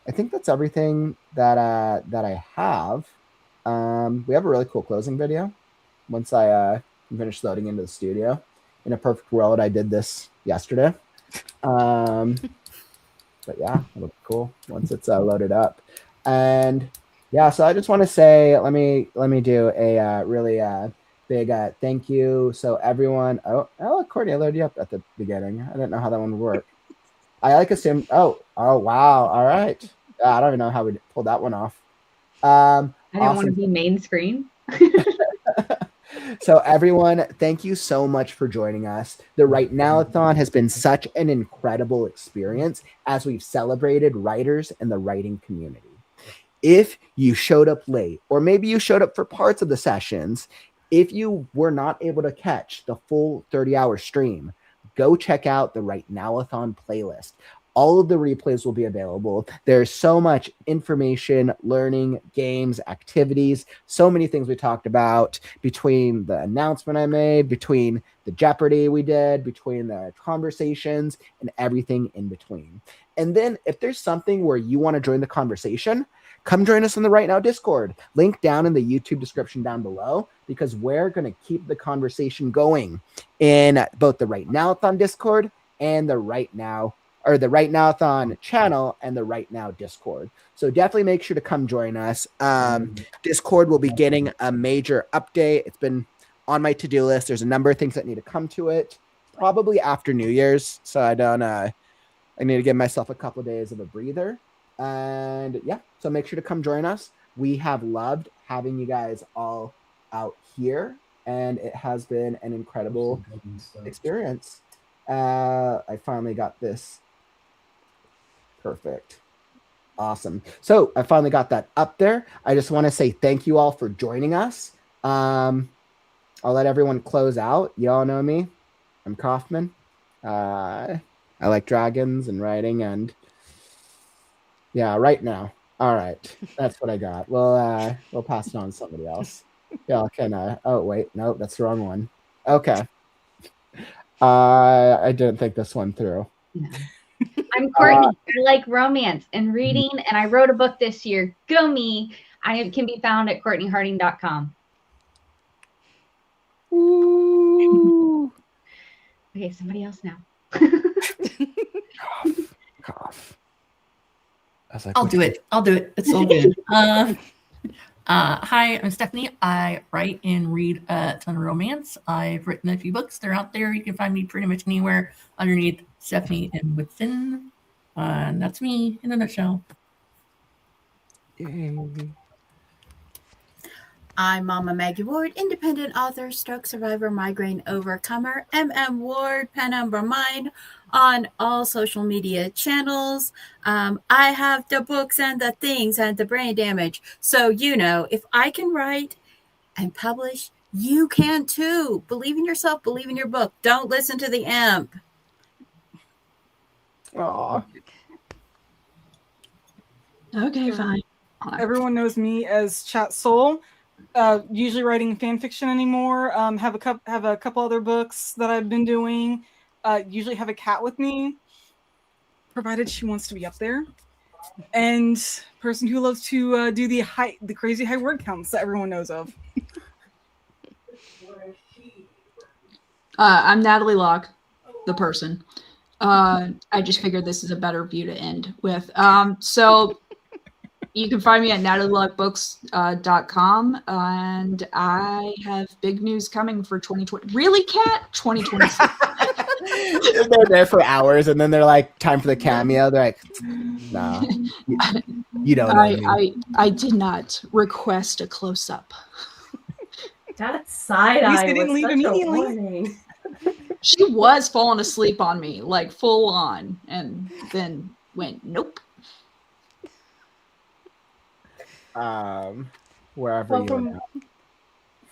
I think that's everything that I have. We have a really cool closing video once I finish loading into the studio. In a perfect world, I did this yesterday. But yeah, it'll be cool once it's loaded up. And yeah, so I just want to say, let me do a really big thank you. So everyone, oh, Courtney, I loaded you up at the beginning. I didn't know how that one would work. I assume. Oh, wow. All right. I don't even know how we pulled that one off. I didn't want to be main screen. So everyone, thank you so much for joining us. The WriteNow-a-thon has been such an incredible experience as we've celebrated writers and the writing community. If you showed up late, or maybe you showed up for parts of the sessions, if you were not able to catch the full 30-hour stream, go check out the WriteNow-a-thon playlist. All of the replays will be available. There's so much information, learning, games, activities, so many things we talked about between the announcement I made, between the Jeopardy we did, between the conversations, and everything in between. And then if there's something where you want to join the conversation, come join us on the WriteNow Discord. Link down in the YouTube description down below, because we're going to keep the conversation going in both the WriteNow-a-thon Discord and the WriteNow-a-thon channel and the WriteNow Discord. So definitely make sure to come join us. Discord will be getting a major update. It's been on my to-do list. There's a number of things that need to come to it, probably after New Year's. So I need to give myself a couple of days of a breather. And yeah, so make sure to come join us. We have loved having you guys all out here, and it has been an incredible experience. I finally got this. Perfect. Awesome. So I finally got that up there. I just want to say thank you all for joining us. I'll let everyone close out. You all know me. I'm Kaufman. I like dragons and writing, and yeah, right now. All right. That's what I got. We'll pass it on to somebody else. Y'all can oh wait, no, that's the wrong one. Okay. I didn't think this one through. Yeah. I'm Courtney. I like romance and reading, and I wrote a book this year. Go me. I can be found at CourtneyHarding.com. Ooh. Okay, somebody else now. Cough. I was like, I'll do it. It's all good. Hi, I'm Stephanie. I write and read a ton of romance. I've written a few books. They're out there. You can find me pretty much anywhere underneath Stephanie and Within. And that's me in a nutshell. Yay. I'm Mama Maggie Ward, independent author, stroke survivor, migraine overcomer, Ward, pen number mine, on all social media channels. I have the books and the things and the brain damage. So, if I can write and publish, you can too. Believe in yourself, believe in your book. Don't listen to the imp. Aww. Okay, fine. Everyone knows me as Chat Soul. Usually writing fan fiction anymore. Have a couple other books that I've been doing. Usually have a cat with me, provided she wants to be up there. And person who loves to do the crazy high word counts that everyone knows of. I'm Natalie Locke, the person. I just figured this is a better view to end with. So you can find me at natalielockeBooks.com, and I have big news coming for 2020. Really, Kat? 2026. They're there for hours, and then they're like, time for the cameo. They're like, nah, you don't know. I did not request a close-up. That side eye didn't was leave such immediately. a warning. She was falling asleep on me, like full on, and then went, nope. Wherever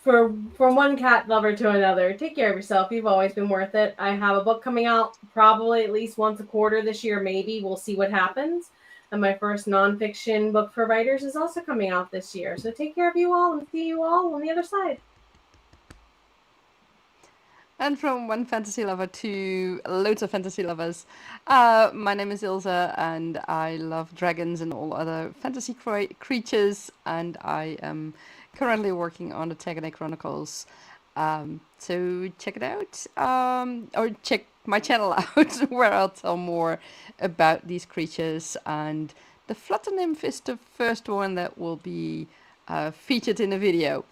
From one cat lover to another, take care of yourself. You've always been worth it. I have a book coming out probably at least once a quarter this year, maybe. We'll see what happens. And my first nonfiction book for writers is also coming out this year. So take care of you all and see you all on the other side. And from one fantasy lover to loads of fantasy lovers, my name is Ilse, and I love dragons and all other fantasy creatures, and I am currently working on the Tegane Chronicles. So check it out, or check my channel out, where I'll tell more about these creatures. And the Flutter Nymph is the first one that will be featured in a video.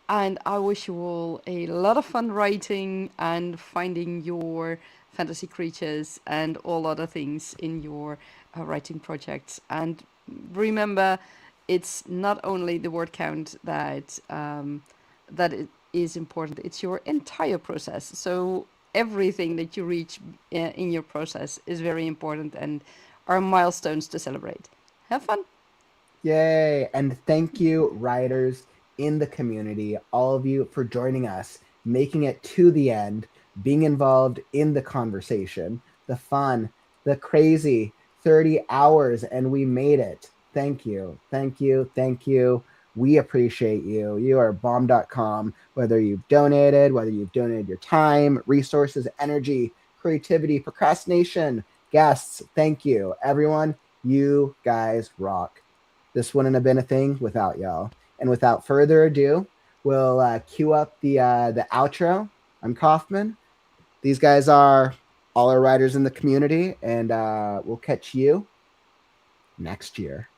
And I wish you all a lot of fun writing and finding your fantasy creatures and all other things in your writing projects. And remember, it's not only the word count that it is important, it's your entire process. So everything that you reach in your process is very important and are milestones to celebrate. Have fun. Yay. And thank you, writers in the community, all of you, for joining us, making it to the end, being involved in the conversation, the fun, the crazy 30 hours, and we made it. Thank you. Thank you. Thank you. We appreciate you. You are bomb.com, whether you've donated your time, resources, energy, creativity, procrastination, guests. Thank you. Everyone, you guys rock. This wouldn't have been a thing without y'all. And without further ado, we'll cue up the outro. I'm Kaufman. These guys are all our writers in the community, and we'll catch you next year.